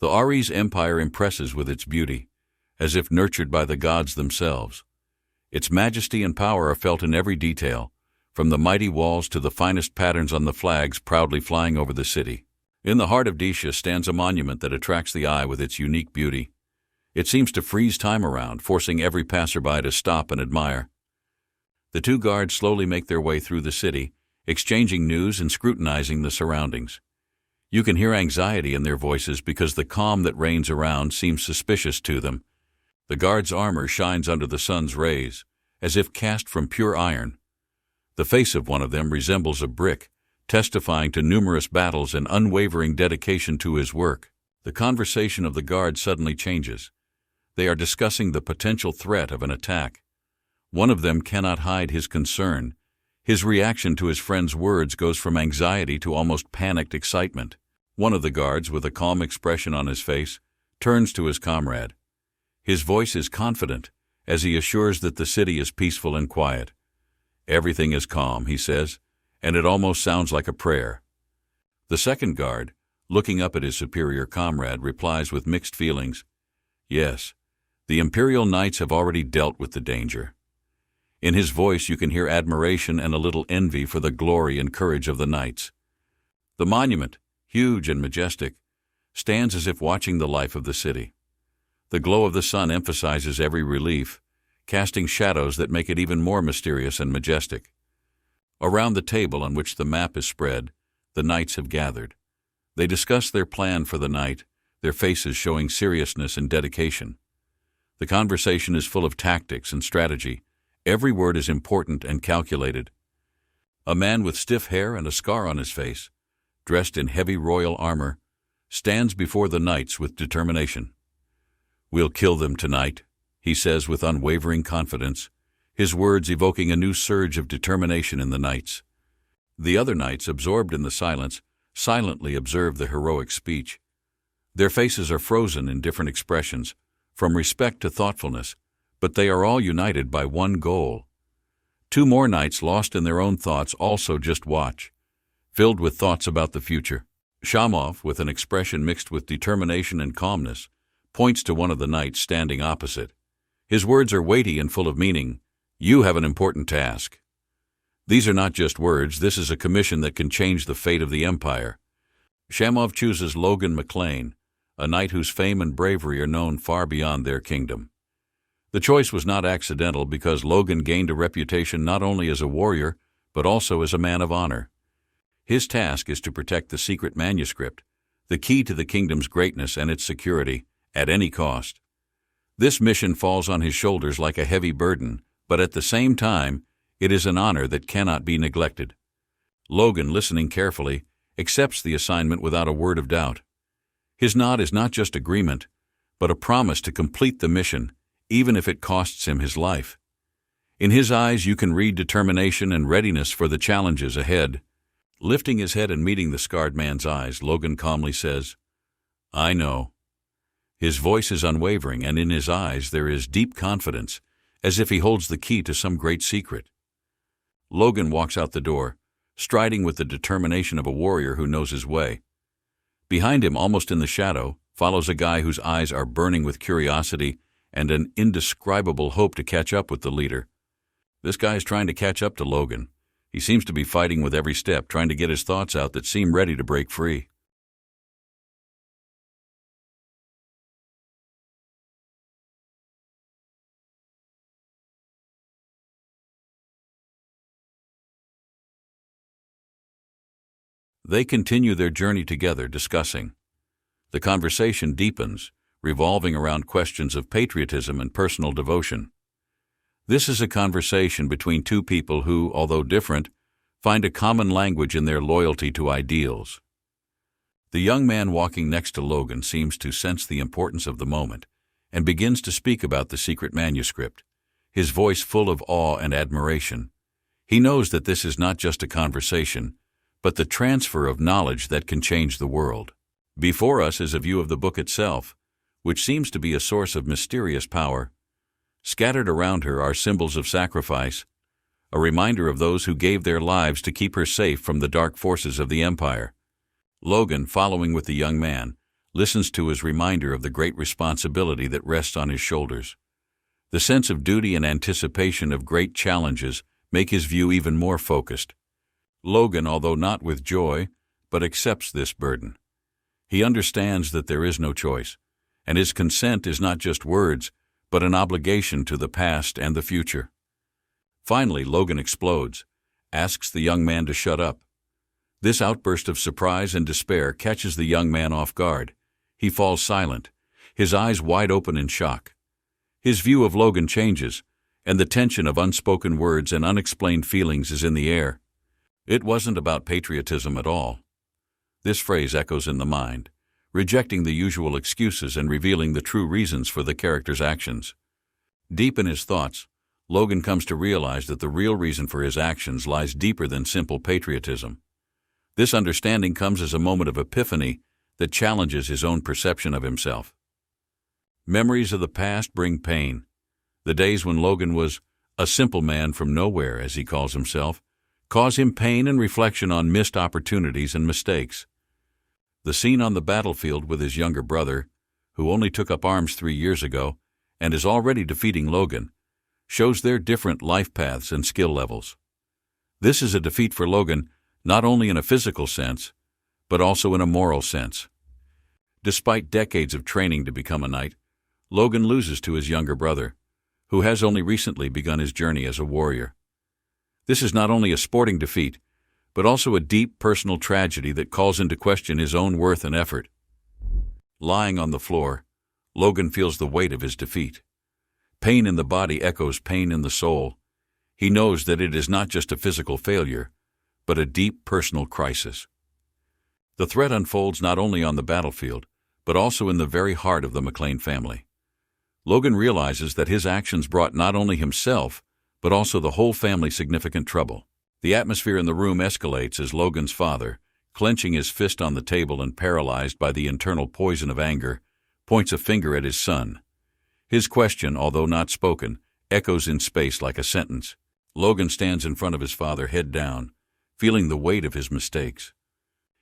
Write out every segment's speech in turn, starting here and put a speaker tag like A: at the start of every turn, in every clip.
A: The Ari's empire impresses with its beauty, as if nurtured by the gods themselves. Its majesty and power are felt in every detail, from the mighty walls to the finest patterns on the flags proudly flying over the city. In the heart of Disha stands a monument that attracts the eye with its unique beauty. It seems to freeze time around, forcing every passerby to stop and admire. The two guards slowly make their way through the city, exchanging news and scrutinizing the surroundings. You can hear anxiety in their voices because the calm that reigns around seems suspicious to them. The guard's armor shines under the sun's rays, as if cast from pure iron. The face of one of them resembles a brick, testifying to numerous battles and unwavering dedication to his work. The conversation of the guard suddenly changes. They are discussing the potential threat of an attack. One of them cannot hide his concern. His reaction to his friend's words goes from anxiety to almost panicked excitement. One of the guards, with a calm expression on his face, turns to his comrade. His voice is confident, as he assures that the city is peaceful and quiet. "Everything is calm," he says, and it almost sounds like a prayer. The second guard, looking up at his superior comrade, replies with mixed feelings. "Yes, the Imperial Knights have already dealt with the danger." In his voice you can hear admiration and a little envy for the glory and courage of the knights. The monument, huge and majestic, stands as if watching the life of the city. The glow of the sun emphasizes every relief, casting shadows that make it even more mysterious and majestic. Around the table on which the map is spread, the knights have gathered. They discuss their plan for the night, their faces showing seriousness and dedication. The conversation is full of tactics and strategy. Every word is important and calculated. A man with stiff hair and a scar on his face, dressed in heavy royal armor, stands before the knights with determination. "We'll kill them tonight," he says with unwavering confidence, his words evoking a new surge of determination in the knights. The other knights, absorbed in the silence, silently observe the heroic speech. Their faces are frozen in different expressions, from respect to thoughtfulness, but they are all united by one goal. Two more knights, lost in their own thoughts, also just watch, filled with thoughts about the future. Shamov, with an expression mixed with determination and calmness, points to one of the knights standing opposite. His words are weighty and full of meaning. "You have an important task." These are not just words, this is a commission that can change the fate of the Empire. Shamov chooses Logan McLean, a knight whose fame and bravery are known far beyond their kingdom. The choice was not accidental because Logan gained a reputation not only as a warrior, but also as a man of honor. His task is to protect the secret manuscript, the key to the kingdom's greatness and its security, at any cost. This mission falls on his shoulders like a heavy burden, but at the same time, it is an honor that cannot be neglected. Logan, listening carefully, accepts the assignment without a word of doubt. His nod is not just agreement, but a promise to complete the mission, even if it costs him his life. In his eyes you can read determination and readiness for the challenges ahead. Lifting his head and meeting the scarred man's eyes, Logan calmly says, "I know." His voice is unwavering, and in his eyes there is deep confidence, as if he holds the key to some great secret. Logan walks out the door, striding with the determination of a warrior who knows his way. Behind him, almost in the shadow, follows a guy whose eyes are burning with curiosity and an indescribable hope to catch up with the leader. This guy is trying to catch up to Logan. He seems to be fighting with every step, trying to get his thoughts out that seem ready to break free. They continue their journey together, discussing. The conversation deepens, revolving around questions of patriotism and personal devotion. This is a conversation between two people who, although different, find a common language in their loyalty to ideals. The young man walking next to Logan seems to sense the importance of the moment and begins to speak about the secret manuscript, his voice full of awe and admiration. He knows that this is not just a conversation, but the transfer of knowledge that can change the world. Before us is a view of the book itself, which seems to be a source of mysterious power. Scattered around her are symbols of sacrifice, a reminder of those who gave their lives to keep her safe from the dark forces of the Empire. Logan, following with the young man, listens to his reminder of the great responsibility that rests on his shoulders. The sense of duty and anticipation of great challenges make his view even more focused. Logan, although not with joy, but accepts this burden. He understands that there is no choice, and his consent is not just words, but an obligation to the past and the future. Finally, Logan explodes, asks the young man to shut up. This outburst of surprise and despair catches the young man off guard. He falls silent, his eyes wide open in shock. His view of Logan changes, and the tension of unspoken words and unexplained feelings is in the air. It wasn't about patriotism at all. This phrase echoes in the mind, rejecting the usual excuses and revealing the true reasons for the character's actions. Deep in his thoughts, Logan comes to realize that the real reason for his actions lies deeper than simple patriotism. This understanding comes as a moment of epiphany that challenges his own perception of himself. Memories of the past bring pain. The days when Logan was a simple man from nowhere, as he calls himself, cause him pain and reflection on missed opportunities and mistakes. The scene on the battlefield with his younger brother, who only took up arms 3 years ago and is already defeating Logan, shows their different life paths and skill levels. This is a defeat for Logan not only in a physical sense, but also in a moral sense. Despite decades of training to become a knight, Logan loses to his younger brother, who has only recently begun his journey as a warrior. This is not only a sporting defeat, but also a deep personal tragedy that calls into question his own worth and effort. Lying on the floor, Logan feels the weight of his defeat. Pain in the body echoes pain in the soul. He knows that it is not just a physical failure, but a deep personal crisis. The threat unfolds not only on the battlefield, but also in the very heart of the McLean family. Logan realizes that his actions brought not only himself, but also the whole family significant trouble. The atmosphere in the room escalates as Logan's father, clenching his fist on the table and paralyzed by the internal poison of anger, points a finger at his son. His question, although not spoken, echoes in space like a sentence. Logan stands in front of his father, head down, feeling the weight of his mistakes.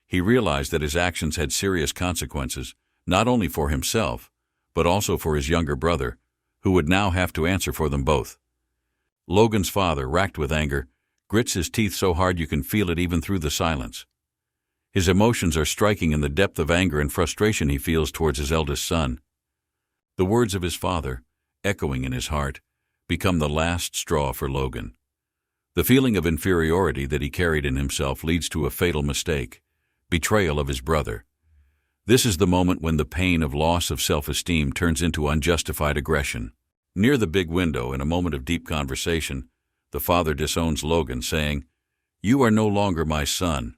A: He realized that his actions had serious consequences, not only for himself, but also for his younger brother, who would now have to answer for them both. Logan's father, racked with anger, grits his teeth so hard you can feel it even through the silence. His emotions are striking in the depth of anger and frustration he feels towards his eldest son. The words of his father, echoing in his heart, become the last straw for Logan. The feeling of inferiority that he carried in himself leads to a fatal mistake, betrayal of his brother. This is the moment when the pain of loss of self-esteem turns into unjustified aggression. Near the big window, in a moment of deep conversation, the father disowns Logan, saying, "You are no longer my son."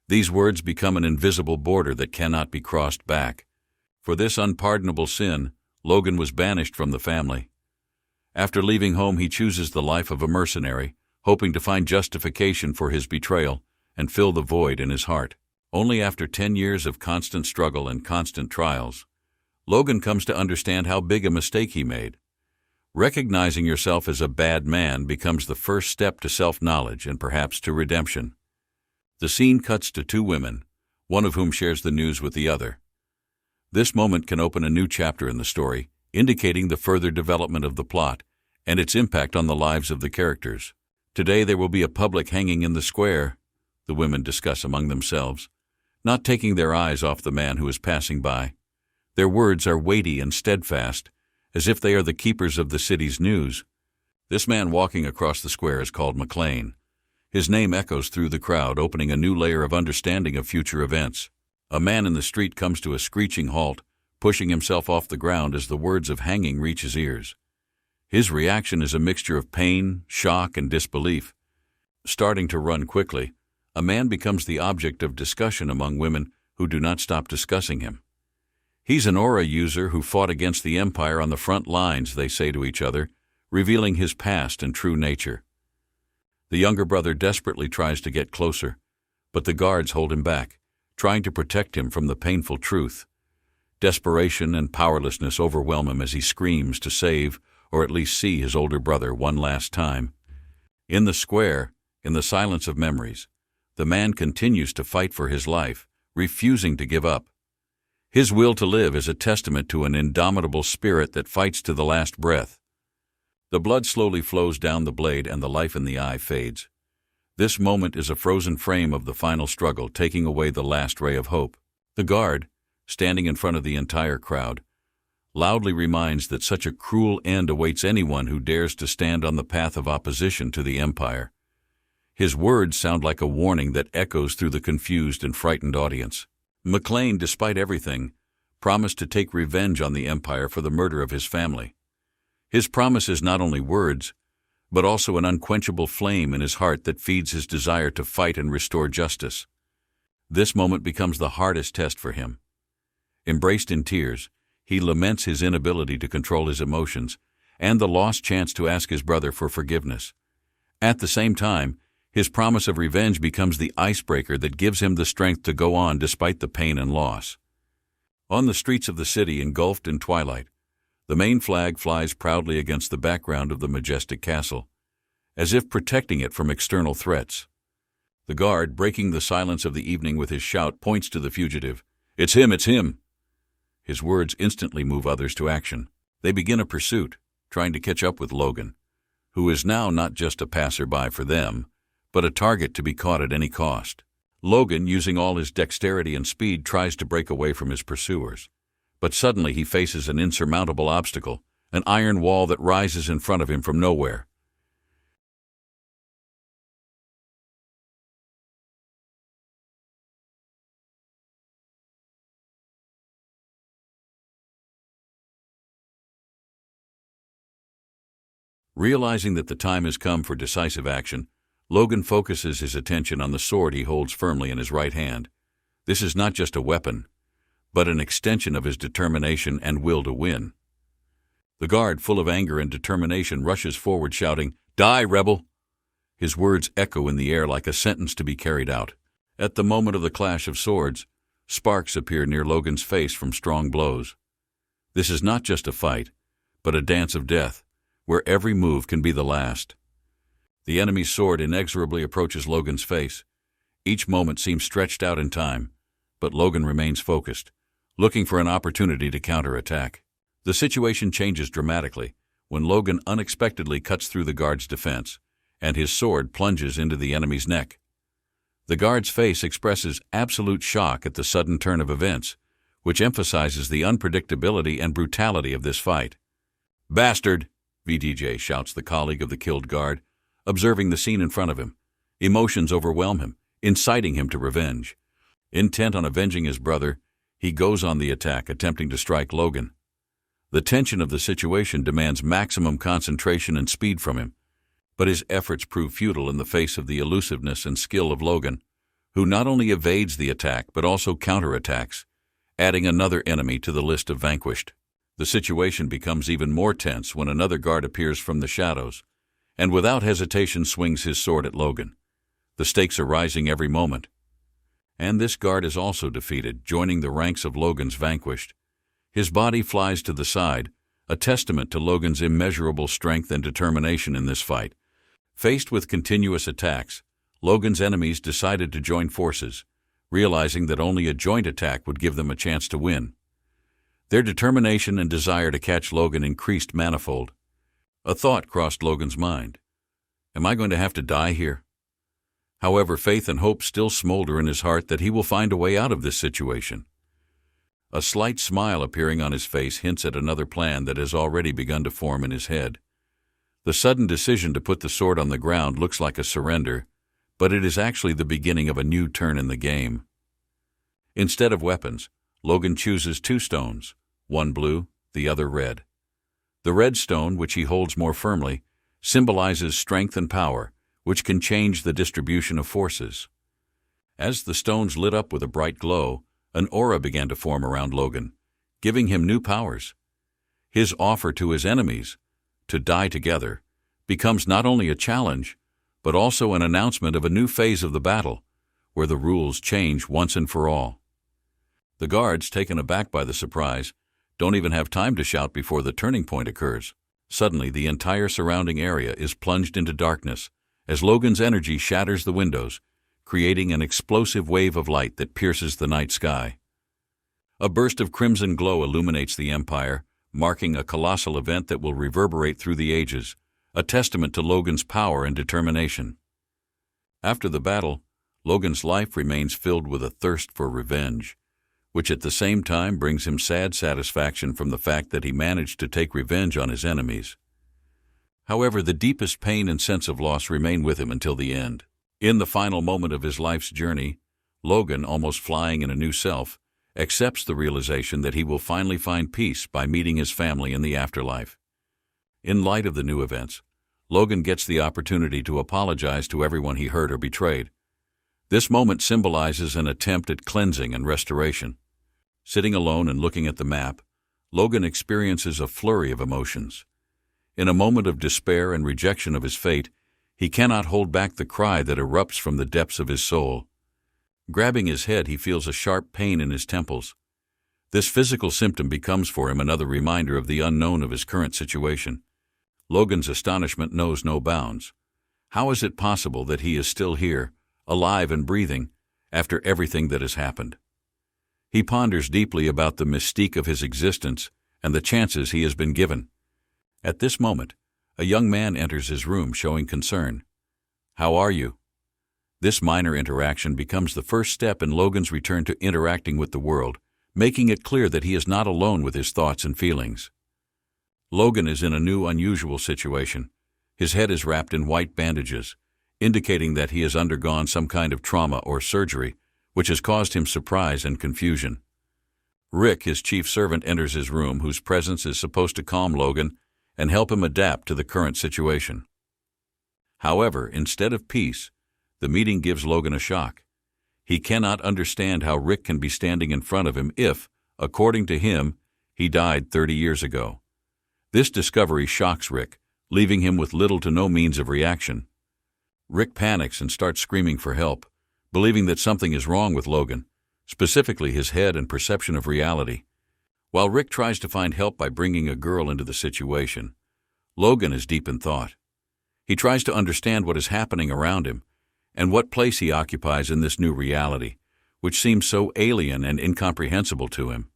A: These words become an invisible border that cannot be crossed back. For this unpardonable sin, Logan was banished from the family. After leaving home, he chooses the life of a mercenary, hoping to find justification for his betrayal and fill the void in his heart. Only after 10 years of constant struggle and constant trials, Logan comes to understand how big a mistake he made. Recognizing yourself as a bad man becomes the first step to self-knowledge and perhaps to redemption. The scene cuts to 2 women, one of whom shares the news with the other. This moment can open a new chapter in the story, indicating the further development of the plot and its impact on the lives of the characters. "Today there will be a public hanging in the square," the women discuss among themselves, not taking their eyes off the man who is passing by. Their words are weighty and steadfast, as if they are the keepers of the city's news. This man walking across the square is called McLean. His name echoes through the crowd, opening a new layer of understanding of future events. A man in the street comes to a screeching halt, pushing himself off the ground as the words of hanging reach his ears. His reaction is a mixture of pain, shock, and disbelief. Starting to run quickly, a man becomes the object of discussion among women who do not stop discussing him. "He's an aura user who fought against the Empire on the front lines," they say to each other, revealing his past and true nature. The younger brother desperately tries to get closer, but the guards hold him back, trying to protect him from the painful truth. Desperation and powerlessness overwhelm him as he screams to save or at least see his older brother one last time. In the square, in the silence of memories, the man continues to fight for his life, refusing to give up. His will to live is a testament to an indomitable spirit that fights to the last breath. The blood slowly flows down the blade and the life in the eye fades. This moment is a frozen frame of the final struggle, taking away the last ray of hope. The guard, standing in front of the entire crowd, loudly reminds that such a cruel end awaits anyone who dares to stand on the path of opposition to the Empire. His words sound like a warning that echoes through the confused and frightened audience. McLean, despite everything, promised to take revenge on the Empire for the murder of his family. His promise is not only words, but also an unquenchable flame in his heart that feeds his desire to fight and restore justice. This moment becomes the hardest test for him. Embraced in tears, he laments his inability to control his emotions and the lost chance to ask his brother for forgiveness. At the same time, his promise of revenge becomes the icebreaker that gives him the strength to go on despite the pain and loss. On the streets of the city, engulfed in twilight, the main flag flies proudly against the background of the majestic castle, as if protecting it from external threats. The guard, breaking the silence of the evening with his shout, points to the fugitive. "It's him! It's him!" His words instantly move others to action. They begin a pursuit, trying to catch up with Logan, who is now not just a passerby for them, but a target to be caught at any cost. Logan, using all his dexterity and speed, tries to break away from his pursuers. But suddenly he faces an insurmountable obstacle, an iron wall that rises in front of him from nowhere. Realizing that the time has come for decisive action, Logan focuses his attention on the sword he holds firmly in his right hand. This is not just a weapon, but an extension of his determination and will to win. The guard, full of anger and determination, rushes forward shouting, "Die, rebel!" His words echo in the air like a sentence to be carried out. At the moment of the clash of swords, sparks appear near Logan's face from strong blows. This is not just a fight, but a dance of death, where every move can be the last. The enemy's sword inexorably approaches Logan's face. Each moment seems stretched out in time, but Logan remains focused, looking for an opportunity to counterattack. The situation changes dramatically when Logan unexpectedly cuts through the guard's defense, and his sword plunges into the enemy's neck. The guard's face expresses absolute shock at the sudden turn of events, which emphasizes the unpredictability and brutality of this fight. "Bastard!" VDJ shouts the colleague of the killed guard, observing the scene in front of him. Emotions overwhelm him, inciting him to revenge. Intent on avenging his brother, he goes on the attack, attempting to strike Logan. The tension of the situation demands maximum concentration and speed from him, but his efforts prove futile in the face of the elusiveness and skill of Logan, who not only evades the attack but also counterattacks, adding another enemy to the list of vanquished. The situation becomes even more tense when another guard appears from the shadows, and without hesitation swings his sword at Logan. The stakes are rising every moment. And this guard is also defeated, joining the ranks of Logan's vanquished. His body flies to the side, a testament to Logan's immeasurable strength and determination in this fight. Faced with continuous attacks, Logan's enemies decided to join forces, realizing that only a joint attack would give them a chance to win. Their determination and desire to catch Logan increased manifold. A thought crossed Logan's mind. Am I going to have to die here? However, faith and hope still smolder in his heart that he will find a way out of this situation. A slight smile appearing on his face hints at another plan that has already begun to form in his head. The sudden decision to put the sword on the ground looks like a surrender, but it is actually the beginning of a new turn in the game. Instead of weapons, Logan chooses 2 stones, one blue, the other red. The red stone, which he holds more firmly, symbolizes strength and power, which can change the distribution of forces. As the stones lit up with a bright glow, an aura began to form around Logan, giving him new powers. His offer to his enemies, to die together, becomes not only a challenge, but also an announcement of a new phase of the battle, where the rules change once and for all. The guards, taken aback by the surprise, don't even have time to shout before the turning point occurs. Suddenly, the entire surrounding area is plunged into darkness as Logan's energy shatters the windows, creating an explosive wave of light that pierces the night sky. A burst of crimson glow illuminates the Empire, marking a colossal event that will reverberate through the ages, a testament to Logan's power and determination. After the battle, Logan's life remains filled with a thirst for revenge, which at the same time brings him sad satisfaction from the fact that he managed to take revenge on his enemies. However, the deepest pain and sense of loss remain with him until the end. In the final moment of his life's journey, Logan, almost flying in a new self, accepts the realization that he will finally find peace by meeting his family in the afterlife. In light of the new events, Logan gets the opportunity to apologize to everyone he hurt or betrayed. This moment symbolizes an attempt at cleansing and restoration. Sitting alone and looking at the map, Logan experiences a flurry of emotions. In a moment of despair and rejection of his fate, he cannot hold back the cry that erupts from the depths of his soul. Grabbing his head, he feels a sharp pain in his temples. This physical symptom becomes for him another reminder of the unknown of his current situation. Logan's astonishment knows no bounds. How is it possible that he is still here, alive and breathing, after everything that has happened? He ponders deeply about the mystique of his existence and the chances he has been given. At this moment, a young man enters his room showing concern. "How are you?" This minor interaction becomes the first step in Logan's return to interacting with the world, making it clear that he is not alone with his thoughts and feelings. Logan is in a new, unusual situation. His head is wrapped in white bandages, indicating that he has undergone some kind of trauma or surgery, which has caused him surprise and confusion. Rick, his chief servant, enters his room, whose presence is supposed to calm Logan and help him adapt to the current situation. However, instead of peace, the meeting gives Logan a shock. He cannot understand how Rick can be standing in front of him if, according to him, he died 30 years ago. This discovery shocks Rick, leaving him with little to no means of reaction. Rick panics and starts screaming for help, believing that something is wrong with Logan, specifically his head and perception of reality. While Rick tries to find help by bringing a girl into the situation, Logan is deep in thought. He tries to understand what is happening around him and what place he occupies in this new reality, which seems so alien and incomprehensible to him.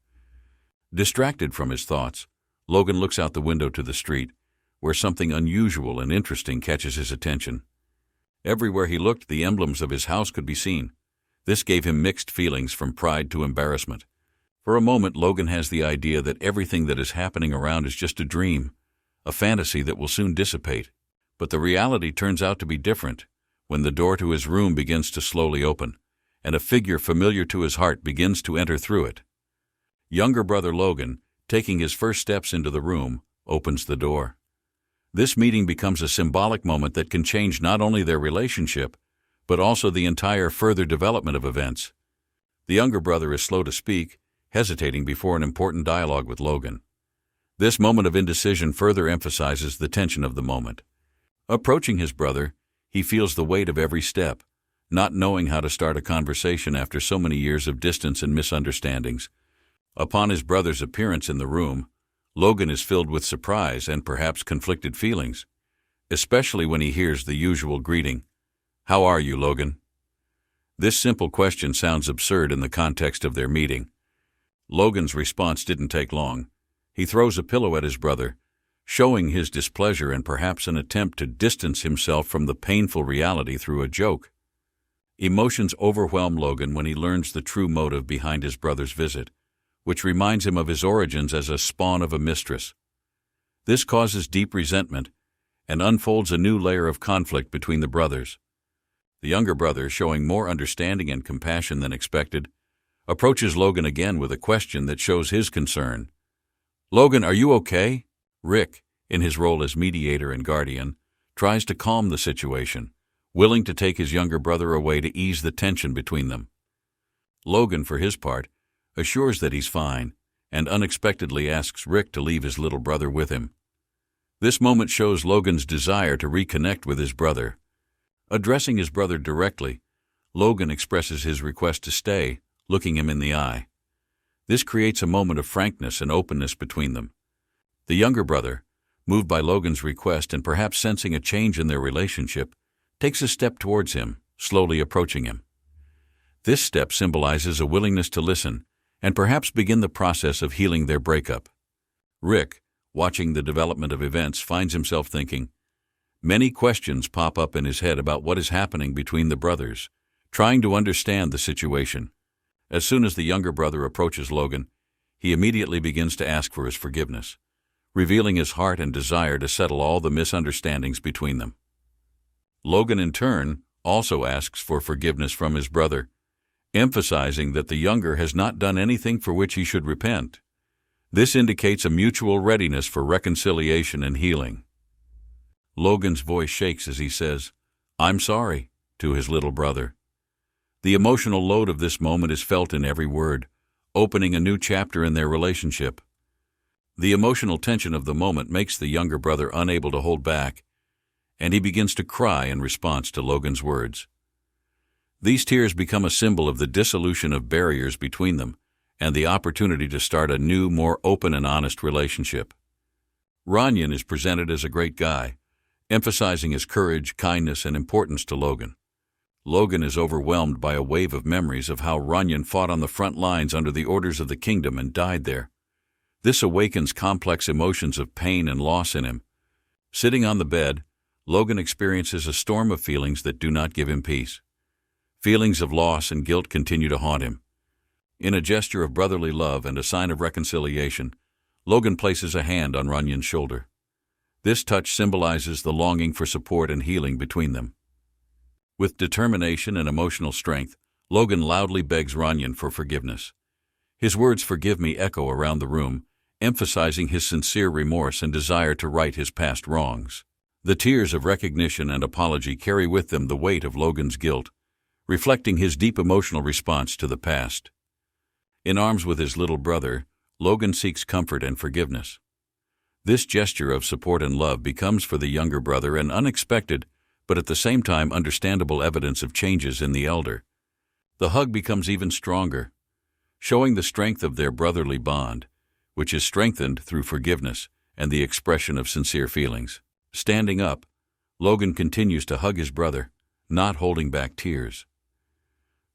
A: Distracted from his thoughts, Logan looks out the window to the street, where something unusual and interesting catches his attention. Everywhere he looked, the emblems of his house could be seen. This gave him mixed feelings, from pride to embarrassment. For a moment, Logan has the idea that everything that is happening around is just a dream, a fantasy that will soon dissipate. But the reality turns out to be different when the door to his room begins to slowly open, and a figure familiar to his heart begins to enter through it. Younger brother Logan, taking his first steps into the room, opens the door. This meeting becomes a symbolic moment that can change not only their relationship, but also the entire further development of events. The younger brother is slow to speak, hesitating before an important dialogue with Logan. This moment of indecision further emphasizes the tension of the moment. Approaching his brother, he feels the weight of every step, not knowing how to start a conversation after so many years of distance and misunderstandings. Upon his brother's appearance in the room, Logan is filled with surprise and perhaps conflicted feelings, especially when he hears the usual greeting, "How are you, Logan?" This simple question sounds absurd in the context of their meeting. Logan's response didn't take long. He throws a pillow at his brother, showing his displeasure and perhaps an attempt to distance himself from the painful reality through a joke. Emotions overwhelm Logan when he learns the true motive behind his brother's visit, which reminds him of his origins as a spawn of a mistress. This causes deep resentment and unfolds a new layer of conflict between the brothers. The younger brother, showing more understanding and compassion than expected, approaches Logan again with a question that shows his concern. "Logan, are you okay?" Rick, in his role as mediator and guardian, tries to calm the situation, willing to take his younger brother away to ease the tension between them. Logan, for his part, assures that he's fine, and unexpectedly asks Rick to leave his little brother with him. This moment shows Logan's desire to reconnect with his brother. Addressing his brother directly, Logan expresses his request to stay, looking him in the eye. This creates a moment of frankness and openness between them. The younger brother, moved by Logan's request and perhaps sensing a change in their relationship, takes a step towards him, slowly approaching him. This step symbolizes a willingness to listen and perhaps begin the process of healing their breakup. Rick, watching the development of events, finds himself thinking. Many questions pop up in his head about what is happening between the brothers, trying to understand the situation. As soon as the younger brother approaches Logan, he immediately begins to ask for his forgiveness, revealing his heart and desire to settle all the misunderstandings between them. Logan, in turn, also asks for forgiveness from his brother, emphasizing that the younger has not done anything for which he should repent. This indicates a mutual readiness for reconciliation and healing. Logan's voice shakes as he says, "I'm sorry," to his little brother. The emotional load of this moment is felt in every word, opening a new chapter in their relationship. The emotional tension of the moment makes the younger brother unable to hold back, and he begins to cry in response to Logan's words. These tears become a symbol of the dissolution of barriers between them and the opportunity to start a new, more open and honest relationship. Ranyan is presented as a great guy, emphasizing his courage, kindness, and importance to Logan. Logan is overwhelmed by a wave of memories of how Ranyan fought on the front lines under the orders of the kingdom and died there. This awakens complex emotions of pain and loss in him. Sitting on the bed, Logan experiences a storm of feelings that do not give him peace. Feelings of loss and guilt continue to haunt him. In a gesture of brotherly love and a sign of reconciliation, Logan places a hand on Ranyan's shoulder. This touch symbolizes the longing for support and healing between them. With determination and emotional strength, Logan loudly begs Ranyan for forgiveness. His words "forgive me" echo around the room, emphasizing his sincere remorse and desire to right his past wrongs. The tears of recognition and apology carry with them the weight of Logan's guilt, reflecting his deep emotional response to the past. In arms with his little brother, Logan seeks comfort and forgiveness. This gesture of support and love becomes for the younger brother an unexpected, but at the same time understandable evidence of changes in the elder. The hug becomes even stronger, showing the strength of their brotherly bond, which is strengthened through forgiveness and the expression of sincere feelings. Standing up, Logan continues to hug his brother, not holding back tears.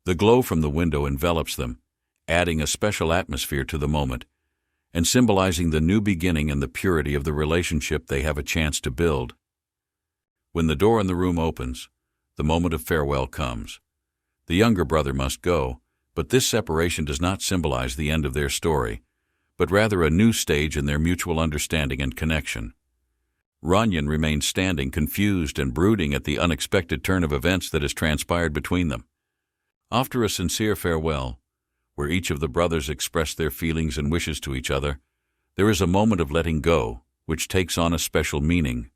A: The glow from the window envelops them, adding a special atmosphere to the moment, and symbolizing the new beginning and the purity of the relationship they have a chance to build. When the door in the room opens, the moment of farewell comes. The younger brother must go, but this separation does not symbolize the end of their story, but rather a new stage in their mutual understanding and connection. Ranyan remains standing, confused and brooding at the unexpected turn of events that has transpired between them. After a sincere farewell, where each of the brothers express their feelings and wishes to each other, there is a moment of letting go, which takes on a special meaning.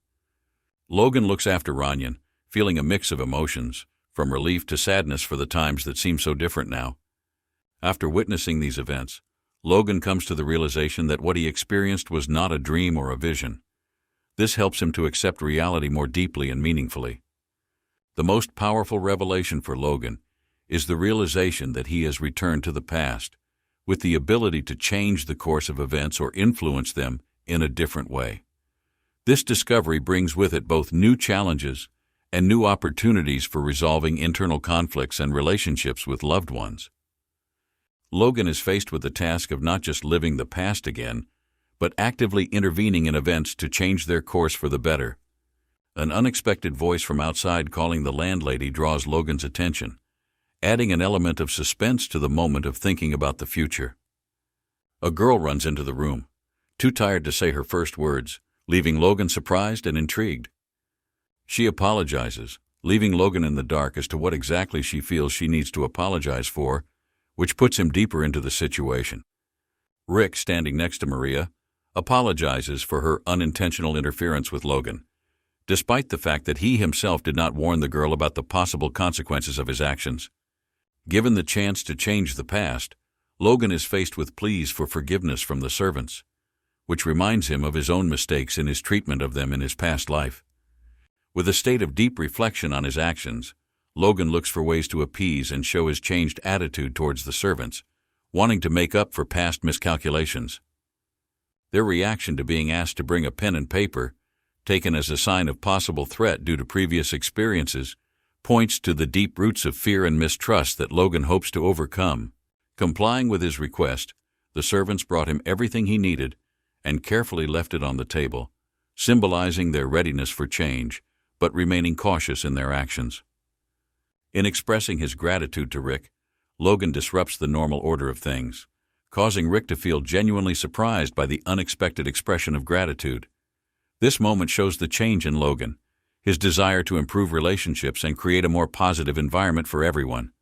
A: Logan looks after Ranyan, feeling a mix of emotions, from relief to sadness for the times that seem so different now. After witnessing these events, Logan comes to the realization that what he experienced was not a dream or a vision. This helps him to accept reality more deeply and meaningfully. The most powerful revelation for Logan is the realization that he has returned to the past, with the ability to change the course of events or influence them in a different way. This discovery brings with it both new challenges and new opportunities for resolving internal conflicts and relationships with loved ones. Logan is faced with the task of not just living the past again, but actively intervening in events to change their course for the better. An unexpected voice from outside calling the landlady draws Logan's attention, adding an element of suspense to the moment of thinking about the future. A girl runs into the room, too tired to say her first words, leaving Logan surprised and intrigued. She apologizes, leaving Logan in the dark as to what exactly she feels she needs to apologize for, which puts him deeper into the situation. Rick, standing next to Maria, apologizes for her unintentional interference with Logan, despite the fact that he himself did not warn the girl about the possible consequences of his actions. Given the chance to change the past, Logan is faced with pleas for forgiveness from the servants, which reminds him of his own mistakes in his treatment of them in his past life. With a state of deep reflection on his actions, Logan looks for ways to appease and show his changed attitude towards the servants, wanting to make up for past miscalculations. Their reaction to being asked to bring a pen and paper, taken as a sign of possible threat due to previous experiences, points to the deep roots of fear and mistrust that Logan hopes to overcome. Complying with his request, the servants brought him everything he needed and carefully left it on the table, symbolizing their readiness for change, but remaining cautious in their actions. In expressing his gratitude to Rick, Logan disrupts the normal order of things, causing Rick to feel genuinely surprised by the unexpected expression of gratitude. This moment shows the change in Logan, his desire to improve relationships and create a more positive environment for everyone.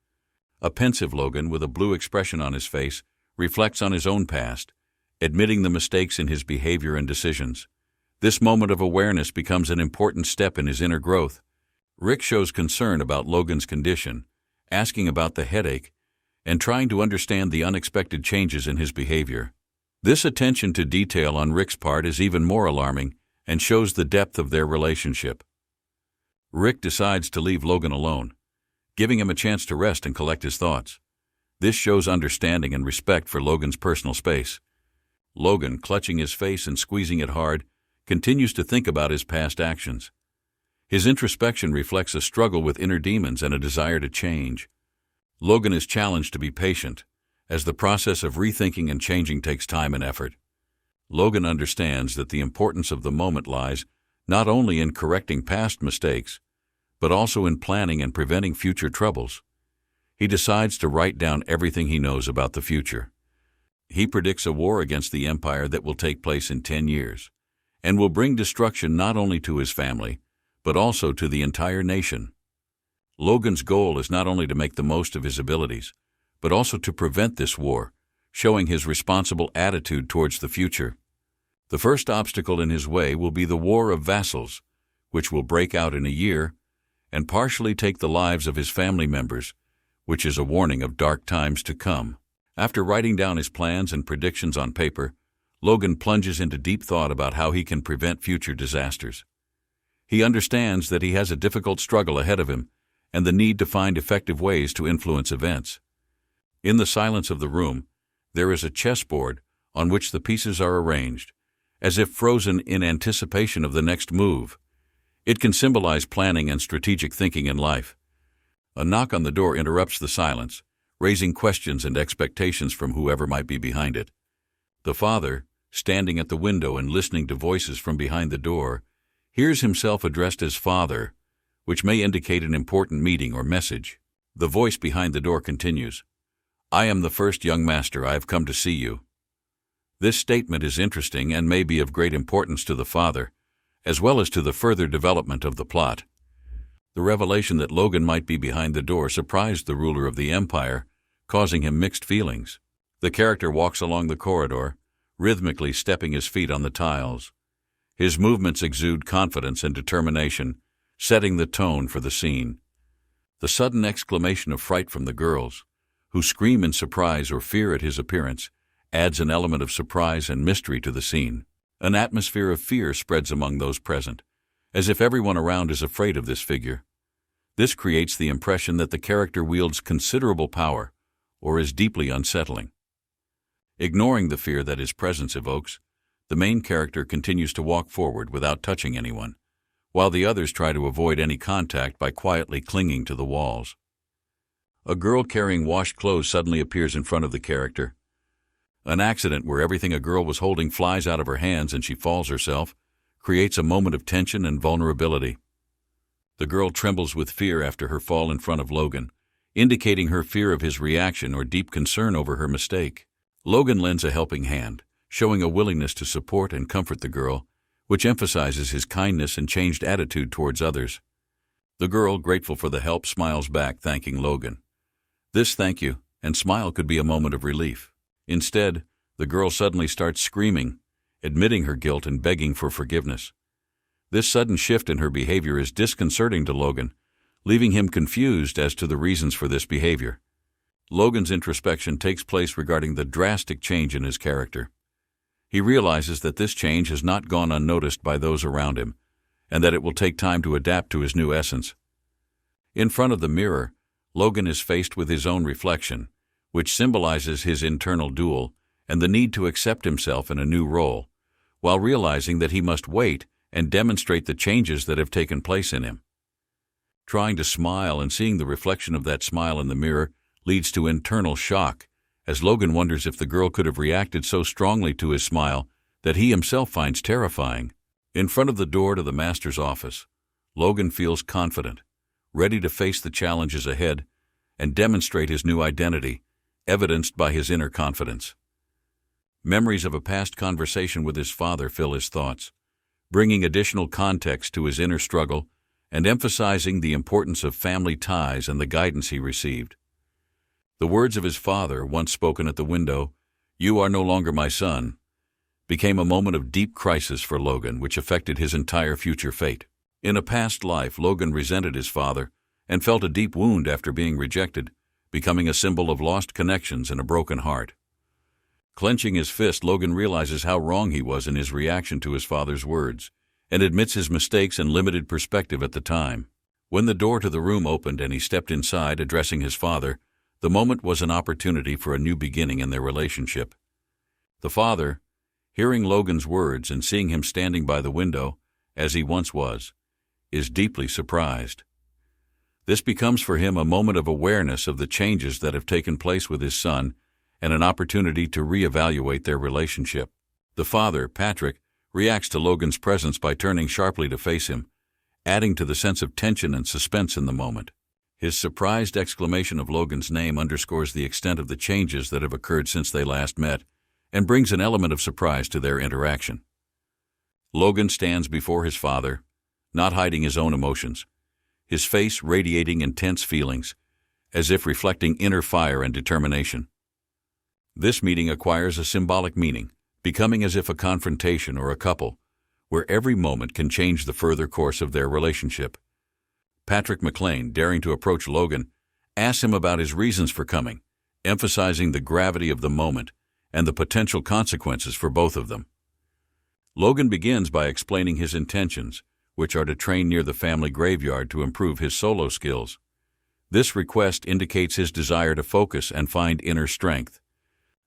A: A pensive Logan with a blue expression on his face reflects on his own past, admitting the mistakes in his behavior and decisions. This moment of awareness becomes an important step in his inner growth. Rick shows concern about Logan's condition, asking about the headache, and trying to understand the unexpected changes in his behavior. This attention to detail on Rick's part is even more alarming and shows the depth of their relationship. Rick decides to leave Logan alone, giving him a chance to rest and collect his thoughts. This shows understanding and respect for Logan's personal space. Logan, clutching his face and squeezing it hard, continues to think about his past actions. His introspection reflects a struggle with inner demons and a desire to change. Logan is challenged to be patient, as the process of rethinking and changing takes time and effort. Logan understands that the importance of the moment lies not only in correcting past mistakes, but also in planning and preventing future troubles. He decides to write down everything he knows about the future. He predicts a war against the Empire that will take place in 10 years, and will bring destruction not only to his family, but also to the entire nation. Logan's goal is not only to make the most of his abilities, but also to prevent this war, showing his responsible attitude towards the future. The first obstacle in his way will be the War of Vassals, which will break out in a year and partially take the lives of his family members, which is a warning of dark times to come. After writing down his plans and predictions on paper, Logan plunges into deep thought about how he can prevent future disasters. He understands that he has a difficult struggle ahead of him and the need to find effective ways to influence events. In the silence of the room, there is a chessboard on which the pieces are arranged, as if frozen in anticipation of the next move. It can symbolize planning and strategic thinking in life. A knock on the door interrupts the silence, raising questions and expectations from whoever might be behind it. The father, standing at the window and listening to voices from behind the door, hears himself addressed as father, which may indicate an important meeting or message. The voice behind the door continues, "I am the first young master. I have come to see you." This statement is interesting and may be of great importance to the father, as well as to the further development of the plot. The revelation that Logan might be behind the door surprised the ruler of the Empire, causing him mixed feelings. The character walks along the corridor, rhythmically stepping his feet on the tiles. His movements exude confidence and determination, setting the tone for the scene. The sudden exclamation of fright from the girls, who scream in surprise or fear at his appearance, adds an element of surprise and mystery to the scene. An atmosphere of fear spreads among those present, as if everyone around is afraid of this figure. This creates the impression that the character wields considerable power or is deeply unsettling. Ignoring the fear that his presence evokes, the main character continues to walk forward without touching anyone, while the others try to avoid any contact by quietly clinging to the walls. A girl carrying washed clothes suddenly appears in front of the character. An accident where everything a girl was holding flies out of her hands and she falls herself creates a moment of tension and vulnerability. The girl trembles with fear after her fall in front of Logan, indicating her fear of his reaction or deep concern over her mistake. Logan lends a helping hand, showing a willingness to support and comfort the girl, which emphasizes his kindness and changed attitude towards others. The girl, grateful for the help, smiles back, thanking Logan. This thank you and smile could be a moment of relief. Instead, the girl suddenly starts screaming, admitting her guilt and begging for forgiveness. This sudden shift in her behavior is disconcerting to Logan, leaving him confused as to the reasons for this behavior. Logan's introspection takes place regarding the drastic change in his character. He realizes that this change has not gone unnoticed by those around him, and that it will take time to adapt to his new essence. In front of the mirror, Logan is faced with his own reflection, which symbolizes his internal duel and the need to accept himself in a new role, while realizing that he must wait and demonstrate the changes that have taken place in him. Trying to smile and seeing the reflection of that smile in the mirror leads to internal shock as Logan wonders if the girl could have reacted so strongly to his smile that he himself finds terrifying. In front of the door to the master's office, Logan feels confident, ready to face the challenges ahead and demonstrate his new identity, evidenced by his inner confidence. Memories of a past conversation with his father fill his thoughts, bringing additional context to his inner struggle and emphasizing the importance of family ties and the guidance he received. The words of his father, once spoken at the window, "You are no longer my son," became a moment of deep crisis for Logan, which affected his entire future fate. In a past life, Logan resented his father and felt a deep wound after being rejected, becoming a symbol of lost connections and a broken heart. Clenching his fist, Logan realizes how wrong he was in his reaction to his father's words, and admits his mistakes and limited perspective at the time. When the door to the room opened and he stepped inside, addressing his father, the moment was an opportunity for a new beginning in their relationship. The father, hearing Logan's words and seeing him standing by the window, as he once was, is deeply surprised. This becomes for him a moment of awareness of the changes that have taken place with his son and an opportunity to reevaluate their relationship. The father, Patrick, reacts to Logan's presence by turning sharply to face him, adding to the sense of tension and suspense in the moment. His surprised exclamation of Logan's name underscores the extent of the changes that have occurred since they last met and brings an element of surprise to their interaction. Logan stands before his father, not hiding his own emotions, his face radiating intense feelings, as if reflecting inner fire and determination. This meeting acquires a symbolic meaning, becoming as if a confrontation or a couple, where every moment can change the further course of their relationship. Patrick McLean, daring to approach Logan, asks him about his reasons for coming, emphasizing the gravity of the moment and the potential consequences for both of them. Logan begins by explaining his intentions, which are to train near the family graveyard to improve his solo skills. This request indicates his desire to focus and find inner strength.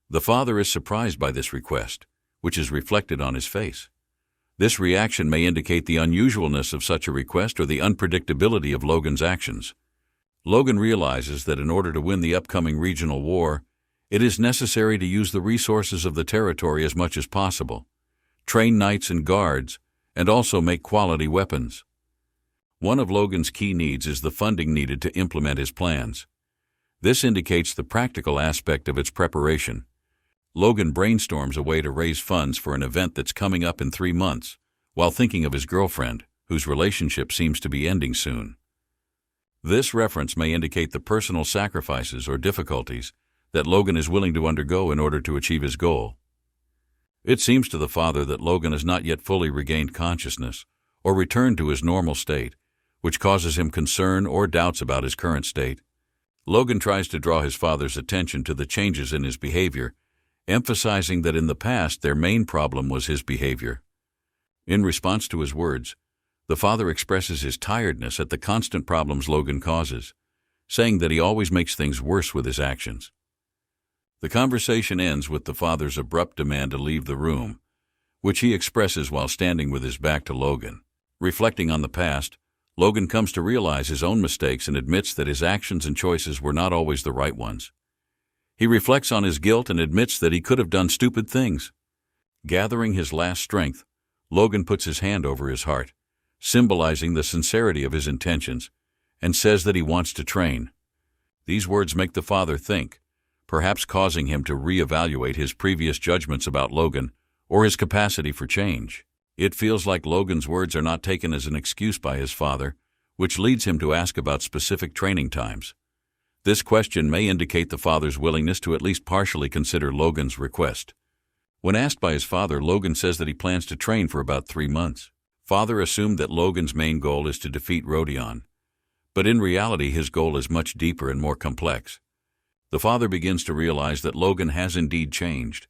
A: The father is surprised by this request, which is reflected on his face. This reaction may indicate the unusualness of such a request or the unpredictability of Logan's actions. Logan realizes that in order to win the upcoming regional war, it is necessary to use the resources of the territory as much as possible, train knights and guards, and also make quality weapons. One of Logan's key needs is the funding needed to implement his plans. This indicates the practical aspect of its preparation. Logan brainstorms a way to raise funds for an event that's coming up in 3 months, while thinking of his girlfriend, whose relationship seems to be ending soon. This reference may indicate the personal sacrifices or difficulties that Logan is willing to undergo in order to achieve his goal. It seems to the father that Logan has not yet fully regained consciousness or returned to his normal state, which causes him concern or doubts about his current state. Logan tries to draw his father's attention to the changes in his behavior, emphasizing that in the past their main problem was his behavior. In response to his words, the father expresses his tiredness at the constant problems Logan causes, saying that he always makes things worse with his actions. The conversation ends with the father's abrupt demand to leave the room, which he expresses while standing with his back to Logan. Reflecting on the past, Logan comes to realize his own mistakes and admits that his actions and choices were not always the right ones. He reflects on his guilt and admits that he could have done stupid things. Gathering his last strength, Logan puts his hand over his heart, symbolizing the sincerity of his intentions, and says that he wants to train. These words make the father think, perhaps causing him to reevaluate his previous judgments about Logan or his capacity for change. It feels like Logan's words are not taken as an excuse by his father, which leads him to ask about specific training times. This question may indicate the father's willingness to at least partially consider Logan's request. When asked by his father, Logan says that he plans to train for about 3 months. Father assumed that Logan's main goal is to defeat Rodion, but in reality his goal is much deeper and more complex. The father begins to realize that Logan has indeed changed,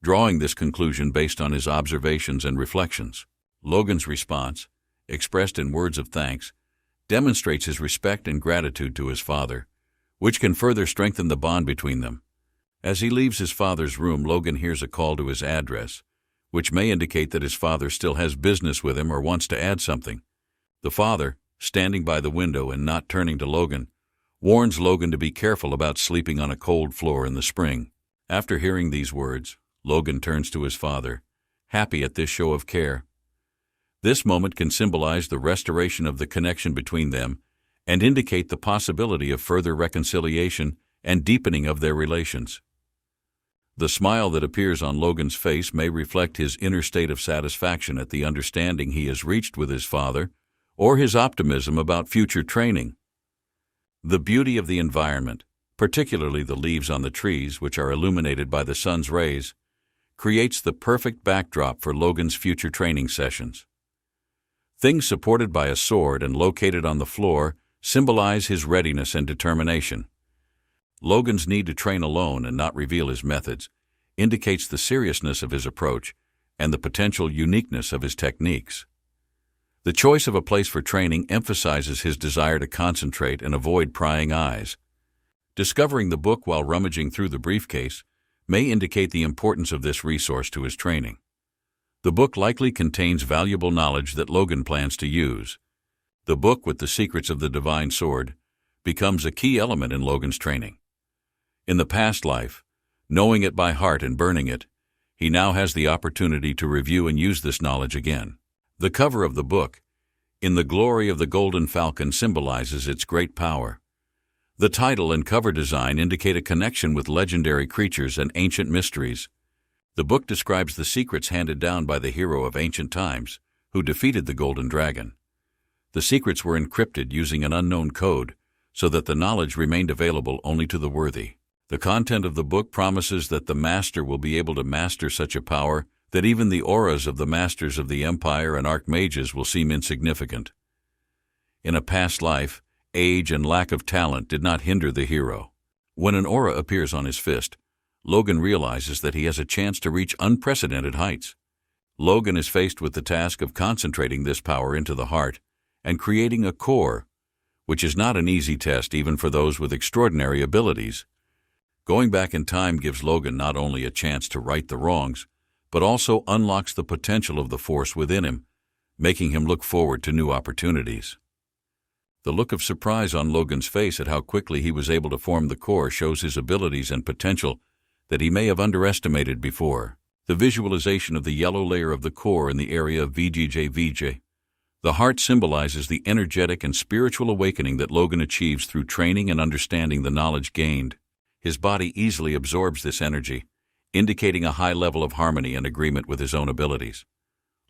A: drawing this conclusion based on his observations and reflections. Logan's response, expressed in words of thanks, demonstrates his respect and gratitude to his father, which can further strengthen the bond between them. As he leaves his father's room, Logan hears a call to his address, which may indicate that his father still has business with him or wants to add something. The father, standing by the window and not turning to Logan, warns Logan to be careful about sleeping on a cold floor in the spring. After hearing these words, Logan turns to his father, happy at this show of care. This moment can symbolize the restoration of the connection between them and indicate the possibility of further reconciliation and deepening of their relations. The smile that appears on Logan's face may reflect his inner state of satisfaction at the understanding he has reached with his father, or his optimism about future training. The beauty of the environment, particularly the leaves on the trees which are illuminated by the sun's rays, creates the perfect backdrop for Logan's future training sessions. Things supported by a sword and located on the floor symbolize his readiness and determination. Logan's need to train alone and not reveal his methods indicates the seriousness of his approach and the potential uniqueness of his techniques. The choice of a place for training emphasizes his desire to concentrate and avoid prying eyes. Discovering the book while rummaging through the briefcase may indicate the importance of this resource to his training. The book likely contains valuable knowledge that Logan plans to use. The book with the secrets of the divine sword becomes a key element in Logan's training. In the past life, knowing it by heart and burning it, he now has the opportunity to review and use this knowledge again. The cover of the book, "In the Glory of the Golden Falcon," symbolizes its great power. The title and cover design indicate a connection with legendary creatures and ancient mysteries. The book describes the secrets handed down by the hero of ancient times, who defeated the Golden Dragon. The secrets were encrypted using an unknown code, so that the knowledge remained available only to the worthy. The content of the book promises that the master will be able to master such a power that even the auras of the masters of the Empire and archmages will seem insignificant. In a past life, age and lack of talent did not hinder the hero. When an aura appears on his fist, Logan realizes that he has a chance to reach unprecedented heights. Logan is faced with the task of concentrating this power into the heart and creating a core, which is not an easy test even for those with extraordinary abilities. Going back in time gives Logan not only a chance to right the wrongs, but also unlocks the potential of the force within him, making him look forward to new opportunities. The look of surprise on Logan's face at how quickly he was able to form the core shows his abilities and potential that he may have underestimated before. The visualization of the yellow layer of the core in the area of VGJ. The heart symbolizes the energetic and spiritual awakening that Logan achieves through training and understanding the knowledge gained. His body easily absorbs this energy, indicating a high level of harmony and agreement with his own abilities.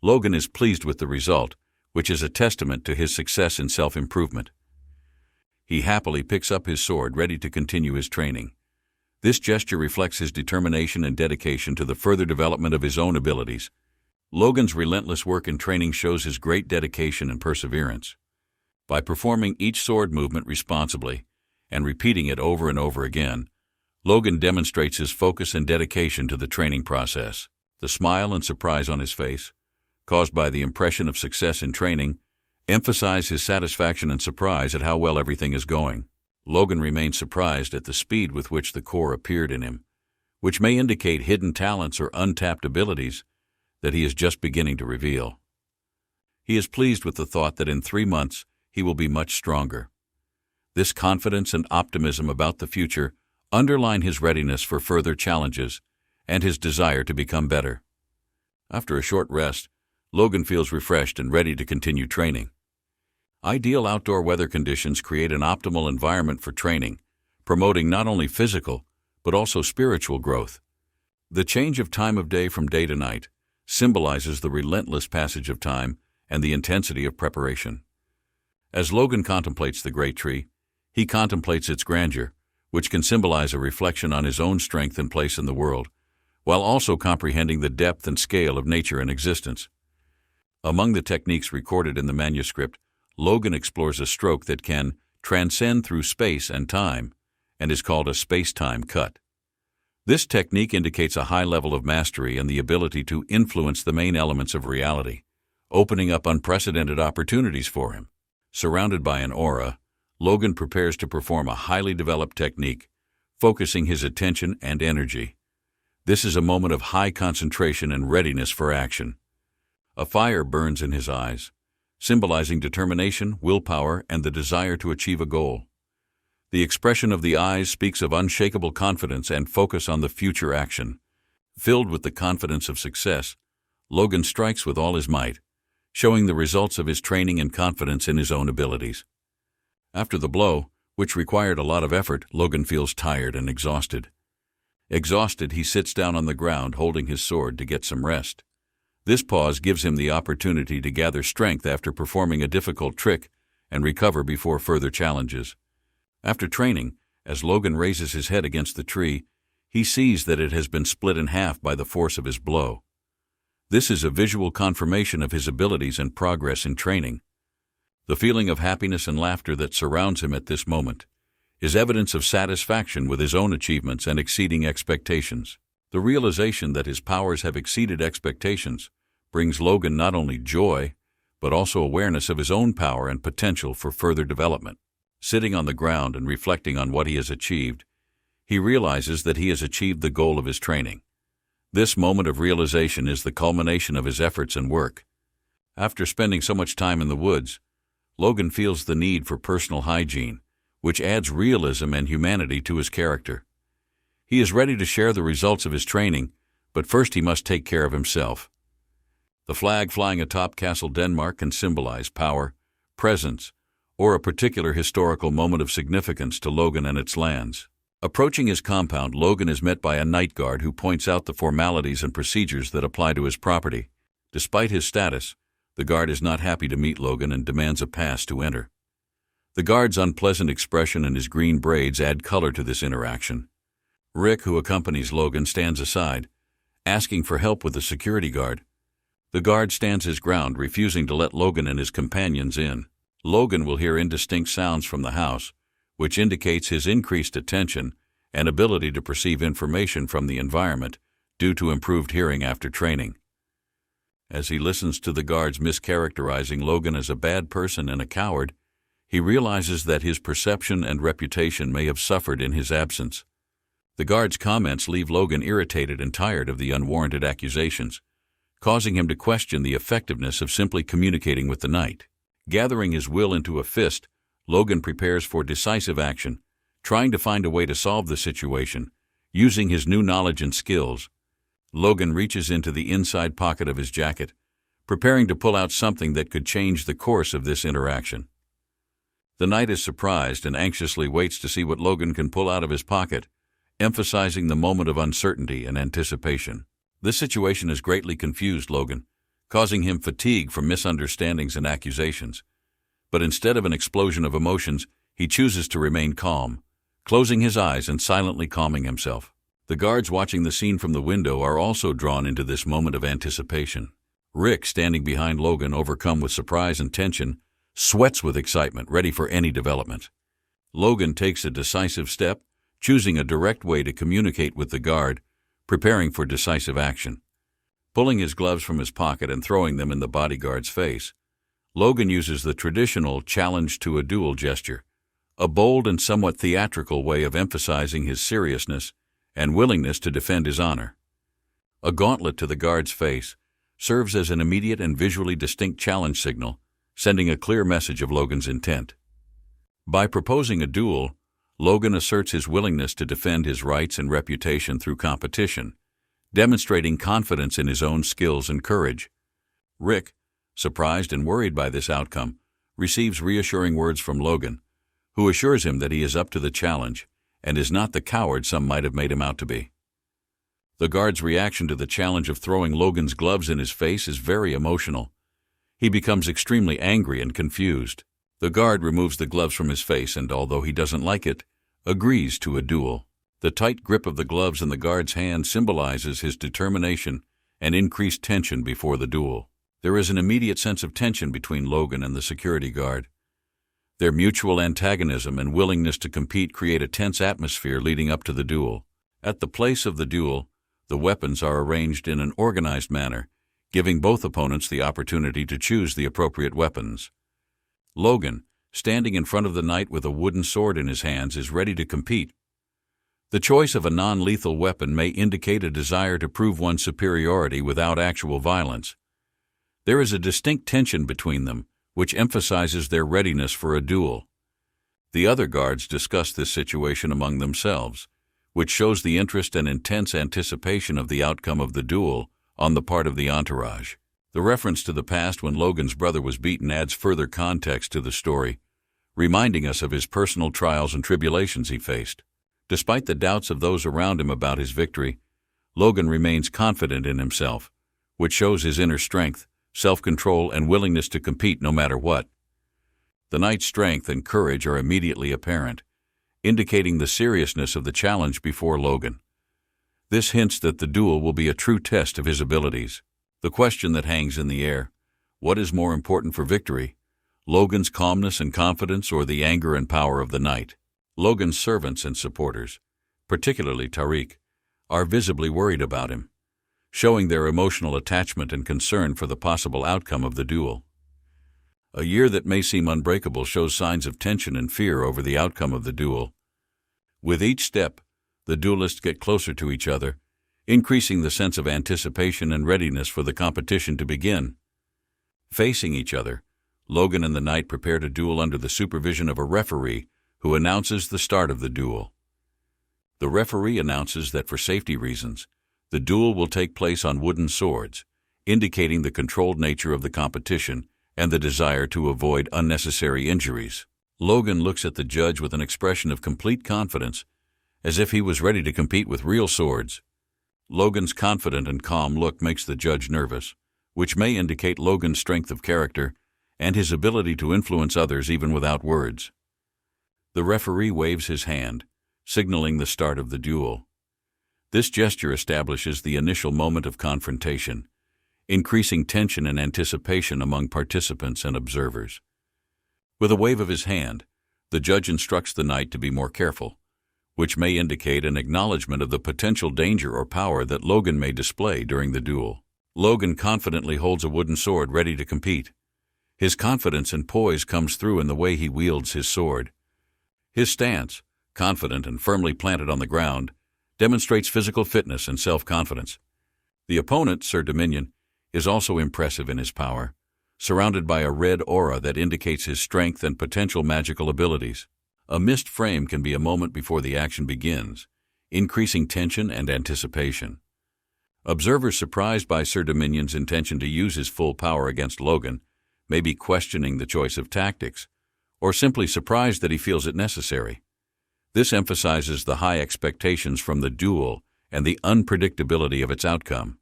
A: Logan is pleased with the result, which is a testament to his success in self-improvement. He happily picks up his sword, ready to continue his training. This gesture reflects his determination and dedication to the further development of his own abilities. Logan's relentless work and training shows his great dedication and perseverance. By performing each sword movement responsibly and repeating it over and over again, Logan demonstrates his focus and dedication to the training process. The smile and surprise on his face, caused by the impression of success in training, emphasize his satisfaction and surprise at how well everything is going. Logan remains surprised at the speed with which the core appeared in him, which may indicate hidden talents or untapped abilities that he is just beginning to reveal. He is pleased with the thought that in 3 months he will be much stronger. This confidence and optimism about the future underline his readiness for further challenges and his desire to become better. After a short rest, Logan feels refreshed and ready to continue training. Ideal outdoor weather conditions create an optimal environment for training, promoting not only physical, but also spiritual growth. The change of time of day from day to night symbolizes the relentless passage of time and the intensity of preparation. As Logan contemplates the great tree, he contemplates its grandeur, which can symbolize a reflection on his own strength and place in the world, while also comprehending the depth and scale of nature and existence. Among the techniques recorded in the manuscript, Logan explores a stroke that can transcend through space and time and is called a space-time cut. This technique indicates a high level of mastery and the ability to influence the main elements of reality, opening up unprecedented opportunities for him. Surrounded by an aura, Logan prepares to perform a highly developed technique, focusing his attention and energy. This is a moment of high concentration and readiness for action. A fire burns in his eyes, symbolizing determination, willpower, and the desire to achieve a goal. The expression of the eyes speaks of unshakable confidence and focus on the future action. Filled with the confidence of success, Logan strikes with all his might, showing the results of his training and confidence in his own abilities. After the blow, which required a lot of effort, Logan feels tired and exhausted. Exhausted, he sits down on the ground holding his sword to get some rest. This pause gives him the opportunity to gather strength after performing a difficult trick and recover before further challenges. After training, as Logan raises his head against the tree, he sees that it has been split in half by the force of his blow. This is a visual confirmation of his abilities and progress in training. The feeling of happiness and laughter that surrounds him at this moment is evidence of satisfaction with his own achievements and exceeding expectations. The realization that his powers have exceeded expectations brings Logan not only joy, but also awareness of his own power and potential for further development. Sitting on the ground and reflecting on what he has achieved, he realizes that he has achieved the goal of his training. This moment of realization is the culmination of his efforts and work. After spending so much time in the woods, Logan feels the need for personal hygiene, which adds realism and humanity to his character. He is ready to share the results of his training, but first he must take care of himself. The flag flying atop Castle Denmark can symbolize power, presence, or a particular historical moment of significance to Logan and its lands. Approaching his compound, Logan is met by a night guard who points out the formalities and procedures that apply to his property. Despite his status, the guard is not happy to meet Logan and demands a pass to enter. The guard's unpleasant expression and his green braids add color to this interaction. Rick, who accompanies Logan, stands aside, asking for help with the security guard. The guard stands his ground, refusing to let Logan and his companions in. Logan will hear indistinct sounds from the house, which indicates his increased attention and ability to perceive information from the environment due to improved hearing after training. As he listens to the guards mischaracterizing Logan as a bad person and a coward, he realizes that his perception and reputation may have suffered in his absence. The guards' comments leave Logan irritated and tired of the unwarranted accusations, causing him to question the effectiveness of simply communicating with the knight. Gathering his will into a fist, Logan prepares for decisive action, trying to find a way to solve the situation, using his new knowledge and skills. Logan reaches into the inside pocket of his jacket, preparing to pull out something that could change the course of this interaction. The knight is surprised and anxiously waits to see what Logan can pull out of his pocket, emphasizing the moment of uncertainty and anticipation. This situation has greatly confused Logan, causing him fatigue from misunderstandings and accusations. But instead of an explosion of emotions, he chooses to remain calm, closing his eyes and silently calming himself. The guards watching the scene from the window are also drawn into this moment of anticipation. Rick, standing behind Logan, overcome with surprise and tension, sweats with excitement, ready for any development. Logan takes a decisive step, choosing a direct way to communicate with the guard, preparing for decisive action. Pulling his gloves from his pocket and throwing them in the bodyguard's face, Logan uses the traditional challenge to a duel gesture, a bold and somewhat theatrical way of emphasizing his seriousness and willingness to defend his honor. A gauntlet to the guard's face serves as an immediate and visually distinct challenge signal, sending a clear message of Logan's intent. By proposing a duel, Logan asserts his willingness to defend his rights and reputation through competition, demonstrating confidence in his own skills and courage. Rick, surprised and worried by this outcome, receives reassuring words from Logan, who assures him that he is up to the challenge and is not the coward some might have made him out to be. The guard's reaction to the challenge of throwing Logan's gloves in his face is very emotional. He becomes extremely angry and confused. The guard removes the gloves from his face and, although he doesn't like it, agrees to a duel. The tight grip of the gloves in the guard's hand symbolizes his determination and increased tension before the duel. There is an immediate sense of tension between Logan and the security guard. Their mutual antagonism and willingness to compete create a tense atmosphere leading up to the duel. At the place of the duel, the weapons are arranged in an organized manner, giving both opponents the opportunity to choose the appropriate weapons. Logan, standing in front of the knight with a wooden sword in his hands, is ready to compete. The choice of a non-lethal weapon may indicate a desire to prove one's superiority without actual violence. There is a distinct tension between them, which emphasizes their readiness for a duel. The other guards discuss this situation among themselves, which shows the interest and intense anticipation of the outcome of the duel on the part of the entourage. The reference to the past when Logan's brother was beaten adds further context to the story, reminding us of his personal trials and tribulations he faced. Despite the doubts of those around him about his victory, Logan remains confident in himself, which shows his inner strength, self-control, and willingness to compete no matter what. The knight's strength and courage are immediately apparent, indicating the seriousness of the challenge before Logan. This hints that the duel will be a true test of his abilities. The question that hangs in the air: what is more important for victory, Logan's calmness and confidence or the anger and power of the knight? Logan's servants and supporters, particularly Tariq, are visibly worried about him, showing their emotional attachment and concern for the possible outcome of the duel. A year that may seem unbreakable shows signs of tension and fear over the outcome of the duel. With each step, the duelists get closer to each other, increasing the sense of anticipation and readiness for the competition to begin. Facing each other, Logan and the knight prepare to duel under the supervision of a referee who announces the start of the duel. The referee announces that for safety reasons, the duel will take place on wooden swords, indicating the controlled nature of the competition and the desire to avoid unnecessary injuries. Logan looks at the judge with an expression of complete confidence, as if he was ready to compete with real swords. Logan's confident and calm look makes the judge nervous, which may indicate Logan's strength of character and his ability to influence others even without words. The referee waves his hand, signaling the start of the duel. This gesture establishes the initial moment of confrontation, increasing tension and anticipation among participants and observers. With a wave of his hand, the judge instructs the knight to be more careful, which may indicate an acknowledgment of the potential danger or power that Logan may display during the duel. Logan confidently holds a wooden sword ready to compete. His confidence and poise comes through in the way he wields his sword. His stance, confident and firmly planted on the ground, demonstrates physical fitness and self-confidence. The opponent, Sir Dominion, is also impressive in his power, surrounded by a red aura that indicates his strength and potential magical abilities. A mist frame can be a moment before the action begins, increasing tension and anticipation. Observers surprised by Sir Dominion's intention to use his full power against Logan may be questioning the choice of tactics, or simply surprised that he feels it necessary. This emphasizes the high expectations from the duel and the unpredictability of its outcome.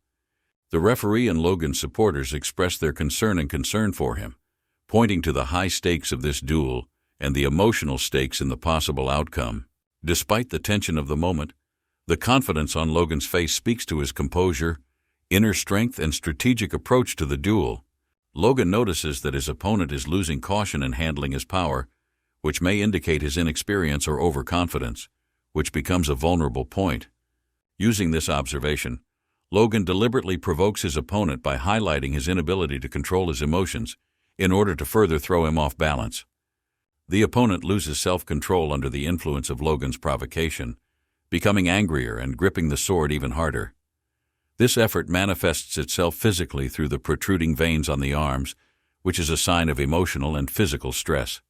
A: The referee and Logan's supporters express their concern for him, pointing to the high stakes of this duel and the emotional stakes in the possible outcome. Despite the tension of the moment, the confidence on Logan's face speaks to his composure, inner strength, and strategic approach to the duel. Logan notices that his opponent is losing caution in handling his power, which may indicate his inexperience or overconfidence, which becomes a vulnerable point. Using this observation, Logan deliberately provokes his opponent by highlighting his inability to control his emotions in order to further throw him off balance. The opponent loses self-control under the influence of Logan's provocation, becoming angrier and gripping the sword even harder. This effort manifests itself physically through the protruding veins on the arms, which is a sign of emotional and physical stress.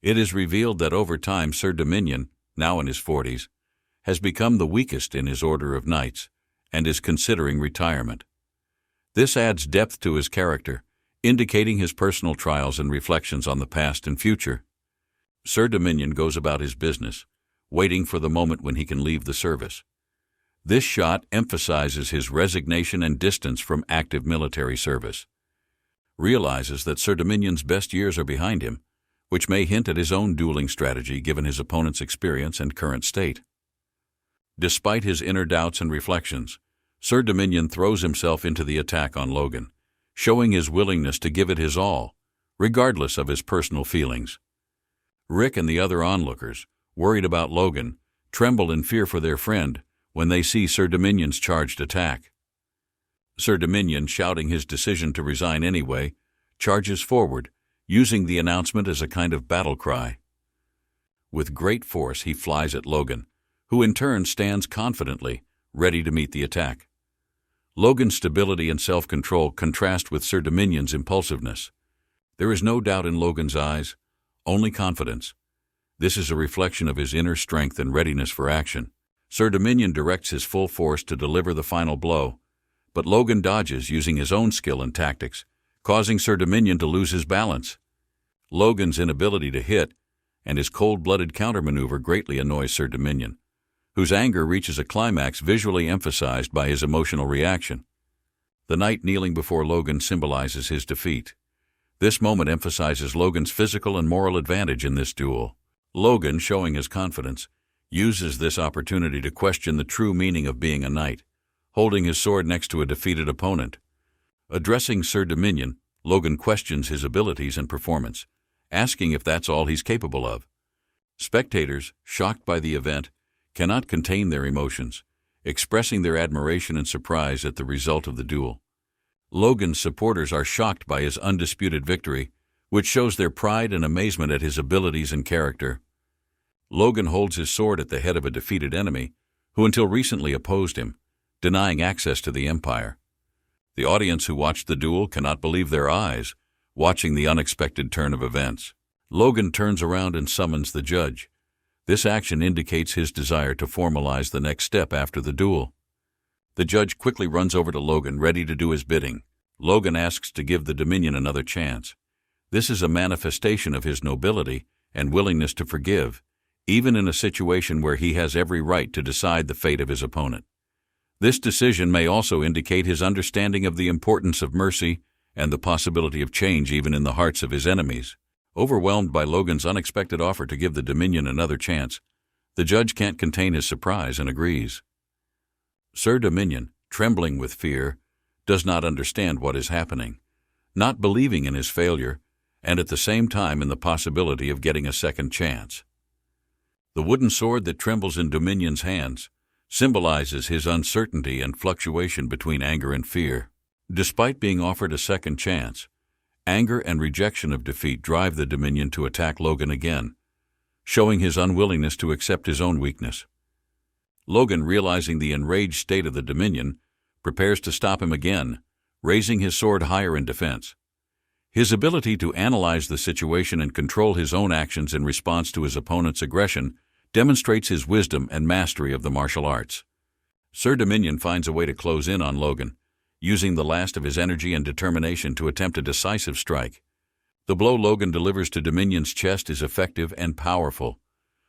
A: It is revealed that over time Sir Dominion, now in his 40s, has become the weakest in his order of knights and is considering retirement. This adds depth to his character, indicating his personal trials and reflections on the past and future. Sir Dominion goes about his business, waiting for the moment when he can leave the service. This shot emphasizes his resignation and distance from active military service. Realizes that Sir Dominion's best years are behind him, which may hint at his own dueling strategy given his opponent's experience and current state. Despite his inner doubts and reflections, Sir Dominion throws himself into the attack on Logan, showing his willingness to give it his all, regardless of his personal feelings. Rick and the other onlookers, worried about Logan, tremble in fear for their friend when they see Sir Dominion's charged attack. Sir Dominion, shouting his decision to resign anyway, charges forward, using the announcement as a kind of battle cry. With great force, he flies at Logan, who in turn stands confidently, ready to meet the attack. Logan's stability and self-control contrast with Sir Dominion's impulsiveness. There is no doubt in Logan's eyes, only confidence. This is a reflection of his inner strength and readiness for action. Sir Dominion directs his full force to deliver the final blow, but Logan dodges using his own skill and tactics, causing Sir Dominion to lose his balance. Logan's inability to hit and his cold-blooded countermaneuver greatly annoys Sir Dominion, whose anger reaches a climax visually emphasized by his emotional reaction. The knight kneeling before Logan symbolizes his defeat. This moment emphasizes Logan's physical and moral advantage in this duel. Logan, showing his confidence, uses this opportunity to question the true meaning of being a knight, holding his sword next to a defeated opponent. Addressing Sir Dominion, Logan questions his abilities and performance, asking if that's all he's capable of. Spectators, shocked by the event, cannot contain their emotions, expressing their admiration and surprise at the result of the duel. Logan's supporters are shocked by his undisputed victory, which shows their pride and amazement at his abilities and character. Logan holds his sword at the head of a defeated enemy, who until recently opposed him, denying access to the Empire. The audience who watched the duel cannot believe their eyes, watching the unexpected turn of events. Logan turns around and summons the judge. This action indicates his desire to formalize the next step after the duel. The judge quickly runs over to Logan, ready to do his bidding. Logan asks to give the Dominion another chance. This is a manifestation of his nobility and willingness to forgive, even in a situation where he has every right to decide the fate of his opponent. This decision may also indicate his understanding of the importance of mercy and the possibility of change even in the hearts of his enemies. Overwhelmed by Logan's unexpected offer to give the Dominion another chance, the judge can't contain his surprise and agrees. Sir Dominion, trembling with fear, does not understand what is happening, not believing in his failure, and at the same time in the possibility of getting a second chance. The wooden sword that trembles in Dominion's hands symbolizes his uncertainty and fluctuation between anger and fear. Despite being offered a second chance, anger and rejection of defeat drive the Dominion to attack Logan again, showing his unwillingness to accept his own weakness. Logan, realizing the enraged state of the Dominion, prepares to stop him again, raising his sword higher in defense. His ability to analyze the situation and control his own actions in response to his opponent's aggression demonstrates his wisdom and mastery of the martial arts. Sir Dominion finds a way to close in on Logan, using the last of his energy and determination to attempt a decisive strike. The blow Logan delivers to Dominion's chest is effective and powerful,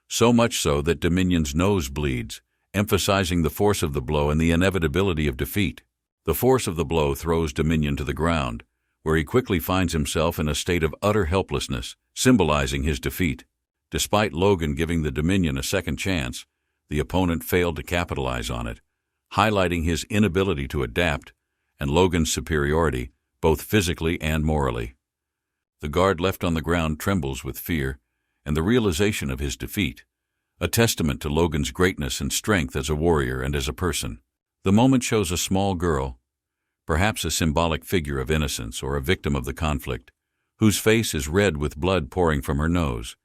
A: so much so that Dominion's nose bleeds, emphasizing the force of the blow and the inevitability of defeat. The force of the blow throws Dominion to the ground, where he quickly finds himself in a state of utter helplessness, symbolizing his defeat. Despite Logan giving the Dominion a second chance, the opponent failed to capitalize on it, highlighting his inability to adapt and Logan's superiority, both physically and morally. The guard left on the ground trembles with fear and the realization of his defeat, a testament to Logan's greatness and strength as a warrior and as a person. The moment shows a small girl, perhaps a symbolic figure of innocence or a victim of the conflict, whose face is red with blood pouring from her nose.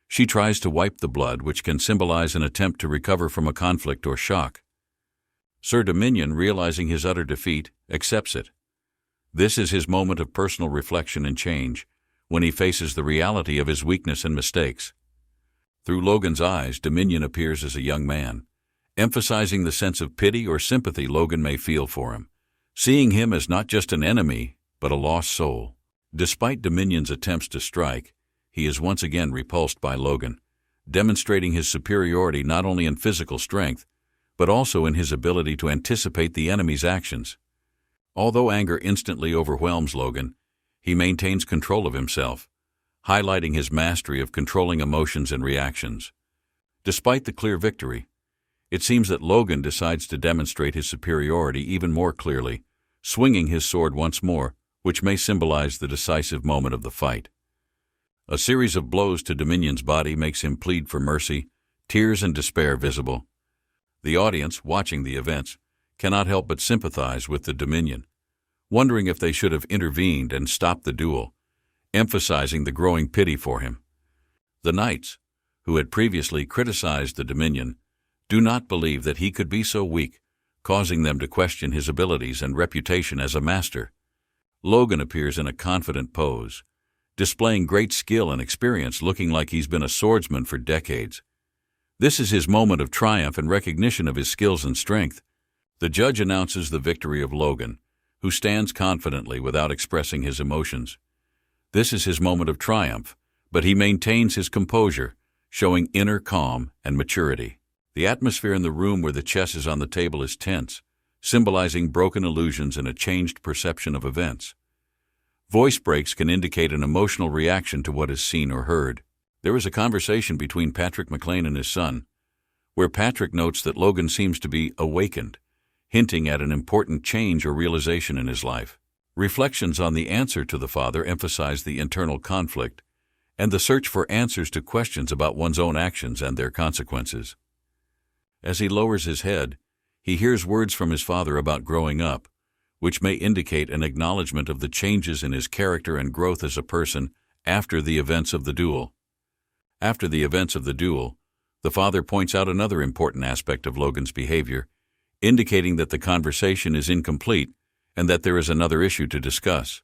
A: She tries to wipe the blood, which can symbolize an attempt to recover from a conflict or shock. Sir Dominion, realizing his utter defeat, accepts it. This is his moment of personal reflection and change, when he faces the reality of his weakness and mistakes. Through Logan's eyes, Dominion appears as a young man, emphasizing the sense of pity or sympathy Logan may feel for him, seeing him as not just an enemy, but a lost soul. Despite Dominion's attempts to strike, he is once again repulsed by Logan, demonstrating his superiority not only in physical strength, but also in his ability to anticipate the enemy's actions. Although anger instantly overwhelms Logan, he maintains control of himself, highlighting his mastery of controlling emotions and reactions. Despite the clear victory, it seems that Logan decides to demonstrate his superiority even more clearly, swinging his sword once more, which may symbolize the decisive moment of the fight. A series of blows to Dominion's body makes him plead for mercy, tears and despair visible. The audience, watching the events, cannot help but sympathize with the Dominion, wondering if they should have intervened and stopped the duel, emphasizing the growing pity for him. The knights, who had previously criticized the Dominion, do not believe that he could be so weak, causing them to question his abilities and reputation as a master. Logan appears in a confident pose, displaying great skill and experience, looking like he's been a swordsman for decades. This is his moment of triumph and recognition of his skills and strength. The judge announces the victory of Logan, who stands confidently without expressing his emotions. This is his moment of triumph, but he maintains his composure, showing inner calm and maturity. The atmosphere in the room where the chess is on the table is tense, symbolizing broken illusions and a changed perception of events. Voice breaks can indicate an emotional reaction to what is seen or heard. There is a conversation between Patrick McLean and his son, where Patrick notes that Logan seems to be awakened, hinting at an important change or realization in his life. Reflections on the answer to the father emphasize the internal conflict and the search for answers to questions about one's own actions and their consequences. As he lowers his head, he hears words from his father about growing up, which may indicate an acknowledgment of the changes in his character and growth as a person after the events of the duel. After the events of the duel, the father points out another important aspect of Logan's behavior, indicating that the conversation is incomplete and that there is another issue to discuss.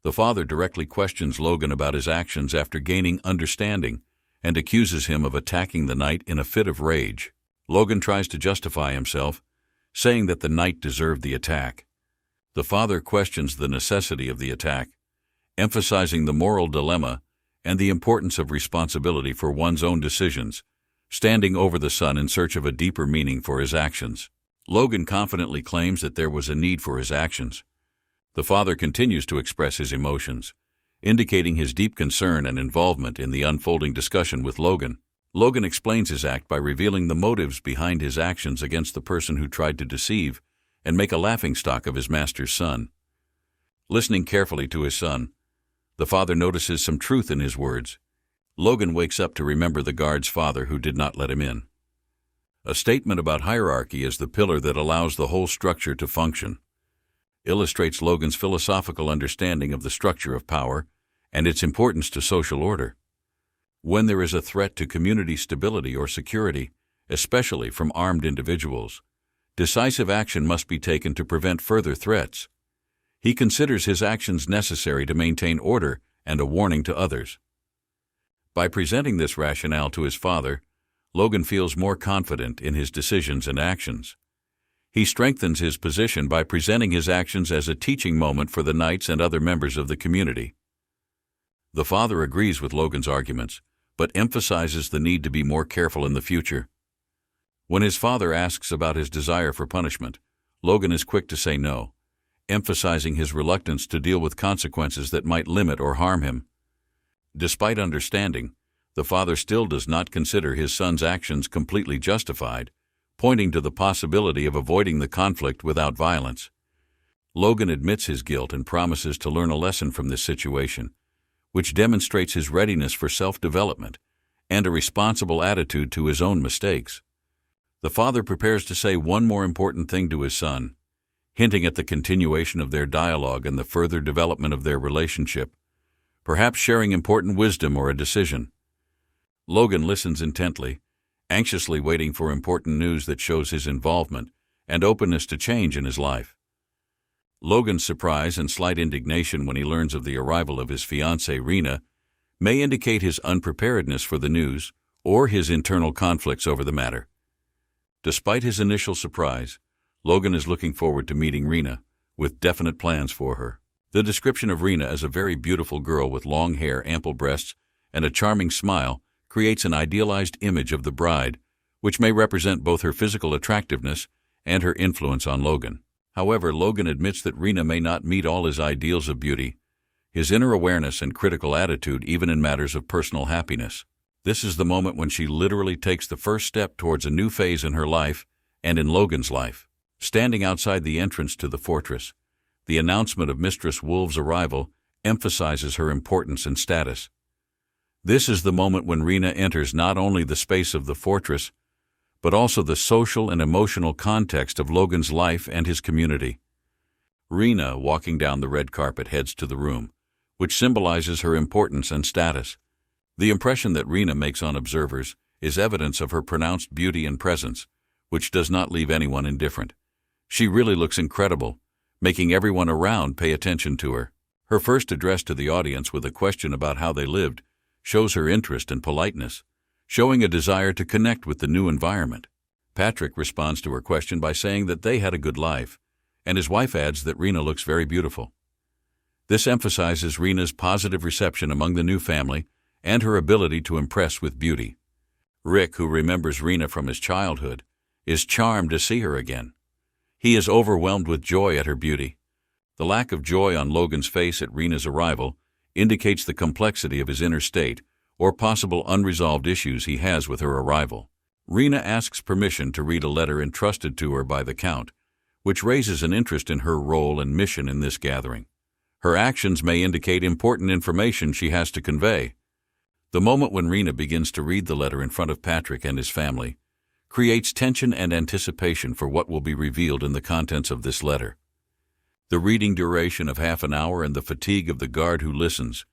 A: The father directly questions Logan about his actions after gaining understanding and accuses him of attacking the knight in a fit of rage. Logan tries to justify himself, saying that the knight deserved the attack. The father questions the necessity of the attack, emphasizing the moral dilemma and the importance of responsibility for one's own decisions, standing over the son in search of a deeper meaning for his actions. Logan confidently claims that there was a need for his actions. The father continues to express his emotions, indicating his deep concern and involvement in the unfolding discussion with Logan. Logan explains his act by revealing the motives behind his actions against the person who tried to deceive and make a laughingstock of his master's son. Listening carefully to his son, the father notices some truth in his words. Logan wakes up to remember the guard's father who did not let him in. A statement about hierarchy as the pillar that allows the whole structure to function illustrates Logan's philosophical understanding of the structure of power and its importance to social order. When there is a threat to community stability or security, especially from armed individuals, decisive action must be taken to prevent further threats. He considers his actions necessary to maintain order and a warning to others. By presenting this rationale to his father, Logan feels more confident in his decisions and actions. He strengthens his position by presenting his actions as a teaching moment for the knights and other members of the community. The father agrees with Logan's arguments, but emphasizes the need to be more careful in the future. When his father asks about his desire for punishment, Logan is quick to say no, emphasizing his reluctance to deal with consequences that might limit or harm him. Despite understanding, the father still does not consider his son's actions completely justified, pointing to the possibility of avoiding the conflict without violence. Logan admits his guilt and promises to learn a lesson from this situation, which demonstrates his readiness for self-development and a responsible attitude to his own mistakes. The father prepares to say one more important thing to his son, hinting at the continuation of their dialogue and the further development of their relationship, perhaps sharing important wisdom or a decision. Logan listens intently, anxiously waiting for important news that shows his involvement and openness to change in his life. Logan's surprise and slight indignation when he learns of the arrival of his fiancée Reena may indicate his unpreparedness for the news or his internal conflicts over the matter. Despite his initial surprise, Logan is looking forward to meeting Reena, with definite plans for her. The description of Reena as a very beautiful girl with long hair, ample breasts, and a charming smile creates an idealized image of the bride, which may represent both her physical attractiveness and her influence on Logan. However, Logan admits that Reena may not meet all his ideals of beauty, his inner awareness and critical attitude even in matters of personal happiness. This is the moment when she literally takes the first step towards a new phase in her life and in Logan's life. Standing outside the entrance to the fortress, the announcement of Mistress Wolf's arrival emphasizes her importance and status. This is the moment when Reena enters not only the space of the fortress, but also the social and emotional context of Logan's life and his community. Reena, walking down the red carpet, heads to the room, which symbolizes her importance and status. The impression that Reena makes on observers is evidence of her pronounced beauty and presence, which does not leave anyone indifferent. She really looks incredible, making everyone around pay attention to her. Her first address to the audience with a question about how they lived shows her interest and politeness, showing a desire to connect with the new environment. Patrick responds to her question by saying that they had a good life, and his wife adds that Reena looks very beautiful. This emphasizes Reena's positive reception among the new family and her ability to impress with beauty. Rick, who remembers Reena from his childhood, is charmed to see her again. He is overwhelmed with joy at her beauty. The lack of joy on Logan's face at Reena's arrival indicates the complexity of his inner state or possible unresolved issues he has with her arrival. Reena asks permission to read a letter entrusted to her by the Count, which raises an interest in her role and mission in this gathering. Her actions may indicate important information she has to convey. The moment when Reena begins to read the letter in front of Patrick and his family creates tension and anticipation for what will be revealed in the contents of this letter. The reading duration of half an hour and the fatigue of the guard who listens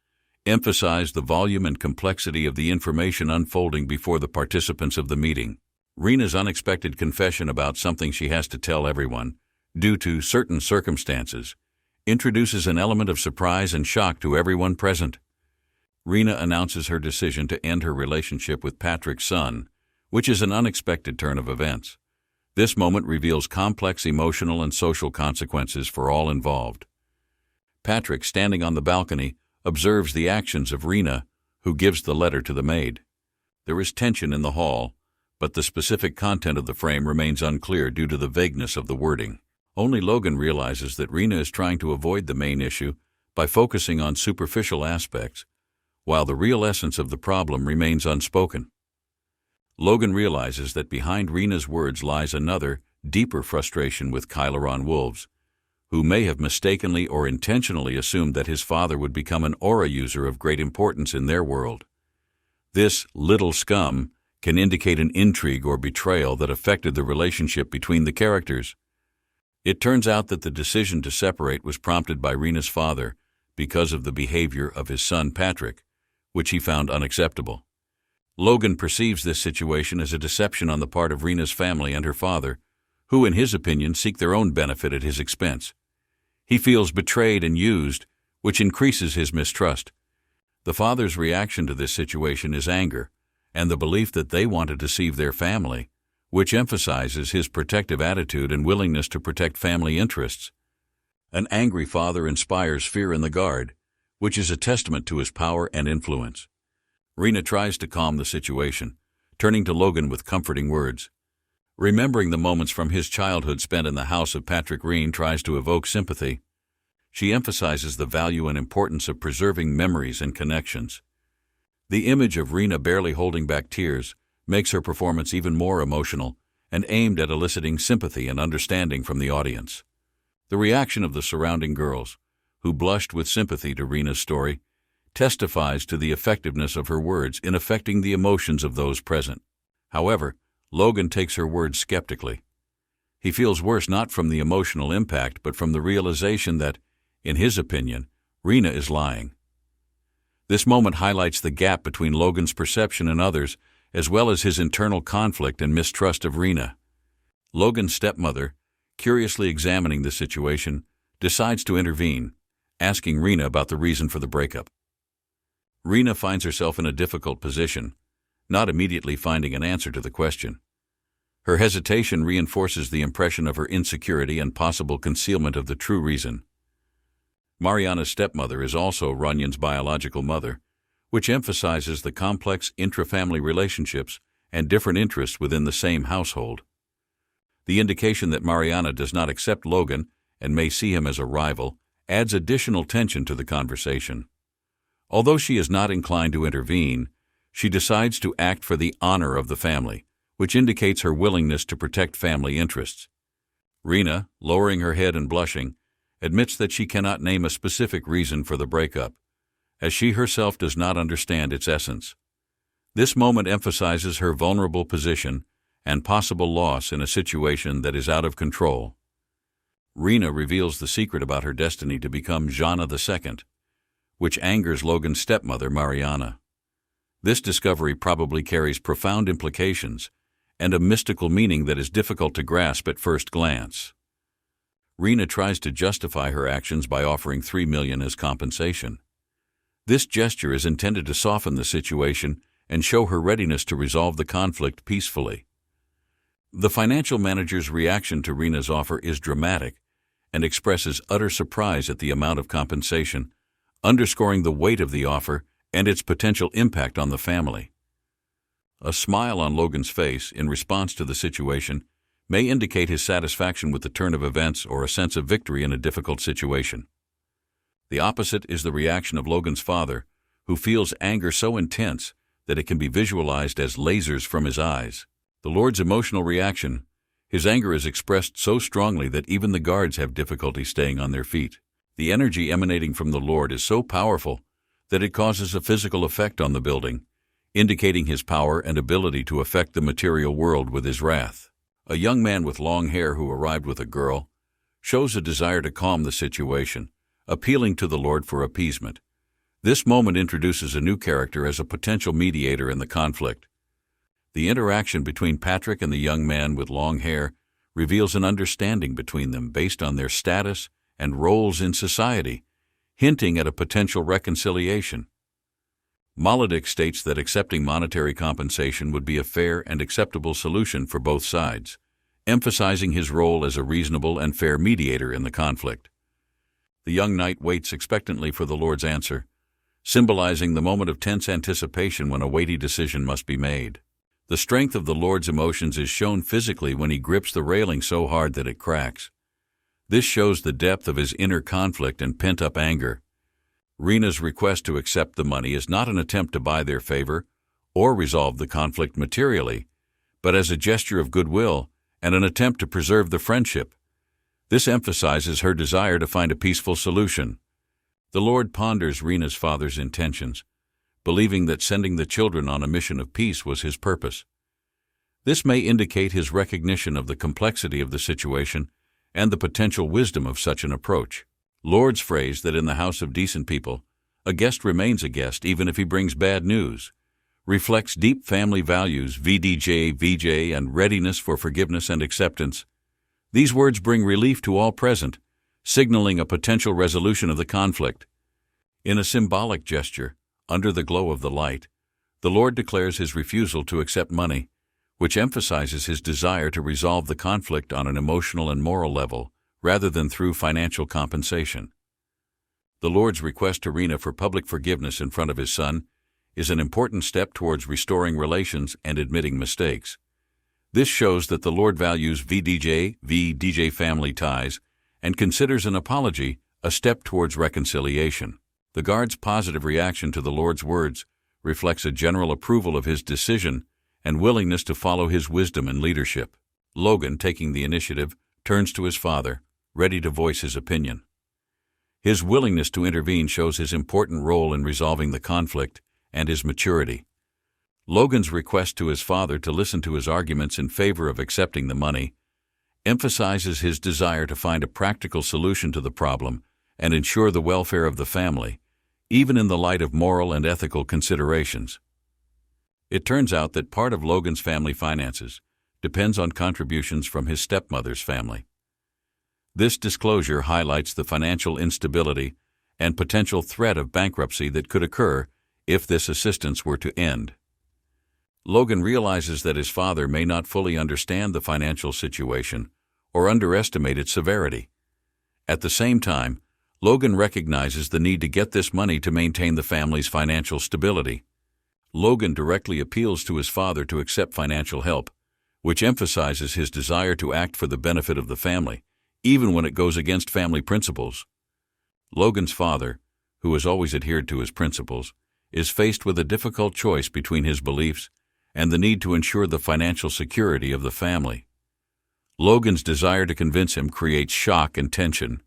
A: emphasize the volume and complexity of the information unfolding before the participants of the meeting. Reena's unexpected confession about something she has to tell everyone, due to certain circumstances, introduces an element of surprise and shock to everyone present. Reena announces her decision to end her relationship with Patrick's son, which is an unexpected turn of events. This moment reveals complex emotional and social consequences for all involved. Patrick, standing on the balcony, observes the actions of Reena, who gives the letter to the maid. There is tension in the hall, but the specific content of the frame remains unclear due to the vagueness of the wording. Only Logan realizes that Reena is trying to avoid the main issue by focusing on superficial aspects, while the real essence of the problem remains unspoken. Logan realizes that behind Reena's words lies another, deeper frustration with Kyleron Wolves, who may have mistakenly or intentionally assumed that his father would become an aura user of great importance in their world. This little scum can indicate an intrigue or betrayal that affected the relationship between the characters. It turns out that the decision to separate was prompted by Reena's father because of the behavior of his son Patrick, which he found unacceptable. Logan perceives this situation as a deception on the part of Reena's family and her father, who, in his opinion, seek their own benefit at his expense. He feels betrayed and used, which increases his mistrust. The father's reaction to this situation is anger, and the belief that they want to deceive their family, which emphasizes his protective attitude and willingness to protect family interests. An angry father inspires fear in the guard, which is a testament to his power and influence. Reena tries to calm the situation, turning to Logan with comforting words. Remembering the moments from his childhood spent in the house of Patrick, Reena tries to evoke sympathy. She emphasizes the value and importance of preserving memories and connections. The image of Reena barely holding back tears makes her performance even more emotional and aimed at eliciting sympathy and understanding from the audience. The reaction of the surrounding girls, who blushed with sympathy to Reena's story, testifies to the effectiveness of her words in affecting the emotions of those present. However, Logan takes her words skeptically. He feels worse not from the emotional impact but from the realization that, in his opinion, Reena is lying. This moment highlights the gap between Logan's perception and others, as well as his internal conflict and mistrust of Reena. Logan's stepmother, curiously examining the situation, decides to intervene, asking Reena about the reason for the breakup. Reena finds herself in a difficult position, not immediately finding an answer to the question. Her hesitation reinforces the impression of her insecurity and possible concealment of the true reason. Mariana's stepmother is also Runyan's biological mother, which emphasizes the complex intra-family relationships and different interests within the same household. The indication that Mariana does not accept Logan and may see him as a rival adds additional tension to the conversation. Although she is not inclined to intervene, she decides to act for the honor of the family, which indicates her willingness to protect family interests. Reena, lowering her head and blushing, admits that she cannot name a specific reason for the breakup, as she herself does not understand its essence. This moment emphasizes her vulnerable position and possible loss in a situation that is out of control. Reena reveals the secret about her destiny to become Jana II, which angers Logan's stepmother, Mariana. This discovery probably carries profound implications and a mystical meaning that is difficult to grasp at first glance. Reena tries to justify her actions by offering $3 million as compensation. This gesture is intended to soften the situation and show her readiness to resolve the conflict peacefully. The financial manager's reaction to Reena's offer is dramatic and expresses utter surprise at the amount of compensation, underscoring the weight of the offer and its potential impact on the family. A smile on Logan's face in response to the situation may indicate his satisfaction with the turn of events or a sense of victory in a difficult situation. The opposite is the reaction of Logan's father, who feels anger so intense that it can be visualized as lasers from his eyes. The Lord's emotional reaction: his anger is expressed so strongly that even the guards have difficulty staying on their feet. The energy emanating from the Lord is so powerful that it causes a physical effect on the building, indicating his power and ability to affect the material world with his wrath. A young man with long hair who arrived with a girl shows a desire to calm the situation, appealing to the Lord for appeasement. This moment introduces a new character as a potential mediator in the conflict. The interaction between Patrick and the young man with long hair reveals an understanding between them based on their status and roles in society, hinting at a potential reconciliation. Molodic states that accepting monetary compensation would be a fair and acceptable solution for both sides, emphasizing his role as a reasonable and fair mediator in the conflict. The young knight waits expectantly for the Lord's answer, symbolizing the moment of tense anticipation when a weighty decision must be made. The strength of the Lord's emotions is shown physically when he grips the railing so hard that it cracks. This shows the depth of his inner conflict and pent-up anger. Reena's request to accept the money is not an attempt to buy their favor or resolve the conflict materially, but as a gesture of goodwill and an attempt to preserve the friendship. This emphasizes her desire to find a peaceful solution. The Lord ponders Reena's father's intentions, believing that sending the children on a mission of peace was his purpose. This may indicate his recognition of the complexity of the situation and the potential wisdom of such an approach. Lord's phrase that in the house of decent people, a guest remains a guest even if he brings bad news, reflects deep family values, VDJ, and readiness for forgiveness and acceptance. These words bring relief to all present, signaling a potential resolution of the conflict. In a symbolic gesture, under the glow of the light, the Lord declares his refusal to accept money, which emphasizes his desire to resolve the conflict on an emotional and moral level, rather than through financial compensation. The Lord's request to Reena for public forgiveness in front of his son is an important step towards restoring relations and admitting mistakes. This shows that the Lord values VDJ family ties and considers an apology a step towards reconciliation. The guard's positive reaction to the Lord's words reflects a general approval of his decision and willingness to follow his wisdom and leadership. Logan, taking the initiative, turns to his father, ready to voice his opinion. His willingness to intervene shows his important role in resolving the conflict and his maturity. Logan's request to his father to listen to his arguments in favor of accepting the money emphasizes his desire to find a practical solution to the problem and ensure the welfare of the family, even in the light of moral and ethical considerations. It turns out that part of Logan's family finances depends on contributions from his stepmother's family. This disclosure highlights the financial instability and potential threat of bankruptcy that could occur if this assistance were to end. Logan realizes that his father may not fully understand the financial situation or underestimate its severity. At the same time, Logan recognizes the need to get this money to maintain the family's financial stability. Logan directly appeals to his father to accept financial help, which emphasizes his desire to act for the benefit of the family, even when it goes against family principles. Logan's father, who has always adhered to his principles, is faced with a difficult choice between his beliefs and the need to ensure the financial security of the family. Logan's desire to convince him creates shock and tension.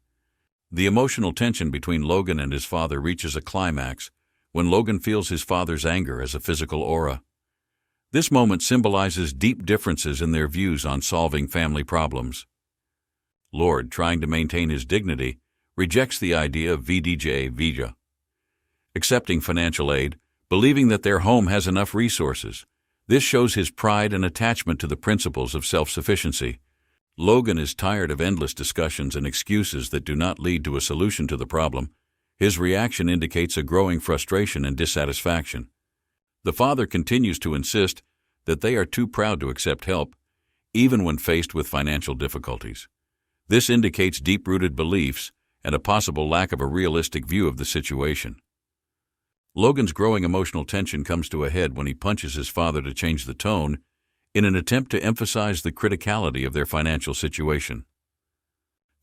A: The emotional tension between Logan and his father reaches a climax when Logan feels his father's anger as a physical aura. This moment symbolizes deep differences in their views on solving family problems. Lord, trying to maintain his dignity, rejects the idea of VDJ. Accepting financial aid, believing that their home has enough resources. This shows his pride and attachment to the principles of self-sufficiency. Logan is tired of endless discussions and excuses that do not lead to a solution to the problem. His reaction indicates a growing frustration and dissatisfaction. The father continues to insist that they are too proud to accept help, even when faced with financial difficulties. This indicates deep-rooted beliefs and a possible lack of a realistic view of the situation. Logan's growing emotional tension comes to a head when he punches his father to change the tone in an attempt to emphasize the criticality of their financial situation.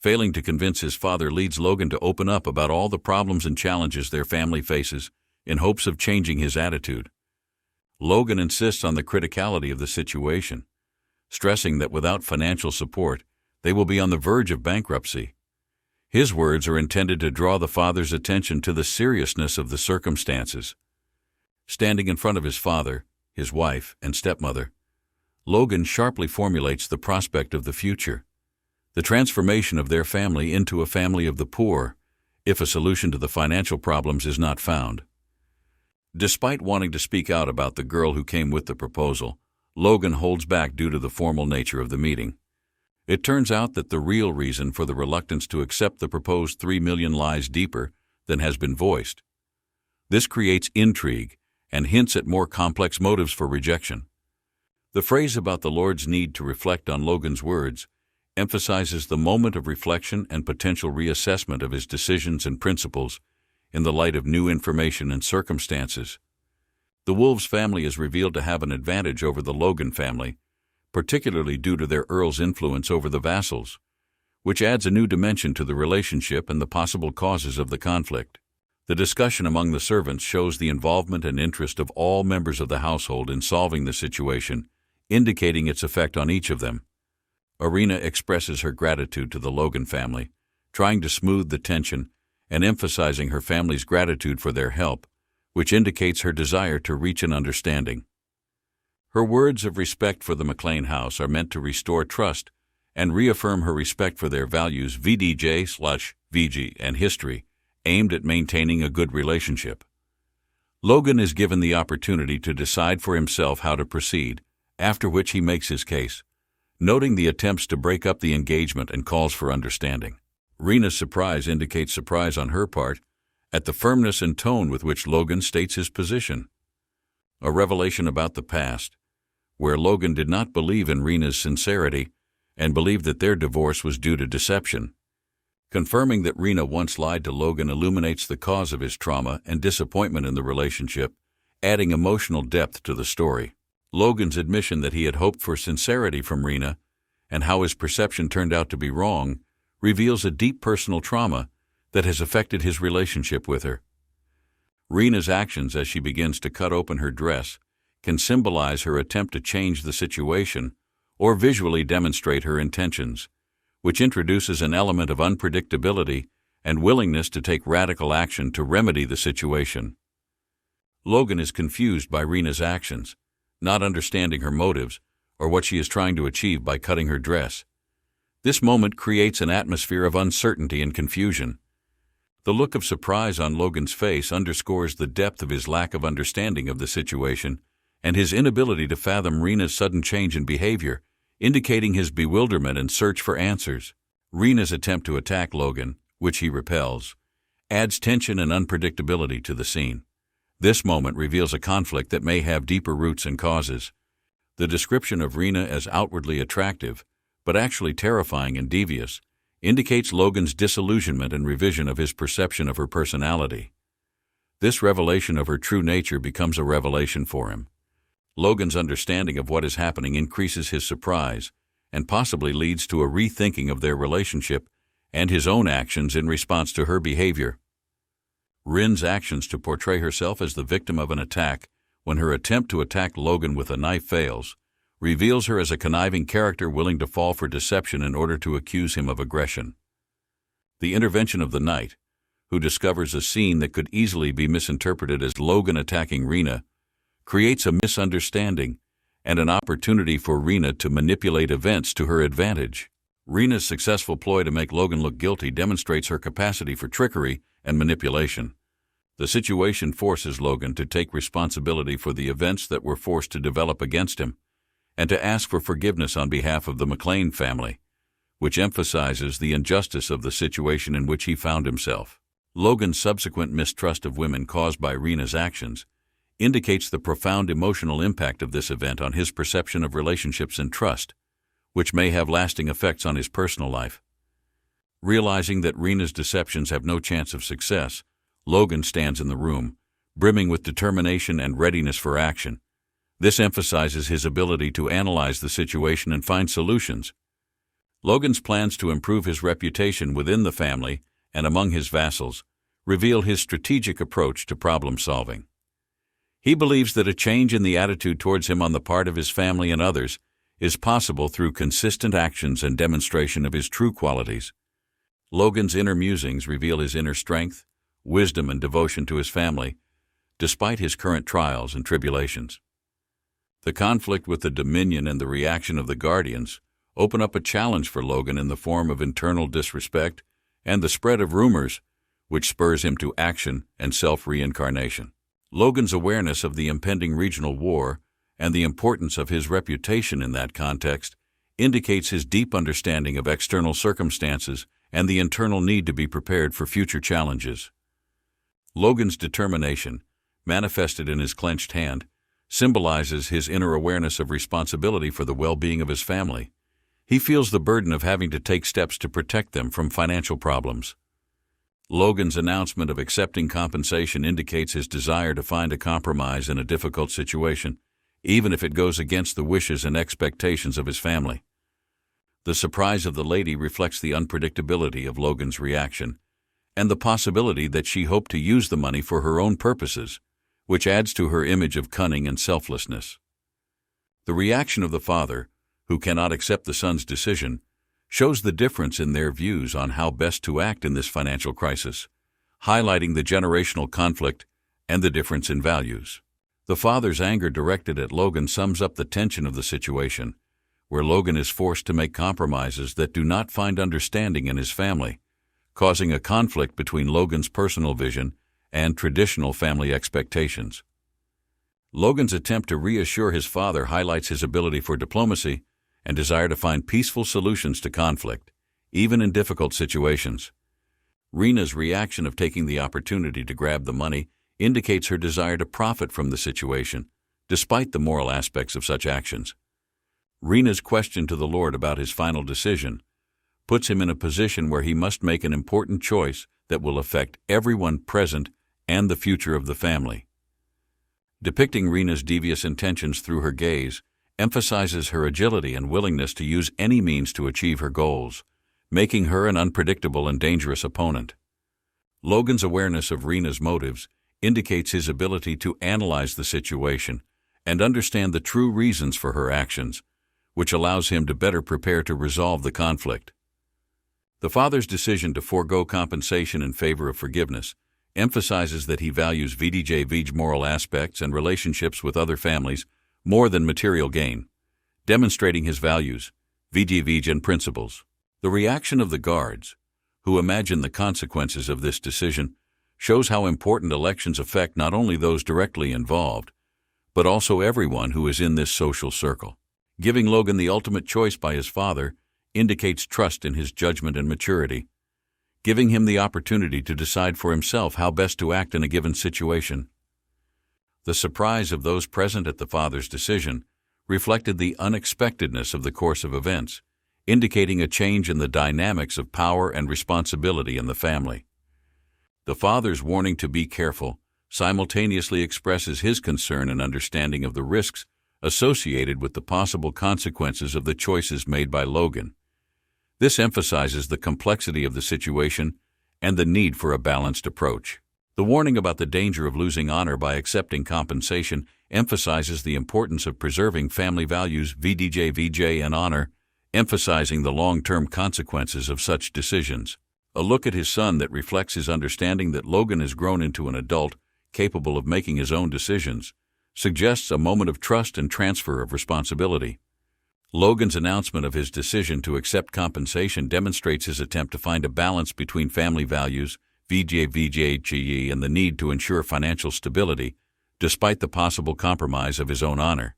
A: Failing to convince his father leads Logan to open up about all the problems and challenges their family faces in hopes of changing his attitude. Logan insists on the criticality of the situation, stressing that without financial support, they will be on the verge of bankruptcy. His words are intended to draw the father's attention to the seriousness of the circumstances. Standing in front of his father, his wife, and stepmother, Logan sharply formulates the prospect of the future, the transformation of their family into a family of the poor, if a solution to the financial problems is not found. Despite wanting to speak out about the girl who came with the proposal, Logan holds back due to the formal nature of the meeting. It turns out that the real reason for the reluctance to accept the proposed $3 million lies deeper than has been voiced. This creates intrigue and hints at more complex motives for rejection. The phrase about the Lord's need to reflect on Logan's words emphasizes the moment of reflection and potential reassessment of his decisions and principles in the light of new information and circumstances. The Wolves family is revealed to have an advantage over the Logan family, particularly due to their Earl's influence over the vassals, which adds a new dimension to the relationship and the possible causes of the conflict. The discussion among the servants shows the involvement and interest of all members of the household in solving the situation, indicating its effect on each of them. Reena expresses her gratitude to the Logan family, trying to smooth the tension and emphasizing her family's gratitude for their help, which indicates her desire to reach an understanding. Her words of respect for the McLean house are meant to restore trust and reaffirm her respect for their values VDJ/VG and history, aimed at maintaining a good relationship. Logan is given the opportunity to decide for himself how to proceed, after which he makes his case, noting the attempts to break up the engagement and calls for understanding. Reena's surprise indicates surprise on her part at the firmness and tone with which Logan states his position. A revelation about the past, where Logan did not believe in Reena's sincerity and believed that their divorce was due to deception. Confirming that Reena once lied to Logan illuminates the cause of his trauma and disappointment in the relationship, adding emotional depth to the story. Logan's admission that he had hoped for sincerity from Reena and how his perception turned out to be wrong reveals a deep personal trauma that has affected his relationship with her. Reena's actions as she begins to cut open her dress can symbolize her attempt to change the situation or visually demonstrate her intentions, which introduces an element of unpredictability and willingness to take radical action to remedy the situation. Logan is confused by Reena's actions, not understanding her motives or what she is trying to achieve by cutting her dress. This moment creates an atmosphere of uncertainty and confusion. The look of surprise on Logan's face underscores the depth of his lack of understanding of the situation and his inability to fathom Reena's sudden change in behavior, indicating his bewilderment and search for answers. Reena's attempt to attack Logan, which he repels, adds tension and unpredictability to the scene. This moment reveals a conflict that may have deeper roots and causes. The description of Reena as outwardly attractive, but actually terrifying and devious, indicates Logan's disillusionment and revision of his perception of her personality. This revelation of her true nature becomes a revelation for him. Logan's understanding of what is happening increases his surprise and possibly leads to a rethinking of their relationship and his own actions in response to her behavior. Rin's actions to portray herself as the victim of an attack when her attempt to attack Logan with a knife fails reveals her as a conniving character willing to fall for deception in order to accuse him of aggression. The intervention of the knight, who discovers a scene that could easily be misinterpreted as Logan attacking Reena, creates a misunderstanding and an opportunity for Reena to manipulate events to her advantage. Reena's successful ploy to make Logan look guilty demonstrates her capacity for trickery and manipulation. The situation forces Logan to take responsibility for the events that were forced to develop against him and to ask for forgiveness on behalf of the McLean family, which emphasizes the injustice of the situation in which he found himself. Logan's subsequent mistrust of women caused by Reena's actions indicates the profound emotional impact of this event on his perception of relationships and trust, which may have lasting effects on his personal life. Realizing that Reena's deceptions have no chance of success, Logan stands in the room, brimming with determination and readiness for action. This emphasizes his ability to analyze the situation and find solutions. Logan's plans to improve his reputation within the family and among his vassals reveal his strategic approach to problem-solving. He believes that a change in the attitude towards him on the part of his family and others is possible through consistent actions and demonstration of his true qualities. Logan's inner musings reveal his inner strength, wisdom, and devotion to his family, despite his current trials and tribulations. The conflict with the Dominion and the reaction of the Guardians open up a challenge for Logan in the form of internal disrespect and the spread of rumors, which spurs him to action and self-reincarnation. Logan's awareness of the impending regional war and the importance of his reputation in that context indicates his deep understanding of external circumstances and the internal need to be prepared for future challenges. Logan's determination, manifested in his clenched hand, symbolizes his inner awareness of responsibility for the well-being of his family. He feels the burden of having to take steps to protect them from financial problems. Logan's announcement of accepting compensation indicates his desire to find a compromise in a difficult situation, even if it goes against the wishes and expectations of his family. The surprise of the lady reflects the unpredictability of Logan's reaction and the possibility that she hoped to use the money for her own purposes, which adds to her image of cunning and selflessness. The reaction of the father, who cannot accept the son's decision, shows the difference in their views on how best to act in this financial crisis, highlighting the generational conflict and the difference in values. The father's anger directed at Logan sums up the tension of the situation, where Logan is forced to make compromises that do not find understanding in his family, causing a conflict between Logan's personal vision and traditional family expectations. Logan's attempt to reassure his father highlights his ability for diplomacy and desire to find peaceful solutions to conflict, even in difficult situations. Reena's reaction of taking the opportunity to grab the money indicates her desire to profit from the situation, despite the moral aspects of such actions. Reena's question to the Lord about his final decision puts him in a position where he must make an important choice that will affect everyone present and the future of the family. Depicting Reena's devious intentions through her gaze emphasizes her agility and willingness to use any means to achieve her goals, making her an unpredictable and dangerous opponent. Logan's awareness of Reena's motives indicates his ability to analyze the situation and understand the true reasons for her actions, which allows him to better prepare to resolve the conflict. The father's decision to forego compensation in favor of forgiveness emphasizes that he values VDJV's moral aspects and relationships with other families more than material gain, demonstrating his values, VDVJ and principles. The reaction of the guards, who imagine the consequences of this decision, shows how important elections affect not only those directly involved, but also everyone who is in this social circle. Giving Logan the ultimate choice by his father indicates trust in his judgment and maturity, giving him the opportunity to decide for himself how best to act in a given situation. The surprise of those present at the father's decision reflected the unexpectedness of the course of events, indicating a change in the dynamics of power and responsibility in the family. The father's warning to be careful simultaneously expresses his concern and understanding of the risks associated with the possible consequences of the choices made by Logan. This emphasizes the complexity of the situation and the need for a balanced approach. The warning about the danger of losing honor by accepting compensation emphasizes the importance of preserving family values, VDJVJ, and honor, emphasizing the long-term consequences of such decisions. A look at his son that reflects his understanding that Logan has grown into an adult capable of making his own decisions suggests a moment of trust and transfer of responsibility. Logan's announcement of his decision to accept compensation demonstrates his attempt to find a balance between family values, VDJVJ, and the need to ensure financial stability, despite the possible compromise of his own honor.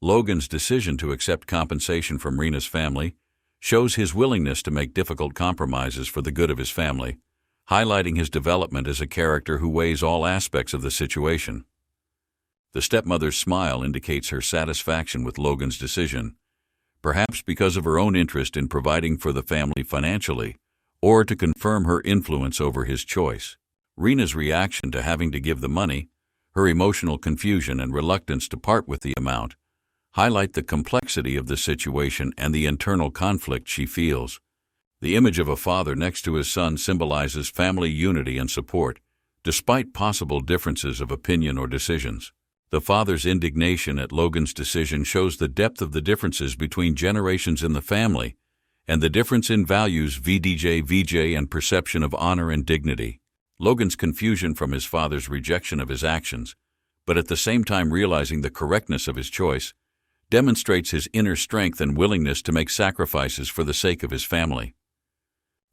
A: Logan's decision to accept compensation from Reena's family shows his willingness to make difficult compromises for the good of his family, highlighting his development as a character who weighs all aspects of the situation. The stepmother's smile indicates her satisfaction with Logan's decision, perhaps because of her own interest in providing for the family financially, or to confirm her influence over his choice. Reena's reaction to having to give the money, her emotional confusion and reluctance to part with the amount, highlight the complexity of the situation and the internal conflict she feels. The image of a father next to his son symbolizes family unity and support, despite possible differences of opinion or decisions. The father's indignation at Logan's decision shows the depth of the differences between generations in the family and the difference in values, VJ, and perception of honor and dignity. Logan's confusion from his father's rejection of his actions, but at the same time realizing the correctness of his choice, demonstrates his inner strength and willingness to make sacrifices for the sake of his family.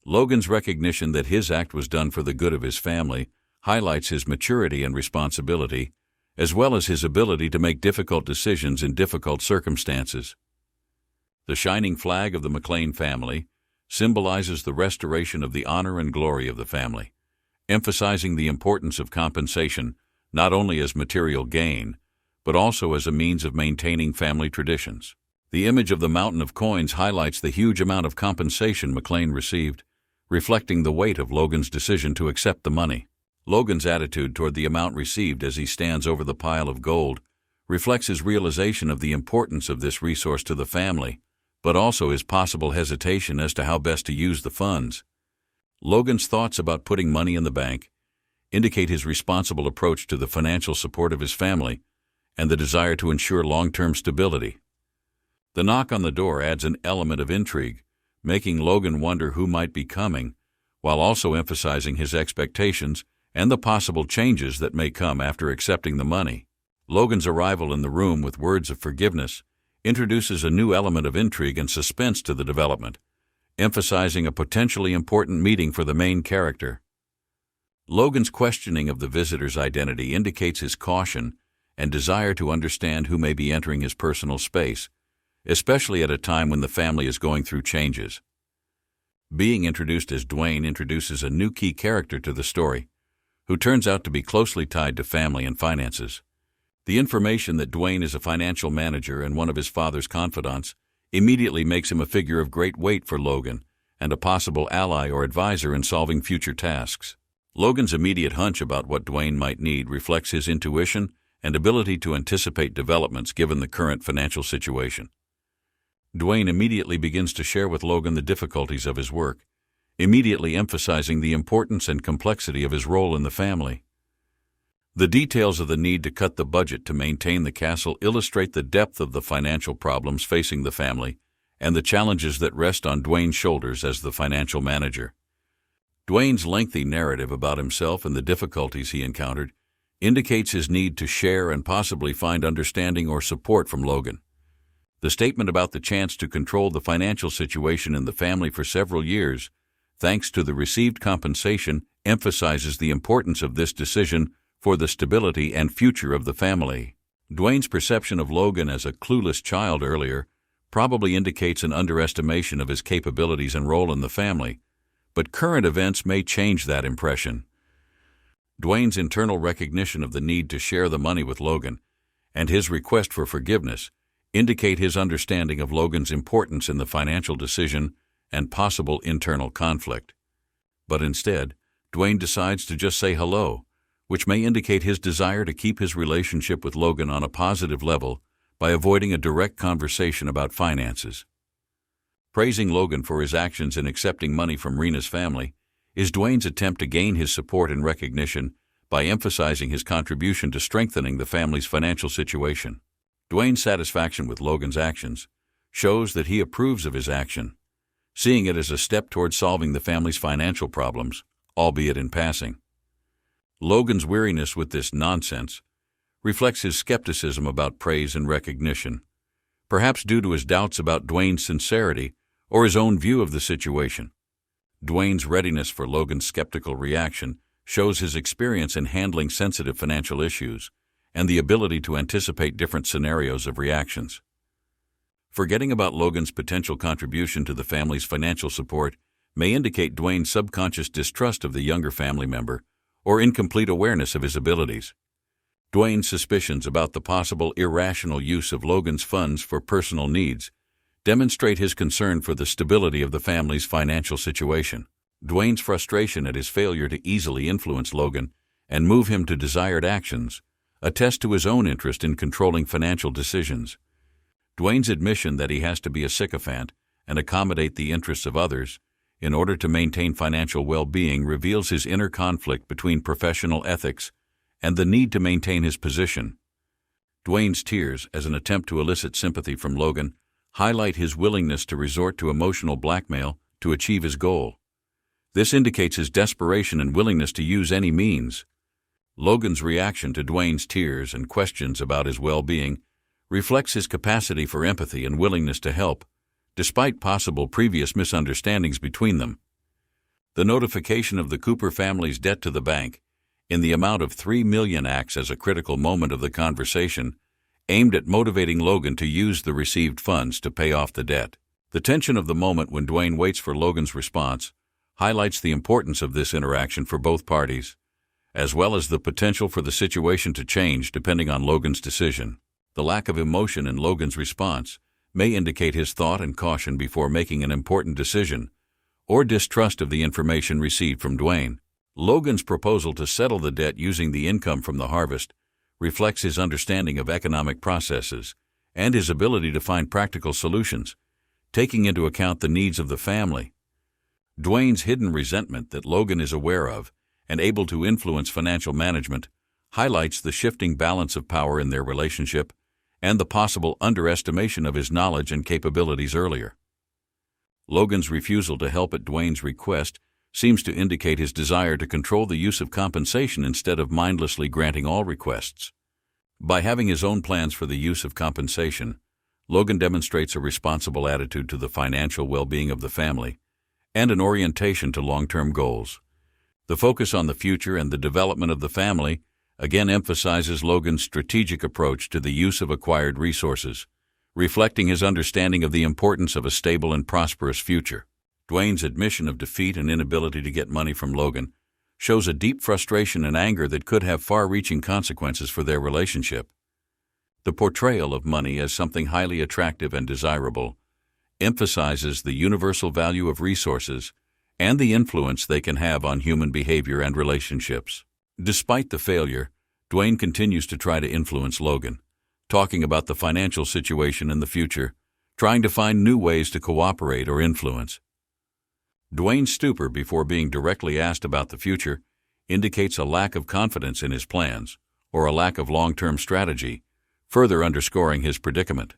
A: Logan's recognition that his act was done for the good of his family highlights his maturity and responsibility, as well as his ability to make difficult decisions in difficult circumstances. The shining flag of the McLean family symbolizes the restoration of the honor and glory of the family, emphasizing the importance of compensation not only as material gain, but also as a means of maintaining family traditions. The image of the mountain of coins highlights the huge amount of compensation McLean received, reflecting the weight of Logan's decision to accept the money. Logan's attitude toward the amount received as he stands over the pile of gold reflects his realization of the importance of this resource to the family, but also his possible hesitation as to how best to use the funds. Logan's thoughts about putting money in the bank indicate his responsible approach to the financial support of his family and the desire to ensure long-term stability. The knock on the door adds an element of intrigue, making Logan wonder who might be coming, while also emphasizing his expectations and the possible changes that may come after accepting the money. Logan's arrival in the room with words of forgiveness introduces a new element of intrigue and suspense to the development, emphasizing a potentially important meeting for the main character. Logan's questioning of the visitor's identity indicates his caution and desire to understand who may be entering his personal space, especially at a time when the family is going through changes. Being introduced as Dwayne introduces a new key character to the story, who turns out to be closely tied to family and finances. The information that Dwayne is a financial manager and one of his father's confidants immediately makes him a figure of great weight for Logan and a possible ally or advisor in solving future tasks. Logan's immediate hunch about what Dwayne might need reflects his intuition and ability to anticipate developments given the current financial situation. Dwayne immediately begins to share with Logan the difficulties of his work, immediately emphasizing the importance and complexity of his role in the family. The details of the need to cut the budget to maintain the castle illustrate the depth of the financial problems facing the family and the challenges that rest on Dwayne's shoulders as the financial manager. Dwayne's lengthy narrative about himself and the difficulties he encountered indicates his need to share and possibly find understanding or support from Logan. The statement about the chance to control the financial situation in the family for several years, thanks to the received compensation, emphasizes the importance of this decision for the stability and future of the family. Dwayne's perception of Logan as a clueless child earlier probably indicates an underestimation of his capabilities and role in the family, but current events may change that impression. Dwayne's internal recognition of the need to share the money with Logan and his request for forgiveness indicate his understanding of Logan's importance in the financial decision and possible internal conflict. But instead, Dwayne decides to just say hello, which may indicate his desire to keep his relationship with Logan on a positive level by avoiding a direct conversation about finances. Praising Logan for his actions in accepting money from Reena's family is Dwayne's attempt to gain his support and recognition by emphasizing his contribution to strengthening the family's financial situation. Dwayne's satisfaction with Logan's actions shows that he approves of his action, seeing it as a step toward solving the family's financial problems, albeit in passing. Logan's weariness with this nonsense reflects his skepticism about praise and recognition, perhaps due to his doubts about Dwayne's sincerity or his own view of the situation. Dwayne's readiness for Logan's skeptical reaction shows his experience in handling sensitive financial issues and the ability to anticipate different scenarios of reactions. Forgetting about Logan's potential contribution to the family's financial support may indicate Dwayne's subconscious distrust of the younger family member or incomplete awareness of his abilities. Dwayne's suspicions about the possible irrational use of Logan's funds for personal needs demonstrate his concern for the stability of the family's financial situation. Dwayne's frustration at his failure to easily influence Logan and move him to desired actions attest to his own interest in controlling financial decisions. Dwayne's admission that he has to be a sycophant and accommodate the interests of others in order to maintain financial well-being reveals his inner conflict between professional ethics and the need to maintain his position. Dwayne's tears, as an attempt to elicit sympathy from Logan, highlight his willingness to resort to emotional blackmail to achieve his goal. This indicates his desperation and willingness to use any means. Logan's reaction to Dwayne's tears and questions about his well-being reflects his capacity for empathy and willingness to help, despite possible previous misunderstandings between them. The notification of the Cooper family's debt to the bank, in the amount of $3 million, acts as a critical moment of the conversation, aimed at motivating Logan to use the received funds to pay off the debt. The tension of the moment when Dwayne waits for Logan's response highlights the importance of this interaction for both parties, as well as the potential for the situation to change depending on Logan's decision. The lack of emotion in Logan's response may indicate his thought and caution before making an important decision, or distrust of the information received from Dwayne. Logan's proposal to settle the debt using the income from the harvest reflects his understanding of economic processes and his ability to find practical solutions, taking into account the needs of the family. Dwayne's hidden resentment that Logan is aware of and able to influence financial management highlights the shifting balance of power in their relationship and the possible underestimation of his knowledge and capabilities earlier. Logan's refusal to help at Dwayne's request seems to indicate his desire to control the use of compensation instead of mindlessly granting all requests. By having his own plans for the use of compensation, Logan demonstrates a responsible attitude to the financial well-being of the family and an orientation to long-term goals. The focus on the future and the development of the family again emphasizes Logan's strategic approach to the use of acquired resources, reflecting his understanding of the importance of a stable and prosperous future. Dwayne's admission of defeat and inability to get money from Logan shows a deep frustration and anger that could have far-reaching consequences for their relationship. The portrayal of money as something highly attractive and desirable emphasizes the universal value of resources and the influence they can have on human behavior and relationships. Despite the failure, Dwayne continues to try to influence Logan, talking about the financial situation in the future, trying to find new ways to cooperate or influence. Dwayne's stupor before being directly asked about the future indicates a lack of confidence in his plans or a lack of long-term strategy, further underscoring his predicament.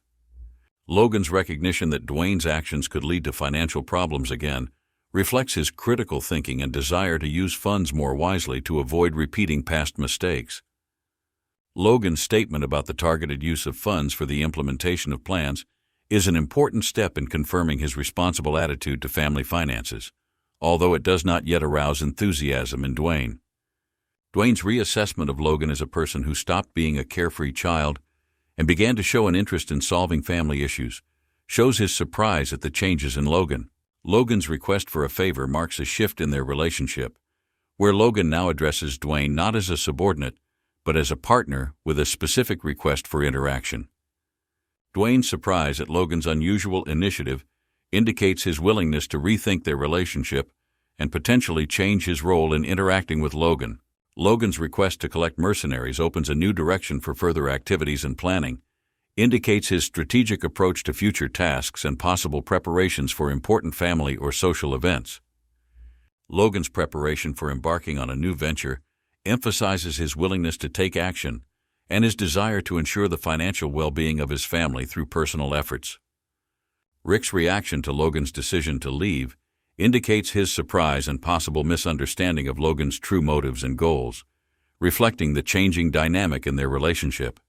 A: Logan's recognition that Dwayne's actions could lead to financial problems again reflects his critical thinking and desire to use funds more wisely to avoid repeating past mistakes. Logan's statement about the targeted use of funds for the implementation of plans is an important step in confirming his responsible attitude to family finances, although it does not yet arouse enthusiasm in Dwayne. Dwayne's reassessment of Logan as a person who stopped being a carefree child and began to show an interest in solving family issues shows his surprise at the changes in Logan. Logan's request for a favor marks a shift in their relationship, where Logan now addresses Dwayne not as a subordinate, but as a partner with a specific request for interaction. Dwayne's surprise at Logan's unusual initiative indicates his willingness to rethink their relationship and potentially change his role in interacting with Logan. Logan's request to collect mercenaries opens a new direction for further activities and planning, indicates his strategic approach to future tasks and possible preparations for important family or social events. Logan's preparation for embarking on a new venture emphasizes his willingness to take action and his desire to ensure the financial well-being of his family through personal efforts. Rick's reaction to Logan's decision to leave indicates his surprise and possible misunderstanding of Logan's true motives and goals, reflecting the changing dynamic in their relationship.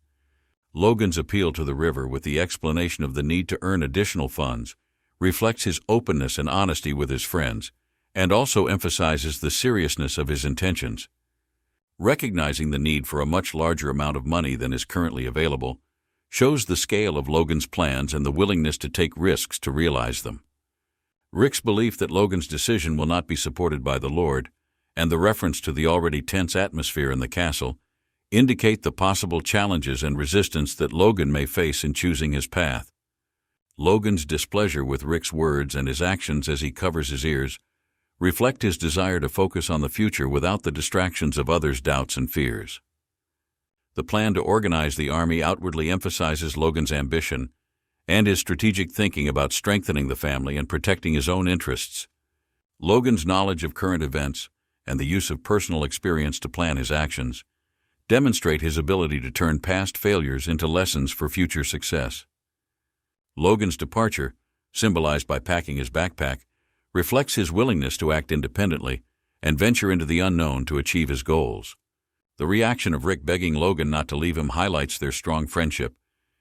A: Logan's appeal to the river with the explanation of the need to earn additional funds reflects his openness and honesty with his friends, and also emphasizes the seriousness of his intentions. Recognizing the need for a much larger amount of money than is currently available shows the scale of Logan's plans and the willingness to take risks to realize them. Rick's belief that Logan's decision will not be supported by the Lord, and the reference to the already tense atmosphere in the castle, indicate the possible challenges and resistance that Logan may face in choosing his path. Logan's displeasure with Rick's words and his actions as he covers his ears reflect his desire to focus on the future without the distractions of others' doubts and fears. The plan to organize the army outwardly emphasizes Logan's ambition and his strategic thinking about strengthening the family and protecting his own interests. Logan's knowledge of current events and the use of personal experience to plan his actions demonstrate his ability to turn past failures into lessons for future success. Logan's departure, symbolized by packing his backpack, reflects his willingness to act independently and venture into the unknown to achieve his goals. The reaction of Rick begging Logan not to leave him highlights their strong friendship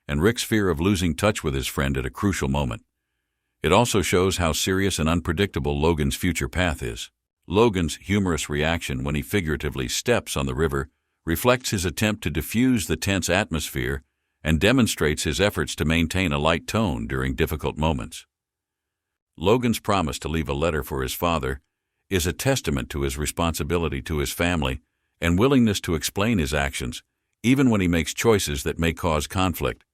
A: and Rick's fear of losing touch with his friend at a crucial moment. It also shows how serious and unpredictable Logan's future path is. Logan's humorous reaction when he figuratively steps on the river reflects his attempt to diffuse the tense atmosphere and demonstrates his efforts to maintain a light tone during difficult moments. Logan's promise to leave a letter for his father is a testament to his responsibility to his family and willingness to explain his actions, even when he makes choices that may cause conflict.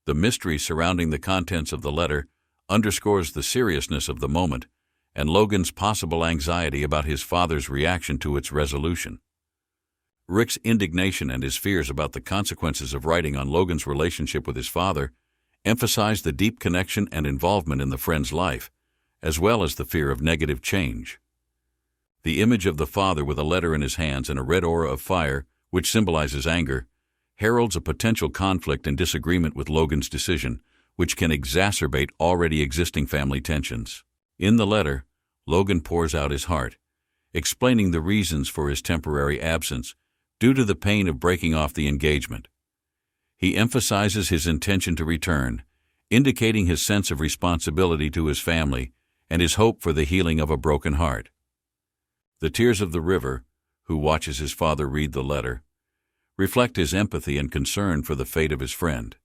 A: The mystery surrounding the contents of the letter underscores the seriousness of the moment and Logan's possible anxiety about his father's reaction to its resolution. Rick's indignation and his fears about the consequences of writing on Logan's relationship with his father emphasize the deep connection and involvement in the friend's life, as well as the fear of negative change. The image of the father with a letter in his hands and a red aura of fire, which symbolizes anger, heralds a potential conflict and disagreement with Logan's decision, which can exacerbate already existing family tensions. In the letter, Logan pours out his heart, explaining the reasons for his temporary absence due to the pain of breaking off the engagement. He emphasizes his intention to return, indicating his sense of responsibility to his family and his hope for the healing of a broken heart. The tears of the river, who watches his father read the letter, reflect his empathy and concern for the fate of his friend.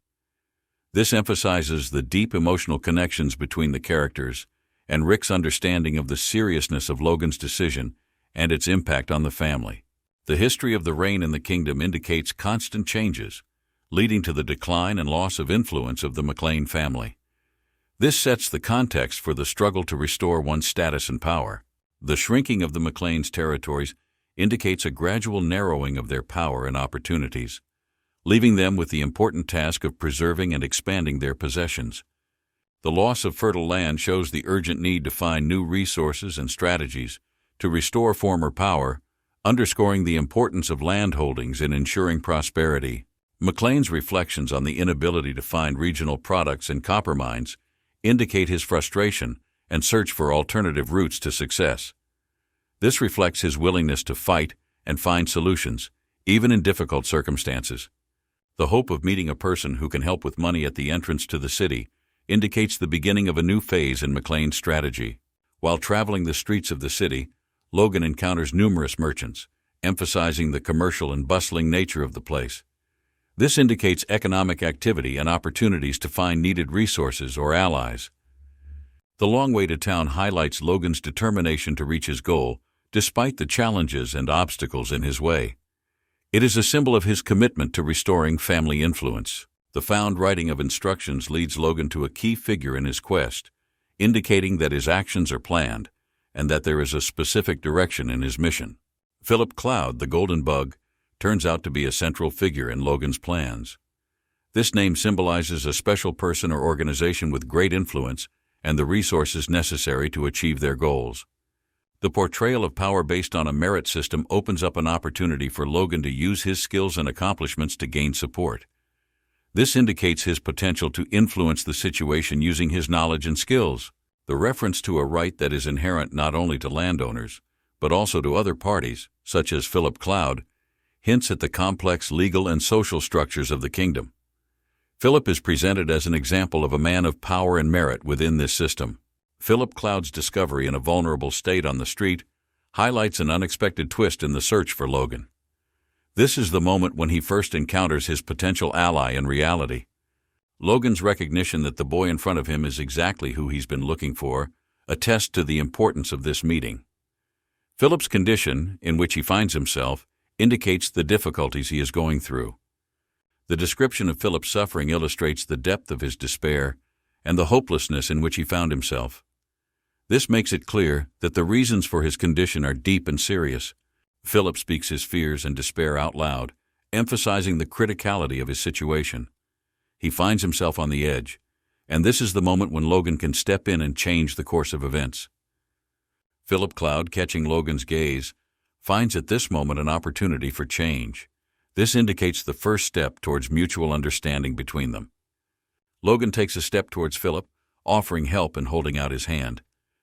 A: This emphasizes the deep emotional connections between the characters and Rick's understanding of the seriousness of Logan's decision and its impact on the family. The history of the reign in the kingdom indicates constant changes, leading to the decline and loss of influence of the McLean family. This sets the context for the struggle to restore one's status and power. The shrinking of the McLean's territories indicates a gradual narrowing of their power and opportunities, leaving them with the important task of preserving and expanding their possessions. The loss of fertile land shows the urgent need to find new resources and strategies to restore former power, underscoring the importance of land holdings in ensuring prosperity. McLean's reflections on the inability to find regional products and copper mines indicate his frustration and search for alternative routes to success. This reflects his willingness to fight and find solutions, even in difficult circumstances. The hope of meeting a person who can help with money at the entrance to the city indicates the beginning of a new phase in McLean's strategy. While traveling the streets of the city, Logan encounters numerous merchants, emphasizing the commercial and bustling nature of the place. This indicates economic activity and opportunities to find needed resources or allies. The long way to town highlights Logan's determination to reach his goal, despite the challenges and obstacles in his way. It is a symbol of his commitment to restoring family influence. The found writing of instructions leads Logan to a key figure in his quest, indicating that his actions are planned and that there is a specific direction in his mission. Philip Cloud, the Golden Bug, turns out to be a central figure in Logan's plans. This name symbolizes a special person or organization with great influence and the resources necessary to achieve their goals. The portrayal of power based on a merit system opens up an opportunity for Logan to use his skills and accomplishments to gain support. This indicates his potential to influence the situation using his knowledge and skills. The reference to a right that is inherent not only to landowners, but also to other parties, such as Philip Cloud, hints at the complex legal and social structures of the kingdom. Philip is presented as an example of a man of power and merit within this system. Philip Cloud's discovery in a vulnerable state on the street highlights an unexpected twist in the search for Logan. This is the moment when he first encounters his potential ally in reality. Logan's recognition that the boy in front of him is exactly who he's been looking for attests to the importance of this meeting. Philip's condition, in which he finds himself, indicates the difficulties he is going through. The description of Philip's suffering illustrates the depth of his despair and the hopelessness in which he found himself. This makes it clear that the reasons for his condition are deep and serious. Philip speaks his fears and despair out loud, emphasizing the criticality of his situation. He finds himself on the edge, and this is the moment when Logan can step in and change the course of events. Philip Cloud, catching Logan's gaze, finds at this moment an opportunity for change. This indicates the first step towards mutual understanding between them. Logan takes a step towards Philip, offering help and holding out his hand.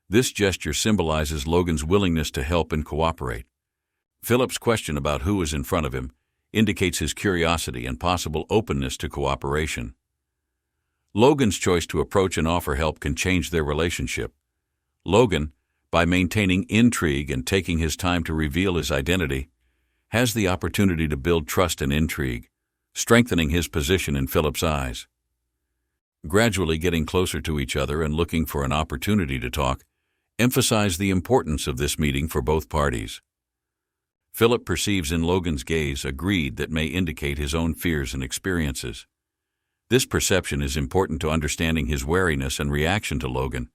A: This gesture symbolizes Logan's willingness to help and cooperate. Philip's question about who is in front of him indicates his curiosity and possible openness to cooperation. Logan's choice to approach and offer help can change their relationship. Logan, by maintaining intrigue and taking his time to reveal his identity, has the opportunity to build trust and intrigue, strengthening his position in Philip's eyes. Gradually getting closer to each other and looking for an opportunity to talk emphasize the importance of this meeting for both parties. Philip perceives in Logan's gaze a greed that may indicate his own fears and experiences. This perception is important to understanding his wariness and reaction to Logan.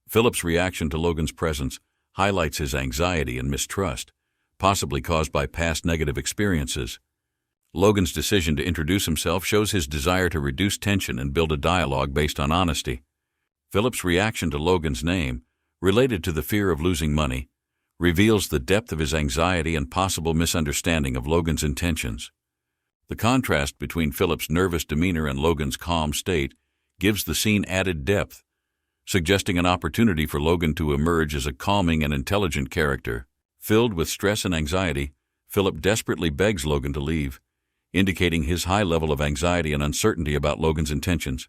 A: Philip's reaction to Logan's presence highlights his anxiety and mistrust, possibly caused by past negative experiences. Logan's decision to introduce himself shows his desire to reduce tension and build a dialogue based on honesty. Philip's reaction to Logan's name, related to the fear of losing money, reveals the depth of his anxiety and possible misunderstanding of Logan's intentions. The contrast between Philip's nervous demeanor and Logan's calm state gives the scene added depth, suggesting an opportunity for Logan to emerge as a calming and intelligent character. Filled with stress and anxiety, Philip desperately begs Logan to leave, indicating his high level of anxiety and uncertainty about Logan's intentions.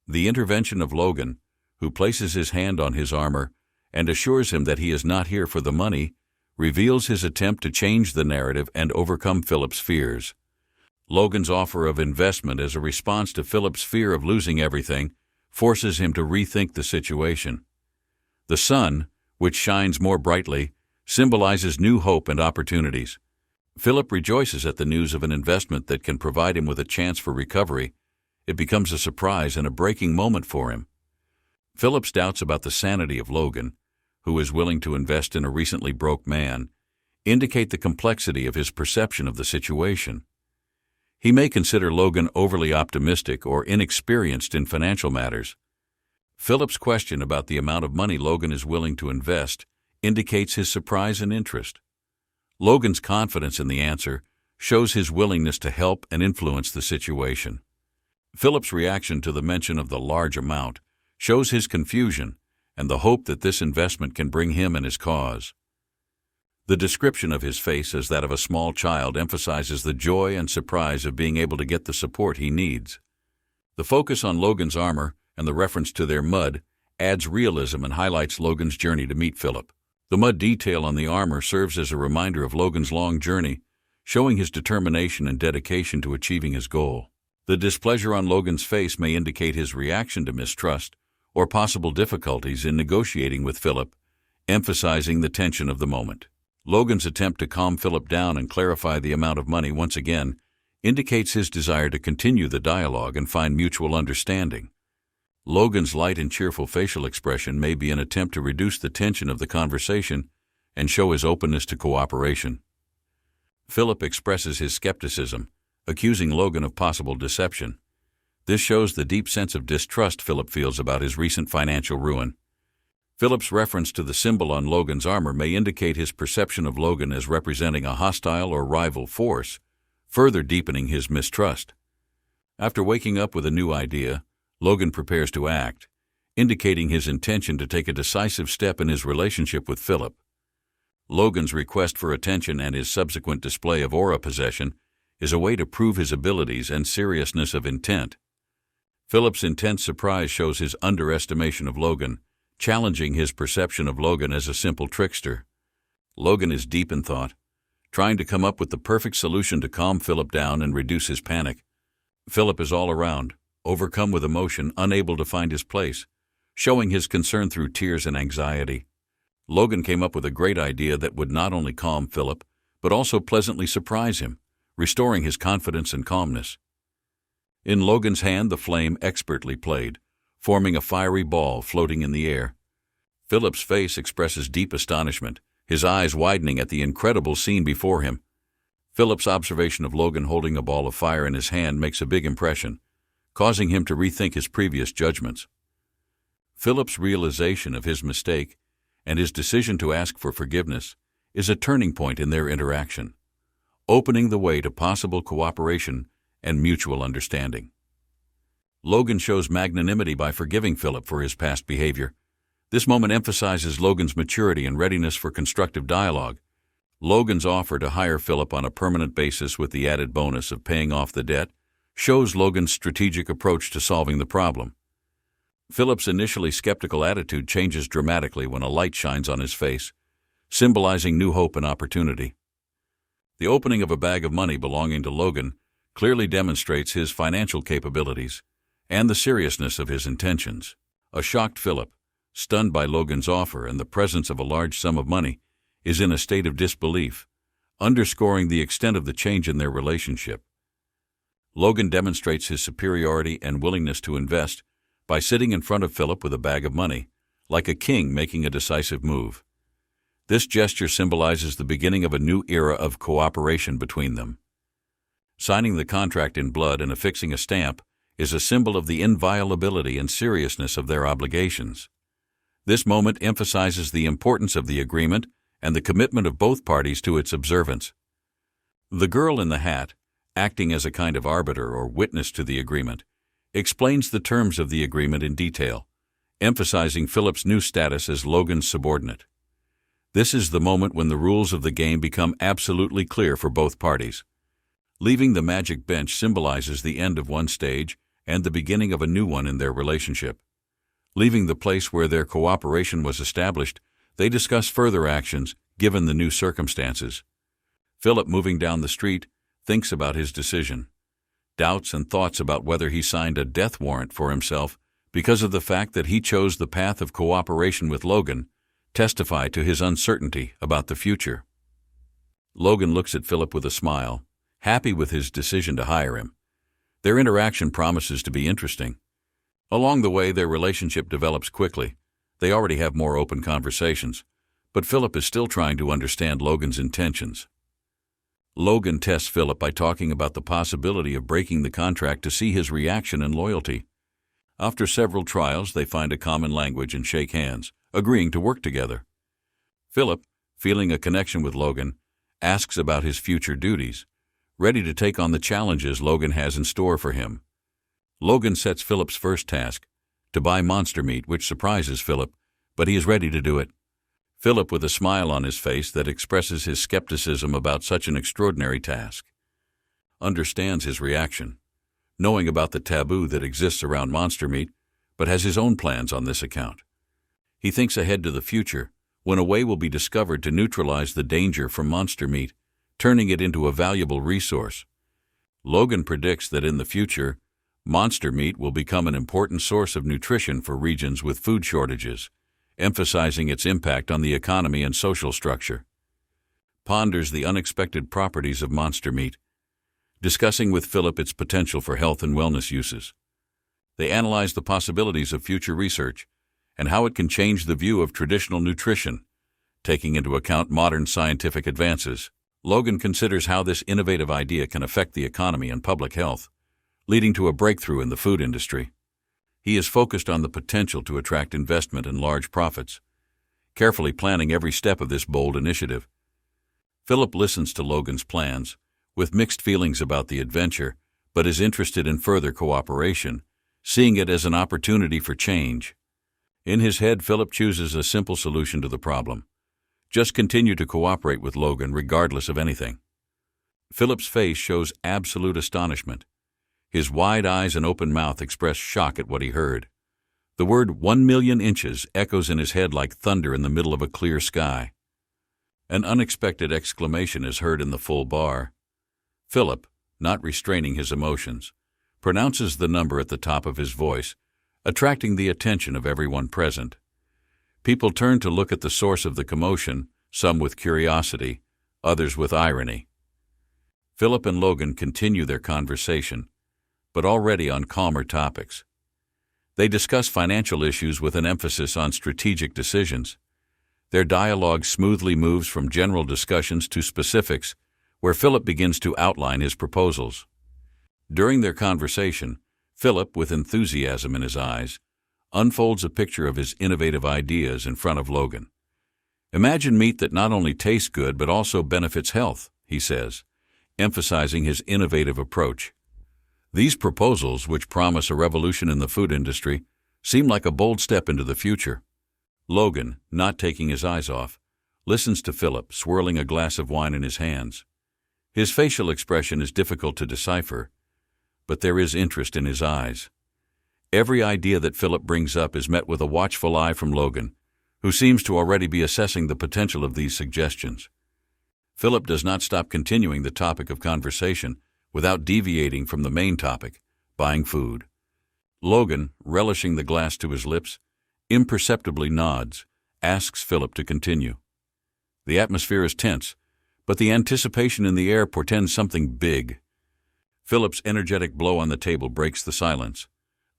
A: The intervention of Logan, who places his hand on his armor and assures him that he is not here for the money, reveals his attempt to change the narrative and overcome Philip's fears. Logan's offer of investment as a response to Philip's fear of losing everything forces him to rethink the situation. The sun, which shines more brightly, symbolizes new hope and opportunities. Philip rejoices at the news of an investment that can provide him with a chance for recovery. It becomes a surprise and a breaking moment for him. Philip's doubts about the sanity of Logan, who is willing to invest in a recently broke man, indicate the complexity of his perception of the situation. He may consider Logan overly optimistic or inexperienced in financial matters. Philip's question about the amount of money Logan is willing to invest indicates his surprise and interest. Logan's confidence in the answer shows his willingness to help and influence the situation. Philip's reaction to the mention of the large amount shows his confusion and the hope that this investment can bring him and his cause. The description of his face as that of a small child emphasizes the joy and surprise of being able to get the support he needs. The focus on Logan's armor and the reference to their mud adds realism and highlights Logan's journey to meet Philip. The mud detail on the armor serves as a reminder of Logan's long journey, showing his determination and dedication to achieving his goal. The displeasure on Logan's face may indicate his reaction to mistrust or possible difficulties in negotiating with Philip, emphasizing the tension of the moment. Logan's attempt to calm Philip down and clarify the amount of money once again indicates his desire to continue the dialogue and find mutual understanding. Logan's light and cheerful facial expression may be an attempt to reduce the tension of the conversation and show his openness to cooperation. Philip expresses his skepticism, accusing Logan of possible deception. This shows the deep sense of distrust Philip feels about his recent financial ruin. Philip's reference to the symbol on Logan's armor may indicate his perception of Logan as representing a hostile or rival force, further deepening his mistrust. After waking up with a new idea, Logan prepares to act, indicating his intention to take a decisive step in his relationship with Philip. Logan's request for attention and his subsequent display of aura possession is a way to prove his abilities and seriousness of intent. Philip's intense surprise shows his underestimation of Logan, challenging his perception of Logan as a simple trickster. Logan is deep in thought, trying to come up with the perfect solution to calm Philip down and reduce his panic. Philip is all around, overcome with emotion, unable to find his place, showing his concern through tears and anxiety. Logan came up with a great idea that would not only calm Philip, but also pleasantly surprise him, restoring his confidence and calmness. In Logan's hand, the flame expertly played, forming a fiery ball floating in the air. Philip's face expresses deep astonishment, his eyes widening at the incredible scene before him. Philip's observation of Logan holding a ball of fire in his hand makes a big impression, causing him to rethink his previous judgments. Philip's realization of his mistake and his decision to ask for forgiveness is a turning point in their interaction, opening the way to possible cooperation and mutual understanding. Logan shows magnanimity by forgiving Philip for his past behavior. This moment emphasizes Logan's maturity and readiness for constructive dialogue. Logan's offer to hire Philip on a permanent basis with the added bonus of paying off the debt shows Logan's strategic approach to solving the problem. Philip's initially skeptical attitude changes dramatically when a light shines on his face, symbolizing new hope and opportunity. The opening of a bag of money belonging to Logan clearly demonstrates his financial capabilities and the seriousness of his intentions. A shocked Philip, stunned by Logan's offer and the presence of a large sum of money, is in a state of disbelief, underscoring the extent of the change in their relationship. Logan demonstrates his superiority and willingness to invest by sitting in front of Philip with a bag of money, like a king making a decisive move. This gesture symbolizes the beginning of a new era of cooperation between them. Signing the contract in blood and affixing a stamp is a symbol of the inviolability and seriousness of their obligations. This moment emphasizes the importance of the agreement and the commitment of both parties to its observance. The girl in the hat, acting as a kind of arbiter or witness to the agreement, explains the terms of the agreement in detail, emphasizing Philip's new status as Logan's subordinate. This is the moment when the rules of the game become absolutely clear for both parties. Leaving the magic bench symbolizes the end of one stage and the beginning of a new one in their relationship. Leaving the place where their cooperation was established, they discuss further actions given the new circumstances. Philip, moving down the street, thinks about his decision. Doubts and thoughts about whether he signed a death warrant for himself because of the fact that he chose the path of cooperation with Logan testify to his uncertainty about the future. Logan looks at Philip with a smile, happy with his decision to hire him. Their interaction promises to be interesting. Along the way, their relationship develops quickly. They already have more open conversations, but Philip is still trying to understand Logan's intentions. Logan tests Philip by talking about the possibility of breaking the contract to see his reaction and loyalty. After several trials, they find a common language and shake hands, agreeing to work together. Philip, feeling a connection with Logan, asks about his future duties, ready to take on the challenges Logan has in store for him. Logan sets Philip's first task, to buy monster meat, which surprises Philip, but he is ready to do it. Philip, with a smile on his face that expresses his skepticism about such an extraordinary task, understands his reaction, knowing about the taboo that exists around monster meat, but has his own plans on this account. He thinks ahead to the future, when a way will be discovered to neutralize the danger from monster meat, turning it into a valuable resource. Logan predicts that in the future, monster meat will become an important source of nutrition for regions with food shortages, emphasizing its impact on the economy and social structure. Ponders the unexpected properties of monster meat, discussing with Philip its potential for health and wellness uses. They analyze the possibilities of future research and how it can change the view of traditional nutrition, taking into account modern scientific advances. Logan considers how this innovative idea can affect the economy and public health, leading to a breakthrough in the food industry. He is focused on the potential to attract investment and large profits, carefully planning every step of this bold initiative. Philip listens to Logan's plans, with mixed feelings about the adventure, but is interested in further cooperation, seeing it as an opportunity for change. In his head, Philip chooses a simple solution to the problem. Just continue to cooperate with Logan regardless of anything. Philip's face shows absolute astonishment. His wide eyes and open mouth express shock at what he heard. The word 1,000,000 inches echoes in his head like thunder in the middle of a clear sky. An unexpected exclamation is heard in the full bar. Philip, not restraining his emotions, pronounces the number at the top of his voice, attracting the attention of everyone present. People turn to look at the source of the commotion, some with curiosity, others with irony. Philip and Logan continue their conversation, but already on calmer topics. They discuss financial issues with an emphasis on strategic decisions. Their dialogue smoothly moves from general discussions to specifics, where Philip begins to outline his proposals. During their conversation, Philip, with enthusiasm in his eyes, unfolds a picture of his innovative ideas in front of Logan. "Imagine meat that not only tastes good but also benefits health," he says, emphasizing his innovative approach. These proposals, which promise a revolution in the food industry, seem like a bold step into the future. Logan, not taking his eyes off, listens to Philip, swirling a glass of wine in his hands. His facial expression is difficult to decipher, but there is interest in his eyes. Every idea that Philip brings up is met with a watchful eye from Logan, who seems to already be assessing the potential of these suggestions. Philip does not stop continuing the topic of conversation without deviating from the main topic, buying food. Logan, relishing the glass to his lips, imperceptibly nods, asks Philip to continue. The atmosphere is tense, but the anticipation in the air portends something big. Philip's energetic blow on the table breaks the silence.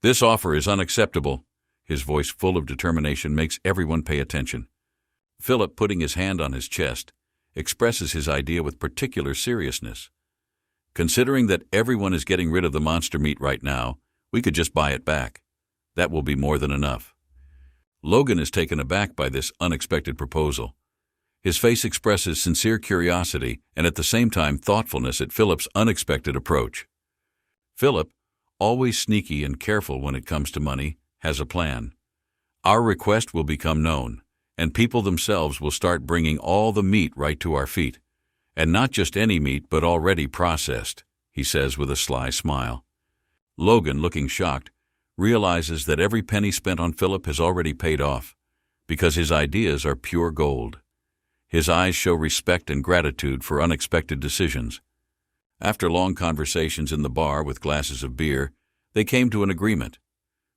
A: "This offer is unacceptable." His voice, full of determination, makes everyone pay attention. Philip, putting his hand on his chest, expresses his idea with particular seriousness. "Considering that everyone is getting rid of the monster meat right now, we could just buy it back. That will be more than enough." Logan is taken aback by this unexpected proposal. His face expresses sincere curiosity and at the same time thoughtfulness at Philip's unexpected approach. Philip, always sneaky and careful when it comes to money, has a plan. "Our request will become known, and people themselves will start bringing all the meat right to our feet. And not just any meat, but already processed," he says with a sly smile. Logan, looking shocked, realizes that every penny spent on Philip has already paid off, because his ideas are pure gold. His eyes show respect and gratitude for unexpected decisions. After long conversations in the bar with glasses of beer, they came to an agreement.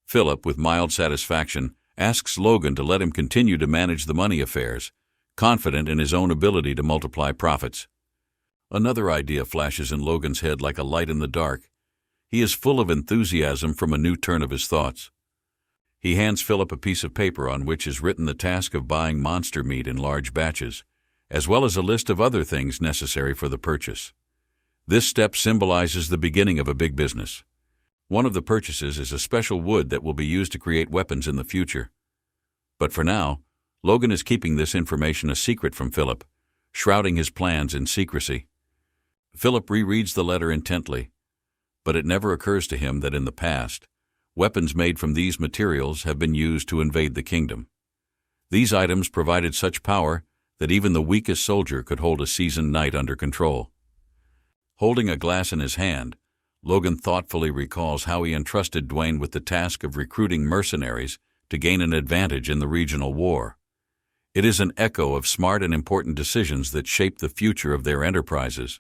A: Philip, with mild satisfaction, asks Logan to let him continue to manage the money affairs, confident in his own ability to multiply profits. Another idea flashes in Logan's head like a light in the dark. He is full of enthusiasm from a new turn of his thoughts. He hands Philip a piece of paper on which is written the task of buying monster meat in large batches, as well as a list of other things necessary for the purchase. This step symbolizes the beginning of a big business. One of the purchases is a special wood that will be used to create weapons in the future. But for now, Logan is keeping this information a secret from Philip, shrouding his plans in secrecy. Philip rereads the letter intently, but it never occurs to him that in the past, weapons made from these materials have been used to invade the kingdom. These items provided such power that even the weakest soldier could hold a seasoned knight under control. Holding a glass in his hand, Logan thoughtfully recalls how he entrusted Dwayne with the task of recruiting mercenaries to gain an advantage in the regional war. It is an echo of smart and important decisions that shape the future of their enterprises.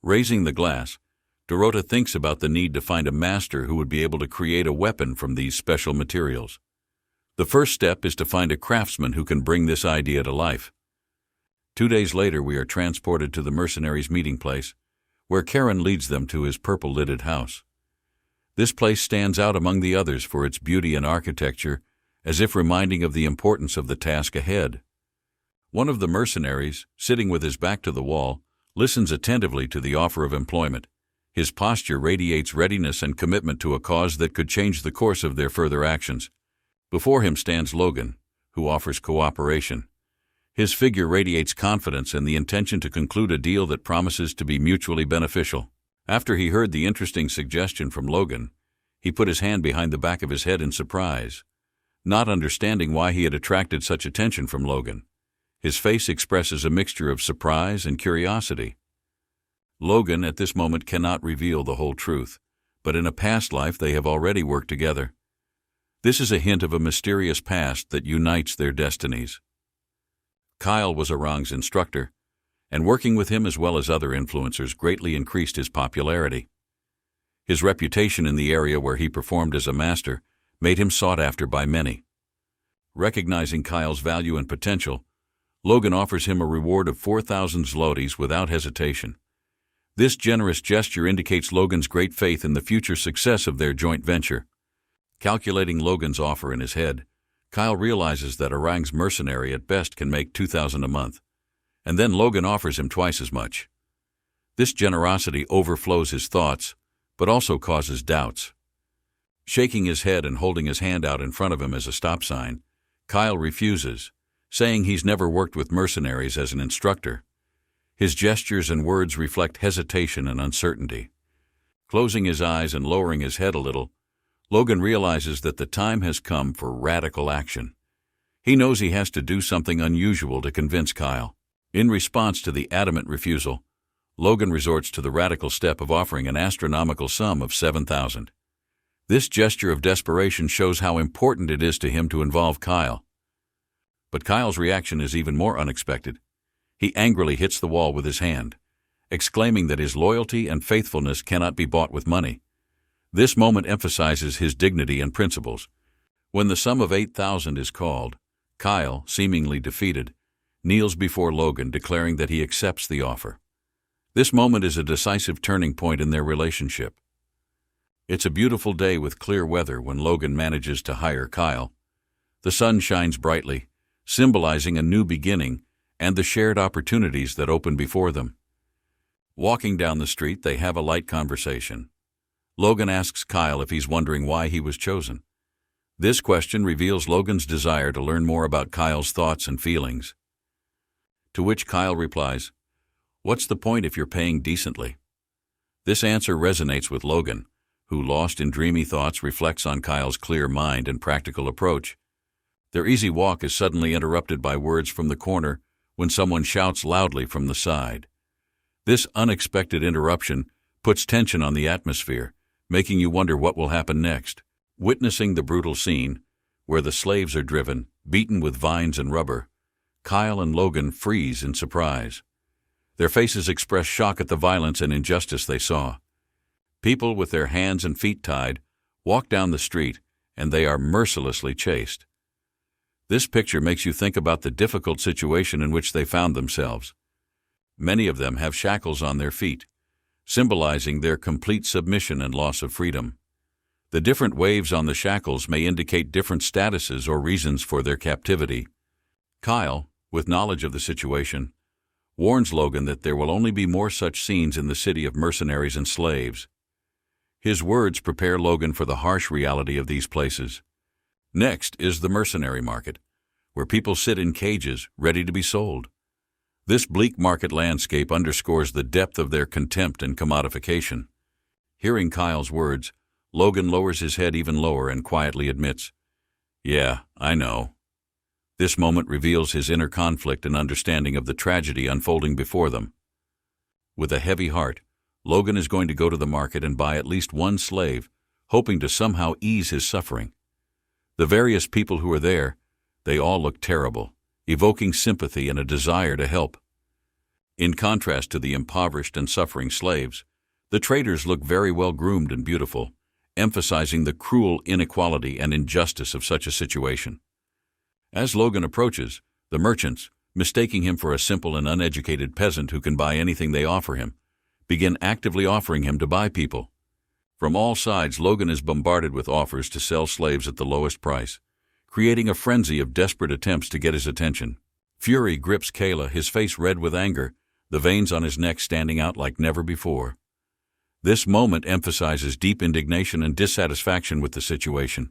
A: Raising the glass, Dorota thinks about the need to find a master who would be able to create a weapon from these special materials. The first step is to find a craftsman who can bring this idea to life. 2 days later, we are transported to the mercenaries' meeting place, where Karen leads them to his purple-lidded house. This place stands out among the others for its beauty and architecture, as if reminding of the importance of the task ahead. One of the mercenaries, sitting with his back to the wall, listens attentively to the offer of employment. His posture radiates readiness and commitment to a cause that could change the course of their further actions. Before him stands Logan, who offers cooperation. His figure radiates confidence and the intention to conclude a deal that promises to be mutually beneficial. After he heard the interesting suggestion from Logan, he put his hand behind the back of his head in surprise, not understanding why he had attracted such attention from Logan. His face expresses a mixture of surprise and curiosity. Logan at this moment cannot reveal the whole truth, but in a past life they have already worked together. This is a hint of a mysterious past that unites their destinies. Kyle was Orang's instructor, and working with him as well as other influencers greatly increased his popularity. His reputation in the area where he performed as a master made him sought after by many. Recognizing Kyle's value and potential, Logan offers him a reward of 4,000 zlotys without hesitation. This generous gesture indicates Logan's great faith in the future success of their joint venture. Calculating Logan's offer in his head, Kyle realizes that Orang's mercenary at best can make 2,000 a month, and then Logan offers him twice as much. This generosity overflows his thoughts, but also causes doubts. Shaking his head and holding his hand out in front of him as a stop sign, Kyle refuses, saying he's never worked with mercenaries as an instructor. His gestures and words reflect hesitation and uncertainty. Closing his eyes and lowering his head a little, Logan realizes that the time has come for radical action. He knows he has to do something unusual to convince Kyle. In response to the adamant refusal, Logan resorts to the radical step of offering an astronomical sum of 7,000. This gesture of desperation shows how important it is to him to involve Kyle. But Kyle's reaction is even more unexpected. He angrily hits the wall with his hand, exclaiming that his loyalty and faithfulness cannot be bought with money. This moment emphasizes his dignity and principles. When the sum of 8,000 is called, Kyle, seemingly defeated, kneels before Logan, declaring that he accepts the offer. This moment is a decisive turning point in their relationship. It's a beautiful day with clear weather when Logan manages to hire Kyle. The sun shines brightly, symbolizing a new beginning and the shared opportunities that open before them. Walking down the street, they have a light conversation. Logan asks Kyle if he's wondering why he was chosen. This question reveals Logan's desire to learn more about Kyle's thoughts and feelings. To which Kyle replies, "What's the point if you're paying decently?" This answer resonates with Logan, who, lost in dreamy thoughts, reflects on Kyle's clear mind and practical approach. Their easy walk is suddenly interrupted by words from the corner when someone shouts loudly from the side. This unexpected interruption puts tension on the atmosphere, making you wonder what will happen next. Witnessing the brutal scene, where the slaves are driven, beaten with vines and rubber, Kyle and Logan freeze in surprise. Their faces express shock at the violence and injustice they saw. People with their hands and feet tied walk down the street, and they are mercilessly chased. This picture makes you think about the difficult situation in which they found themselves. Many of them have shackles on their feet, symbolizing their complete submission and loss of freedom. The different waves on the shackles may indicate different statuses or reasons for their captivity. Kyle, with knowledge of the situation, warns Logan that there will only be more such scenes in the city of mercenaries and slaves. His words prepare Logan for the harsh reality of these places. Next is the mercenary market, where people sit in cages ready to be sold. This bleak market landscape underscores the depth of their contempt and commodification. Hearing Kyle's words, Logan lowers his head even lower and quietly admits, "Yeah, I know." This moment reveals his inner conflict and understanding of the tragedy unfolding before them. With a heavy heart, Logan is going to go to the market and buy at least one slave, hoping to somehow ease his suffering. The various people who are there, they all look terrible, evoking sympathy and a desire to help. In contrast to the impoverished and suffering slaves, the traders look very well groomed and beautiful, emphasizing the cruel inequality and injustice of such a situation. As Logan approaches, the merchants, mistaking him for a simple and uneducated peasant who can buy anything they offer him, begin actively offering him to buy people. From all sides, Logan is bombarded with offers to sell slaves at the lowest price, creating a frenzy of desperate attempts to get his attention. Fury grips Kayla, his face red with anger, the veins on his neck standing out like never before. This moment emphasizes deep indignation and dissatisfaction with the situation.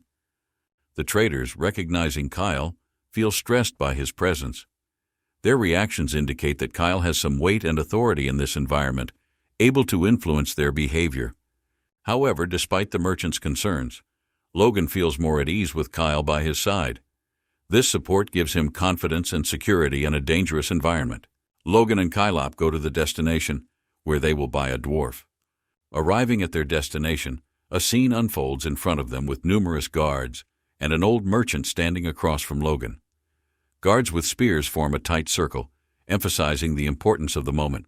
A: The traders, recognizing Kyle, feel stressed by his presence. Their reactions indicate that Kyle has some weight and authority in this environment, able to influence their behavior. However, despite the merchant's concerns, Logan feels more at ease with Kyle by his side. This support gives him confidence and security in a dangerous environment. Logan and Kylop go to the destination, where they will buy a dwarf. Arriving at their destination, a scene unfolds in front of them with numerous guards and an old merchant standing across from Logan. Guards with spears form a tight circle, emphasizing the importance of the moment.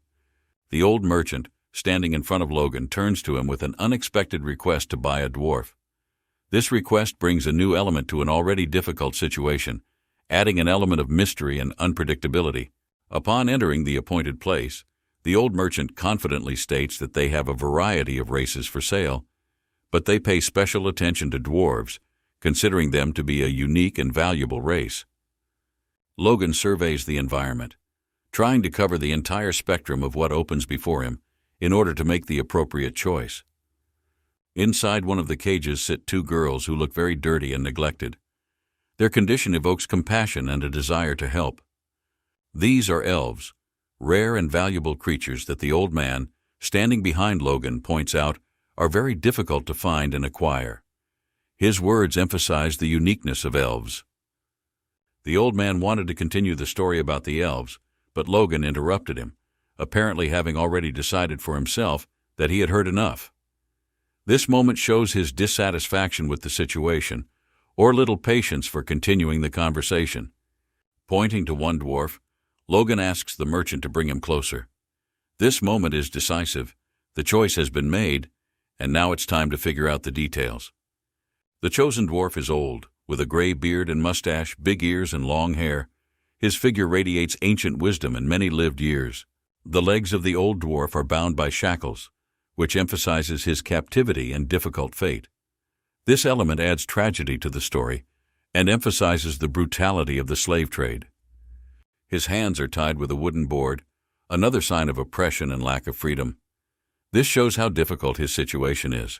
A: The old merchant, standing in front of Logan, turns to him with an unexpected request to buy a dwarf. This request brings a new element to an already difficult situation, adding an element of mystery and unpredictability. Upon entering the appointed place, the old merchant confidently states that they have a variety of races for sale, but they pay special attention to dwarves, considering them to be a unique and valuable race. Logan surveys the environment, trying to cover the entire spectrum of what opens before him in order to make the appropriate choice. Inside one of the cages sit two girls who look very dirty and neglected. Their condition evokes compassion and a desire to help. These are elves, rare and valuable creatures that the old man, standing behind Logan, points out are very difficult to find and acquire. His words emphasize the uniqueness of elves. The old man wanted to continue the story about the elves, but Logan interrupted him, apparently having already decided for himself that he had heard enough. This moment shows his dissatisfaction with the situation, or little patience for continuing the conversation. Pointing to one dwarf, Logan asks the merchant to bring him closer. This moment is decisive. The choice has been made, and now it's time to figure out the details. The chosen dwarf is old, with a gray beard and mustache, big ears and long hair. His figure radiates ancient wisdom and many lived years. The legs of the old dwarf are bound by shackles, which emphasizes his captivity and difficult fate. This element adds tragedy to the story and emphasizes the brutality of the slave trade. His hands are tied with a wooden board, another sign of oppression and lack of freedom. This shows how difficult his situation is.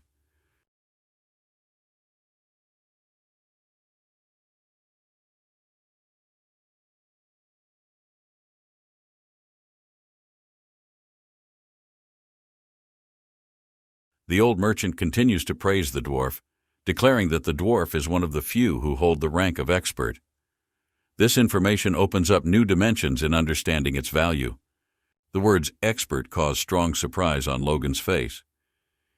A: The old merchant continues to praise the dwarf, declaring that the dwarf is one of the few who hold the rank of expert. This information opens up new dimensions in understanding its value. The words expert cause strong surprise on Logan's face.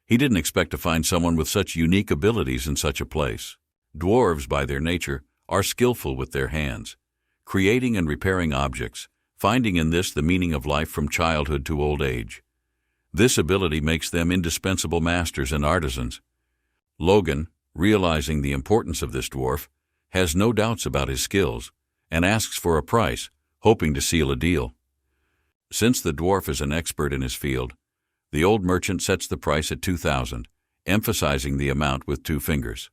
A: He didn't expect to find someone with such unique abilities in such a place. Dwarves, by their nature, are skillful with their hands, creating and repairing objects, finding in this the meaning of life from childhood to old age. This ability makes them indispensable masters and artisans. Logan, realizing the importance of this dwarf, has no doubts about his skills and asks for a price, hoping to seal a deal. Since the dwarf is an expert in his field, the old merchant sets the price at 2,000, emphasizing the amount with two fingers.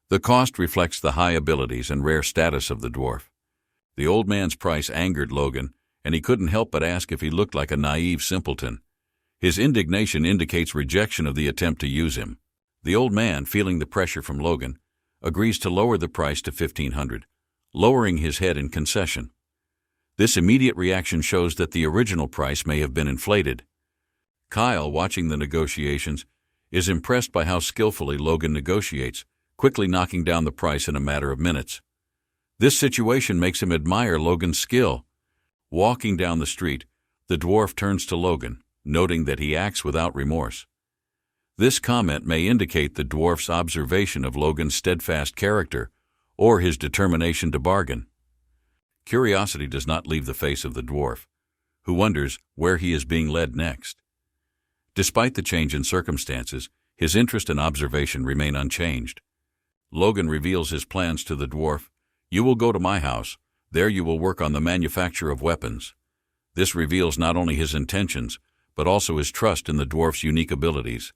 A: The cost reflects the high abilities and rare status of the dwarf. The old man's price angered Logan, and he couldn't help but ask if he looked like a naive simpleton. His indignation indicates rejection of the attempt to use him. The old man, feeling the pressure from Logan, agrees to lower the price to 1,500, lowering his head in concession. This immediate reaction shows that the original price may have been inflated. Kyle, watching the negotiations, is impressed by how skillfully Logan negotiates, quickly knocking down the price in a matter of minutes. This situation makes him admire Logan's skill. Walking down the street, the dwarf turns to Logan, noting that he acts without remorse. This comment may indicate the dwarf's observation of Logan's steadfast character or his determination to bargain. Curiosity does not leave the face of the dwarf, who wonders where he is being led next. Despite the change in circumstances, his interest and observation remain unchanged. Logan reveals his plans to the dwarf. "You will go to my house. There you will work on the manufacture of weapons." This reveals not only his intentions, but also his trust in the dwarf's unique abilities.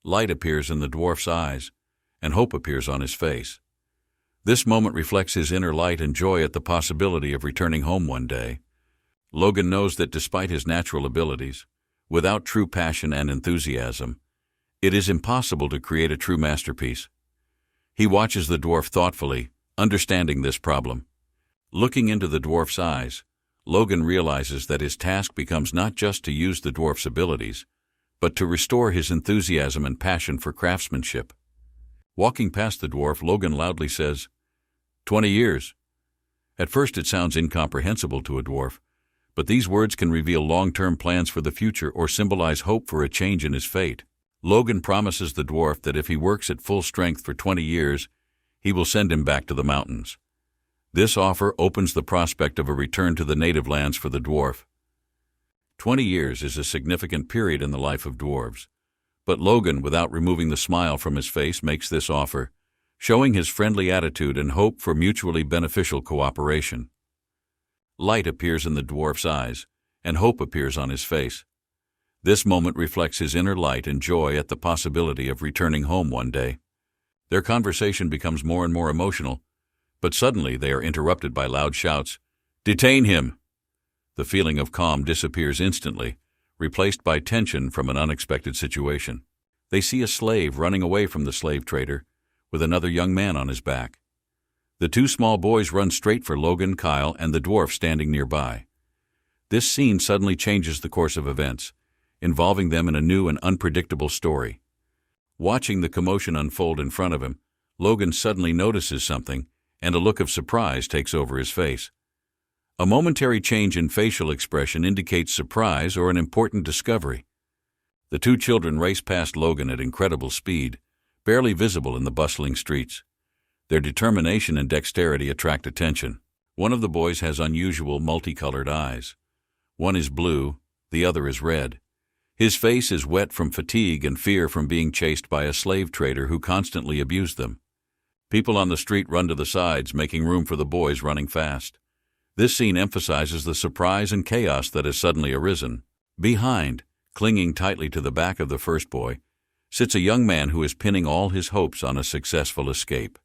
A: Light appears in the dwarf's eyes, and hope appears on his face. This moment reflects his inner light and joy at the possibility of returning home one day. Logan knows that despite his natural abilities, without true passion and enthusiasm, it is impossible to create a true masterpiece. He watches the dwarf thoughtfully, understanding this problem. Looking into the dwarf's eyes, Logan realizes that his task becomes not just to use the dwarf's abilities, but to restore his enthusiasm and passion for craftsmanship. Walking past the dwarf, Logan loudly says, 20 years. At first it sounds incomprehensible to a dwarf, but these words can reveal long-term plans for the future or symbolize hope for a change in his fate. Logan promises the dwarf that if he works at full strength for 20 years, he will send him back to the mountains. This offer opens the prospect of a return to the native lands for the dwarf. 20 years is a significant period in the life of dwarves, but Logan, without removing the smile from his face, makes this offer, showing his friendly attitude and hope for mutually beneficial cooperation. Light appears in the dwarf's eyes, and hope appears on his face. This moment reflects his inner light and joy at the possibility of returning home one day. Their conversation becomes more and more emotional, but suddenly they are interrupted by loud shouts, "Detain him!" The feeling of calm disappears instantly, replaced by tension from an unexpected situation. They see a slave running away from the slave trader, with another young man on his back. The two small boys run straight for Logan, Kyle, and the dwarf standing nearby. This scene suddenly changes the course of events, involving them in a new and unpredictable story. Watching the commotion unfold in front of him, Logan suddenly notices something, and a look of surprise takes over his face. A momentary change in facial expression indicates surprise or an important discovery. The two children race past Logan at incredible speed, barely visible in the bustling streets. Their determination and dexterity attract attention. One of the boys has unusual multicolored eyes. One is blue, the other is red. His face is wet from fatigue and fear from being chased by a slave trader who constantly abused them. People on the street run to the sides, making room for the boys running fast. This scene emphasizes the surprise and chaos that has suddenly arisen. Behind, clinging tightly to the back of the first boy, sits a young man who is pinning all his hopes on a successful escape.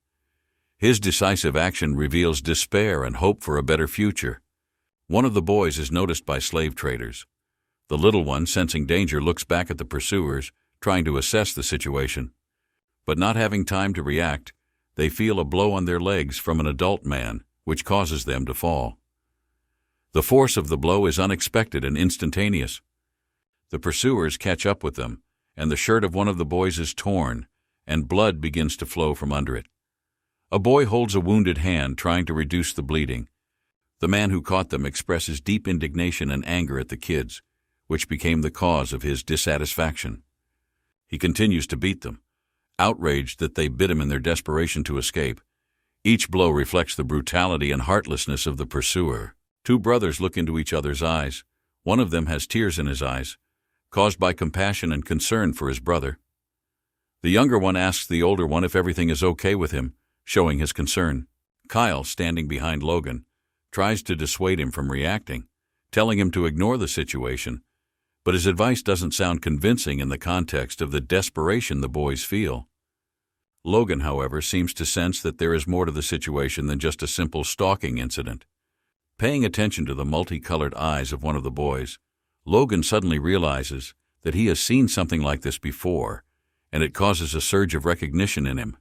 A: His decisive action reveals despair and hope for a better future. One of the boys is noticed by slave traders. The little one, sensing danger, looks back at the pursuers, trying to assess the situation. But not having time to react, they feel a blow on their legs from an adult man, which causes them to fall. The force of the blow is unexpected and instantaneous. The pursuers catch up with them, and the shirt of one of the boys is torn, and blood begins to flow from under it. A boy holds a wounded hand, trying to reduce the bleeding. The man who caught them expresses deep indignation and anger at the kids, which became the cause of his dissatisfaction. He continues to beat them, outraged that they bit him in their desperation to escape. Each blow reflects the brutality and heartlessness of the pursuer. Two brothers look into each other's eyes. One of them has tears in his eyes, caused by compassion and concern for his brother. The younger one asks the older one if everything is okay with him, showing his concern. Kyle, standing behind Logan, tries to dissuade him from reacting, telling him to ignore the situation, but his advice doesn't sound convincing in the context of the desperation the boys feel. Logan, however, seems to sense that there is more to the situation than just a simple stalking incident. Paying attention to the multicolored eyes of one of the boys, Logan suddenly realizes that he has seen something like this before, and it causes a surge of recognition in him.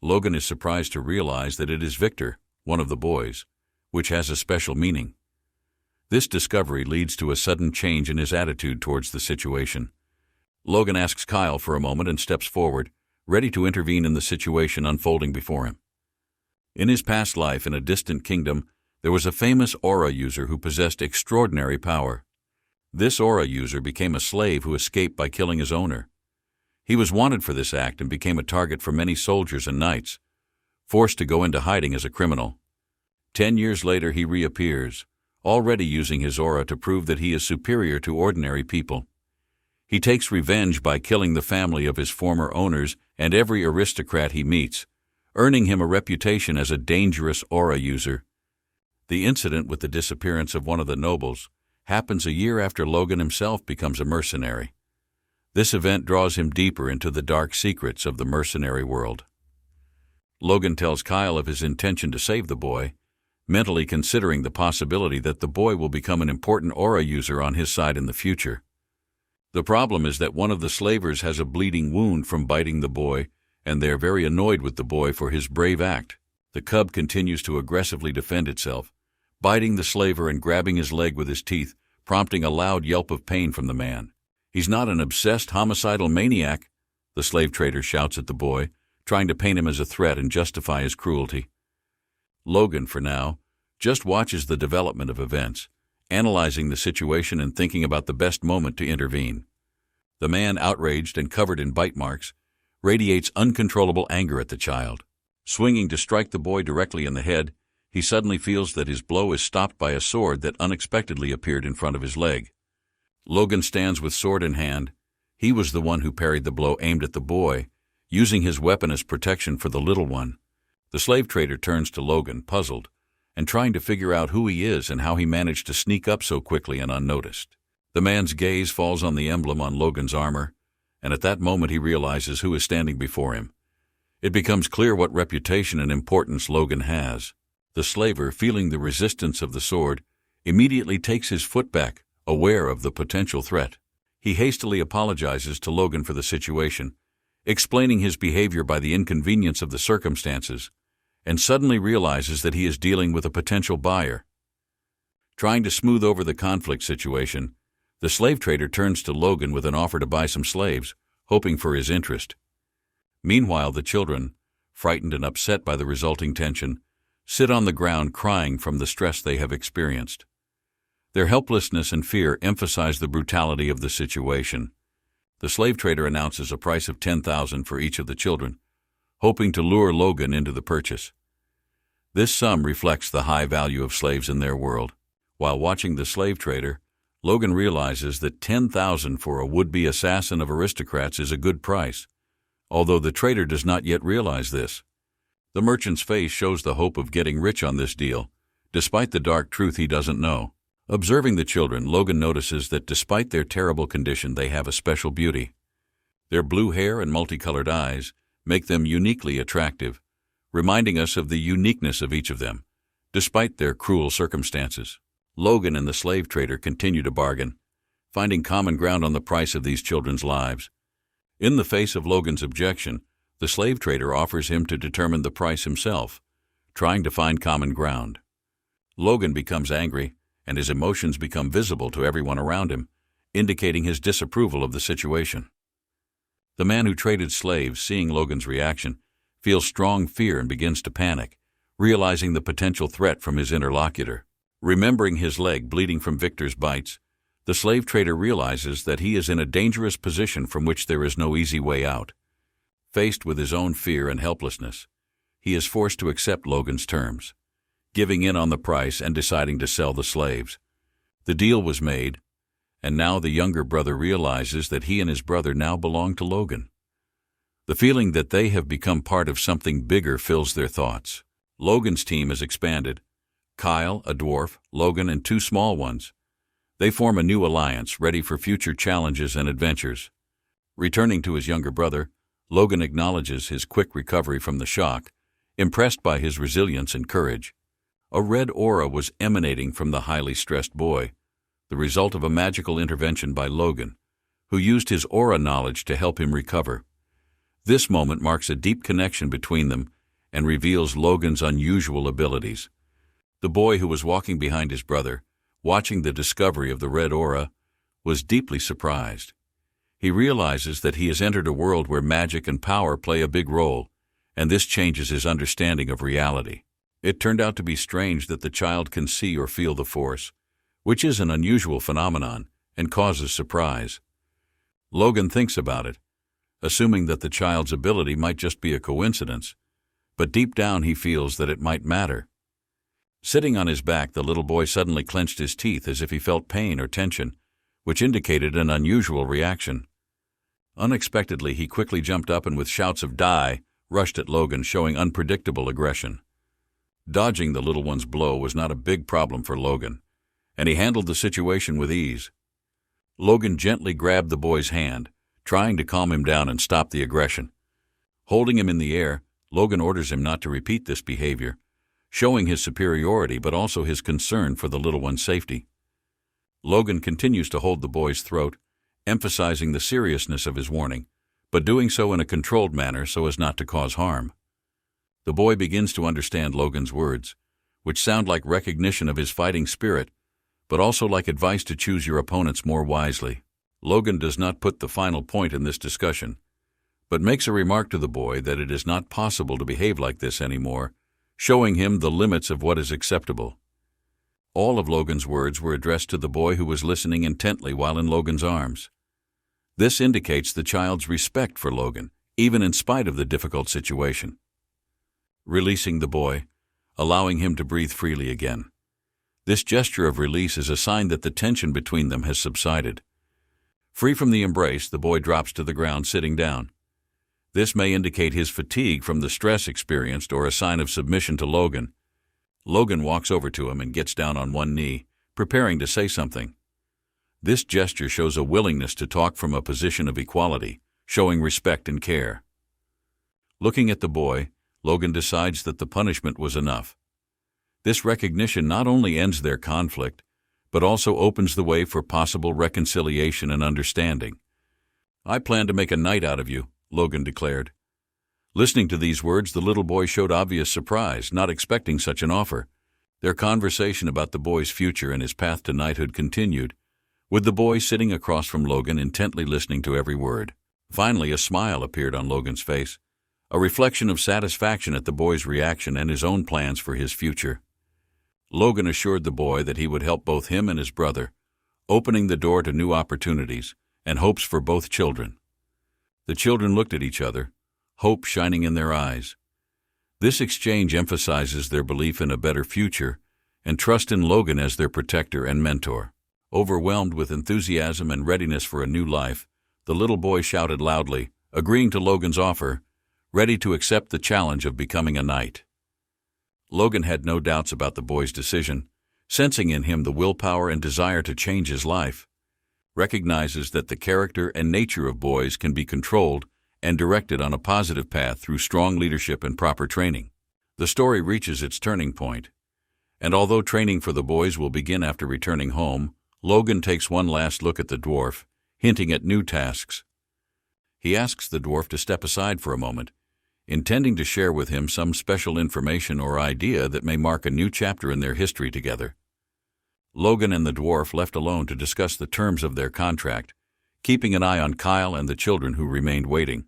A: Logan is surprised to realize that it is Victor, one of the boys, which has a special meaning. This discovery leads to a sudden change in his attitude towards the situation. Logan asks Kyle for a moment and steps forward, ready to intervene in the situation unfolding before him. In his past life in a distant kingdom, there was a famous aura user who possessed extraordinary power. This aura user became a slave who escaped by killing his owner. He was wanted for this act and became a target for many soldiers and knights, forced to go into hiding as a criminal. 10 years later, he reappears, already using his aura to prove that he is superior to ordinary people. He takes revenge by killing the family of his former owners and every aristocrat he meets, earning him a reputation as a dangerous aura user. The incident with the disappearance of one of the nobles happens a year after Logan himself becomes a mercenary. This event draws him deeper into the dark secrets of the mercenary world. Logan tells Kyle of his intention to save the boy, mentally considering the possibility that the boy will become an important aura user on his side in the future. The problem is that one of the slavers has a bleeding wound from biting the boy, and they are very annoyed with the boy for his brave act. The cub continues to aggressively defend itself, biting the slaver and grabbing his leg with his teeth, prompting a loud yelp of pain from the man. "He's not an obsessed homicidal maniac," the slave trader shouts at the boy, trying to paint him as a threat and justify his cruelty. Logan, for now, just watches the development of events, analyzing the situation and thinking about the best moment to intervene. The man, outraged and covered in bite marks, radiates uncontrollable anger at the child. Swinging to strike the boy directly in the head, he suddenly feels that his blow is stopped by a sword that unexpectedly appeared in front of his leg. Logan stands with sword in hand. He was the one who parried the blow aimed at the boy, using his weapon as protection for the little one. The slave trader turns to Logan, puzzled, and trying to figure out who he is and how he managed to sneak up so quickly and unnoticed. The man's gaze falls on the emblem on Logan's armor, and at that moment he realizes who is standing before him. It becomes clear what reputation and importance Logan has. The slaver, feeling the resistance of the sword, immediately takes his foot back, aware of the potential threat. He hastily apologizes to Logan for the situation, explaining his behavior by the inconvenience of the circumstances, and suddenly realizes that he is dealing with a potential buyer. Trying to smooth over the conflict situation, the slave trader turns to Logan with an offer to buy some slaves, hoping for his interest. Meanwhile, the children, frightened and upset by the resulting tension, sit on the ground crying from the stress they have experienced. Their helplessness and fear emphasize the brutality of the situation. The slave trader announces a price of $10,000 for each of the children, hoping to lure Logan into the purchase. This sum reflects the high value of slaves in their world. While watching the slave trader, Logan realizes that $10,000 for a would-be assassin of aristocrats is a good price, although the trader does not yet realize this. The merchant's face shows the hope of getting rich on this deal, despite the dark truth he doesn't know. Observing the children, Logan notices that despite their terrible condition, they have a special beauty. Their blue hair and multicolored eyes make them uniquely attractive, reminding us of the uniqueness of each of them, despite their cruel circumstances. Logan and the slave trader continue to bargain, finding common ground on the price of these children's lives. In the face of Logan's objection, the slave trader offers him to determine the price himself, trying to find common ground. Logan becomes angry, and his emotions become visible to everyone around him, indicating his disapproval of the situation. The man who traded slaves, seeing Logan's reaction, feels strong fear and begins to panic, realizing the potential threat from his interlocutor. Remembering his leg bleeding from Victor's bites, the slave trader realizes that he is in a dangerous position from which there is no easy way out. Faced with his own fear and helplessness, he is forced to accept Logan's terms, giving in on the price and deciding to sell the slaves. The deal was made, and now the younger brother realizes that he and his brother now belong to Logan. The feeling that they have become part of something bigger fills their thoughts. Logan's team has expanded. Kyle, a dwarf, Logan, and two small ones. They form a new alliance, ready for future challenges and adventures. Returning to his younger brother, Logan acknowledges his quick recovery from the shock, impressed by his resilience and courage. A red aura was emanating from the highly stressed boy, the result of a magical intervention by Logan, who used his aura knowledge to help him recover. This moment marks a deep connection between them and reveals Logan's unusual abilities. The boy who was walking behind his brother, watching the discovery of the red aura, was deeply surprised. He realizes that he has entered a world where magic and power play a big role, and this changes his understanding of reality. It turned out to be strange that the child can see or feel the force, which is an unusual phenomenon and causes surprise. Logan thinks about it, assuming that the child's ability might just be a coincidence, but deep down he feels that it might matter. Sitting on his back, the little boy suddenly clenched his teeth as if he felt pain or tension, which indicated an unusual reaction. Unexpectedly, he quickly jumped up and with shouts of "Die!" rushed at Logan, showing unpredictable aggression. Dodging the little one's blow was not a big problem for Logan, and he handled the situation with ease. Logan gently grabbed the boy's hand, trying to calm him down and stop the aggression. Holding him in the air, Logan orders him not to repeat this behavior, showing his superiority but also his concern for the little one's safety. Logan continues to hold the boy's throat, emphasizing the seriousness of his warning, but doing so in a controlled manner so as not to cause harm. The boy begins to understand Logan's words, which sound like recognition of his fighting spirit, but also like advice to choose your opponents more wisely. Logan does not put the final point in this discussion, but makes a remark to the boy that it is not possible to behave like this anymore, showing him the limits of what is acceptable. All of Logan's words were addressed to the boy who was listening intently while in Logan's arms. This indicates the child's respect for Logan, even in spite of the difficult situation. Releasing the boy, allowing him to breathe freely again. This gesture of release is a sign that the tension between them has subsided. Free from the embrace, the boy drops to the ground, sitting down. This may indicate his fatigue from the stress experienced or a sign of submission to Logan. Logan walks over to him and gets down on one knee, preparing to say something. This gesture shows a willingness to talk from a position of equality, showing respect and care. Looking at the boy, Logan decides that the punishment was enough. This recognition not only ends their conflict, but also opens the way for possible reconciliation and understanding. "I plan to make a knight out of you," Logan declared. Listening to these words, the little boy showed obvious surprise, not expecting such an offer. Their conversation about the boy's future and his path to knighthood continued, with the boy sitting across from Logan intently listening to every word. Finally, a smile appeared on Logan's face, a reflection of satisfaction at the boy's reaction and his own plans for his future. Logan assured the boy that he would help both him and his brother, opening the door to new opportunities and hopes for both children. The children looked at each other, hope shining in their eyes. This exchange emphasizes their belief in a better future and trust in Logan as their protector and mentor. Overwhelmed with enthusiasm and readiness for a new life, the little boy shouted loudly, agreeing to Logan's offer, ready to accept the challenge of becoming a knight. Logan had no doubts about the boy's decision, sensing in him the willpower and desire to change his life. Recognizes that the character and nature of boys can be controlled and directed on a positive path through strong leadership and proper training. The story reaches its turning point, and although training for the boys will begin after returning home, Logan takes one last look at the dwarf, hinting at new tasks. He asks the dwarf to step aside for a moment, intending to share with him some special information or idea that may mark a new chapter in their history together. Logan and the dwarf left alone to discuss the terms of their contract, keeping an eye on Kyle and the children who remained waiting.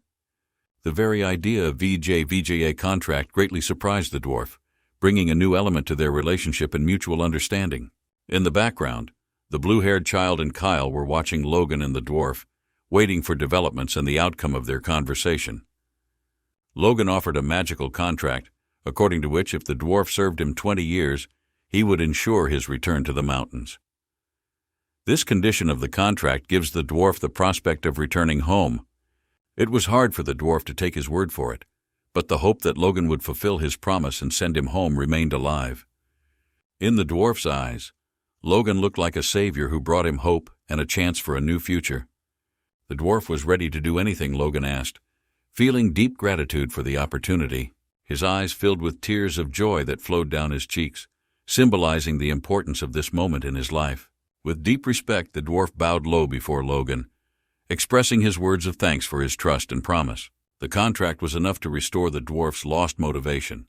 A: The very idea of VJ-VJA contract greatly surprised the dwarf, bringing a new element to their relationship and mutual understanding. In the background, the blue-haired child and Kyle were watching Logan and the dwarf, waiting for developments and the outcome of their conversation. Logan offered a magical contract, according to which if the dwarf served him 20 years, he would ensure his return to the mountains. This condition of the contract gives the dwarf the prospect of returning home. It was hard for the dwarf to take his word for it, but the hope that Logan would fulfill his promise and send him home remained alive. In the dwarf's eyes, Logan looked like a savior who brought him hope and a chance for a new future. The dwarf was ready to do anything Logan asked, feeling deep gratitude for the opportunity. His eyes filled with tears of joy that flowed down his cheeks, symbolizing the importance of this moment in his life. With deep respect, the dwarf bowed low before Logan, expressing his words of thanks for his trust and promise. The contract was enough to restore the dwarf's lost motivation.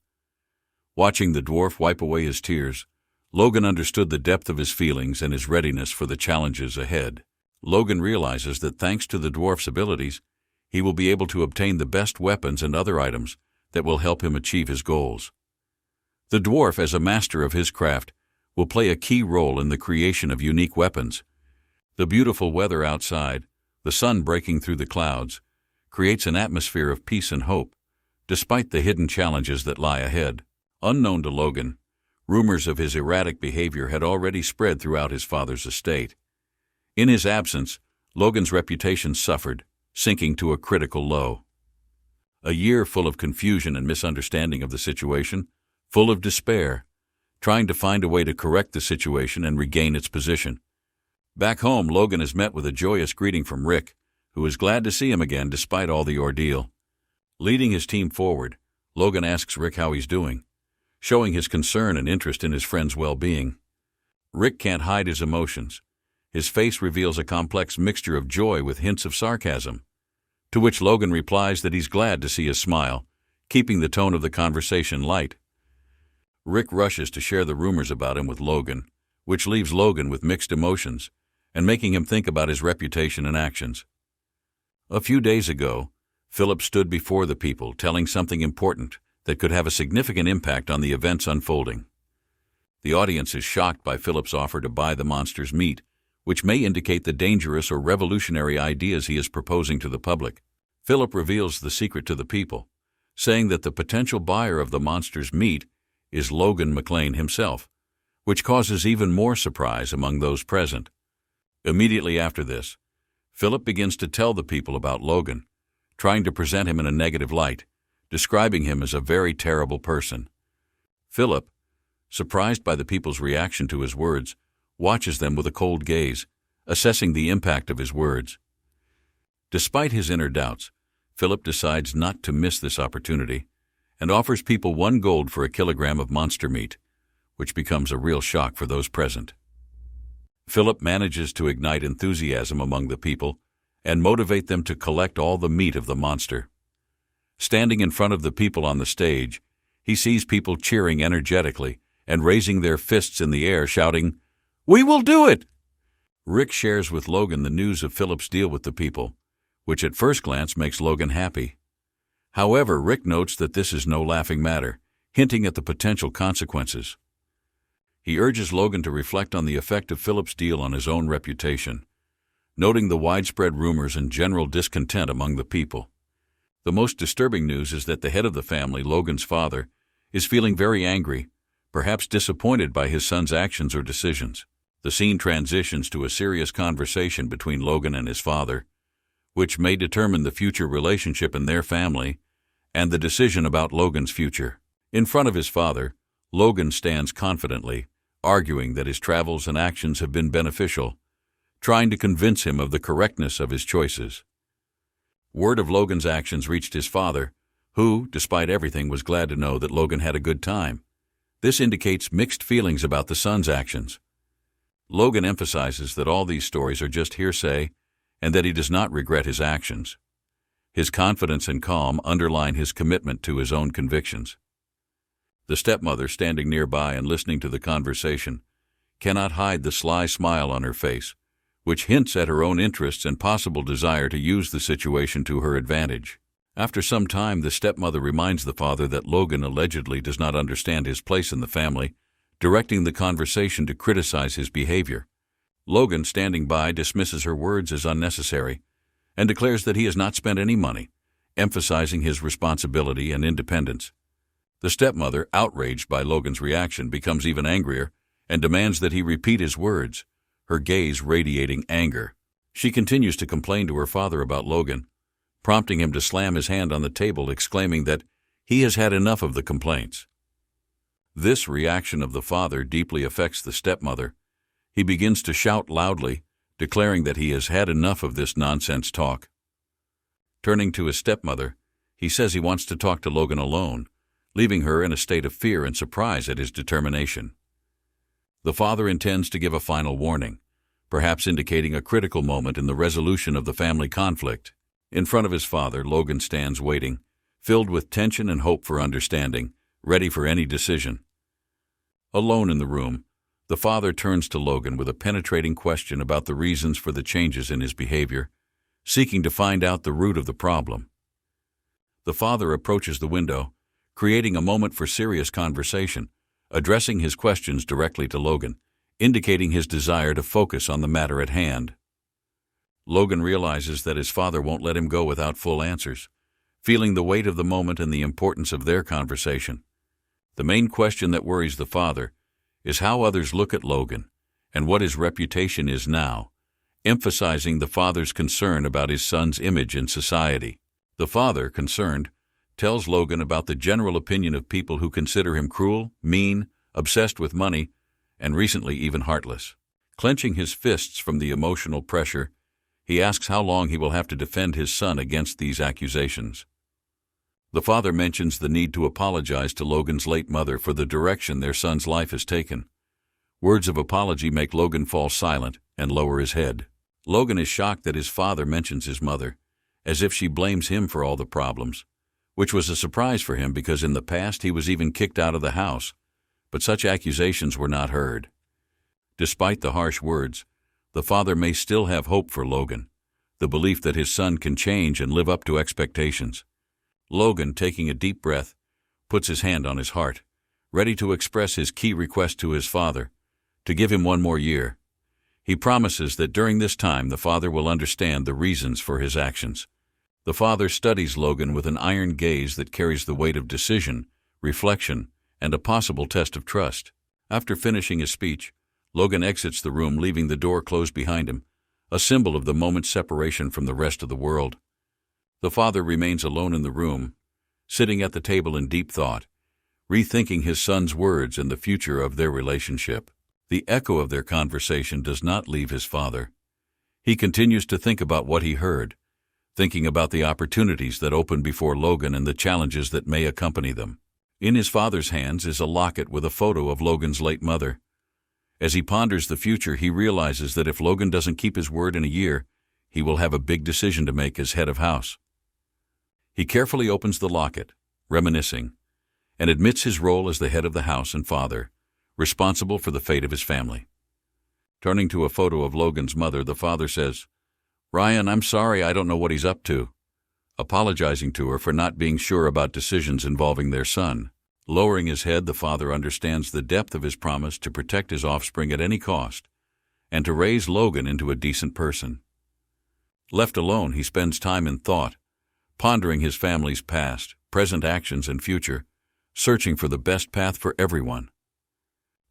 A: Watching the dwarf wipe away his tears, Logan understood the depth of his feelings and his readiness for the challenges ahead. Logan realizes that thanks to the dwarf's abilities, he will be able to obtain the best weapons and other items that will help him achieve his goals. The dwarf, as a master of his craft, will play a key role in the creation of unique weapons. The beautiful weather outside, the sun breaking through the clouds, creates an atmosphere of peace and hope, despite the hidden challenges that lie ahead. Unknown to Logan, rumors of his erratic behavior had already spread throughout his father's estate. In his absence, Logan's reputation suffered, sinking to a critical low. A year full of confusion and misunderstanding of the situation, full of despair, trying to find a way to correct the situation and regain its position. Back home, Logan is met with a joyous greeting from Rick, who is glad to see him again despite all the ordeal. Leading his team forward, Logan asks Rick how he's doing, showing his concern and interest in his friend's well-being. Rick can't hide his emotions. His face reveals a complex mixture of joy with hints of sarcasm, to which Logan replies that he's glad to see his smile, keeping the tone of the conversation light. Rick rushes to share the rumors about him with Logan, which leaves Logan with mixed emotions and making him think about his reputation and actions. A few days ago, Philip stood before the people telling something important that could have a significant impact on the events unfolding. The audience is shocked by Philip's offer to buy the monster's meat, which may indicate the dangerous or revolutionary ideas he is proposing to the public. Philip reveals the secret to the people, saying that the potential buyer of the monster's meat is Logan McLean himself, which causes even more surprise among those present. Immediately after this, Philip begins to tell the people about Logan, trying to present him in a negative light, describing him as a very terrible person. Philip, surprised by the people's reaction to his words, watches them with a cold gaze, assessing the impact of his words. Despite his inner doubts, Philip decides not to miss this opportunity and offers people 1 gold for a kilogram of monster meat, which becomes a real shock for those present. Philip manages to ignite enthusiasm among the people and motivate them to collect all the meat of the monster. Standing in front of the people on the stage, he sees people cheering energetically and raising their fists in the air, shouting, "We will do it!" Rick shares with Logan the news of Philip's deal with the people, which at first glance makes Logan happy. However, Rick notes that this is no laughing matter, hinting at the potential consequences. He urges Logan to reflect on the effect of Philip's deal on his own reputation, noting the widespread rumors and general discontent among the people. The most disturbing news is that the head of the family, Logan's father, is feeling very angry, perhaps disappointed by his son's actions or decisions. The scene transitions to a serious conversation between Logan and his father, which may determine the future relationship in their family and the decision about Logan's future. In front of his father, Logan stands confidently, arguing that his travels and actions have been beneficial, trying to convince him of the correctness of his choices. Word of Logan's actions reached his father, who, despite everything, was glad to know that Logan had a good time. This indicates mixed feelings about the son's actions. Logan emphasizes that all these stories are just hearsay and that he does not regret his actions. His confidence and calm underline his commitment to his own convictions. The stepmother, standing nearby and listening to the conversation, cannot hide the sly smile on her face, which hints at her own interests and possible desire to use the situation to her advantage. After some time, the stepmother reminds the father that Logan allegedly does not understand his place in the family, directing the conversation to criticize his behavior. Logan, standing by, dismisses her words as unnecessary and declares that he has not spent any money, emphasizing his responsibility and independence. The stepmother, outraged by Logan's reaction, becomes even angrier and demands that he repeat his words, her gaze radiating anger. She continues to complain to her father about Logan, prompting him to slam his hand on the table, exclaiming that he has had enough of the complaints. This reaction of the father deeply affects the stepmother. He begins to shout loudly, declaring that he has had enough of this nonsense talk. Turning to his stepmother, he says he wants to talk to Logan alone, leaving her in a state of fear and surprise at his determination. The father intends to give a final warning, perhaps indicating a critical moment in the resolution of the family conflict. In front of his father, Logan stands waiting, filled with tension and hope for understanding, ready for any decision. Alone in the room, the father turns to Logan with a penetrating question about the reasons for the changes in his behavior, seeking to find out the root of the problem. The father approaches the window, creating a moment for serious conversation, addressing his questions directly to Logan, indicating his desire to focus on the matter at hand. Logan realizes that his father won't let him go without full answers, feeling the weight of the moment and the importance of their conversation. The main question that worries the father is how others look at Logan and what his reputation is now, emphasizing the father's concern about his son's image in society. The father, concerned, tells Logan about the general opinion of people who consider him cruel, mean, obsessed with money, and recently even heartless. Clenching his fists from the emotional pressure, he asks how long he will have to defend his son against these accusations. The father mentions the need to apologize to Logan's late mother for the direction their son's life has taken. Words of apology make Logan fall silent and lower his head. Logan is shocked that his father mentions his mother, as if she blames him for all the problems, which was a surprise for him because in the past he was even kicked out of the house, but such accusations were not heard. Despite the harsh words, the father may still have hope for Logan, the belief that his son can change and live up to expectations. Logan, taking a deep breath, puts his hand on his heart, ready to express his key request to his father, to give him 1 more year. He promises that during this time the father will understand the reasons for his actions. The father studies Logan with an iron gaze that carries the weight of decision, reflection, and a possible test of trust. After finishing his speech, Logan exits the room, leaving the door closed behind him, a symbol of the moment's separation from the rest of the world. The father remains alone in the room, sitting at the table in deep thought, rethinking his son's words and the future of their relationship. The echo of their conversation does not leave his father. He continues to think about what he heard, thinking about the opportunities that open before Logan and the challenges that may accompany them. In his father's hands is a locket with a photo of Logan's late mother. As he ponders the future, he realizes that if Logan doesn't keep his word in a year, he will have a big decision to make as head of house. He carefully opens the locket, reminiscing, and admits his role as the head of the house and father, responsible for the fate of his family. Turning to a photo of Logan's mother, the father says, "Ryan, I'm sorry, I don't know what he's up to," apologizing to her for not being sure about decisions involving their son. Lowering his head, the father understands the depth of his promise to protect his offspring at any cost and to raise Logan into a decent person. Left alone, he spends time in thought, pondering his family's past, present actions, and future, searching for the best path for everyone.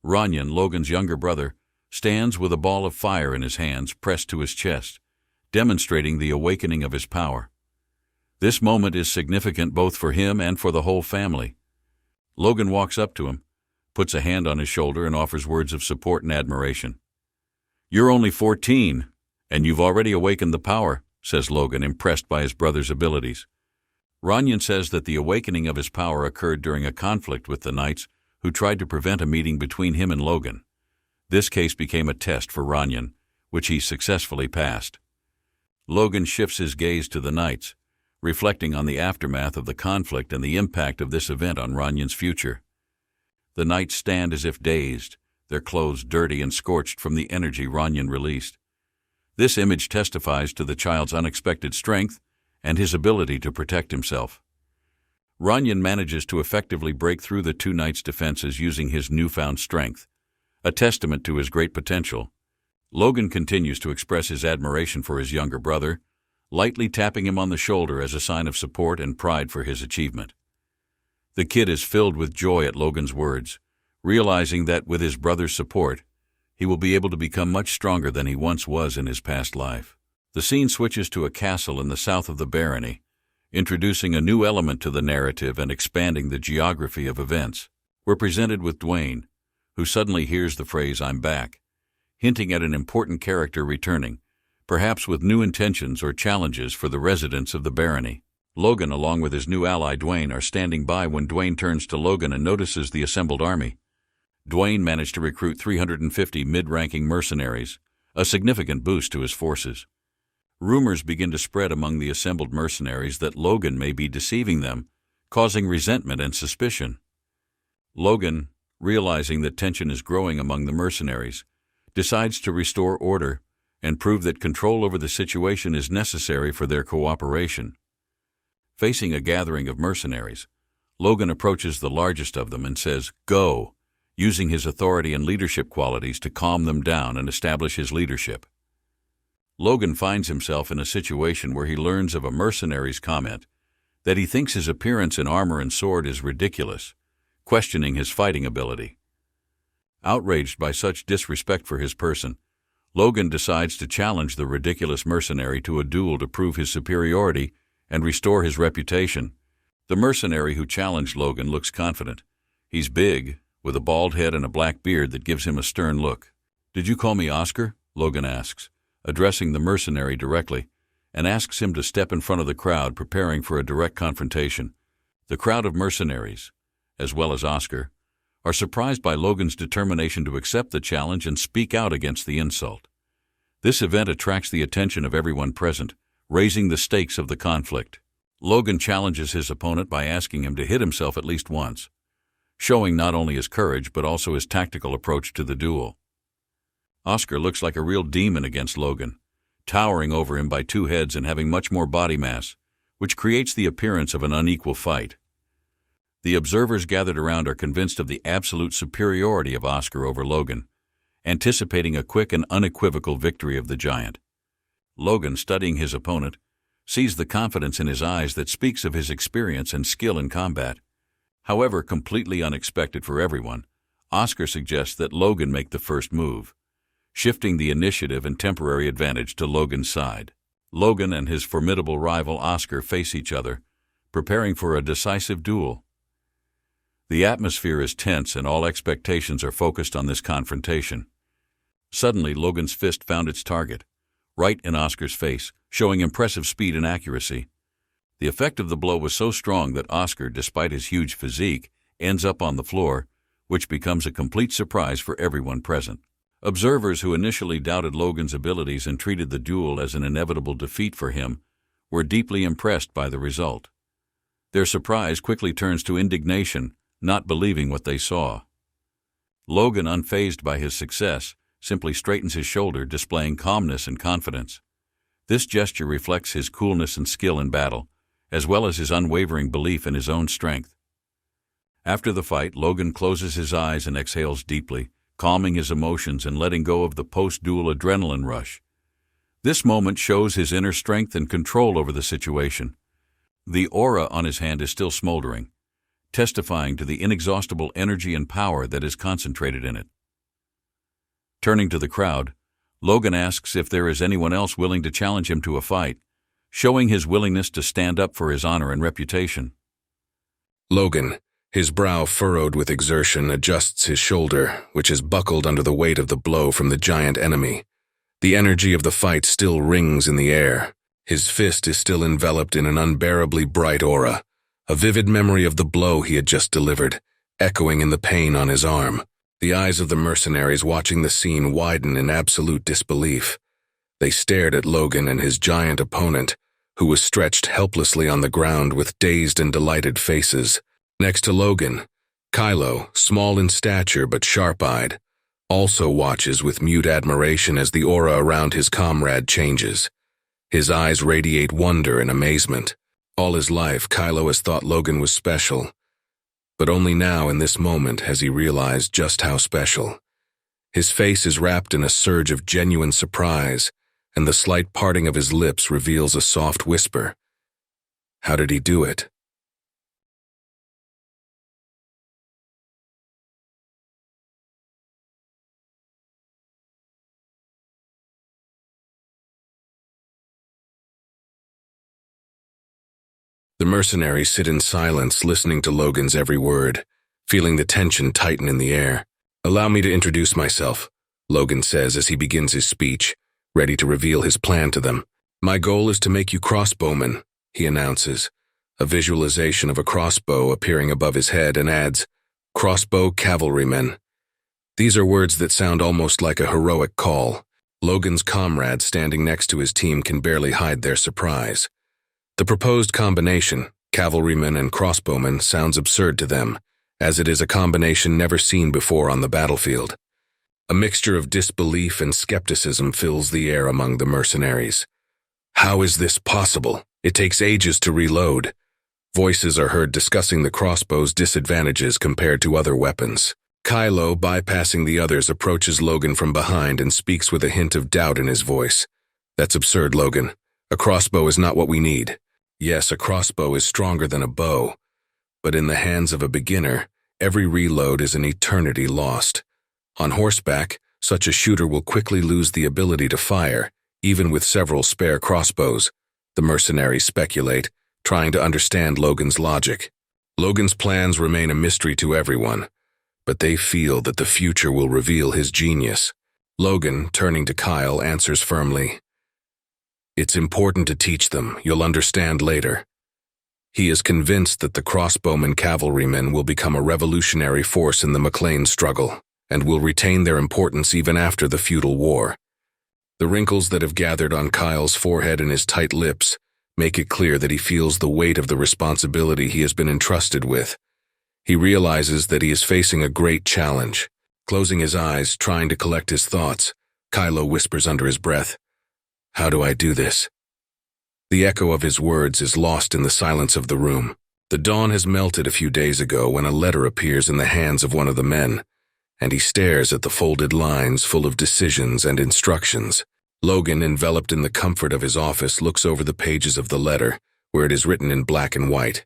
A: Ranyan, Logan's younger brother, stands with a ball of fire in his hands pressed to his chest, demonstrating the awakening of his power. This moment is significant both for him and for the whole family. Logan walks up to him, puts a hand on his shoulder, and offers words of support and admiration. "You're only 14, and you've already awakened the power," says Logan, impressed by his brother's abilities. Ranyan says that the awakening of his power occurred during a conflict with the Knights who tried to prevent a meeting between him and Logan. This case became a test for Ranyan, which he successfully passed. Logan shifts his gaze to the Knights, reflecting on the aftermath of the conflict and the impact of this event on Ranyan's future. The Knights stand as if dazed, their clothes dirty and scorched from the energy Ranyan released. This image testifies to the child's unexpected strength and his ability to protect himself. Ranyan manages to effectively break through the two Knights' defenses using his newfound strength, a testament to his great potential. Logan continues to express his admiration for his younger brother, lightly tapping him on the shoulder as a sign of support and pride for his achievement. The kid is filled with joy at Logan's words, realizing that with his brother's support, he will be able to become much stronger than he once was in his past life. The scene switches to a castle in the south of the barony, introducing a new element to the narrative and expanding the geography of events. We're presented with Dwayne, who suddenly hears the phrase, "I'm back," hinting at an important character returning, perhaps with new intentions or challenges for the residents of the barony. Logan, along with his new ally Dwayne, are standing by when Dwayne turns to Logan and notices the assembled army. Dwayne managed to recruit 350 mid-ranking mercenaries, a significant boost to his forces. Rumors begin to spread among the assembled mercenaries that Logan may be deceiving them, causing resentment and suspicion. Logan, realizing that tension is growing among the mercenaries, decides to restore order and prove that control over the situation is necessary for their cooperation. Facing a gathering of mercenaries, Logan approaches the largest of them and says, "Go," using his authority and leadership qualities to calm them down and establish his leadership. Logan finds himself in a situation where he learns of a mercenary's comment that he thinks his appearance in armor and sword is ridiculous, questioning his fighting ability. Outraged by such disrespect for his person, Logan decides to challenge the ridiculous mercenary to a duel to prove his superiority and restore his reputation. The mercenary who challenged Logan looks confident. He's big, with a bald head and a black beard that gives him a stern look. "Did you call me Oscar?" Logan asks, addressing the mercenary directly, and asks him to step in front of the crowd preparing for a direct confrontation. The crowd of mercenaries, as well as Oscar, are surprised by Logan's determination to accept the challenge and speak out against the insult. This event attracts the attention of everyone present, raising the stakes of the conflict. Logan challenges his opponent by asking him to hit himself at least once, showing not only his courage but also his tactical approach to the duel. Oscar looks like a real demon against Logan, towering over him by two heads and having much more body mass, which creates the appearance of an unequal fight. The observers gathered around are convinced of the absolute superiority of Oscar over Logan, anticipating a quick and unequivocal victory of the giant. Logan, studying his opponent, sees the confidence in his eyes that speaks of his experience and skill in combat. However, completely unexpected for everyone, Oscar suggests that Logan make the first move, shifting the initiative and temporary advantage to Logan's side. Logan and his formidable rival Oscar face each other, preparing for a decisive duel. The atmosphere is tense and all expectations are focused on this confrontation. Suddenly, Logan's fist found its target, right in Oscar's face, showing impressive speed and accuracy. The effect of the blow was so strong that Oscar, despite his huge physique, ends up on the floor, which becomes a complete surprise for everyone present. Observers who initially doubted Logan's abilities and treated the duel as an inevitable defeat for him were deeply impressed by the result. Their surprise quickly turns to indignation, not believing what they saw. Logan, unfazed by his success, simply straightens his shoulder, displaying calmness and confidence. This gesture reflects his coolness and skill in battle, as well as his unwavering belief in his own strength. After the fight, Logan closes his eyes and exhales deeply, calming his emotions and letting go of the post-duel adrenaline rush. This moment shows his inner strength and control over the situation. The aura on his hand is still smoldering, testifying to the inexhaustible energy and power that is concentrated in it. Turning to the crowd, Logan asks if there is anyone else willing to challenge him to a fight, showing his willingness to stand up for his honor and reputation.
B: Logan, his brow furrowed with exertion, adjusts his shoulder, which is buckled under the weight of the blow from the giant enemy. The energy of the fight still rings in the air. His fist is still enveloped in an unbearably bright aura, a vivid memory of the blow he had just delivered, echoing in the pain on his arm. The eyes of the mercenaries watching the scene widen in absolute disbelief. They stared at Logan and his giant opponent, who was stretched helplessly on the ground with dazed and delighted faces. Next to Logan, Kylo, small in stature but sharp-eyed, also watches with mute admiration as the aura around his comrade changes. His eyes radiate wonder and amazement. All his life, Kylo has thought Logan was special, but only now in this moment has he realized just how special. His face is wrapped in a surge of genuine surprise, and the slight parting of his lips reveals a soft whisper. How did he do it? The mercenaries sit in silence, listening to Logan's every word, feeling the tension tighten in the air. "Allow me to introduce myself," Logan says as he begins his speech, ready to reveal his plan to them. "My goal is to make you crossbowmen," he announces, a visualization of a crossbow appearing above his head, and adds, "crossbow cavalrymen." These are words that sound almost like a heroic call. Logan's comrades standing next to his team can barely hide their surprise. The proposed combination, cavalrymen and crossbowmen, sounds absurd to them, as it is a combination never seen before on the battlefield. A mixture of disbelief and skepticism fills the air among the mercenaries. How is this possible? It takes ages to reload. Voices are heard discussing the crossbow's disadvantages compared to other weapons. Kylo, bypassing the others, approaches Logan from behind and speaks with a hint of doubt in his voice. "That's absurd, Logan. A crossbow is not what we need. Yes, a crossbow is stronger than a bow, but in the hands of a beginner, every reload is an eternity lost. On horseback, such a shooter will quickly lose the ability to fire, even with several spare crossbows," the mercenaries speculate, trying to understand Logan's logic. Logan's plans remain a mystery to everyone, but they feel that the future will reveal his genius. Logan, turning to Kyle, answers firmly, "It's important to teach them. You'll understand later." He is convinced that the crossbowmen cavalrymen will become a revolutionary force in the McLean struggle, and will retain their importance even after the feudal war. The wrinkles that have gathered on Kyle's forehead and his tight lips make it clear that he feels the weight of the responsibility he has been entrusted with. He realizes that he is facing a great challenge. Closing his eyes, trying to collect his thoughts, Kylo whispers under his breath, "How do I do this?" The echo of his words is lost in the silence of the room. The dawn has melted a few days ago when a letter appears in the hands of one of the men, and he stares at the folded lines full of decisions and instructions. Logan, enveloped in the comfort of his office, looks over the pages of the letter, where it is written in black and white.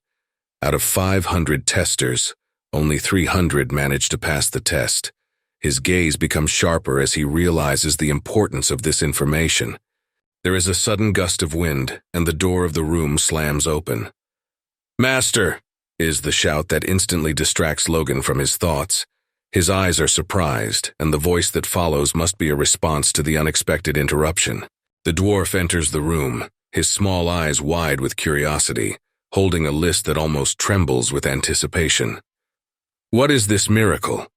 B: Out of 500 testers, only 300 managed to pass the test. His gaze becomes sharper as he realizes the importance of this information. There is a sudden gust of wind, and the door of the room slams open. "Master!" is the shout that instantly distracts Logan from his thoughts. His eyes are surprised, and the voice that follows must be a response to the unexpected interruption. The dwarf enters the room, his small eyes wide with curiosity, holding a list that almost trembles with anticipation. What is this miracle?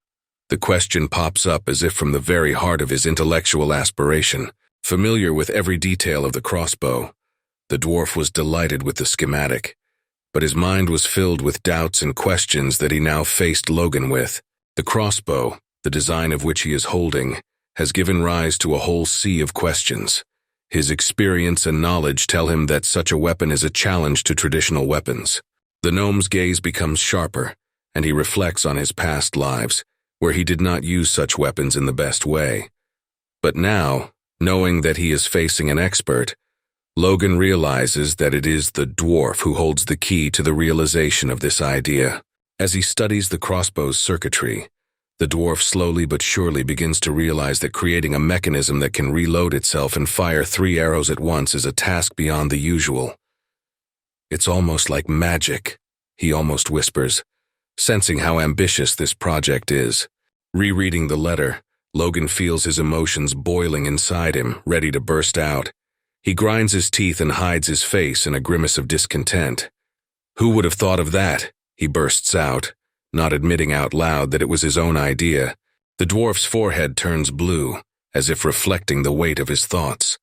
B: The question pops up as if from the very heart of his intellectual aspiration. Familiar with every detail of the crossbow, the dwarf was delighted with the schematic, but his mind was filled with doubts and questions that he now faced Logan with. The crossbow, the design of which he is holding, has given rise to a whole sea of questions. His experience and knowledge tell him that such a weapon is a challenge to traditional weapons. The gnome's gaze becomes sharper, and he reflects on his past lives, where he did not use such weapons in the best way. But now, knowing that he is facing an expert, Logan realizes that it is the dwarf who holds the key to the realization of this idea. As he studies the crossbow's circuitry, the dwarf slowly but surely begins to realize that creating a mechanism that can reload itself and fire 3 arrows at once is a task beyond the usual. "It's almost like magic," he almost whispers, sensing how ambitious this project is. Rereading the letter, Logan feels his emotions boiling inside him, ready to burst out. He grinds his teeth and hides his face in a grimace of discontent. "Who would have thought of that?" he bursts out, not admitting out loud that it was his own idea. The dwarf's forehead turns blue, as if reflecting the weight of his thoughts.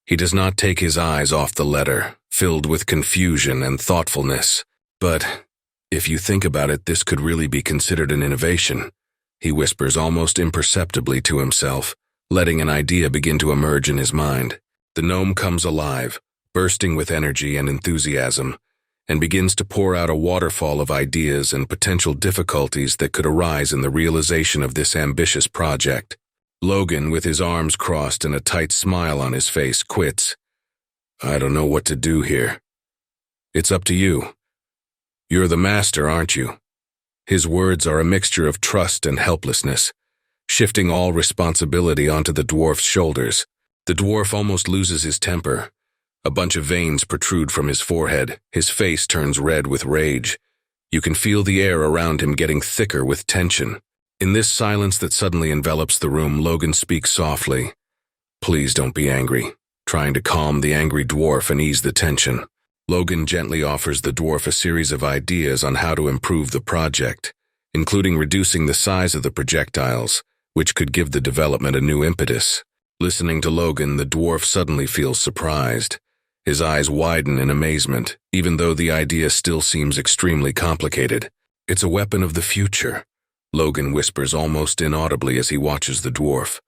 B: He does not take his eyes off the letter, filled with confusion and thoughtfulness. "But if you think about it, this could really be considered an innovation," he whispers almost imperceptibly to himself, letting an idea begin to emerge in his mind. The gnome comes alive, bursting with energy and enthusiasm, and begins to pour out a waterfall of ideas and potential difficulties that could arise in the realization of this ambitious project. Logan, with his arms crossed and a tight smile on his face, quits. "I don't know what to do here." "It's up to you. You're the master, aren't you?" His words are a mixture of trust and helplessness, shifting all responsibility onto the dwarf's shoulders. The dwarf almost loses his temper. A bunch of veins protrude from his forehead. His face turns red with rage. You can feel the air around him getting thicker with tension. In this silence that suddenly envelops the room, Logan speaks softly. "Please don't be angry," trying to calm the angry dwarf and ease the tension. Logan gently offers the dwarf a series of ideas on how to improve the project, including reducing the size of the projectiles, which could give the development a new impetus. Listening to Logan, the dwarf suddenly feels surprised. His eyes widen in amazement, even though the idea still seems extremely complicated. "It's a weapon of the future," Logan whispers almost inaudibly as he watches the dwarf.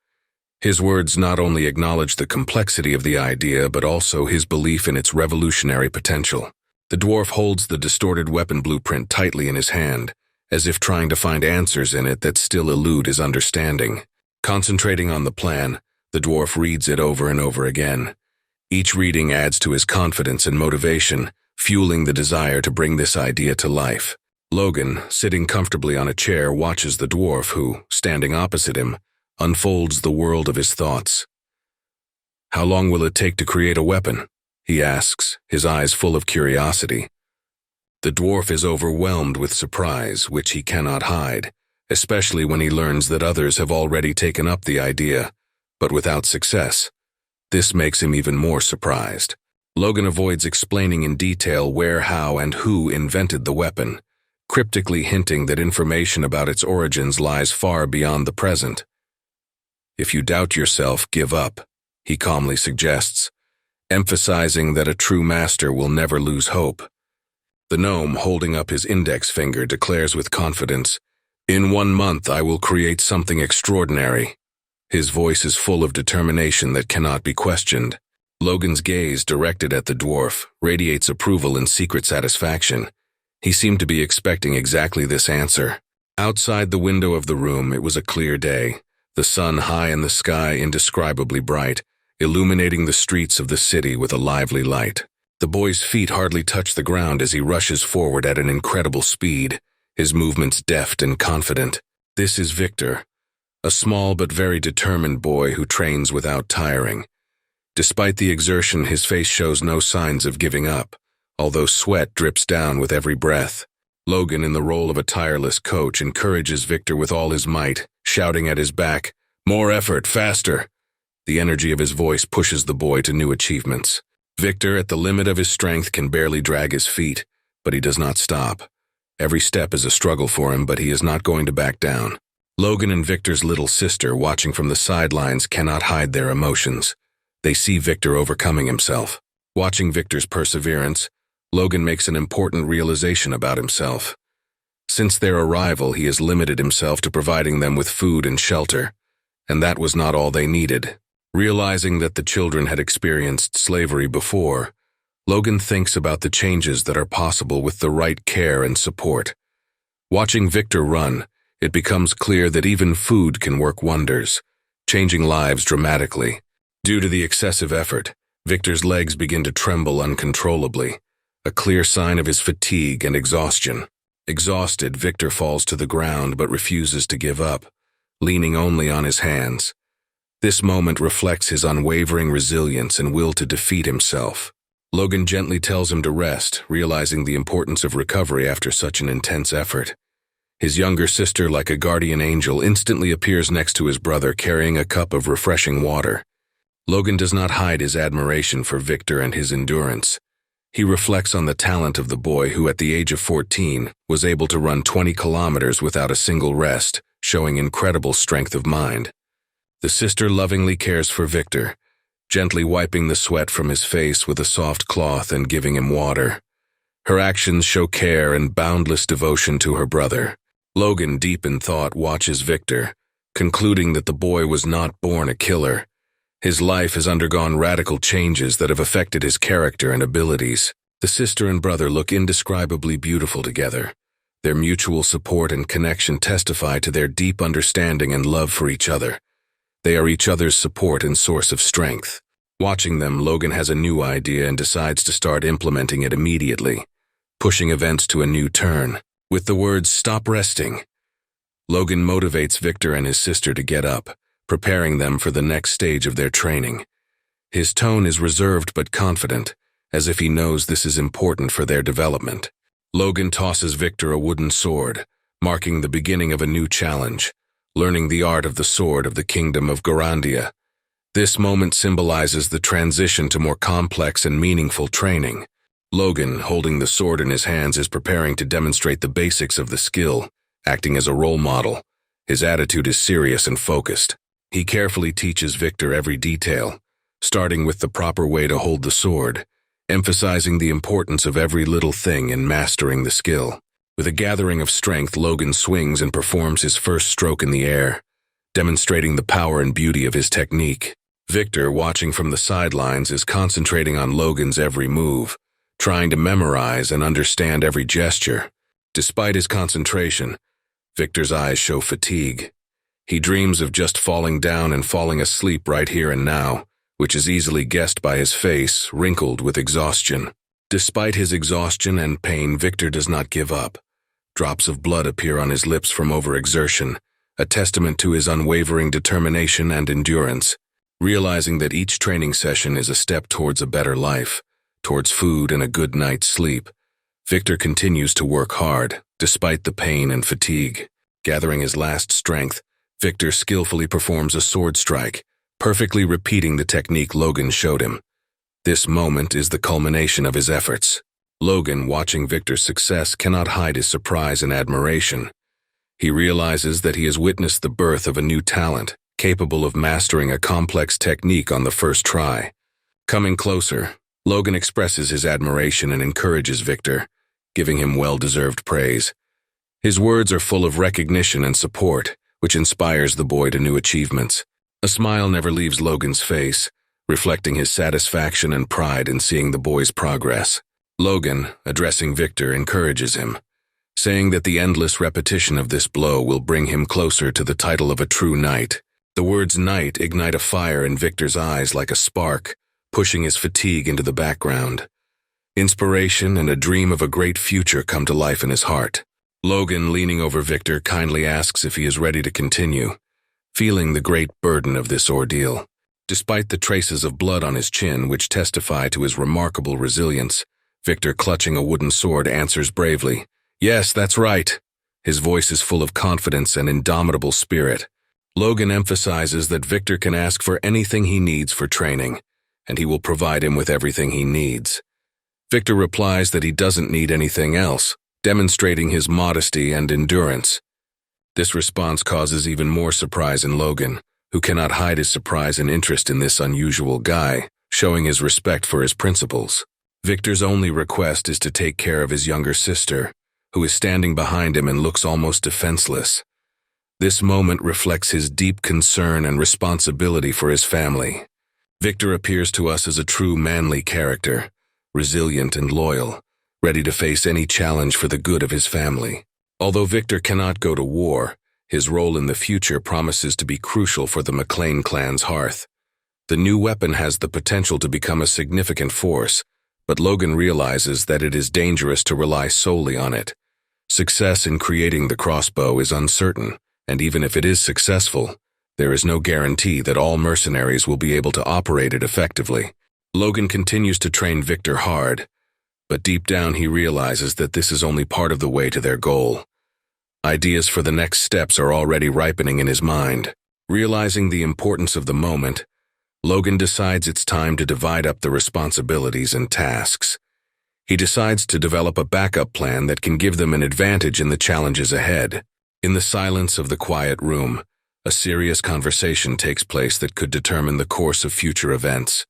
B: His words not only acknowledge the complexity of the idea, but also his belief in its revolutionary potential. The dwarf holds the distorted weapon blueprint tightly in his hand, as if trying to find answers in it that still elude his understanding. Concentrating on the plan, the dwarf reads it over and over again. Each reading adds to his confidence and motivation, fueling the desire to bring this idea to life. Logan, sitting comfortably on a chair, watches the dwarf who, standing opposite him, unfolds the world of his thoughts. "How long will it take to create a weapon?" he asks, his eyes full of curiosity. The dwarf is overwhelmed with surprise, which he cannot hide, especially when he learns that others have already taken up the idea, but without success. This makes him even more surprised. Logan avoids explaining in detail where, how, and who invented the weapon, cryptically hinting that information about its origins lies far beyond the present. "If you doubt yourself, give up," he calmly suggests, emphasizing that a true master will never lose hope. The gnome, holding up his index finger, declares with confidence, "In 1 month I will create something extraordinary." His voice is full of determination that cannot be questioned. Logan's gaze, directed at the dwarf, radiates approval and secret satisfaction. He seemed to be expecting exactly this answer. Outside the window of the room, it was a clear day, the sun high in the sky indescribably bright, illuminating the streets of the city with a lively light. The boy's feet hardly touch the ground as he rushes forward at an incredible speed, his movements deft and confident. This is Victor, a small but very determined boy who trains without tiring. Despite the exertion, his face shows no signs of giving up, although sweat drips down with every breath. Logan, in the role of a tireless coach, encourages Victor with all his might, shouting at his back, "More effort, faster!" The energy of his voice pushes the boy to new achievements. Victor, at the limit of his strength, can barely drag his feet, but he does not stop. Every step is a struggle for him, but he is not going to back down. Logan and Victor's little sister, watching from the sidelines, cannot hide their emotions. They see Victor overcoming himself. Watching Victor's perseverance, Logan makes an important realization about himself. Since their arrival, he has limited himself to providing them with food and shelter, and that was not all they needed. Realizing that the children had experienced slavery before, Logan thinks about the changes that are possible with the right care and support. Watching Victor run, it becomes clear that even food can work wonders, changing lives dramatically. Due to the excessive effort, Victor's legs begin to tremble uncontrollably, a clear sign of his fatigue and exhaustion. Exhausted, Victor falls to the ground but refuses to give up, leaning only on his hands. This moment reflects his unwavering resilience and will to defeat himself. Logan gently tells him to rest, realizing the importance of recovery after such an intense effort. His younger sister, like a guardian angel, instantly appears next to his brother, carrying a cup of refreshing water. Logan does not hide his admiration for Victor and his endurance. He reflects on the talent of the boy who, at the age of 14, was able to run 20 kilometers without a single rest, showing incredible strength of mind. The sister lovingly cares for Victor, gently wiping the sweat from his face with a soft cloth and giving him water. Her actions show care and boundless devotion to her brother. Logan, deep in thought, watches Victor, concluding that the boy was not born a killer. His life has undergone radical changes that have affected his character and abilities. The sister and brother look indescribably beautiful together. Their mutual support and connection testify to their deep understanding and love for each other. They are each other's support and source of strength. Watching them, Logan has a new idea and decides to start implementing it immediately, pushing events to a new turn. With the words, "Stop resting," Logan motivates Victor and his sister to get up, preparing them for the next stage of their training. His tone is reserved but confident, as if he knows this is important for their development. Logan tosses Victor a wooden sword, marking the beginning of a new challenge, learning the art of the sword of the kingdom of Garandia. This moment symbolizes the transition to more complex and meaningful training. Logan, holding the sword in his hands, is preparing to demonstrate the basics of the skill, acting as a role model. His attitude is serious and focused. He carefully teaches Victor every detail, starting with the proper way to hold the sword, emphasizing the importance of every little thing in mastering the skill. With a gathering of strength, Logan swings and performs his first stroke in the air, demonstrating the power and beauty of his technique. Victor, watching from the sidelines, is concentrating on Logan's every move, trying to memorize and understand every gesture. Despite his concentration, Victor's eyes show fatigue. He dreams of just falling down and falling asleep right here and now, which is easily guessed by his face, wrinkled with exhaustion. Despite his exhaustion and pain, Victor does not give up. Drops of blood appear on his lips from overexertion, a testament to his unwavering determination and endurance. Realizing that each training session is a step towards a better life, towards food and a good night's sleep, Victor continues to work hard, despite the pain and fatigue. Gathering his last strength, Victor skillfully performs a sword strike, perfectly repeating the technique Logan showed him. This moment is the culmination of his efforts. Logan, watching Victor's success, cannot hide his surprise and admiration. He realizes that he has witnessed the birth of a new talent, capable of mastering a complex technique on the first try. Coming closer, Logan expresses his admiration and encourages Victor, giving him well-deserved praise. His words are full of recognition and support, which inspires the boy to new achievements. A smile never leaves Logan's face, reflecting his satisfaction and pride in seeing the boy's progress. Logan, addressing Victor, encourages him, saying that the endless repetition of this blow will bring him closer to the title of a true knight. The words knight ignite a fire in Victor's eyes like a spark, pushing his fatigue into the background. Inspiration and a dream of a great future come to life in his heart. Logan, leaning over Victor, kindly asks if he is ready to continue, feeling the great burden of this ordeal. Despite the traces of blood on his chin which testify to his remarkable resilience, Victor, clutching a wooden sword, answers bravely, "Yes, that's right." His voice is full of confidence and indomitable spirit. Logan emphasizes that Victor can ask for anything he needs for training, and he will provide him with everything he needs. Victor replies that he doesn't need anything else, demonstrating his modesty and endurance. This response causes even more surprise in Logan, who cannot hide his surprise and interest in this unusual guy, showing his respect for his principles. Victor's only request is to take care of his younger sister, who is standing behind him and looks almost defenseless. This moment reflects his deep concern and responsibility for his family. Victor appears to us as a true manly character, resilient and loyal, ready to face any challenge for the good of his family. Although Victor cannot go to war, his role in the future promises to be crucial for the McLean clan's hearth. The new weapon has the potential to become a significant force, but Logan realizes that it is dangerous to rely solely on it. Success in creating the crossbow is uncertain, and even if it is successful, there is no guarantee that all mercenaries will be able to operate it effectively. Logan continues to train Victor hard, but deep down he realizes that this is only part of the way to their goal. Ideas for the next steps are already ripening in his mind. Realizing the importance of the moment, Logan decides it's time to divide up the responsibilities and tasks. He decides to develop a backup plan that can give them an advantage in the challenges ahead. In the silence of the quiet room, a serious conversation takes place that could determine the course of future events.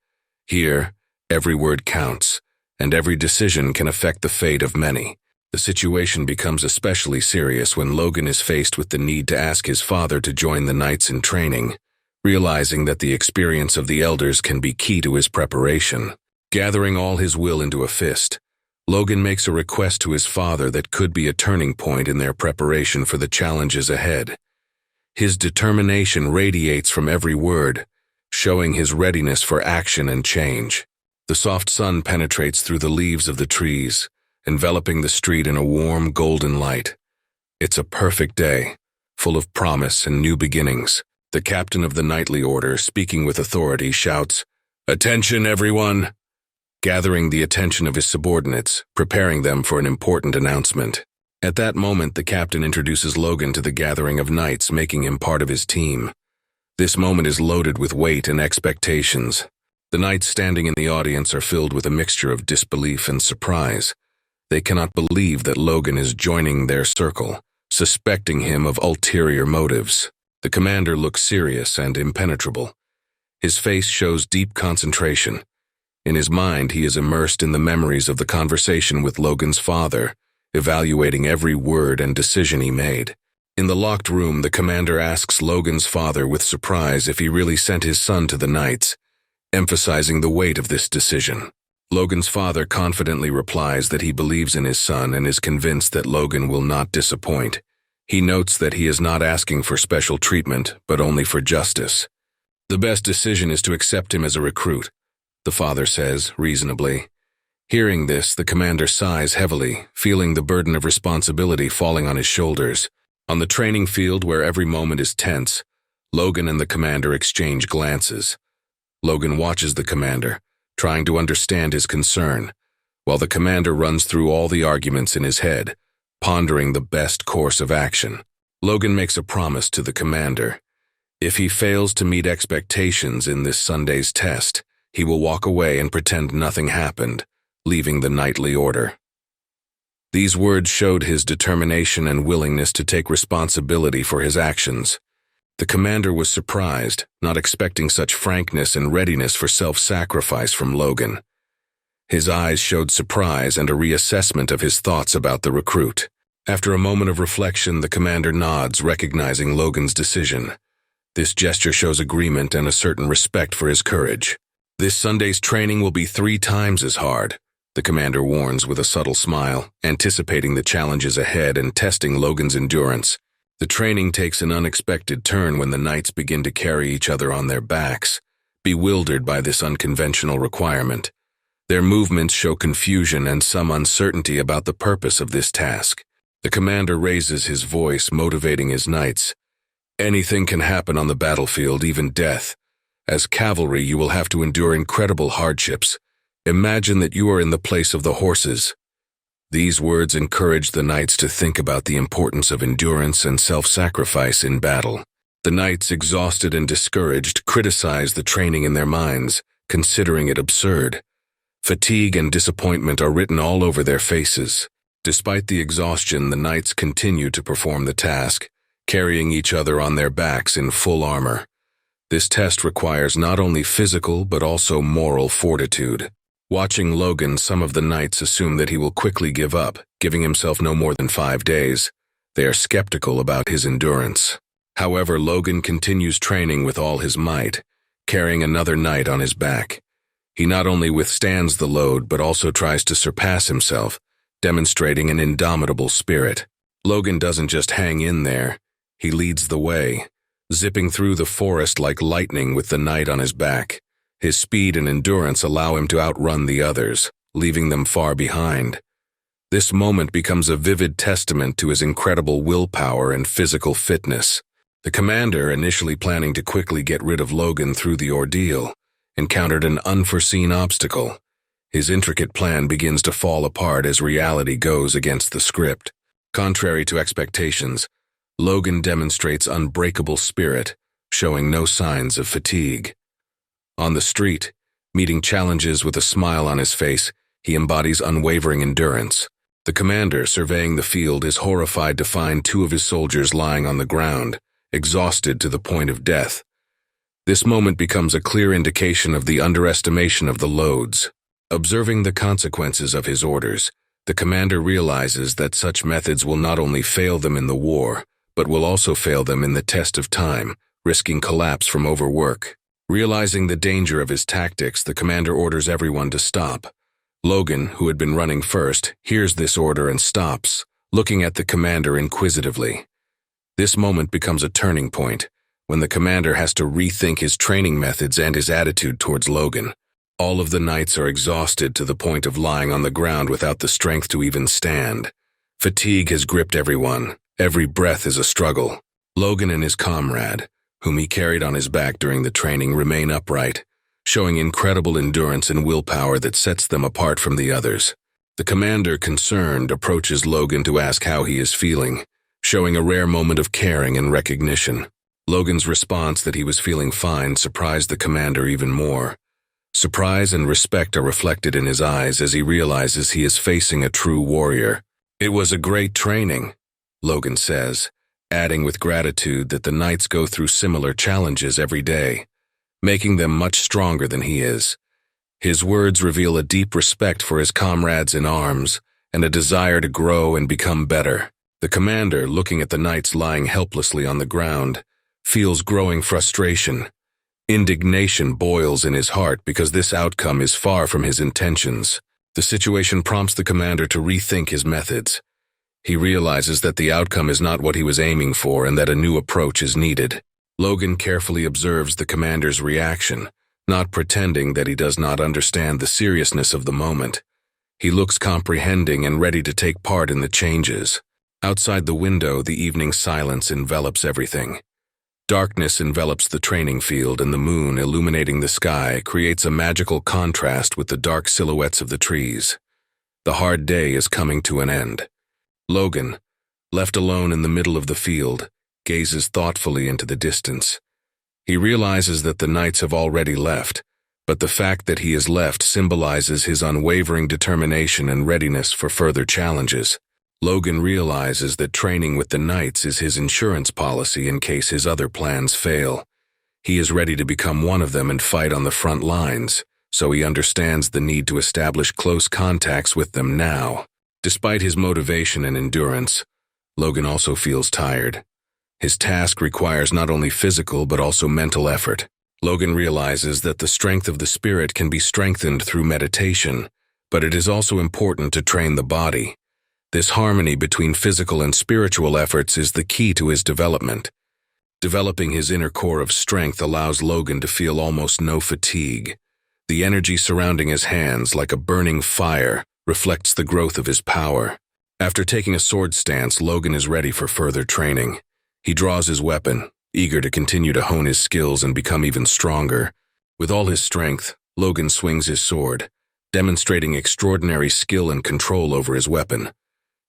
B: Here, every word counts, and every decision can affect the fate of many. The situation becomes especially serious when Logan is faced with the need to ask his father to join the knights in training, realizing that the experience of the elders can be key to his preparation. Gathering all his will into a fist, Logan makes a request to his father that could be a turning point in their preparation for the challenges ahead. His determination radiates from every word, showing his readiness for action and change. The soft sun penetrates through the leaves of the trees, enveloping the street in a warm, golden light. It's a perfect day, full of promise and new beginnings. The captain of the knightly order, speaking with authority, shouts, "Attention, everyone!" gathering the attention of his subordinates, preparing them for an important announcement. At that moment, the captain introduces Logan to the gathering of knights, making him part of his team. This moment is loaded with weight and expectations. The knights standing in the audience are filled with a mixture of disbelief and surprise. They cannot believe that Logan is joining their circle, suspecting him of ulterior motives. The commander looks serious and impenetrable. His face shows deep concentration. In his mind, he is immersed in the memories of the conversation with Logan's father, evaluating every word and decision he made. In the locked room, the commander asks Logan's father with surprise if he really sent his son to the knights, emphasizing the weight of this decision. Logan's father confidently replies that he believes in his son and is convinced that Logan will not disappoint. He notes that he is not asking for special treatment, but only for justice. The best decision is to accept him as a recruit, the father says, reasonably. Hearing this, the commander sighs heavily, feeling the burden of responsibility falling on his shoulders. On the training field, where every moment is tense, Logan and the commander exchange glances. Logan watches the commander, trying to understand his concern, while the commander runs through all the arguments in his head, pondering the best course of action. Logan makes a promise to the commander. If he fails to meet expectations in this Sunday's test, he will walk away and pretend nothing happened, leaving the knightly order. These words showed his determination and willingness to take responsibility for his actions. The commander was surprised, not expecting such frankness and readiness for self-sacrifice from Logan. His eyes showed surprise and a reassessment of his thoughts about the recruit. After a moment of reflection, the commander nods, recognizing Logan's decision. This gesture shows agreement and a certain respect for his courage. This Sunday's training will be 3 times as hard, the commander warns with a subtle smile, anticipating the challenges ahead and testing Logan's endurance. The training takes an unexpected turn when the knights begin to carry each other on their backs, bewildered by this unconventional requirement. Their movements show confusion and some uncertainty about the purpose of this task. The commander raises his voice, motivating his knights. Anything can happen on the battlefield, even death. As cavalry, you will have to endure incredible hardships. Imagine that you are in the place of the horses. These words encourage the knights to think about the importance of endurance and self-sacrifice in battle. The knights, exhausted and discouraged, criticize the training in their minds, considering it absurd. Fatigue and disappointment are written all over their faces. Despite the exhaustion, the knights continue to perform the task, carrying each other on their backs in full armor. This test requires not only physical but also moral fortitude. Watching Logan, some of the knights assume that he will quickly give up, giving himself no more than 5 days. They are skeptical about his endurance. However, Logan continues training with all his might, carrying another knight on his back. He not only withstands the load but also tries to surpass himself, demonstrating an indomitable spirit. Logan doesn't just hang in there, he leads the way, zipping through the forest like lightning with the knight on his back. His speed and endurance allow him to outrun the others, leaving them far behind. This moment becomes a vivid testament to his incredible willpower and physical fitness. The commander, initially planning to quickly get rid of Logan through the ordeal, encountered an unforeseen obstacle. His intricate plan begins to fall apart as reality goes against the script. Contrary to expectations, Logan demonstrates unbreakable spirit, showing no signs of fatigue. On the street, meeting challenges with a smile on his face, he embodies unwavering endurance. The commander, surveying the field, is horrified to find 2 of his soldiers lying on the ground, exhausted to the point of death. This moment becomes a clear indication of the underestimation of the loads. Observing the consequences of his orders, the commander realizes that such methods will not only fail them in the war, but will also fail them in the test of time, risking collapse from overwork. Realizing the danger of his tactics, the commander orders everyone to stop. Logan, who had been running first, hears this order and stops, looking at the commander inquisitively. This moment becomes a turning point, when the commander has to rethink his training methods and his attitude towards Logan. All of the knights are exhausted to the point of lying on the ground without the strength to even stand. Fatigue has gripped everyone. Every breath is a struggle. Logan and his comrade, whom he carried on his back during the training, remain upright, showing incredible endurance and willpower that sets them apart from the others. The commander, concerned, approaches Logan to ask how he is feeling, showing a rare moment of caring and recognition. Logan's response that he was feeling fine surprised the commander even more. Surprise and respect are reflected in his eyes as he realizes he is facing a true warrior. "It was a great training," Logan says, adding with gratitude that the knights go through similar challenges every day, making them much stronger than he is. His words reveal a deep respect for his comrades in arms and a desire to grow and become better. The commander, looking at the knights lying helplessly on the ground, feels growing frustration. Indignation boils in his heart because this outcome is far from his intentions. The situation prompts the commander to rethink his methods. He realizes that the outcome is not what he was aiming for and that a new approach is needed. Logan carefully observes the commander's reaction, not pretending that he does not understand the seriousness of the moment. He looks comprehending and ready to take part in the changes. Outside the window, the evening silence envelops everything. Darkness envelops the training field, and the moon, illuminating the sky, creates a magical contrast with the dark silhouettes of the trees. The hard day is coming to an end. Logan, left alone in the middle of the field, gazes thoughtfully into the distance. He realizes that the knights have already left, but the fact that he is left symbolizes his unwavering determination and readiness for further challenges. Logan realizes that training with the knights is his insurance policy in case his other plans fail. He is ready to become one of them and fight on the front lines, so he understands the need to establish close contacts with them now. Despite his motivation and endurance, Logan also feels tired. His task requires not only physical but also mental effort. Logan realizes that the strength of the spirit can be strengthened through meditation, but it is also important to train the body. This harmony between physical and spiritual efforts is the key to his development. Developing his inner core of strength allows Logan to feel almost no fatigue. The energy surrounding his hands, like a burning fire, reflects the growth of his power. After taking a sword stance, Logan is ready for further training. He draws his weapon, eager to continue to hone his skills and become even stronger. With all his strength, Logan swings his sword, demonstrating extraordinary skill and control over his weapon.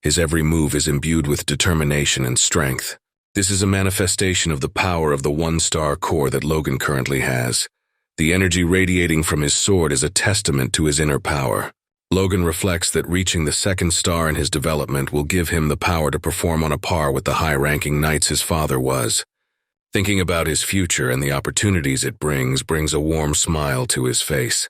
B: His every move is imbued with determination and strength. This is a manifestation of the power of the one-star core that Logan currently has. The energy radiating from his sword is a testament to his inner power. Logan reflects that reaching the second star in his development will give him the power to perform on a par with the high-ranking knights his father was. Thinking about his future and the opportunities it brings a warm smile to his face.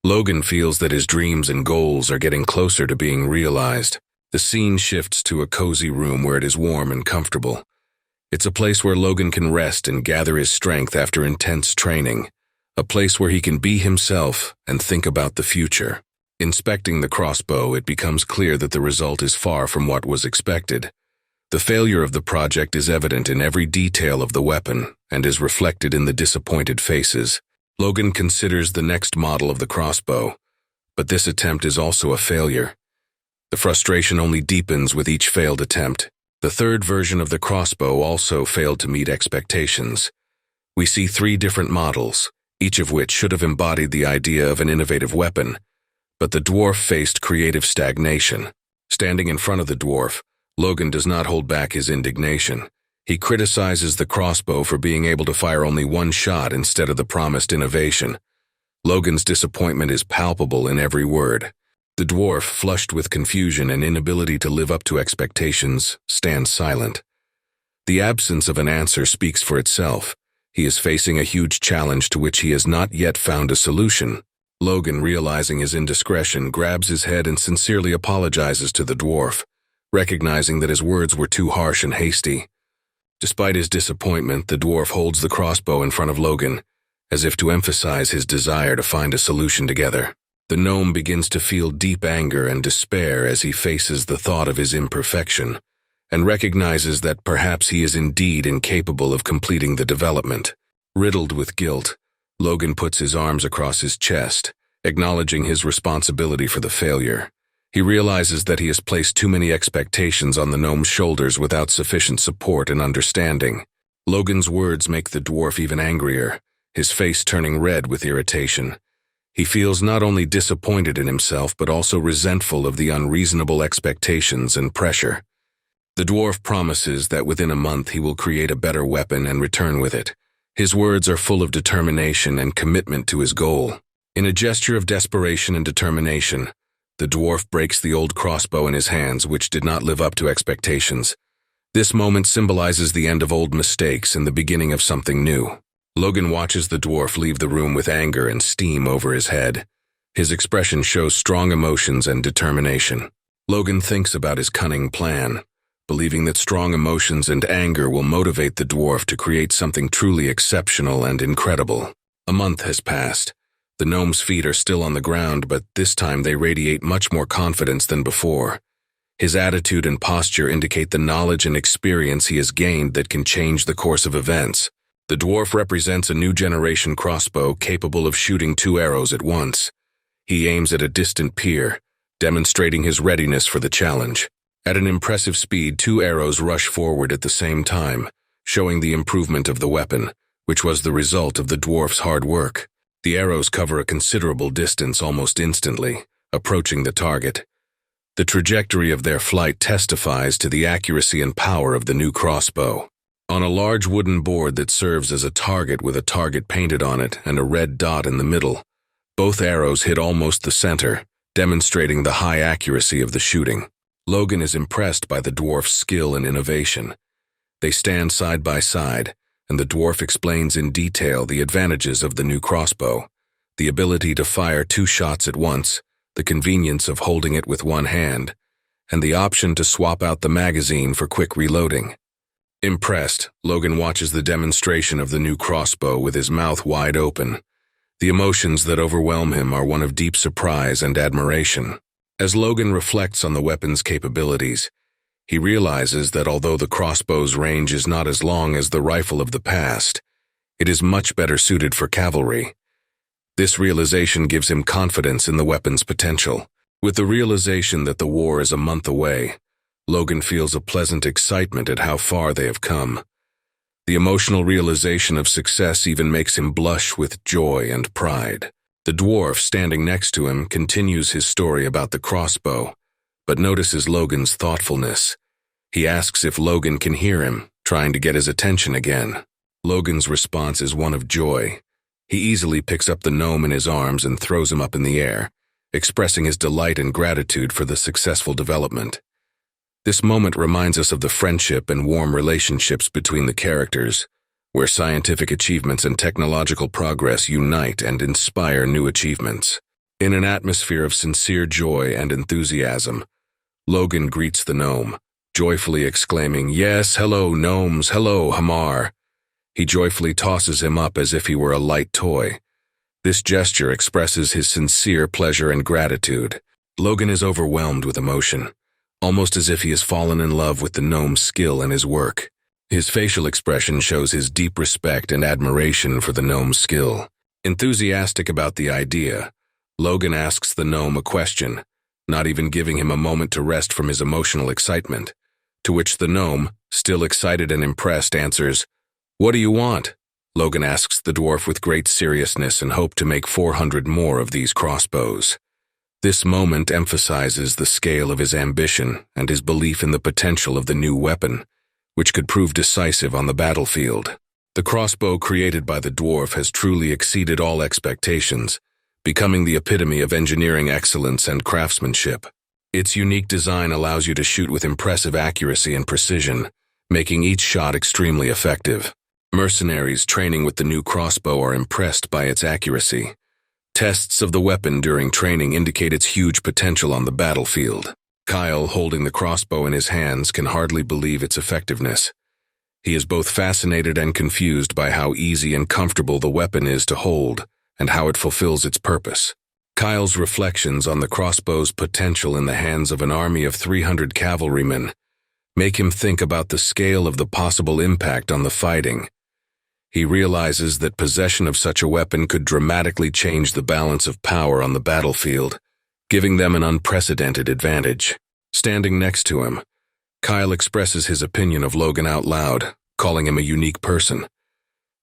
B: Logan feels that his dreams and goals are getting closer to being realized. The scene shifts to a cozy room where it is warm and comfortable. It's a place where Logan can rest and gather his strength after intense training. A place where he can be himself and think about the future. Inspecting the crossbow, it becomes clear that the result is far from what was expected. The failure of the project is evident in every detail of the weapon and is reflected in the disappointed faces. Logan considers the next model of the crossbow, but this attempt is also a failure. The frustration only deepens with each failed attempt. The third version of the crossbow also failed to meet expectations. We see 3 different models, each of which should have embodied the idea of an innovative weapon, but the dwarf faced creative stagnation. Standing in front of the dwarf, Logan does not hold back his indignation. He criticizes the crossbow for being able to fire only one shot instead of the promised innovation. Logan's disappointment is palpable in every word. The dwarf, flushed with confusion and inability to live up to expectations, stands silent. The absence of an answer speaks for itself. He is facing a huge challenge to which he has not yet found a solution. Logan, realizing his indiscretion, grabs his head and sincerely apologizes to the dwarf, recognizing that his words were too harsh and hasty. Despite his disappointment, the dwarf holds the crossbow in front of Logan, as if to emphasize his desire to find a solution together. The gnome begins to feel deep anger and despair as he faces the thought of his imperfection, and recognizes that perhaps he is indeed incapable of completing the development. Riddled with guilt, Logan puts his arms across his chest, acknowledging his responsibility for the failure. He realizes that he has placed too many expectations on the gnome's shoulders without sufficient support and understanding. Logan's words make the dwarf even angrier, his face turning red with irritation. He feels not only disappointed in himself but also resentful of the unreasonable expectations and pressure. The dwarf promises that within a month he will create a better weapon and return with it. His words are full of determination and commitment to his goal. In a gesture of desperation and determination, the dwarf breaks the old crossbow in his hands, which did not live up to expectations. This moment symbolizes the end of old mistakes and the beginning of something new. Logan watches the dwarf leave the room with anger and steam over his head. His expression shows strong emotions and determination. Logan thinks about his cunning plan, believing that strong emotions and anger will motivate the dwarf to create something truly exceptional and incredible. A month has passed. The gnome's feet are still on the ground, but this time they radiate much more confidence than before. His attitude and posture indicate the knowledge and experience he has gained that can change the course of events. The dwarf represents a new generation crossbow capable of shooting 2 arrows at once. He aims at a distant peer, demonstrating his readiness for the challenge. At an impressive speed, 2 arrows rush forward at the same time, showing the improvement of the weapon, which was the result of the dwarf's hard work. The arrows cover a considerable distance almost instantly, approaching the target. The trajectory of their flight testifies to the accuracy and power of the new crossbow. On a large wooden board that serves as a target with a target painted on it and a red dot in the middle, both arrows hit almost the center, demonstrating the high accuracy of the shooting. Logan is impressed by the dwarf's skill and innovation. They stand side by side, and the dwarf explains in detail the advantages of the new crossbow: the ability to fire 2 shots at once, the convenience of holding it with one hand, and the option to swap out the magazine for quick reloading. Impressed, Logan watches the demonstration of the new crossbow with his mouth wide open. The emotions that overwhelm him are one of deep surprise and admiration. As Logan reflects on the weapon's capabilities, he realizes that although the crossbow's range is not as long as the rifle of the past, it is much better suited for cavalry. This realization gives him confidence in the weapon's potential. With the realization that the war is a month away, Logan feels a pleasant excitement at how far they have come. The emotional realization of success even makes him blush with joy and pride. The dwarf standing next to him continues his story about the crossbow, but notices Logan's thoughtfulness. He asks if Logan can hear him, trying to get his attention again. Logan's response is one of joy. He easily picks up the gnome in his arms and throws him up in the air, expressing his delight and gratitude for the successful development. This moment reminds us of the friendship and warm relationships between the characters, where scientific achievements and technological progress unite and inspire new achievements. In an atmosphere of sincere joy and enthusiasm, Logan greets the gnome, joyfully exclaiming, "Yes, hello, gnomes, hello, Hamar." He joyfully tosses him up as if he were a light toy. This gesture expresses his sincere pleasure and gratitude. Logan is overwhelmed with emotion, almost as if he has fallen in love with the gnome's skill and his work. His facial expression shows his deep respect and admiration for the gnome's skill. Enthusiastic about the idea, Logan asks the gnome a question, not even giving him a moment to rest from his emotional excitement, to which the gnome, still excited and impressed, answers, "What do you want?" Logan asks the dwarf with great seriousness and hoped to make 400 more of these crossbows. This moment emphasizes the scale of his ambition and his belief in the potential of the new weapon, which could prove decisive on the battlefield. The crossbow created by the dwarf has truly exceeded all expectations, becoming the epitome of engineering excellence and craftsmanship. Its unique design allows you to shoot with impressive accuracy and precision, making each shot extremely effective. Mercenaries training with the new crossbow are impressed by its accuracy. Tests of the weapon during training indicate its huge potential on the battlefield. Kyle, holding the crossbow in his hands, can hardly believe its effectiveness. He is both fascinated and confused by how easy and comfortable the weapon is to hold and how it fulfills its purpose. Kyle's reflections on the crossbow's potential in the hands of an army of 300 cavalrymen make him think about the scale of the possible impact on the fighting. He realizes that possession of such a weapon could dramatically change the balance of power on the battlefield, giving them an unprecedented advantage. Standing next to him, Kyle expresses his opinion of Logan out loud, calling him a unique person.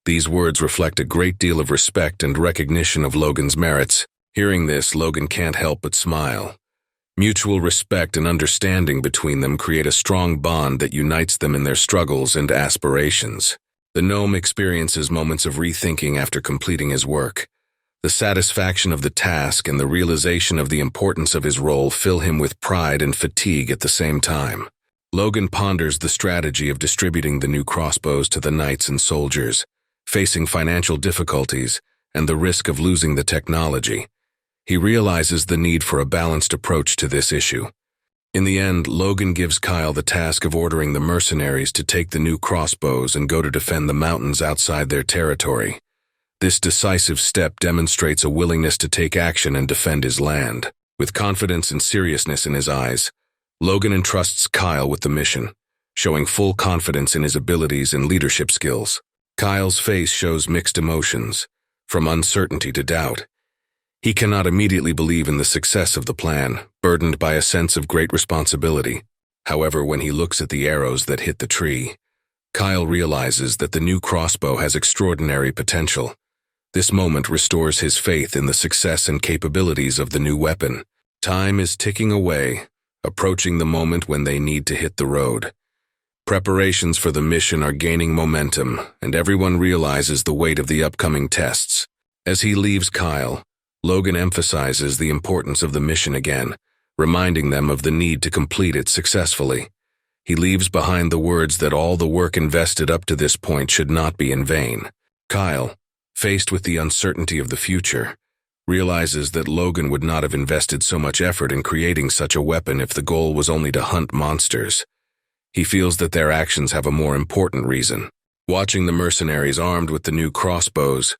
B: These words reflect a great deal of respect and recognition of Logan's merits. Hearing this, Logan can't help but smile. Mutual respect and understanding between them create a strong bond that unites them in their struggles and aspirations. The gnome experiences moments of rethinking after completing his work. The satisfaction of the task and the realization of the importance of his role fill him with pride and fatigue at the same time. Logan ponders the strategy of distributing the new crossbows to the knights and soldiers, facing financial difficulties and the risk of losing the technology. He realizes the need for a balanced approach to this issue. In the end, Logan gives Kyle the task of ordering the mercenaries to take the new crossbows and go to defend the mountains outside their territory. This decisive step demonstrates a willingness to take action and defend his land. With confidence and seriousness in his eyes, Logan entrusts Kyle with the mission, showing full confidence in his abilities and leadership skills. Kyle's face shows mixed emotions, from uncertainty to doubt. He cannot immediately believe in the success of the plan, burdened by a sense of great responsibility. However, when he looks at the arrows that hit the tree, Kyle realizes that the new crossbow has extraordinary potential. This moment restores his faith in the success and capabilities of the new weapon. Time is ticking away, approaching the moment when they need to hit the road. Preparations for the mission are gaining momentum, and everyone realizes the weight of the upcoming tests. As he leaves Kyle, Logan emphasizes the importance of the mission again, reminding them of the need to complete it successfully. He leaves behind the words that all the work invested up to this point should not be in vain. Kyle, faced with the uncertainty of the future, realizes that Logan would not have invested so much effort in creating such a weapon if the goal was only to hunt monsters. He feels that their actions have a more important reason. Watching the mercenaries armed with the new crossbows,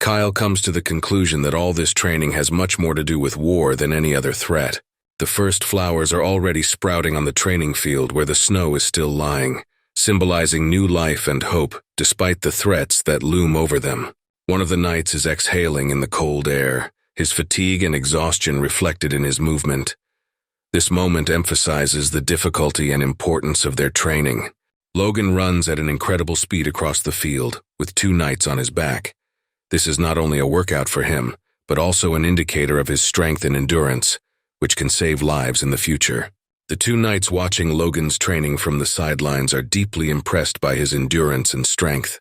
B: Kyle comes to the conclusion that all this training has much more to do with war than any other threat. The first flowers are already sprouting on the training field where the snow is still lying, symbolizing new life and hope despite the threats that loom over them. One of the knights is exhaling in the cold air, his fatigue and exhaustion reflected in his movement. This moment emphasizes the difficulty and importance of their training. Logan runs at an incredible speed across the field, with 2 knights on his back. This is not only a workout for him, but also an indicator of his strength and endurance, which can save lives in the future. The 2 knights watching Logan's training from the sidelines are deeply impressed by his endurance and strength.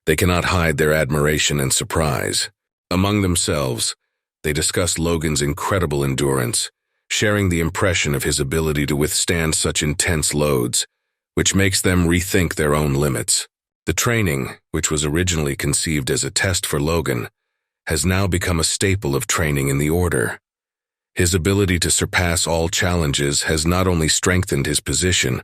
B: They cannot hide their admiration and surprise. Among themselves, they discuss Logan's incredible endurance, sharing the impression of his ability to withstand such intense loads, which makes them rethink their own limits. The training, which was originally conceived as a test for Logan, has now become a staple of training in the Order. His ability to surpass all challenges has not only strengthened his position,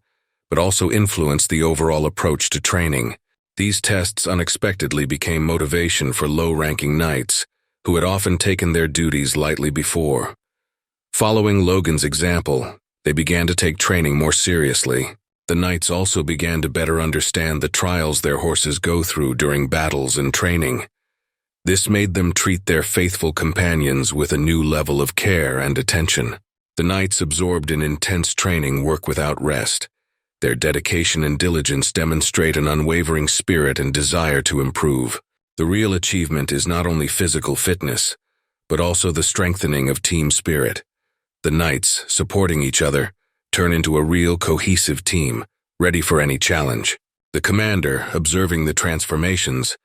B: but also influenced the overall approach to training. These tests unexpectedly became motivation for low-ranking knights, who had often taken their duties lightly before. Following Logan's example, they began to take training more seriously. The knights also began to better understand the trials their horses go through during battles and training. This made them treat their faithful companions with a new level of care and attention. The knights absorbed in intense training work without rest. Their dedication and diligence demonstrate an unwavering spirit and desire to improve. The real achievement is not only physical fitness, but also the strengthening of team spirit. The knights, supporting each other, turn into a real cohesive team, ready for any challenge. The commander, observing the transformations,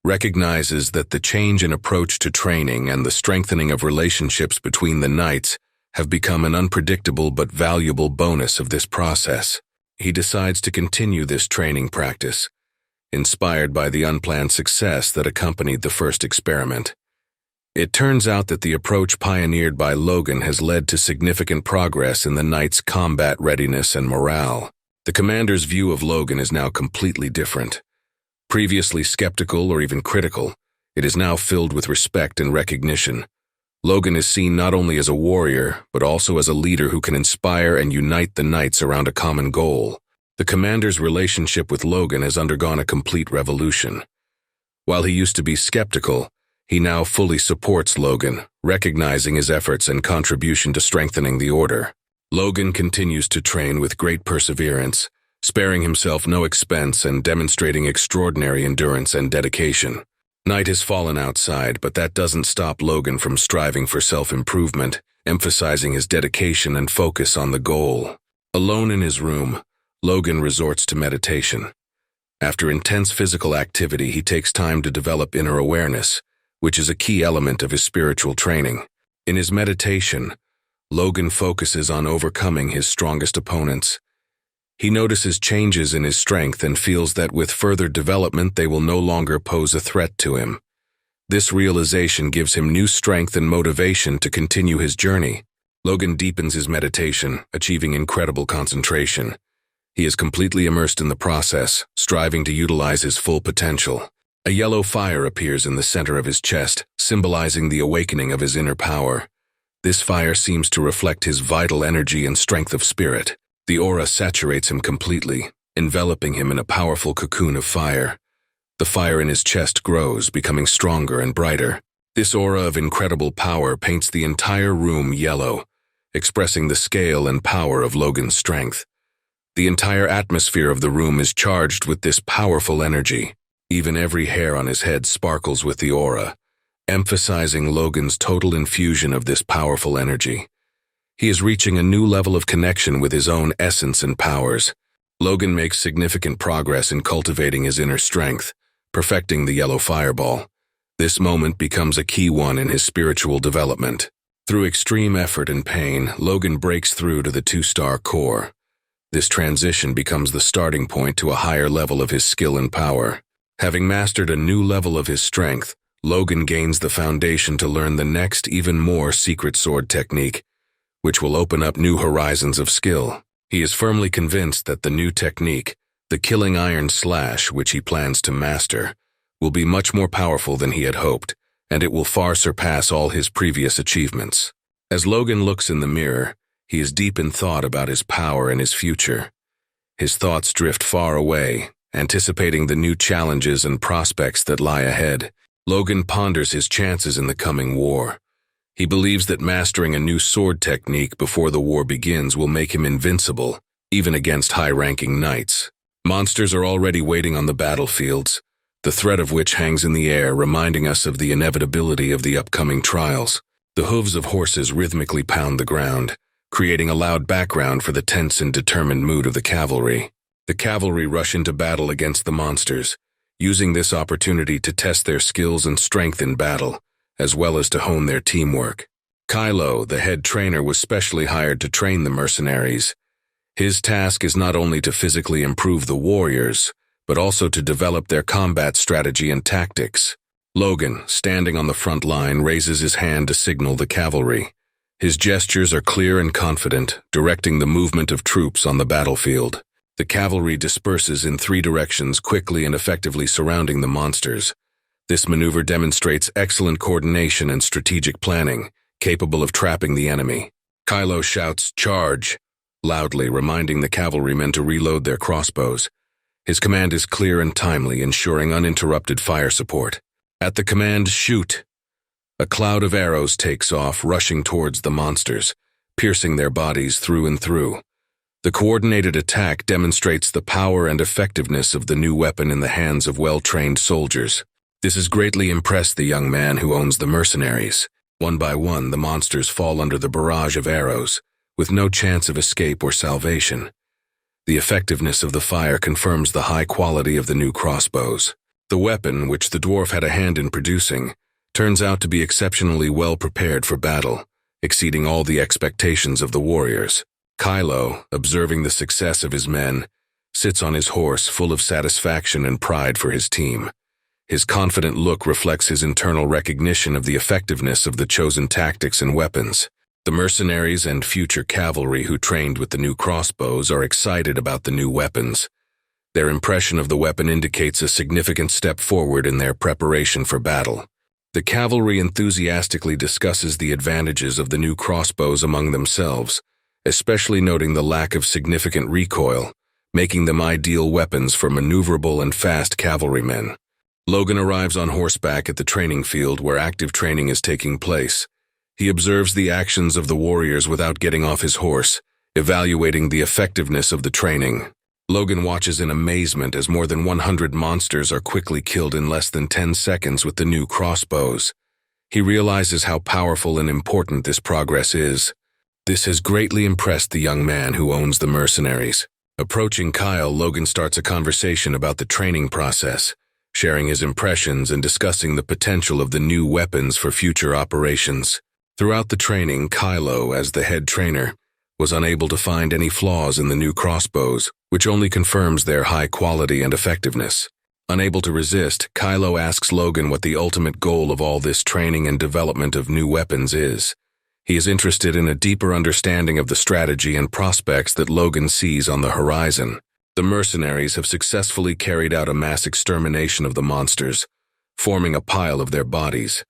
B: recognizes that the change in approach to training and the strengthening of relationships between the knights have become an unpredictable but valuable bonus of this process. He decides to continue this training practice, inspired by the unplanned success that accompanied the first experiment. It turns out that the approach pioneered by Logan has led to significant progress in the knights' combat readiness and morale. The commander's view of Logan is now completely different. Previously skeptical or even critical, it is now filled with respect and recognition. Logan is seen not only as a warrior, but also as a leader who can inspire and unite the knights around a common goal. The commander's relationship with Logan has undergone a complete revolution. While he used to be skeptical, he now fully supports Logan, recognizing his efforts and contribution to strengthening the Order. Logan continues to train with great perseverance, sparing himself no expense and demonstrating extraordinary endurance and dedication. Night has fallen outside, but that doesn't stop Logan from striving for self-improvement, emphasizing his dedication and focus on the goal. Alone in his room, Logan resorts to meditation. After intense physical activity, he takes time to develop inner awareness, which is a key element of his spiritual training. In his meditation, Logan focuses on overcoming his strongest opponents. He notices changes in his strength and feels that with further development they will no longer pose a threat to him. This realization gives him new strength and motivation to continue his journey. Logan deepens his meditation, achieving incredible concentration. He is completely immersed in the process, striving to utilize his full potential. A yellow fire appears in the center of his chest, symbolizing the awakening of his inner power. This fire seems to reflect his vital energy and strength of spirit. The aura saturates him completely, enveloping him in a powerful cocoon of fire. The fire in his chest grows, becoming stronger and brighter. This aura of incredible power paints the entire room yellow, expressing the scale and power of Logan's strength. The entire atmosphere of the room is charged with this powerful energy. Even every hair on his head sparkles with the aura, emphasizing Logan's total infusion of this powerful energy. He is reaching a new level of connection with his own essence and powers. Logan makes significant progress in cultivating his inner strength, perfecting the yellow fireball. This moment becomes a key one in his spiritual development. Through extreme effort and pain, Logan breaks through to the 2-star core. This transition becomes the starting point to a higher level of his skill and power. Having mastered a new level of his strength, Logan gains the foundation to learn the next, even more secret sword technique, which will open up new horizons of skill. He is firmly convinced that the new technique, the Killing Iron Slash, which he plans to master, will be much more powerful than he had hoped, and it will far surpass all his previous achievements. As Logan looks in the mirror, he is deep in thought about his power and his future. His thoughts drift far away, anticipating the new challenges and prospects that lie ahead. Logan ponders his chances in the coming war. He believes that mastering a new sword technique before the war begins will make him invincible, even against high-ranking knights. Monsters are already waiting on the battlefields, the threat of which hangs in the air, reminding us of the inevitability of the upcoming trials. The hooves of horses rhythmically pound the ground, creating a loud background for the tense and determined mood of the cavalry. The cavalry rush into battle against the monsters, using this opportunity to test their skills and strength in battle, as well as to hone their teamwork. Kylo, the head trainer, was specially hired to train the mercenaries. His task is not only to physically improve the warriors, but also to develop their combat strategy and tactics. Logan, standing on the front line, raises his hand to signal the cavalry. His gestures are clear and confident, directing the movement of troops on the battlefield. The cavalry disperses in 3 directions, quickly and effectively surrounding the monsters. This maneuver demonstrates excellent coordination and strategic planning, capable of trapping the enemy. Kylo shouts, "Charge!" loudly, reminding the cavalrymen to reload their crossbows. His command is clear and timely, ensuring uninterrupted fire support. At the command, "Shoot!" a cloud of arrows takes off, rushing towards the monsters, piercing their bodies through and through. The coordinated attack demonstrates the power and effectiveness of the new weapon in the hands of well-trained soldiers. This has greatly impressed the young man who owns the mercenaries. One by one, the monsters fall under the barrage of arrows, with no chance of escape or salvation. The effectiveness of the fire confirms the high quality of the new crossbows. The weapon, which the dwarf had a hand in producing, turns out to be exceptionally well prepared for battle, exceeding all the expectations of the warriors. Kylo, observing the success of his men, sits on his horse full of satisfaction and pride for his team. His confident look reflects his internal recognition of the effectiveness of the chosen tactics and weapons. The mercenaries and future cavalry who trained with the new crossbows are excited about the new weapons. Their impression of the weapon indicates a significant step forward in their preparation for battle. The cavalry enthusiastically discusses the advantages of the new crossbows among themselves, especially noting the lack of significant recoil, making them ideal weapons for maneuverable and fast cavalrymen. Logan arrives on horseback at the training field where active training is taking place. He observes the actions of the warriors without getting off his horse, evaluating the effectiveness of the training. Logan watches in amazement as more than 100 monsters are quickly killed in less than 10 seconds with the new crossbows. He realizes how powerful and important this progress is. This has greatly impressed the young man who owns the mercenaries. Approaching Kyle, Logan starts a conversation about the training process, sharing his impressions and discussing the potential of the new weapons for future operations. Throughout the training, Kylo, as the head trainer, was unable to find any flaws in the new crossbows, which only confirms their high quality and effectiveness. Unable to resist, Kylo asks Logan what the ultimate goal of all this training and development of new weapons is. He is interested in a deeper understanding of the strategy and prospects that Logan sees on the horizon. The mercenaries have successfully carried out a mass extermination of the monsters, forming a pile of their bodies.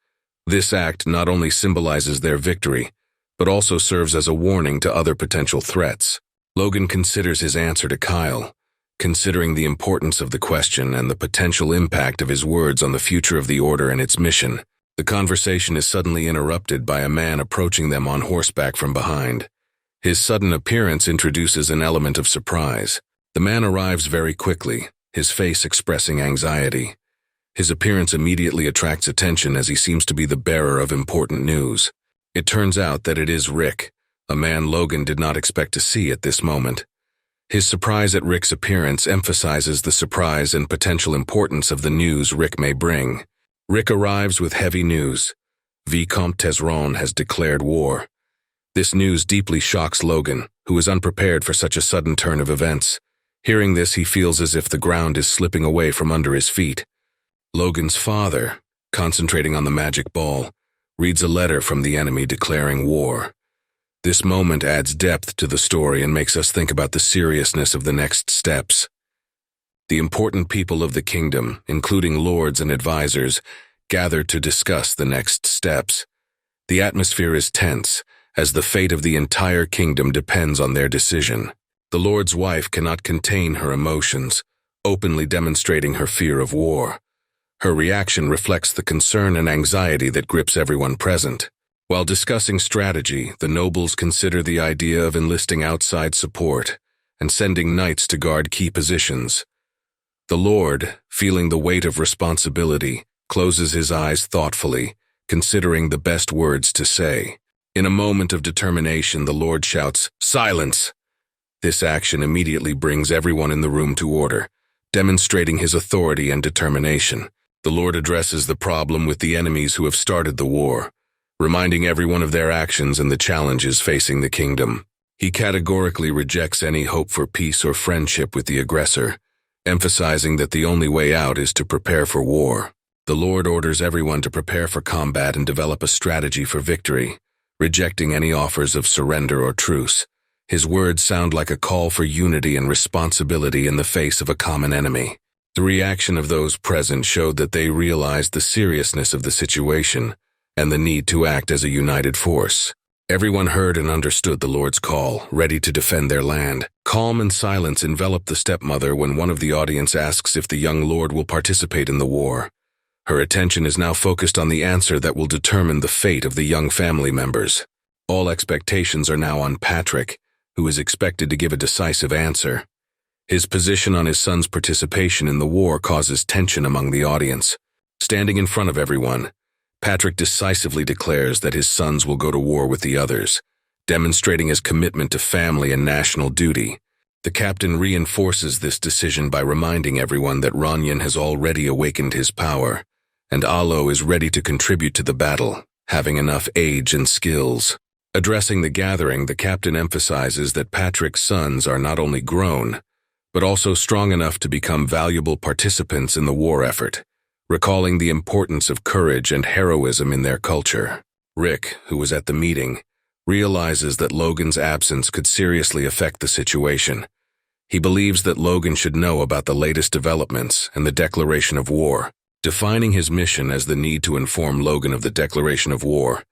B: This act not only symbolizes their victory, but also serves as a warning to other potential threats. Logan considers his answer to Kyle, considering the importance of the question and the potential impact of his words on the future of the Order and its mission. The conversation is suddenly interrupted by a man approaching them on horseback from behind. His sudden appearance introduces an element of surprise. The man arrives very quickly, his face expressing anxiety. His appearance immediately attracts attention as he seems to be the bearer of important news. It turns out that it is Rick, a man Logan did not expect to see at this moment. His surprise at Rick's appearance emphasizes the surprise and potential importance of the news Rick may bring. Rick arrives with heavy news. Vicomte Tesron has declared war. This news deeply shocks Logan, who is unprepared for such a sudden turn of events. Hearing this, he feels as if the ground is slipping away from under his feet. Logan's father, concentrating on the magic ball, reads a letter from the enemy declaring war. This moment adds depth to the story and makes us think about the seriousness of the next steps. The important people of the kingdom, including lords and advisors, gather to discuss the next steps. The atmosphere is tense, as the fate of the entire kingdom depends on their decision. The lord's wife cannot contain her emotions, openly demonstrating her fear of war. Her reaction reflects the concern and anxiety that grips everyone present. While discussing strategy, the nobles consider the idea of enlisting outside support and sending knights to guard key positions. The Lord, feeling the weight of responsibility, closes his eyes thoughtfully, considering the best words to say. In a moment of determination, the Lord shouts, "Silence!" This action immediately brings everyone in the room to order, demonstrating his authority and determination. The Lord addresses the problem with the enemies who have started the war, reminding everyone of their actions and the challenges facing the kingdom. He categorically rejects any hope for peace or friendship with the aggressor, emphasizing that the only way out is to prepare for war. The Lord orders everyone to prepare for combat and develop a strategy for victory, rejecting any offers of surrender or truce. His words sound like a call for unity and responsibility in the face of a common enemy. The reaction of those present showed that they realized the seriousness of the situation and the need to act as a united force. Everyone heard and understood the Lord's call, ready to defend their land. Calm and silence envelop the stepmother when one of the audience asks if the young lord will participate in the war. Her attention is now focused on the answer that will determine the fate of the young family members. All expectations are now on Patrick, who is expected to give a decisive answer. His position on his son's participation in the war causes tension among the audience. Standing in front of everyone, Patrick decisively declares that his sons will go to war with the others, demonstrating his commitment to family and national duty. The captain reinforces this decision by reminding everyone that Ranyan has already awakened his power, and Alo is ready to contribute to the battle, having enough age and skills. Addressing the gathering, the captain emphasizes that Patrick's sons are not only grown, but also strong enough to become valuable participants in the war effort, recalling the importance of courage and heroism in their culture. Rick, who was at the meeting, realizes that Logan's absence could seriously affect the situation. He believes that Logan should know about the latest developments and the declaration of war. Defining his mission as the need to inform Logan of the declaration of war,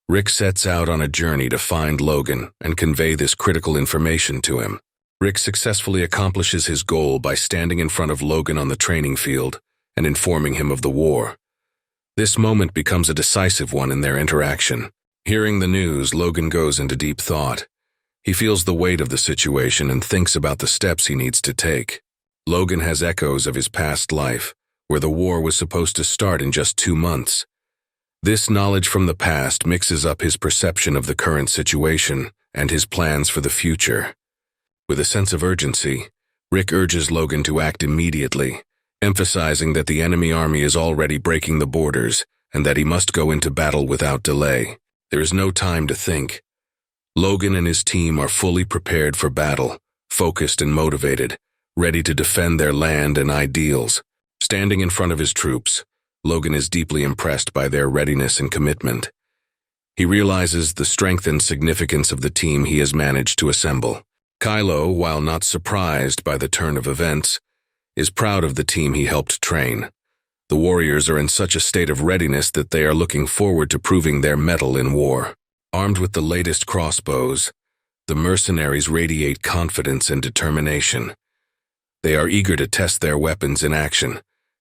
B: Rick sets out on a journey to find Logan and convey this critical information to him. Rick successfully accomplishes his goal by standing in front of Logan on the training field and informing him of the war. This moment becomes a decisive one in their interaction. Hearing the news, Logan goes into deep thought. He feels the weight of the situation and thinks about the steps he needs to take. Logan has echoes of his past life, where the war was supposed to start in just 2 months. This knowledge from the past mixes up his perception of the current situation and his plans for the future. With a sense of urgency, Rick urges Logan to act immediately, emphasizing that the enemy army is already breaking the borders and that he must go into battle without delay. There is no time to think. Logan and his team are fully prepared for battle, focused and motivated, ready to defend their land and ideals. Standing in front of his troops, Logan is deeply impressed by their readiness and commitment. He realizes the strength and significance of the team he has managed to assemble. Kylo, while not surprised by the turn of events, is proud of the team he helped train. The warriors are in such a state of readiness that they are looking forward to proving their mettle in war. Armed with the latest crossbows, the mercenaries radiate confidence and determination. They are eager to test their weapons in action,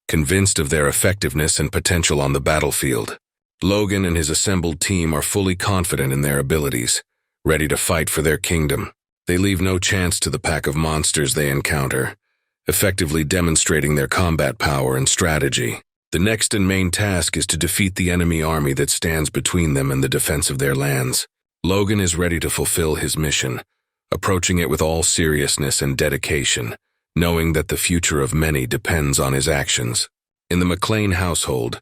B: convinced of their effectiveness and potential on the battlefield. Logan and his assembled team are fully confident in their abilities, ready to fight for their kingdom. They leave no chance to the pack of monsters they encounter, effectively demonstrating their combat power and strategy. The next and main task is to defeat the enemy army that stands between them and the defense of their lands. Logan is ready to fulfill his mission, approaching it with all seriousness and dedication, knowing that the future of many depends on his actions. In the McLean household,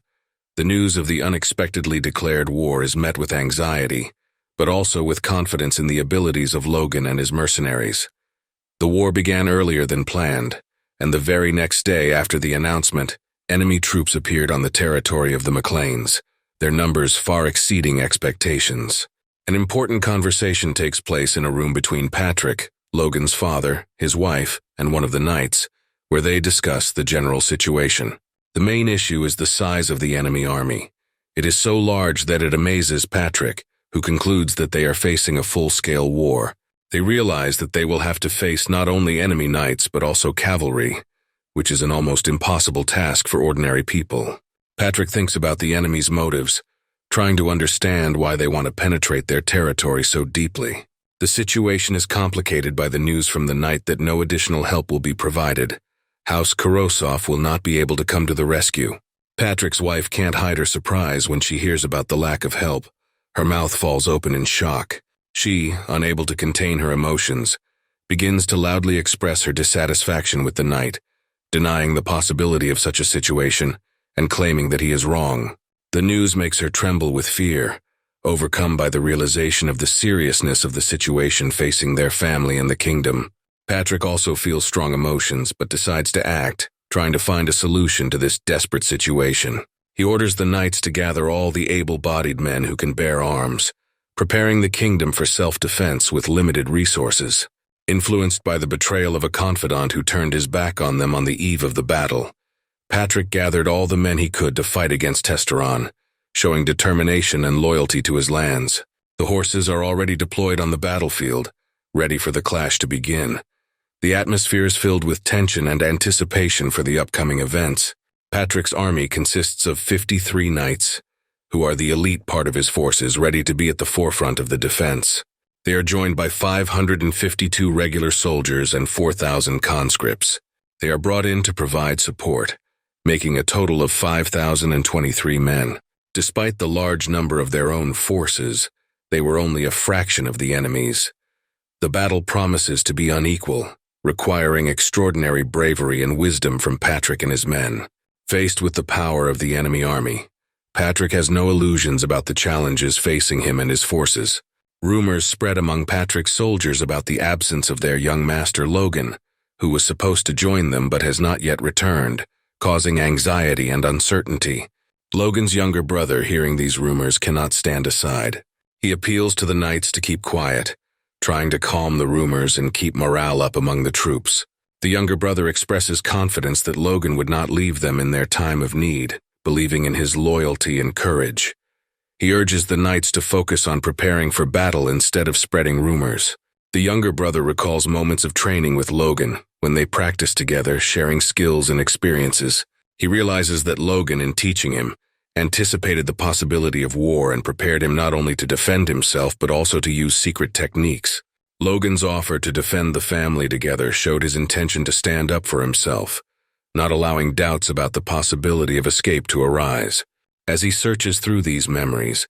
B: the news of the unexpectedly declared war is met with anxiety, but also with confidence in the abilities of Logan and his mercenaries. The war began earlier than planned, and the very next day after the announcement, enemy troops appeared on the territory of the McLeans, their numbers far exceeding expectations. An important conversation takes place in a room between Patrick, Logan's father, his wife, and one of the knights, where they discuss the general situation. The main issue is the size of the enemy army. It is so large that it amazes Patrick, who concludes that they are facing a full-scale war. They realize that they will have to face not only enemy knights but also cavalry, which is an almost impossible task for ordinary people. Patrick thinks about the enemy's motives, trying to understand why they want to penetrate their territory so deeply. The situation is complicated by the news from the night that no additional help will be provided. House Kurosov will not be able to come to the rescue. Patrick's wife can't hide her surprise when she hears about the lack of help. Her mouth falls open in shock. She, unable to contain her emotions, begins to loudly express her dissatisfaction with the knight, denying the possibility of such a situation and claiming that he is wrong. The news makes her tremble with fear, overcome by the realization of the seriousness of the situation facing their family and the kingdom. Patrick also feels strong emotions but decides to act, trying to find a solution to this desperate situation. He orders the knights to gather all the able-bodied men who can bear arms, preparing the kingdom for self-defense with limited resources. Influenced by the betrayal of a confidant who turned his back on them on the eve of the battle, Patrick gathered all the men he could to fight against Testosteron, showing determination and loyalty to his lands. The horses are already deployed on the battlefield, ready for the clash to begin. The atmosphere is filled with tension and anticipation for the upcoming events. Patrick's army consists of 53 knights, who are the elite part of his forces ready to be at the forefront of the defense. They are joined by 552 regular soldiers and 4,000 conscripts. They are brought in to provide support, making a total of 5,023 men. Despite the large number of their own forces, they were only a fraction of the enemy's. The battle promises to be unequal, requiring extraordinary bravery and wisdom from Patrick and his men. Faced with the power of the enemy army, Patrick has no illusions about the challenges facing him and his forces. Rumors spread among Patrick's soldiers about the absence of their young master Logan, who was supposed to join them but has not yet returned, causing anxiety and uncertainty. Logan's younger brother, hearing these rumors, cannot stand aside. He appeals to the knights to keep quiet, trying to calm the rumors and keep morale up among the troops. The younger brother expresses confidence that Logan would not leave them in their time of need, believing in his loyalty and courage. He urges the knights to focus on preparing for battle instead of spreading rumors. The younger brother recalls moments of training with Logan, when they practiced together, sharing skills and experiences. He realizes that Logan, in teaching him, anticipated the possibility of war and prepared him not only to defend himself but also to use secret techniques. Logan's offer to defend the family together showed his intention to stand up for himself, not allowing doubts about the possibility of escape to arise. As he searches through these memories,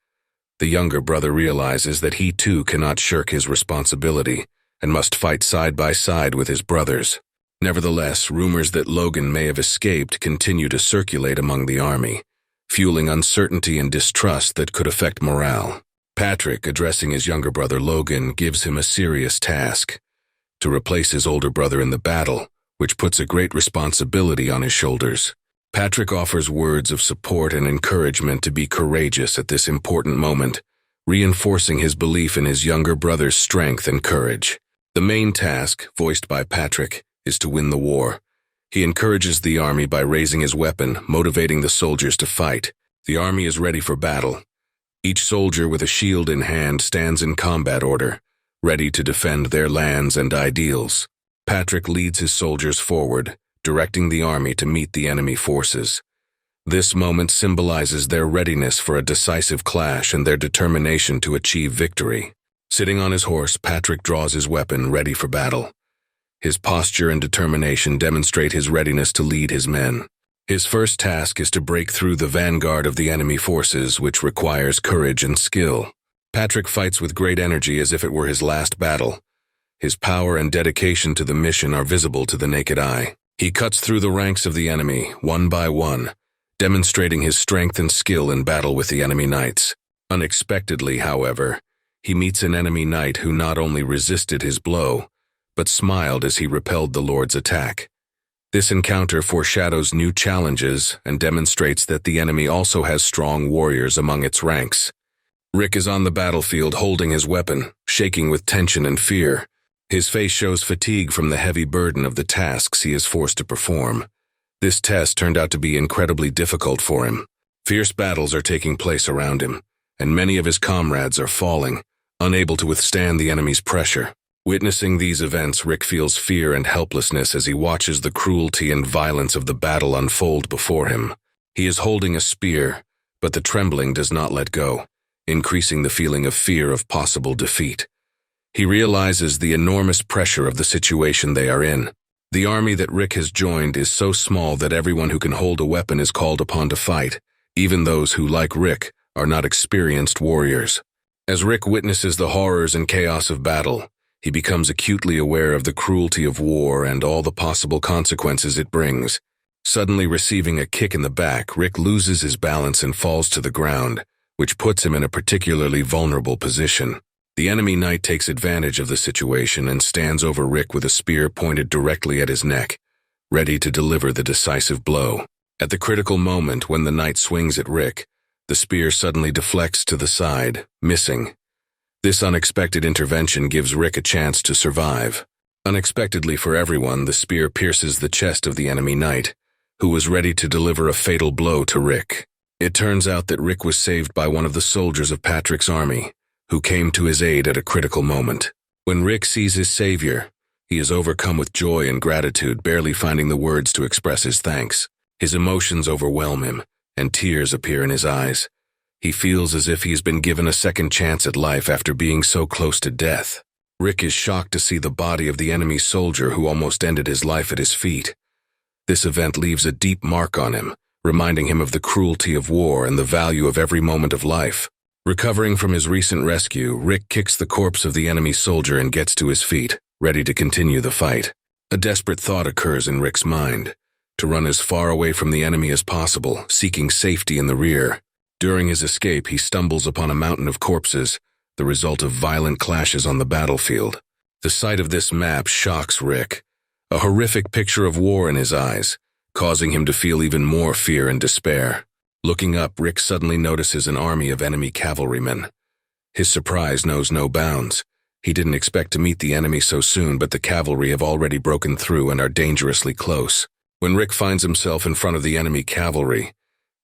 B: the younger brother realizes that he too cannot shirk his responsibility and must fight side by side with his brothers. Nevertheless, rumors that Logan may have escaped continue to circulate among the army, fueling uncertainty and distrust that could affect morale. Patrick, addressing his younger brother Logan, gives him a serious task: to replace his older brother in the battle, which puts a great responsibility on his shoulders. Patrick offers words of support and encouragement to be courageous at this important moment, reinforcing his belief in his younger brother's strength and courage. The main task, voiced by Patrick, is to win the war. He encourages the army by raising his weapon, motivating the soldiers to fight. The army is ready for battle. Each soldier with a shield in hand stands in combat order, ready to defend their lands and ideals. Patrick leads his soldiers forward, directing the army to meet the enemy forces. This moment symbolizes their readiness for a decisive clash and their determination to achieve victory. Sitting on his horse, Patrick draws his weapon, ready for battle. His posture and determination demonstrate his readiness to lead his men. His first task is to break through the vanguard of the enemy forces, which requires courage and skill. Patrick fights with great energy as if it were his last battle. His power and dedication to the mission are visible to the naked eye. He cuts through the ranks of the enemy, one by one, demonstrating his strength and skill in battle with the enemy knights. Unexpectedly, however, he meets an enemy knight who not only resisted his blow, but smiled as he repelled the Lord's attack. This encounter foreshadows new challenges and demonstrates that the enemy also has strong warriors among its ranks. Rick is on the battlefield holding his weapon, shaking with tension and fear. His face shows fatigue from the heavy burden of the tasks he is forced to perform. This test turned out to be incredibly difficult for him. Fierce battles are taking place around him, and many of his comrades are falling, unable to withstand the enemy's pressure. Witnessing these events, Rick feels fear and helplessness as he watches the cruelty and violence of the battle unfold before him. He is holding a spear, but the trembling does not let go, increasing the feeling of fear of possible defeat. He realizes the enormous pressure of the situation they are in. The army that Rick has joined is so small that everyone who can hold a weapon is called upon to fight, even those who, like Rick, are not experienced warriors. As Rick witnesses the horrors and chaos of battle, he becomes acutely aware of the cruelty of war and all the possible consequences it brings. Suddenly receiving a kick in the back, Rick loses his balance and falls to the ground, which puts him in a particularly vulnerable position. The enemy knight takes advantage of the situation and stands over Rick with a spear pointed directly at his neck, ready to deliver the decisive blow. At the critical moment when the knight swings at Rick, the spear suddenly deflects to the side, missing. This unexpected intervention gives Rick a chance to survive. Unexpectedly for everyone, the spear pierces the chest of the enemy knight, who was ready to deliver a fatal blow to Rick. It turns out that Rick was saved by one of the soldiers of Patrick's army, who came to his aid at a critical moment. When Rick sees his savior, he is overcome with joy and gratitude, barely finding the words to express his thanks. His emotions overwhelm him, and tears appear in his eyes. He feels as if he's been given a second chance at life after being so close to death. Rick is shocked to see the body of the enemy soldier who almost ended his life at his feet. This event leaves a deep mark on him, reminding him of the cruelty of war and the value of every moment of life. Recovering from his recent rescue, Rick kicks the corpse of the enemy soldier and gets to his feet, ready to continue the fight. A desperate thought occurs in Rick's mind: to run as far away from the enemy as possible, seeking safety in the rear. During his escape, he stumbles upon a mountain of corpses, the result of violent clashes on the battlefield. The sight of this map shocks Rick, a horrific picture of war in his eyes, causing him to feel even more fear and despair. Looking up, Rick suddenly notices an army of enemy cavalrymen. His surprise knows no bounds. He didn't expect to meet the enemy so soon, but the cavalry have already broken through and are dangerously close. When Rick finds himself in front of the enemy cavalry,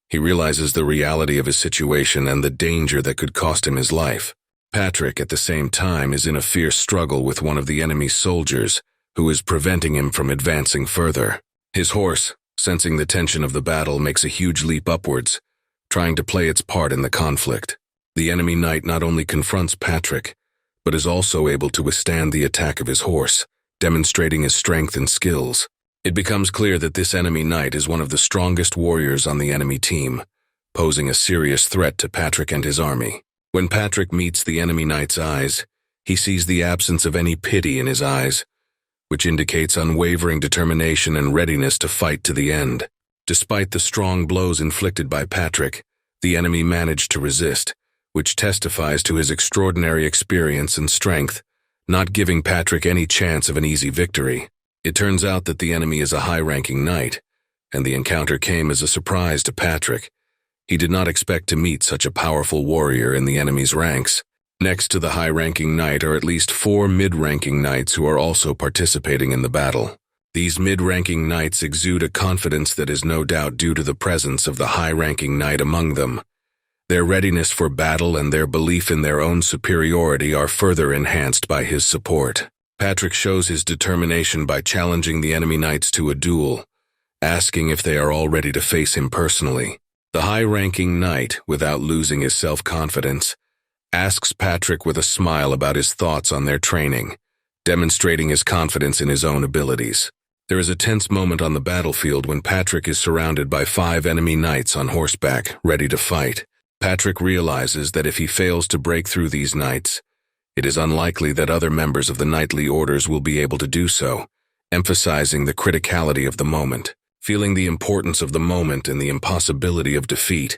B: he realizes the reality of his situation and the danger that could cost him his life. Patrick, at the same time, is in a fierce struggle with one of the enemy's soldiers, who is preventing him from advancing further. His horse, sensing the tension of the battle, makes a huge leap upwards, trying to play its part in the conflict. The enemy knight not only confronts Patrick, but is also able to withstand the attack of his horse, demonstrating his strength and skills. It becomes clear that this enemy knight is one of the strongest warriors on the enemy team, posing a serious threat to Patrick and his army. When Patrick meets the enemy knight's eyes, he sees the absence of any pity in his eyes, which indicates unwavering determination and readiness to fight to the end. Despite the strong blows inflicted by Patrick, the enemy managed to resist, which testifies to his extraordinary experience and strength, not giving Patrick any chance of an easy victory. It turns out that the enemy is a high-ranking knight, and the encounter came as a surprise to Patrick. He did not expect to meet such a powerful warrior in the enemy's ranks. Next to the high-ranking knight are at least 4 mid-ranking knights who are also participating in the battle. These mid-ranking knights exude a confidence that is no doubt due to the presence of the high-ranking knight among them. Their readiness for battle and their belief in their own superiority are further enhanced by his support. Patrick shows his determination by challenging the enemy knights to a duel, asking if they are all ready to face him personally. The high-ranking knight, without losing his self-confidence, asks Patrick with a smile about his thoughts on their training, demonstrating his confidence in his own abilities. There is a tense moment on the battlefield when Patrick is surrounded by 5 enemy knights on horseback, ready to fight. Patrick realizes that if he fails to break through these knights, it is unlikely that other members of the knightly orders will be able to do so, emphasizing the criticality of the moment. Feeling the importance of the moment and the impossibility of defeat,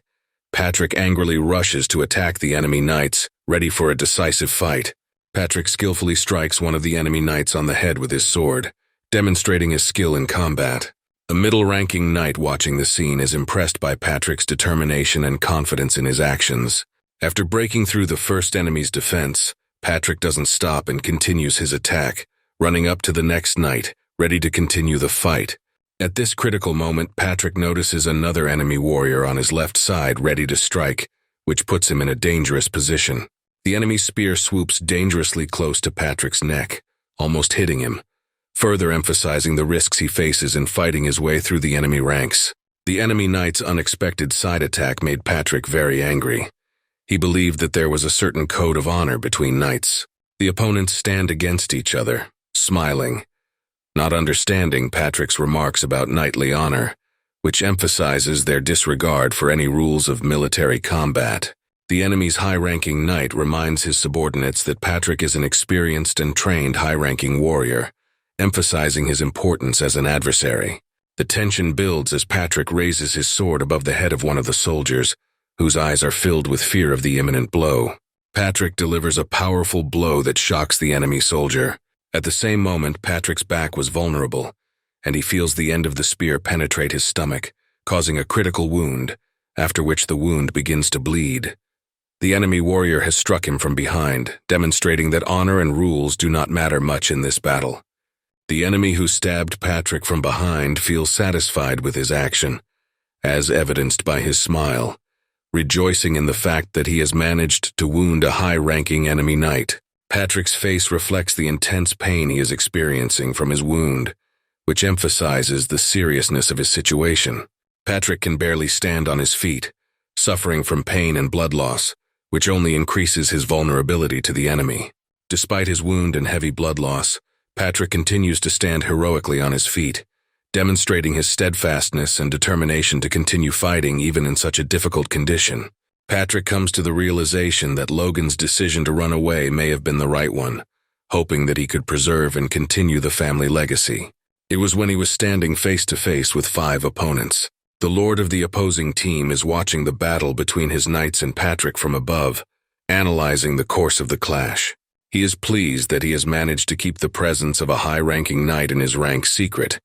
B: Patrick angrily rushes to attack the enemy knights, ready for a decisive fight. Patrick skillfully strikes one of the enemy knights on the head with his sword, demonstrating his skill in combat. A middle-ranking knight watching the scene is impressed by Patrick's determination and confidence in his actions. After breaking through the first enemy's defense, Patrick doesn't stop and continues his attack, running up to the next knight, ready to continue the fight. At this critical moment, Patrick notices another enemy warrior on his left side ready to strike, which puts him in a dangerous position. The enemy's spear swoops dangerously close to Patrick's neck, almost hitting him, further emphasizing the risks he faces in fighting his way through the enemy ranks. The enemy knight's unexpected side attack made Patrick very angry. He believed that there was a certain code of honor between knights. The opponents stand against each other, smiling, not understanding Patrick's remarks about knightly honor, which emphasizes their disregard for any rules of military combat. The enemy's high-ranking knight reminds his subordinates that Patrick is an experienced and trained high-ranking warrior, emphasizing his importance as an adversary. The tension builds as Patrick raises his sword above the head of one of the soldiers, whose eyes are filled with fear of the imminent blow. Patrick delivers a powerful blow that shocks the enemy soldier. At the same moment, Patrick's back was vulnerable, and he feels the end of the spear penetrate his stomach, causing a critical wound, after which the wound begins to bleed. The enemy warrior has struck him from behind, demonstrating that honor and rules do not matter much in this battle. The enemy who stabbed Patrick from behind feels satisfied with his action, as evidenced by his smile, rejoicing in the fact that he has managed to wound a high-ranking enemy knight. Patrick's face reflects the intense pain he is experiencing from his wound, which emphasizes the seriousness of his situation. Patrick can barely stand on his feet, suffering from pain and blood loss, which only increases his vulnerability to the enemy. Despite his wound and heavy blood loss, Patrick continues to stand heroically on his feet, demonstrating his steadfastness and determination to continue fighting even in such a difficult condition. Patrick comes to the realization that Logan's decision to run away may have been the right one, hoping that he could preserve and continue the family legacy. It was when he was standing face to face with 5 opponents. The lord of the opposing team is watching the battle between his knights and Patrick from above, analyzing the course of the clash. He is pleased that he has managed to keep the presence of a high-ranking knight in his rank secret,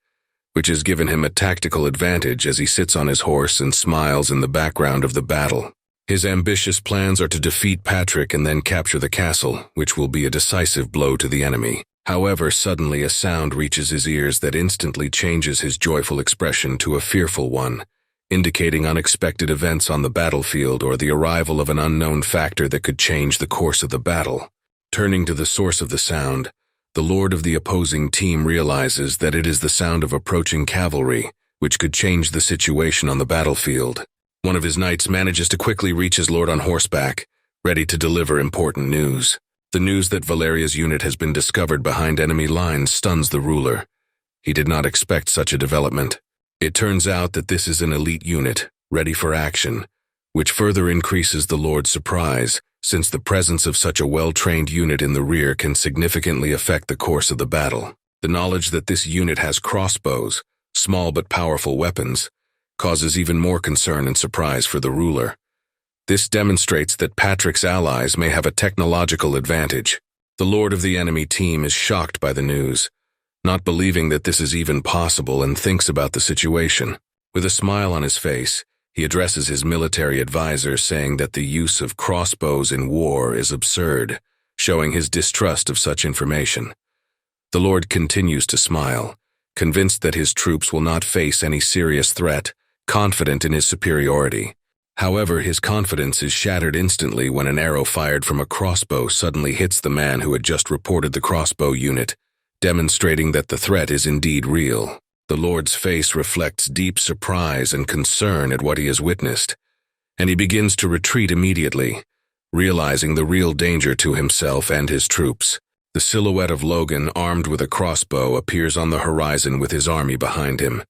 B: which has given him a tactical advantage as he sits on his horse and smiles in the background of the battle. His ambitious plans are to defeat Patrick and then capture the castle, which will be a decisive blow to the enemy. However, suddenly a sound reaches his ears that instantly changes his joyful expression to a fearful one, indicating unexpected events on the battlefield or the arrival of an unknown factor that could change the course of the battle. Turning to the source of the sound, the lord of the opposing team realizes that it is the sound of approaching cavalry, which could change the situation on the battlefield. One of his knights manages to quickly reach his lord on horseback, ready to deliver important news. The news that Valeria's unit has been discovered behind enemy lines stuns the ruler. He did not expect such a development. It turns out that this is an elite unit, ready for action, which further increases the lord's surprise, since the presence of such a well-trained unit in the rear can significantly affect the course of the battle. The knowledge that this unit has crossbows, small but powerful weapons, causes even more concern and surprise for the ruler. This demonstrates that Patrick's allies may have a technological advantage. The lord of the enemy team is shocked by the news, not believing that this is even possible, and thinks about the situation. With a smile on his face, he addresses his military advisor, saying that the use of crossbows in war is absurd, showing his distrust of such information. The lord continues to smile, convinced that his troops will not face any serious threat, confident in his superiority. However, his confidence is shattered instantly when an arrow fired from a crossbow suddenly hits the man who had just reported the crossbow unit, demonstrating that the threat is indeed real. The lord's face reflects deep surprise and concern at what he has witnessed, and he begins to retreat immediately, realizing the real danger to himself and his troops. The silhouette of Logan, armed with a crossbow, appears on the horizon with his army behind him.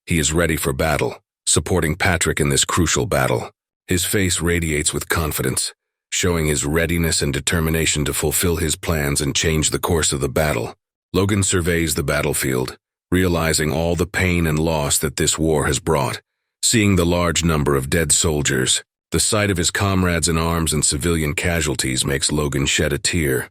B: He is ready for battle, supporting Patrick in this crucial battle. His face radiates with confidence, showing his readiness and determination to fulfill his plans and change the course of the battle. Logan surveys the battlefield, realizing all the pain and loss that this war has brought. Seeing the large number of dead soldiers, the sight of his comrades in arms and civilian casualties makes Logan shed a tear,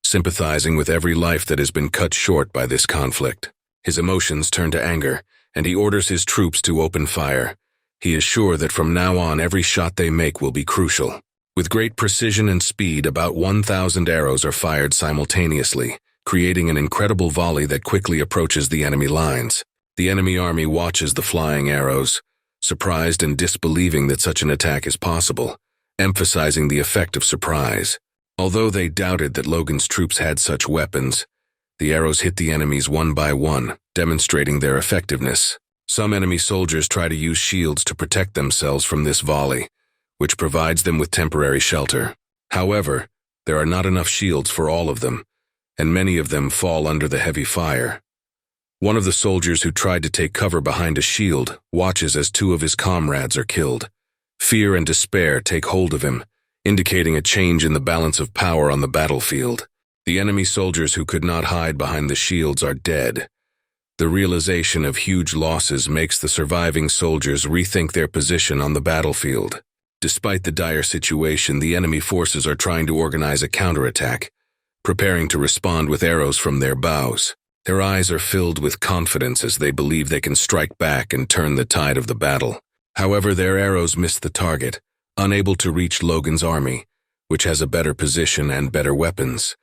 B: sympathizing with every life that has been cut short by this conflict. His emotions turn to anger, and he orders his troops to open fire. He is sure that from now on every shot they make will be crucial. With great precision and speed, about 1,000 arrows are fired simultaneously, creating an incredible volley that quickly approaches the enemy lines. The enemy army watches the flying arrows, surprised and disbelieving that such an attack is possible, emphasizing the effect of surprise. Although they doubted that Logan's troops had such weapons, The arrows hit the enemies one by one, demonstrating their effectiveness. Some enemy soldiers try to use shields to protect themselves from this volley, which provides them with temporary shelter. However, there are not enough shields for all of them, and many of them fall under the heavy fire. One of the soldiers who tried to take cover behind a shield watches as two of his comrades are killed. Fear and despair take hold of him, indicating a change in the balance of power on the battlefield. The enemy soldiers who could not hide behind the shields are dead. The realization of huge losses makes the surviving soldiers rethink their position on the battlefield. Despite the dire situation, the enemy forces are trying to organize a counterattack, preparing to respond with arrows from their bows. Their eyes are filled with confidence as they believe they can strike back and turn the tide of the battle. However, their arrows miss the target, unable to reach Logan's army, which has a better position and better weapons.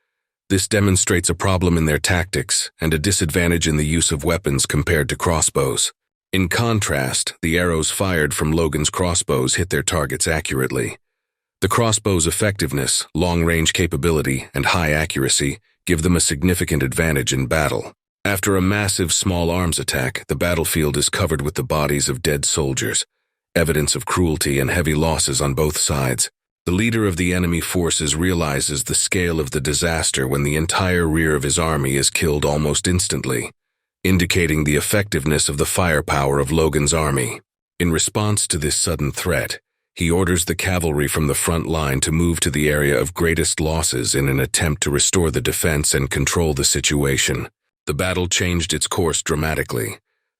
B: This demonstrates a problem in their tactics and a disadvantage in the use of weapons compared to crossbows. In contrast, the arrows fired from Logan's crossbows hit their targets accurately. The crossbow's effectiveness, long-range capability, and high accuracy give them a significant advantage in battle. After a massive small arms attack, the battlefield is covered with the bodies of dead soldiers, evidence of cruelty and heavy losses on both sides. The leader of the enemy forces realizes the scale of the disaster when the entire rear of his army is killed almost instantly, indicating the effectiveness of the firepower of Logan's army. In response to this sudden threat, he orders the cavalry from the front line to move to the area of greatest losses in an attempt to restore the defense and control the situation. The battle changed its course dramatically,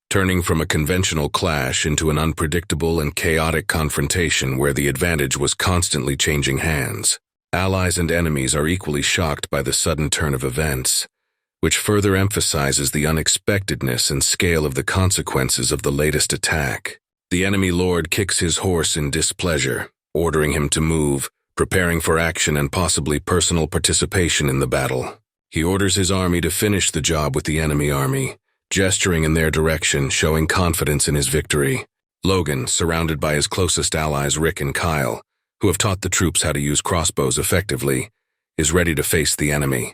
B: turning from a conventional clash into an unpredictable and chaotic confrontation where the advantage was constantly changing hands. Allies and enemies are equally shocked by the sudden turn of events, which further emphasizes the unexpectedness and scale of the consequences of the latest attack. The enemy lord kicks his horse in displeasure, ordering him to move, preparing for action and possibly personal participation in the battle. He orders his army to finish the job with the enemy army, gesturing in their direction, showing confidence in his victory. Logan, surrounded by his closest allies Rick and Kyle, who have taught the troops how to use crossbows effectively, is ready to face the enemy.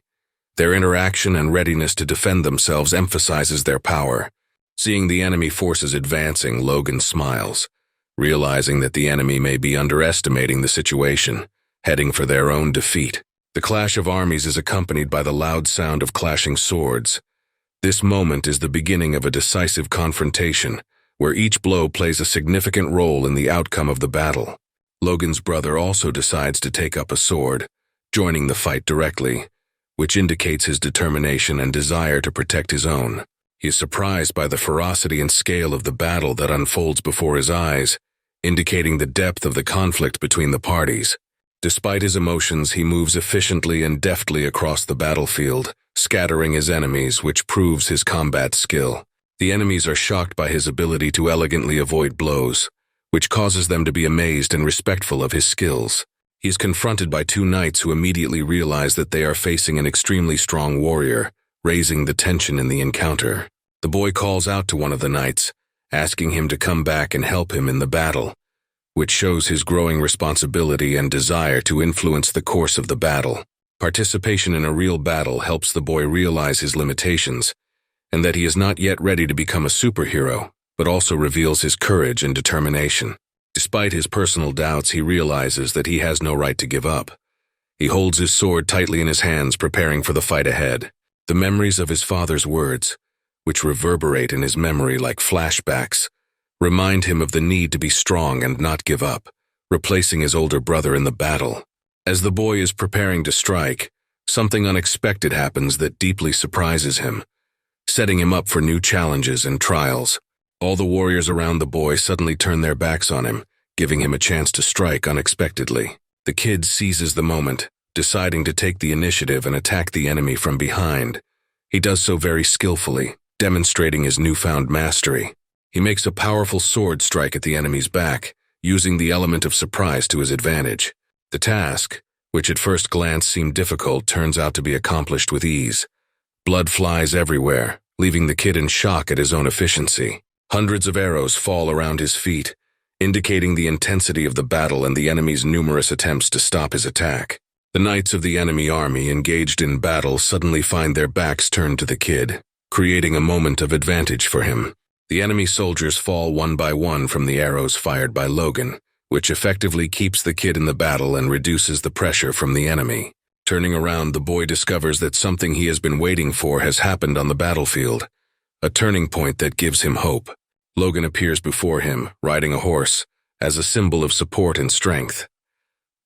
B: Their interaction and readiness to defend themselves emphasizes their power. Seeing the enemy forces advancing, Logan smiles, realizing that the enemy may be underestimating the situation, heading for their own defeat. The clash of armies is accompanied by the loud sound of clashing swords. This moment is the beginning of a decisive confrontation, where each blow plays a significant role in the outcome of the battle. Logan's brother also decides to take up a sword, joining the fight directly, which indicates his determination and desire to protect his own. He is surprised by the ferocity and scale of the battle that unfolds before his eyes, indicating the depth of the conflict between the parties. Despite his emotions, he moves efficiently and deftly across the battlefield, scattering his enemies, which proves his combat skill. The enemies are shocked by his ability to elegantly avoid blows, which causes them to be amazed and respectful of his skills. He is confronted by two knights who immediately realize that they are facing an extremely strong warrior, raising the tension in the encounter. The boy calls out to one of the knights, asking him to come back and help him in the battle, which shows his growing responsibility and desire to influence the course of the battle. Participation in a real battle helps the boy realize his limitations, and that he is not yet ready to become a superhero, but also reveals his courage and determination. Despite his personal doubts, he realizes that he has no right to give up. He holds his sword tightly in his hands, preparing for the fight ahead. The memories of his father's words, which reverberate in his memory like flashbacks, remind him of the need to be strong and not give up, replacing his older brother in the battle. As the boy is preparing to strike, something unexpected happens that deeply surprises him, setting him up for new challenges and trials. All the warriors around the boy suddenly turn their backs on him, giving him a chance to strike unexpectedly. The kid seizes the moment, deciding to take the initiative and attack the enemy from behind. He does so very skillfully, demonstrating his newfound mastery. He makes a powerful sword strike at the enemy's back, using the element of surprise to his advantage. The task, which at first glance seemed difficult, turns out to be accomplished with ease. Blood flies everywhere, leaving the kid in shock at his own efficiency. Hundreds of arrows fall around his feet, indicating the intensity of the battle and the enemy's numerous attempts to stop his attack. The knights of the enemy army engaged in battle suddenly find their backs turned to the kid, creating a moment of advantage for him. The enemy soldiers fall one by one from the arrows fired by Logan, which effectively keeps the kid in the battle and reduces the pressure from the enemy. Turning around, the boy discovers that something he has been waiting for has happened on the battlefield, a turning point that gives him hope. Logan appears before him, riding a horse, as a symbol of support and strength.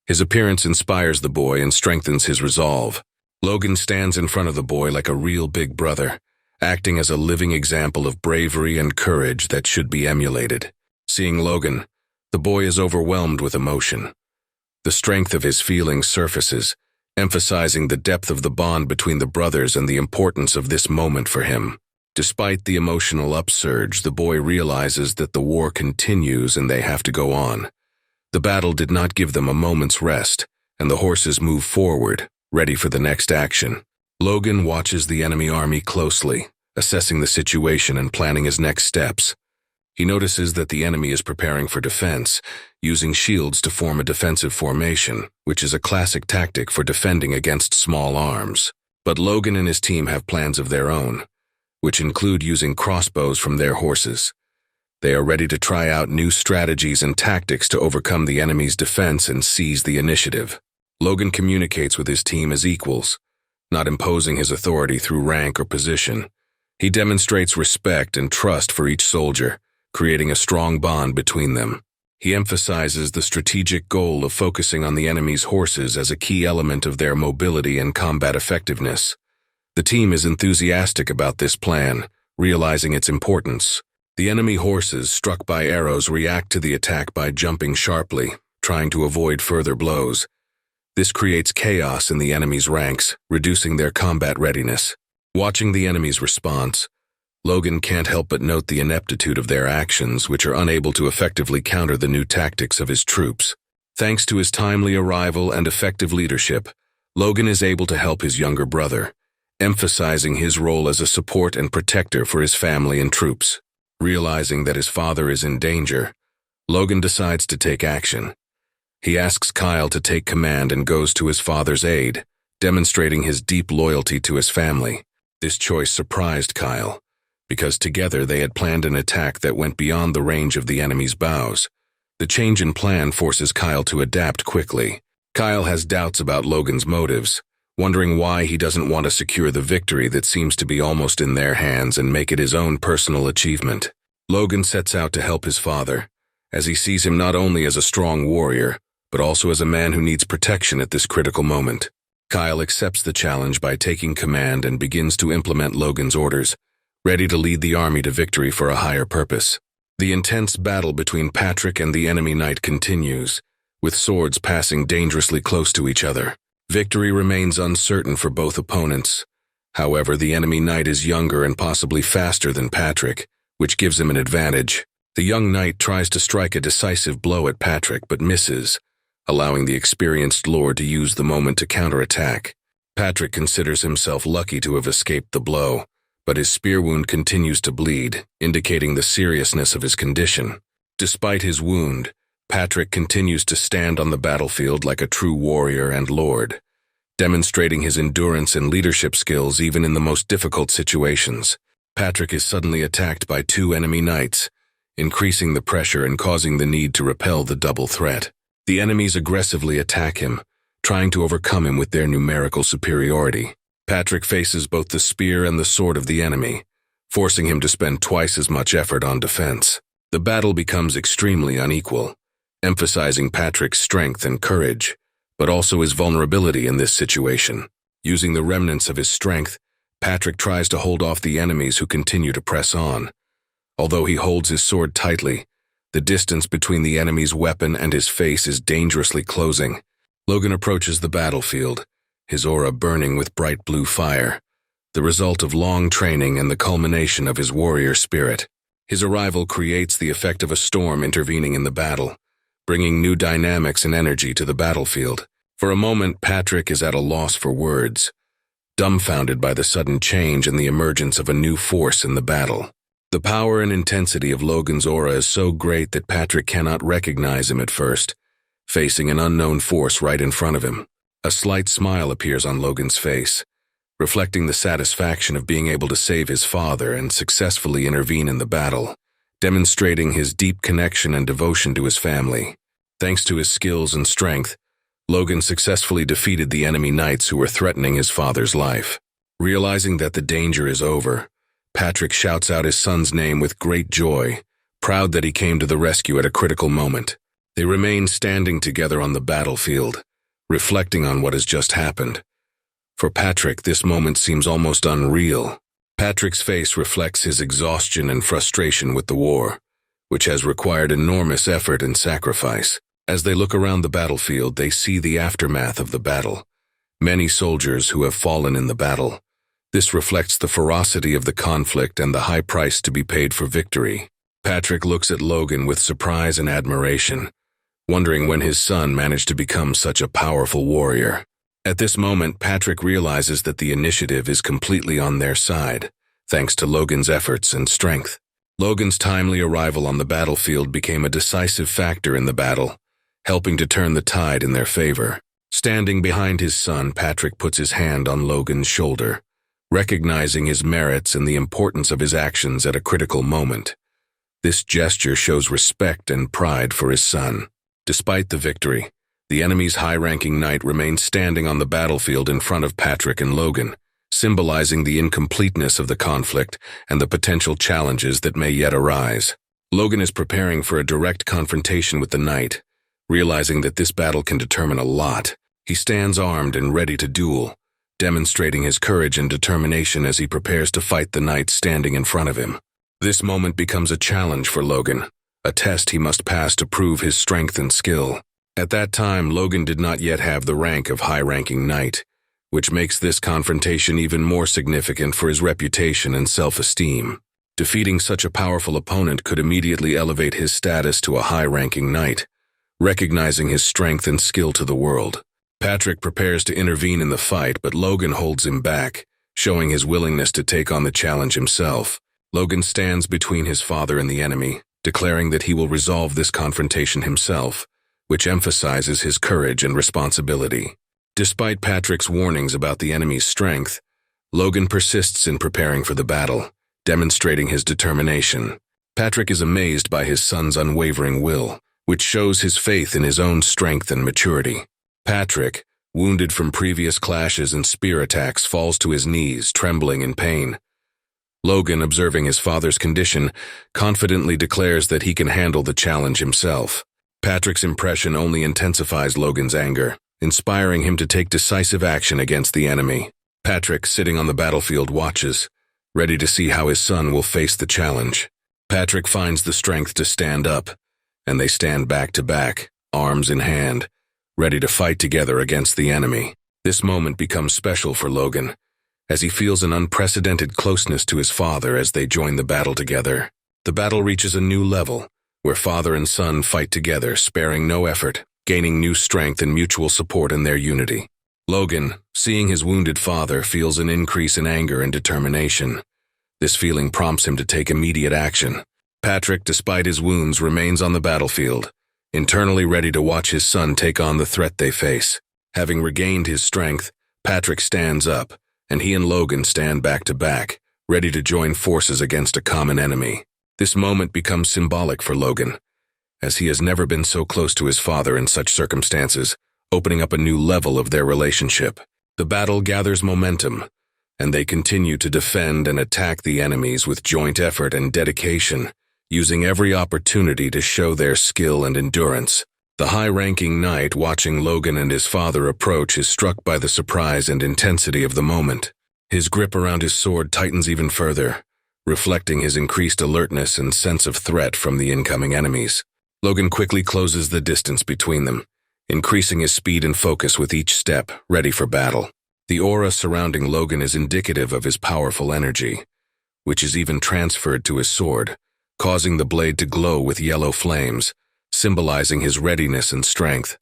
B: His appearance inspires the boy and strengthens his resolve. Logan stands in front of the boy like a real big brother, acting as a living example of bravery and courage that should be emulated. Seeing Logan, the boy is overwhelmed with emotion. The strength of his feelings surfaces, emphasizing the depth of the bond between the brothers and the importance of this moment for him. Despite the emotional upsurge, the boy realizes that the war continues and they have to go on. The battle did not give them a moment's rest, and the horses move forward, ready for the next action. Logan watches the enemy army closely, assessing the situation and planning his next steps. He notices that the enemy is preparing for defense, using shields to form a defensive formation, which is a classic tactic for defending against small arms. But Logan and his team have plans of their own, which include using crossbows from their horses. They are ready to try out new strategies and tactics to overcome the enemy's defense and seize the initiative. Logan communicates with his team as equals, not imposing his authority through rank or position. He demonstrates respect and trust for each soldier, creating a strong bond between them. He emphasizes the strategic goal of focusing on the enemy's horses as a key element of their mobility and combat effectiveness. The team is enthusiastic about this plan, realizing its importance. The enemy horses struck by arrows react to the attack by jumping sharply, trying to avoid further blows. This creates chaos in the enemy's ranks, reducing their combat readiness. Watching the enemy's response, Logan can't help but note the ineptitude of their actions, which are unable to effectively counter the new tactics of his troops. Thanks to his timely arrival and effective leadership, Logan is able to help his younger brother, emphasizing his role as a support and protector for his family and troops. Realizing that his father is in danger, Logan decides to take action. He asks Kyle to take command and goes to his father's aid, demonstrating his deep loyalty to his family. This choice surprised Kyle, because together they had planned an attack that went beyond the range of the enemy's bows. The change in plan forces Kyle to adapt quickly. Kyle has doubts about Logan's motives, wondering why he doesn't want to secure the victory that seems to be almost in their hands and make it his own personal achievement. Logan sets out to help his father, as he sees him not only as a strong warrior, but also as a man who needs protection at this critical moment. Kyle accepts the challenge by taking command and begins to implement Logan's orders, ready to lead the army to victory for a higher purpose. The intense battle between Patrick and the enemy knight continues, with swords passing dangerously close to each other. Victory remains uncertain for both opponents. However, the enemy knight is younger and possibly faster than Patrick, which gives him an advantage. The young knight tries to strike a decisive blow at Patrick but misses, allowing the experienced lord to use the moment to counterattack. Patrick considers himself lucky to have escaped the blow, but his spear wound continues to bleed, indicating the seriousness of his condition. Despite his wound, Patrick continues to stand on the battlefield like a true warrior and lord, demonstrating his endurance and leadership skills even in the most difficult situations. Patrick is suddenly attacked by two enemy knights, increasing the pressure and causing the need to repel the double threat. The enemies aggressively attack him, trying to overcome him with their numerical superiority. Patrick faces both the spear and the sword of the enemy, forcing him to spend twice as much effort on defense. The battle becomes extremely unequal, emphasizing Patrick's strength and courage, but also his vulnerability in this situation. Using the remnants of his strength, Patrick tries to hold off the enemies who continue to press on. Although he holds his sword tightly, the distance between the enemy's weapon and his face is dangerously closing. Logan approaches the battlefield, his aura burning with bright blue fire, the result of long training and the culmination of his warrior spirit. His arrival creates the effect of a storm intervening in the battle, bringing new dynamics and energy to the battlefield. For a moment, Patrick is at a loss for words, dumbfounded by the sudden change and the emergence of a new force in the battle. The power and intensity of Logan's aura is so great that Patrick cannot recognize him at first, facing an unknown force right in front of him. A slight smile appears on Logan's face, reflecting the satisfaction of being able to save his father and successfully intervene in the battle, demonstrating his deep connection and devotion to his family. Thanks to his skills and strength, Logan successfully defeated the enemy knights who were threatening his father's life. Realizing that the danger is over, Patrick shouts out his son's name with great joy, proud that he came to the rescue at a critical moment. They remain standing together on the battlefield, reflecting on what has just happened. For Patrick, this moment seems almost unreal. Patrick's face reflects his exhaustion and frustration with the war, which has required enormous effort and sacrifice. As they look around the battlefield, they see the aftermath of the battle. Many soldiers who have fallen in the battle. This reflects the ferocity of the conflict and the high price to be paid for victory. Patrick looks at Logan with surprise and admiration, wondering when his son managed to become such a powerful warrior. At this moment, Patrick realizes that the initiative is completely on their side, thanks to Logan's efforts and strength. Logan's timely arrival on the battlefield became a decisive factor in the battle, helping to turn the tide in their favor. Standing behind his son, Patrick puts his hand on Logan's shoulder, recognizing his merits and the importance of his actions at a critical moment. This gesture shows respect and pride for his son. Despite the victory, the enemy's high-ranking knight remains standing on the battlefield in front of Patrick and Logan, symbolizing the incompleteness of the conflict and the potential challenges that may yet arise. Logan is preparing for a direct confrontation with the knight, realizing that this battle can determine a lot. He stands armed and ready to duel, demonstrating his courage and determination as he prepares to fight the knight standing in front of him. This moment becomes a challenge for Logan, a test he must pass to prove his strength and skill. At that time, Logan did not yet have the rank of high-ranking knight, which makes this confrontation even more significant for his reputation and self-esteem. Defeating such a powerful opponent could immediately elevate his status to a high-ranking knight, recognizing his strength and skill to the world. Patrick prepares to intervene in the fight, but Logan holds him back, showing his willingness to take on the challenge himself. Logan stands between his father and the enemy, declaring that he will resolve this confrontation himself, which emphasizes his courage and responsibility. Despite Patrick's warnings about the enemy's strength, Logan persists in preparing for the battle, demonstrating his determination. Patrick is amazed by his son's unwavering will, which shows his faith in his own strength and maturity. Patrick, wounded from previous clashes and spear attacks, falls to his knees, trembling in pain. Logan, observing his father's condition, confidently declares that he can handle the challenge himself. Patrick's impression only intensifies Logan's anger, inspiring him to take decisive action against the enemy. Patrick, sitting on the battlefield, watches, ready to see how his son will face the challenge. Patrick finds the strength to stand up, and they stand back to back, arms in hand, ready to fight together against the enemy. This moment becomes special for Logan, as he feels an unprecedented closeness to his father as they join the battle together. The battle reaches a new level, where father and son fight together, sparing no effort, gaining new strength and mutual support in their unity. Logan, seeing his wounded father, feels an increase in anger and determination. This feeling prompts him to take immediate action. Patrick, despite his wounds, remains on the battlefield, internally ready to watch his son take on the threat they face. Having regained his strength, Patrick stands up, and he and Logan stand back to back, ready to join forces against a common enemy. This moment becomes symbolic for Logan, as he has never been so close to his father in such circumstances, opening up a new level of their relationship. The battle gathers momentum, and they continue to defend and attack the enemies with joint effort and dedication, using every opportunity to show their skill and endurance. The high-ranking knight, watching Logan and his father approach, is struck by the surprise and intensity of the moment. His grip around his sword tightens even further, reflecting his increased alertness and sense of threat from the incoming enemies. Logan quickly closes the distance between them, increasing his speed and focus with each step, ready for battle. The aura surrounding Logan is indicative of his powerful energy, which is even transferred to his sword, causing the blade to glow with yellow flames, symbolizing his readiness and strength.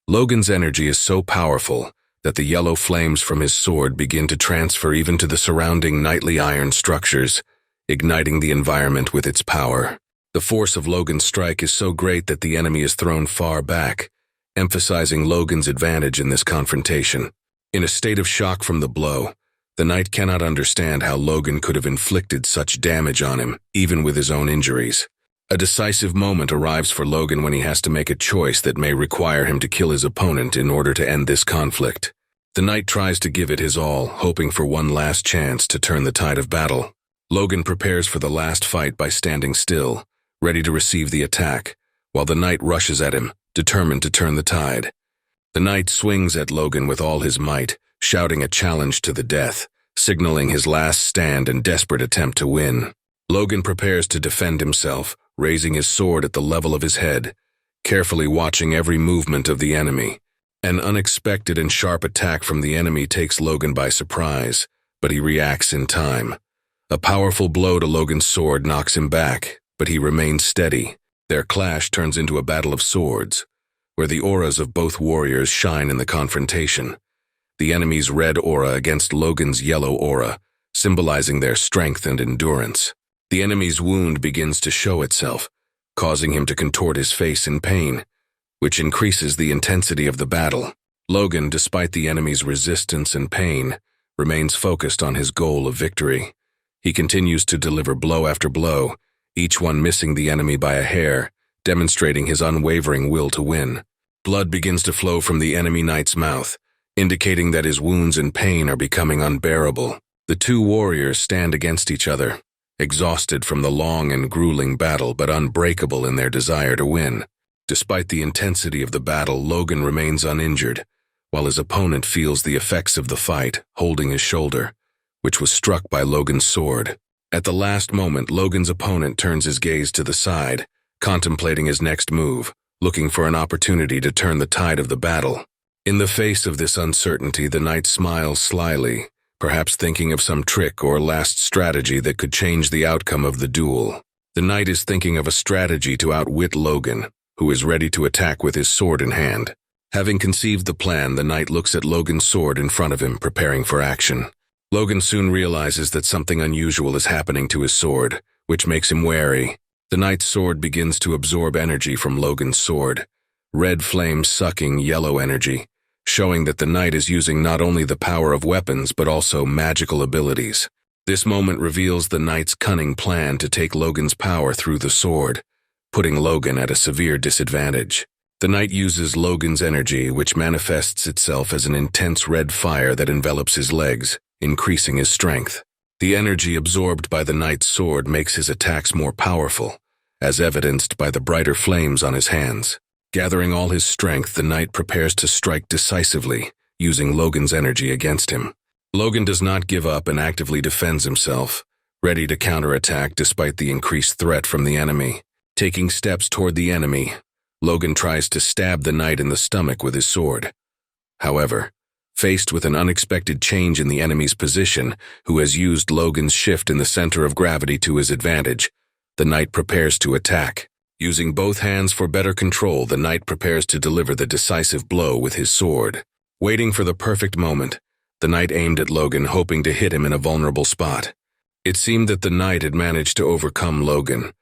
B: Logan's energy is so powerful that the yellow flames from his sword begin to transfer even to the surrounding knightly iron structures, igniting the environment with its power. The force of Logan's strike is so great that the enemy is thrown far back, emphasizing Logan's advantage in this confrontation. In a state of shock from the blow, the knight cannot understand how Logan could have inflicted such damage on him, even with his own injuries. A decisive moment arrives for Logan when he has to make a choice that may require him to kill his opponent in order to end this conflict. The knight tries to give it his all, hoping for one last chance to turn the tide of battle. Logan prepares for the last fight by standing still, ready to receive the attack, while the knight rushes at him, determined to turn the tide. The knight swings at Logan with all his might, shouting a challenge to the death, signaling his last stand and desperate attempt to win. Logan prepares to defend himself, raising his sword at the level of his head, carefully watching every movement of the enemy. An unexpected and sharp attack from the enemy takes Logan by surprise, but he reacts in time. A powerful blow to Logan's sword knocks him back, but he remains steady. Their clash turns into a battle of swords, where the auras of both warriors shine in the confrontation. The enemy's red aura against Logan's yellow aura, symbolizing their strength and endurance. The enemy's wound begins to show itself, causing him to contort his face in pain, which increases the intensity of the battle. Logan, despite the enemy's resistance and pain, remains focused on his goal of victory. He continues to deliver blow after blow, each one missing the enemy by a hair, demonstrating his unwavering will to win. Blood begins to flow from the enemy knight's mouth, indicating that his wounds and pain are becoming unbearable. The two warriors stand against each other, exhausted from the long and grueling battle but unbreakable in their desire to win. Despite the intensity of the battle, Logan remains uninjured, while his opponent feels the effects of the fight, holding his shoulder, which was struck by Logan's sword. At the last moment, Logan's opponent turns his gaze to the side, contemplating his next move, looking for an opportunity to turn the tide of the battle. In the face of this uncertainty, the knight smiles slyly, perhaps thinking of some trick or last strategy that could change the outcome of the duel. The knight is thinking of a strategy to outwit Logan, who is ready to attack with his sword in hand. Having conceived the plan, the knight looks at Logan's sword in front of him, preparing for action. Logan soon realizes that something unusual is happening to his sword, which makes him wary. The knight's sword begins to absorb energy from Logan's sword, red flames sucking yellow energy, showing that the knight is using not only the power of weapons but also magical abilities. This moment reveals the knight's cunning plan to take Logan's power through the sword, putting Logan at a severe disadvantage. The knight uses Logan's energy, which manifests itself as an intense red fire that envelops his legs, increasing his strength. The energy absorbed by the knight's sword makes his attacks more powerful, as evidenced by the brighter flames on his hands. Gathering all his strength, the knight prepares to strike decisively, using Logan's energy against him. Logan does not give up and actively defends himself, ready to counterattack despite the increased threat from the enemy. Taking steps toward the enemy, Logan tries to stab the knight in the stomach with his sword. However, faced with an unexpected change in the enemy's position, who has used Logan's shift in the center of gravity to his advantage, the knight prepares to attack. Using both hands for better control, the knight prepares to deliver the decisive blow with his sword. Waiting for the perfect moment, the knight aimed at Logan, hoping to hit him in a vulnerable spot. It seemed that the knight had managed to overcome Logan,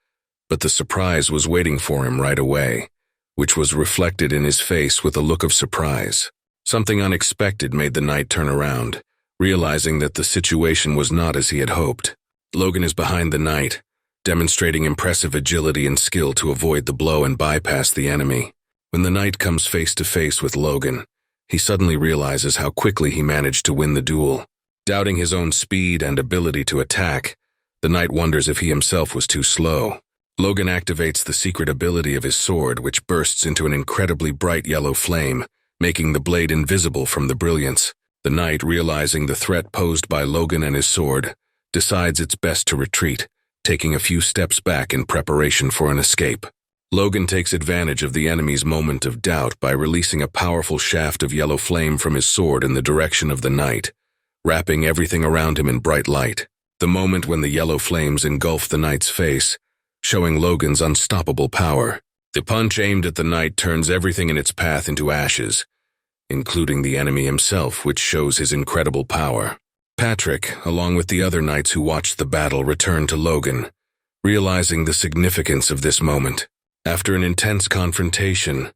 B: but the surprise was waiting for him right away, which was reflected in his face with a look of surprise. Something unexpected made the knight turn around, realizing that the situation was not as he had hoped. Logan is behind the knight, demonstrating impressive agility and skill to avoid the blow and bypass the enemy. When the knight comes face to face with Logan, he suddenly realizes how quickly he managed to win the duel. Doubting his own speed and ability to attack, the knight wonders if he himself was too slow. Logan activates the secret ability of his sword, which bursts into an incredibly bright yellow flame, making the blade invisible from the brilliance. The knight, realizing the threat posed by Logan and his sword, decides it's best to retreat, taking a few steps back in preparation for an escape. Logan takes advantage of the enemy's moment of doubt by releasing a powerful shaft of yellow flame from his sword in the direction of the knight, wrapping everything around him in bright light. The moment when the yellow flames engulf the knight's face, showing Logan's unstoppable power. The punch aimed at the knight turns everything in its path into ashes, including the enemy himself, which shows his incredible power. Patrick, along with the other knights who watched the battle, returned to Logan, realizing the significance of this moment. After an intense confrontation,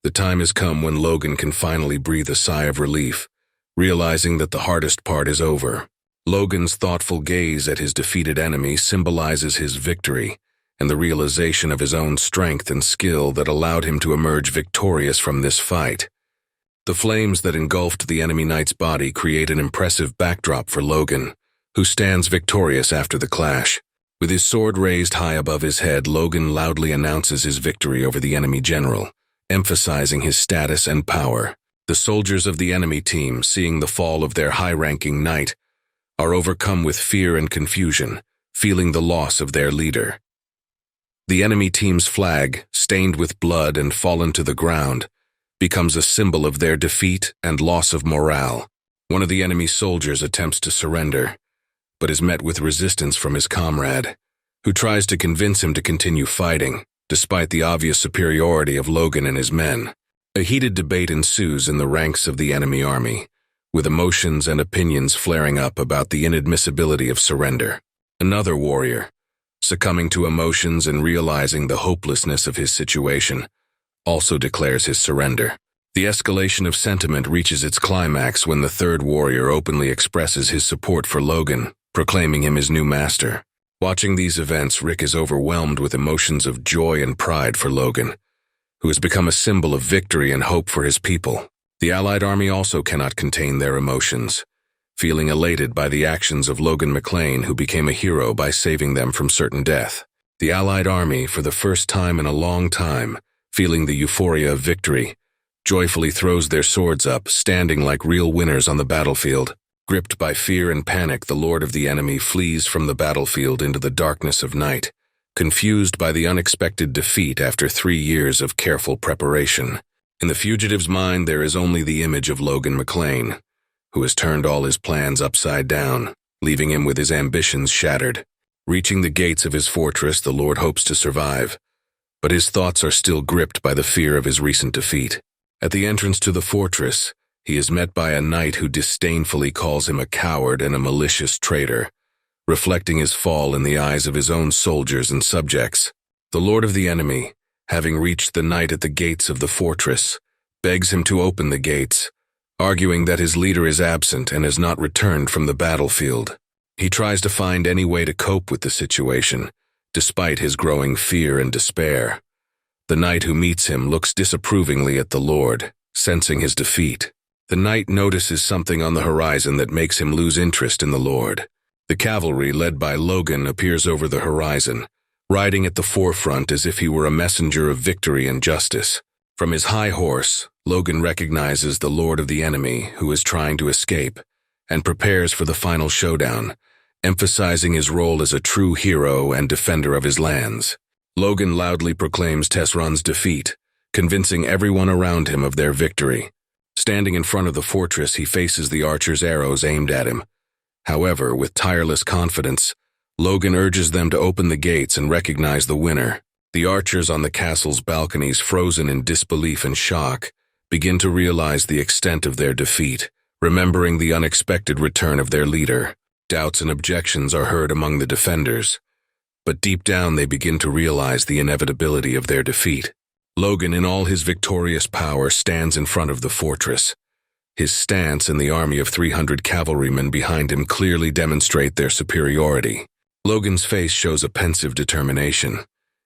B: The time has come when Logan can finally breathe a sigh of relief, realizing that the hardest part is over. Logan's thoughtful gaze at his defeated enemy symbolizes his victory and the realization of his own strength and skill that allowed him to emerge victorious from this fight. The flames that engulfed the enemy knight's body create an impressive backdrop for Logan, who stands victorious after the clash. With his sword raised high above his head, Logan loudly announces his victory over the enemy general, emphasizing his status and power. The soldiers of the enemy team, seeing the fall of their high-ranking knight, are overcome with fear and confusion, feeling the loss of their leader. The enemy team's flag, stained with blood and fallen to the ground, becomes a symbol of their defeat and loss of morale. One of the enemy soldiers attempts to surrender, but is met with resistance from his comrade, who tries to convince him to continue fighting, despite the obvious superiority of Logan and his men. A heated debate ensues in the ranks of the enemy army, with emotions and opinions flaring up about the inadmissibility of surrender. Another warrior, succumbing to emotions and realizing the hopelessness of his situation, also declares his surrender. The escalation of sentiment reaches its climax when the third warrior openly expresses his support for Logan, proclaiming him his new master. Watching these events, Rick is overwhelmed with emotions of joy and pride for Logan, who has become a symbol of victory and hope for his people. The Allied army also cannot contain their emotions, feeling elated by the actions of Logan McLean, who became a hero by saving them from certain death. The Allied army, for the first time in a long time, feeling the euphoria of victory, joyfully throws their swords up, standing like real winners on the battlefield. Gripped by fear and panic, the lord of the enemy flees from the battlefield into the darkness of night, confused by the unexpected defeat after 3 years of careful preparation. In the fugitive's mind, there is only the image of Logan McLean, who has turned all his plans upside down, leaving him with his ambitions shattered. Reaching the gates of his fortress, the lord hopes to survive, but his thoughts are still gripped by the fear of his recent defeat. At the entrance to the fortress, he is met by a knight who disdainfully calls him a coward and a malicious traitor, reflecting his fall in the eyes of his own soldiers and subjects. The lord of the enemy, having reached the knight at the gates of the fortress, begs him to open the gates, arguing that his leader is absent and has not returned from the battlefield. He tries to find any way to cope with the situation, despite his growing fear and despair. The knight who meets him looks disapprovingly at the lord, sensing his defeat. The knight notices something on the horizon that makes him lose interest in the lord. The cavalry, led by Logan, appears over the horizon, riding at the forefront as if he were a messenger of victory and justice. From his high horse, Logan recognizes the lord of the enemy, who is trying to escape, and prepares for the final showdown, emphasizing his role as a true hero and defender of his lands. Logan loudly proclaims Tesron's defeat, convincing everyone around him of their victory. Standing in front of the fortress, he faces the archer's arrows aimed at him. However, with tireless confidence, Logan urges them to open the gates and recognize the winner. The archers on the castle's balconies, frozen in disbelief and shock, begin to realize the extent of their defeat, remembering the unexpected return of their leader. Doubts and objections are heard among the defenders, but deep down they begin to realize the inevitability of their defeat. Logan, in all his victorious power, stands in front of the fortress. His stance and the army of 300 cavalrymen behind him clearly demonstrate their superiority. Logan's face shows a pensive determination.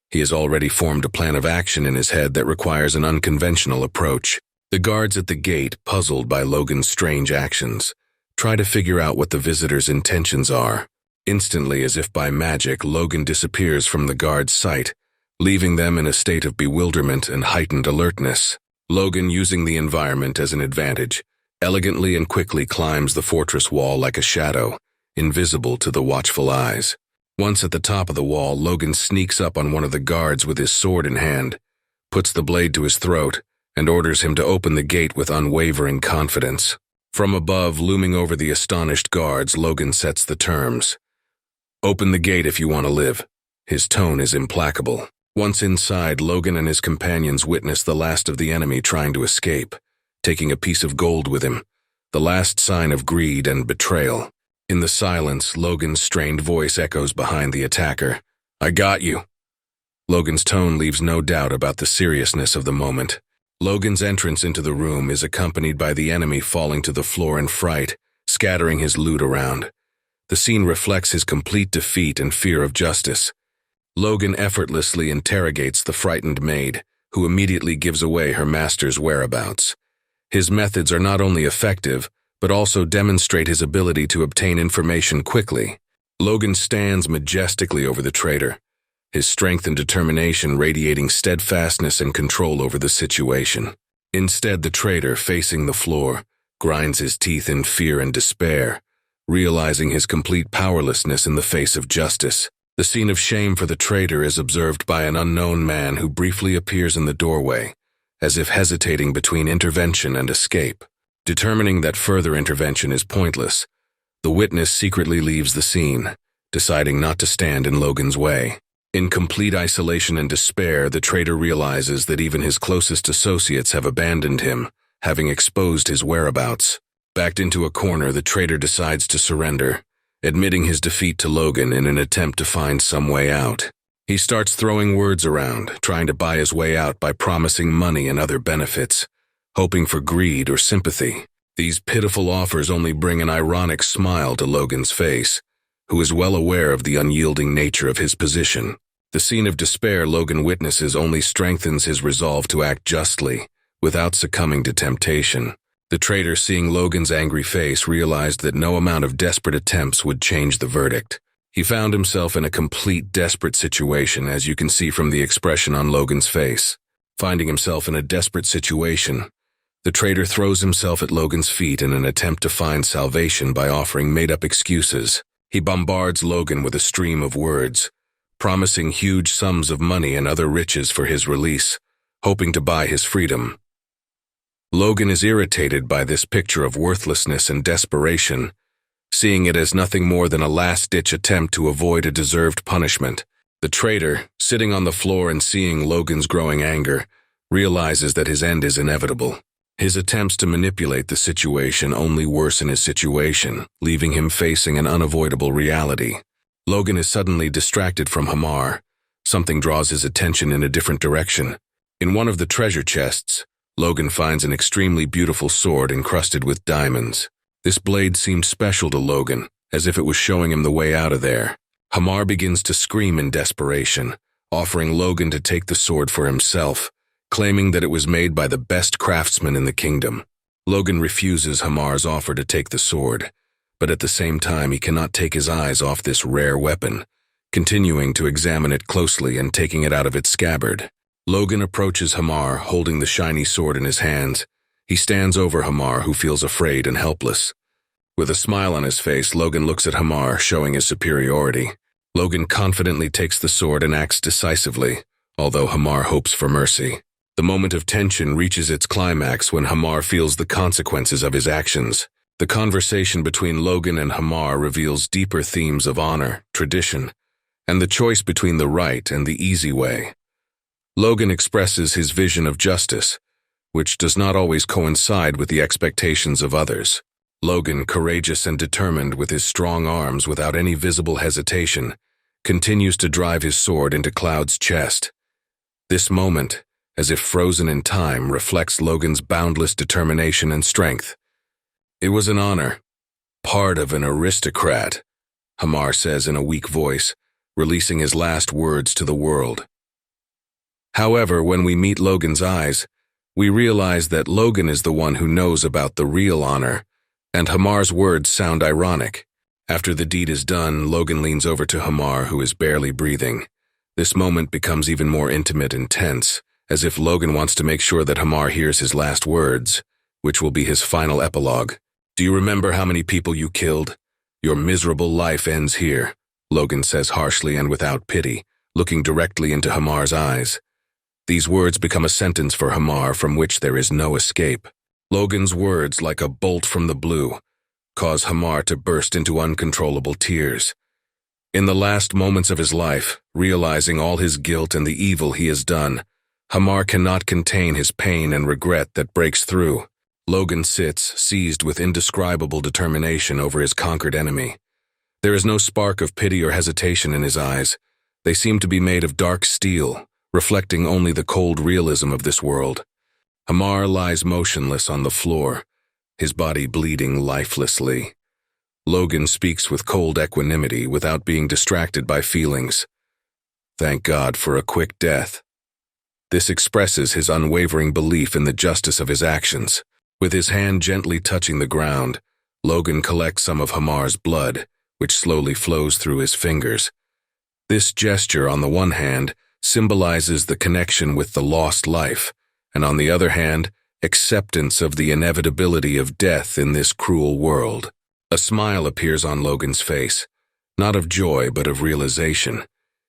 B: He has already formed a plan of action in his head that requires an unconventional approach. The guards at the gate, puzzled by Logan's strange actions, try to figure out what the visitor's intentions are. Instantly, as if by magic, Logan disappears from the guard's sight, leaving them in a state of bewilderment and heightened alertness. Logan, using the environment as an advantage, elegantly and quickly climbs the fortress wall like a shadow, invisible to the watchful eyes. Once at the top of the wall, Logan sneaks up on one of the guards with his sword in hand, puts the blade to his throat, and orders him to open the gate with unwavering confidence. From above, looming over the astonished guards, Logan sets the terms. "Open the gate if you want to live." His tone is implacable. Once inside, Logan and his companions witness the last of the enemy trying to escape, taking a piece of gold with him, the last sign of greed and betrayal. In the silence, Logan's strained voice echoes behind the attacker. "I got you." Logan's tone leaves no doubt about the seriousness of the moment. Logan's entrance into the room is accompanied by the enemy falling to the floor in fright, scattering his loot around. The scene reflects his complete defeat and fear of justice. Logan effortlessly interrogates the frightened maid, who immediately gives away her master's whereabouts. His methods are not only effective, but also demonstrate his ability to obtain information quickly. Logan stands majestically over the traitor, his strength and determination radiating steadfastness and control over the situation. Instead, the traitor, facing the floor, grinds his teeth in fear and despair, realizing his complete powerlessness in the face of justice. The scene of shame for the traitor is observed by an unknown man who briefly appears in the doorway, as if hesitating between intervention and escape. Determining that further intervention is pointless, the witness secretly leaves the scene, deciding not to stand in Logan's way. In complete isolation and despair, the traitor realizes that even his closest associates have abandoned him, having exposed his whereabouts. Backed into a corner, the traitor decides to surrender, admitting his defeat to Logan in an attempt to find some way out. He starts throwing words around, trying to buy his way out by promising money and other benefits, hoping for greed or sympathy. These pitiful offers only bring an ironic smile to Logan's face, who is well aware of the unyielding nature of his position. The scene of despair Logan witnesses only strengthens his resolve to act justly, without succumbing to temptation. The traitor, seeing Logan's angry face, realized that no amount of desperate attempts would change the verdict. He found himself in a complete desperate situation, as you can see from the expression on Logan's face. Finding himself in a desperate situation, the traitor throws himself at Logan's feet in an attempt to find salvation by offering made-up excuses. He bombards Logan with a stream of words, promising huge sums of money and other riches for his release, hoping to buy his freedom. Logan is irritated by this picture of worthlessness and desperation, seeing it as nothing more than a last-ditch attempt to avoid a deserved punishment. The traitor, sitting on the floor and seeing Logan's growing anger, realizes that his end is inevitable. His attempts to manipulate the situation only worsen his situation, leaving him facing an unavoidable reality. Logan is suddenly distracted from Hamar. Something draws his attention in a different direction. In one of the treasure chests, Logan finds an extremely beautiful sword encrusted with diamonds. This blade seemed special to Logan, as if it was showing him the way out of there. Hamar begins to scream in desperation, offering Logan to take the sword for himself, claiming that it was made by the best craftsman in the kingdom. Logan refuses Hamar's offer to take the sword, but at the same time he cannot take his eyes off this rare weapon, continuing to examine it closely and taking it out of its scabbard. Logan approaches Hamar, holding the shiny sword in his hands. He stands over Hamar, who feels afraid and helpless. With a smile on his face, Logan looks at Hamar, showing his superiority. Logan confidently takes the sword and acts decisively, although Hamar hopes for mercy. The moment of tension reaches its climax when Hamar feels the consequences of his actions. The conversation between Logan and Hamar reveals deeper themes of honor, tradition, and the choice between the right and the easy way. Logan expresses his vision of justice, which does not always coincide with the expectations of others. Logan, courageous and determined with his strong arms without any visible hesitation, continues to drive his sword into Cloud's chest. This moment, as if frozen in time, reflects Logan's boundless determination and strength. "It was an honor, part of an aristocrat," Hamar says in a weak voice, releasing his last words to the world. However, when we meet Logan's eyes, we realize that Logan is the one who knows about the real honor, and Hamar's words sound ironic. After the deed is done, Logan leans over to Hamar, who is barely breathing. This moment becomes even more intimate and tense, as if Logan wants to make sure that Hamar hears his last words, which will be his final epilogue. "Do you remember how many people you killed? Your miserable life ends here," Logan says harshly and without pity, looking directly into Hamar's eyes. These words become a sentence for Hamar from which there is no escape. Logan's words, like a bolt from the blue, cause Hamar to burst into uncontrollable tears. In the last moments of his life, realizing all his guilt and the evil he has done, Hamar cannot contain his pain and regret that breaks through. Logan sits, seized with indescribable determination over his conquered enemy. There is no spark of pity or hesitation in his eyes. They seem to be made of dark steel, reflecting only the cold realism of this world. Hamar lies motionless on the floor, his body bleeding lifelessly. Logan speaks with cold equanimity without being distracted by feelings. Thank God for a quick death. This expresses his unwavering belief in the justice of his actions. With his hand gently touching the ground, Logan collects some of Hamar's blood, which slowly flows through his fingers. This gesture, on the one hand, symbolizes the connection with the lost life, and on the other hand, acceptance of the inevitability of death in this cruel world. A smile appears on Logan's face, not of joy but of realization.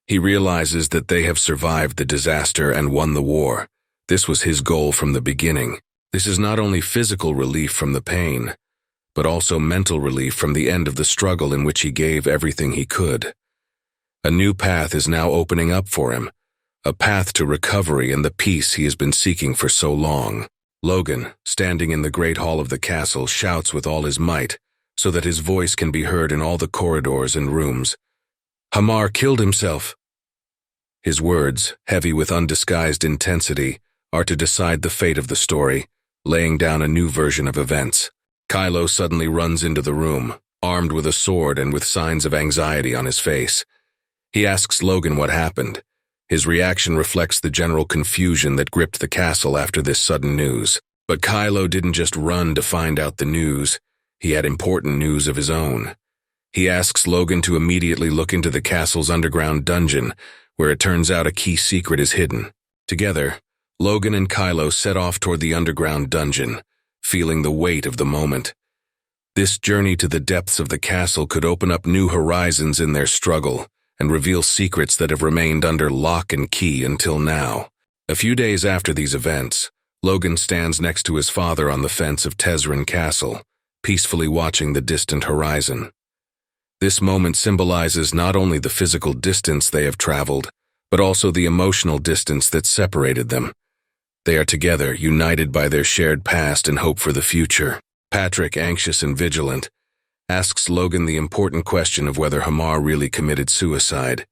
B: He realizes that they have survived the disaster and won the war. This was his goal from the beginning. This is not only physical relief from the pain, but also mental relief from the end of the struggle in which he gave everything he could. A new path is now opening up for him, a path to recovery and the peace he has been seeking for so long. Logan, standing in the great hall of the castle, shouts with all his might, so that his voice can be heard in all the corridors and rooms. Hamar killed himself. His words, heavy with undisguised intensity, are to decide the fate of the story, laying down a new version of events. Kylo suddenly runs into the room, armed with a sword and with signs of anxiety on his face. He asks Logan what happened. His reaction reflects the general confusion that gripped the castle after this sudden news. But Kylo didn't just run to find out the news. He had important news of his own. He asks Logan to immediately look into the castle's underground dungeon, where it turns out a key secret is hidden. Together, Logan and Kylo set off toward the underground dungeon, feeling the weight of the moment. This journey to the depths of the castle could open up new horizons in their struggle and reveal secrets that have remained under lock and key until now. A few days after these events, Logan stands next to his father on the fence of Tezrin Castle, peacefully watching the distant horizon. This moment symbolizes not only the physical distance they have traveled, but also the emotional distance that separated them. They are together, united by their shared past and hope for the future. Patrick, anxious and vigilant, asks Logan the important question of whether Hamar really committed suicide.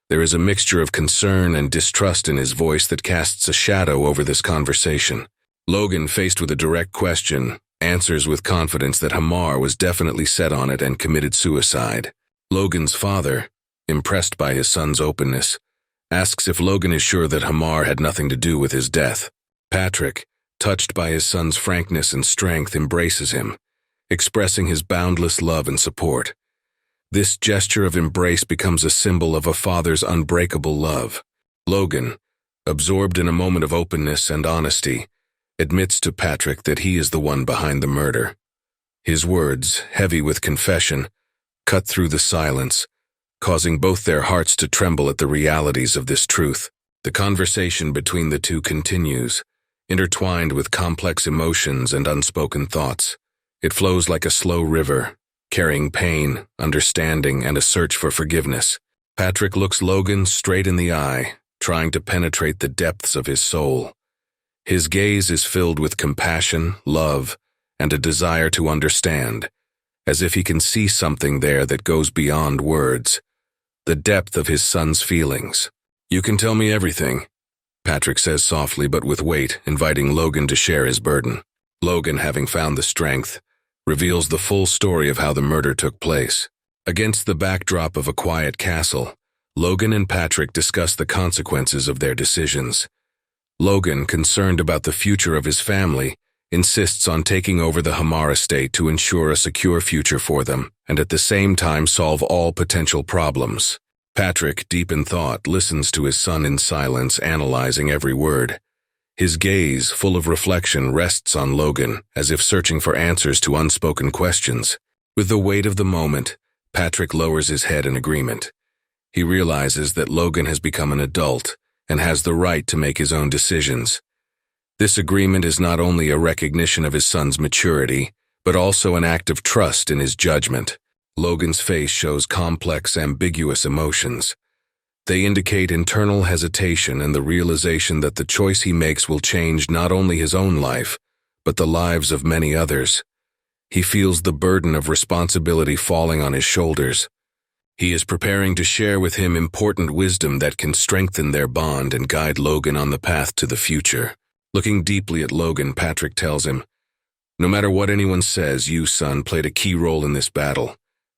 B: There is a mixture of concern and distrust in his voice that casts a shadow over this conversation. Logan, faced with a direct question, answers with confidence that Hamar was definitely set on it and committed suicide. Logan's father, impressed by his son's openness, asks if Logan is sure that Hamar had nothing to do with his death. Patrick, touched by his son's frankness and strength, embraces him, expressing his boundless love and support. This gesture of embrace becomes a symbol of a father's unbreakable love. Logan, absorbed in a moment of openness and honesty, admits to Patrick that he is the one behind the murder. His words, heavy with confession, cut through the silence, causing both their hearts to tremble at the realities of this truth. The conversation between the two continues, intertwined with complex emotions and unspoken thoughts. It flows like a slow river, carrying pain, understanding, and a search for forgiveness. Patrick looks Logan straight in the eye, trying to penetrate the depths of his soul. His gaze is filled with compassion, love, and a desire to understand, as if he can see something there that goes beyond words. The depth of his son's feelings. "You can tell me everything," Patrick says softly but with weight, inviting Logan to share his burden. Logan, having found the strength, reveals the full story of how the murder took place. Against the backdrop of a quiet castle, Logan and Patrick discuss the consequences of their decisions. Logan, concerned about the future of his family, insists on taking over the Hamar estate to ensure a secure future for them and at the same time solve all potential problems. Patrick, deep in thought, listens to his son in silence, analyzing every word. His gaze, full of reflection, rests on Logan, as if searching for answers to unspoken questions. With the weight of the moment, Patrick lowers his head in agreement. He realizes that Logan has become an adult and has the right to make his own decisions. This agreement is not only a recognition of his son's maturity, but also an act of trust in his judgment. Logan's face shows complex, ambiguous emotions. They indicate internal hesitation and the realization that the choice he makes will change not only his own life, but the lives of many others. He feels the burden of responsibility falling on his shoulders. He is preparing to share with him important wisdom that can strengthen their bond and guide Logan on the path to the future. Looking deeply at Logan, Patrick tells him, "No matter what anyone says, you, son, played a key role in this battle.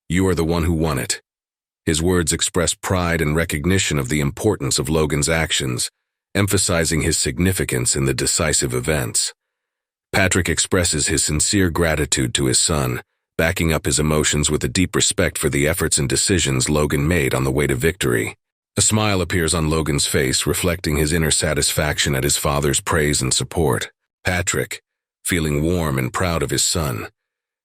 B: You are the one who won it." His words express pride and recognition of the importance of Logan's actions, emphasizing his significance in the decisive events. Patrick expresses his sincere gratitude to his son, backing up his emotions with a deep respect for the efforts and decisions Logan made on the way to victory. A smile appears on Logan's face, reflecting his inner satisfaction at his father's praise and support. Patrick, feeling warm and proud of his son.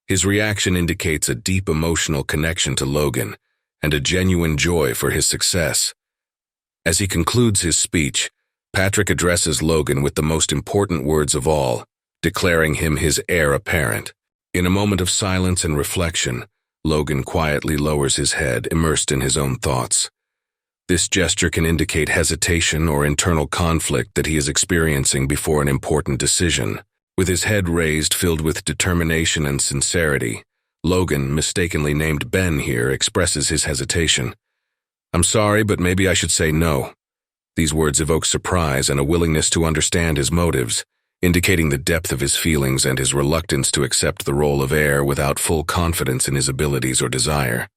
B: His reaction indicates a deep emotional connection to Logan and a genuine joy for his success. As he concludes his speech, Patrick addresses Logan with the most important words of all, declaring him his heir apparent. In a moment of silence and reflection, Logan quietly lowers his head, immersed in his own thoughts. This gesture can indicate hesitation or internal conflict that he is experiencing before an important decision. With his head raised, filled with determination and sincerity, Logan, mistakenly named Ben here, expresses his hesitation. "I'm sorry, but maybe I should say no." These words evoke surprise and a willingness to understand his motives, indicating the depth of his feelings and his reluctance to accept the role of heir without full confidence in his abilities or desire.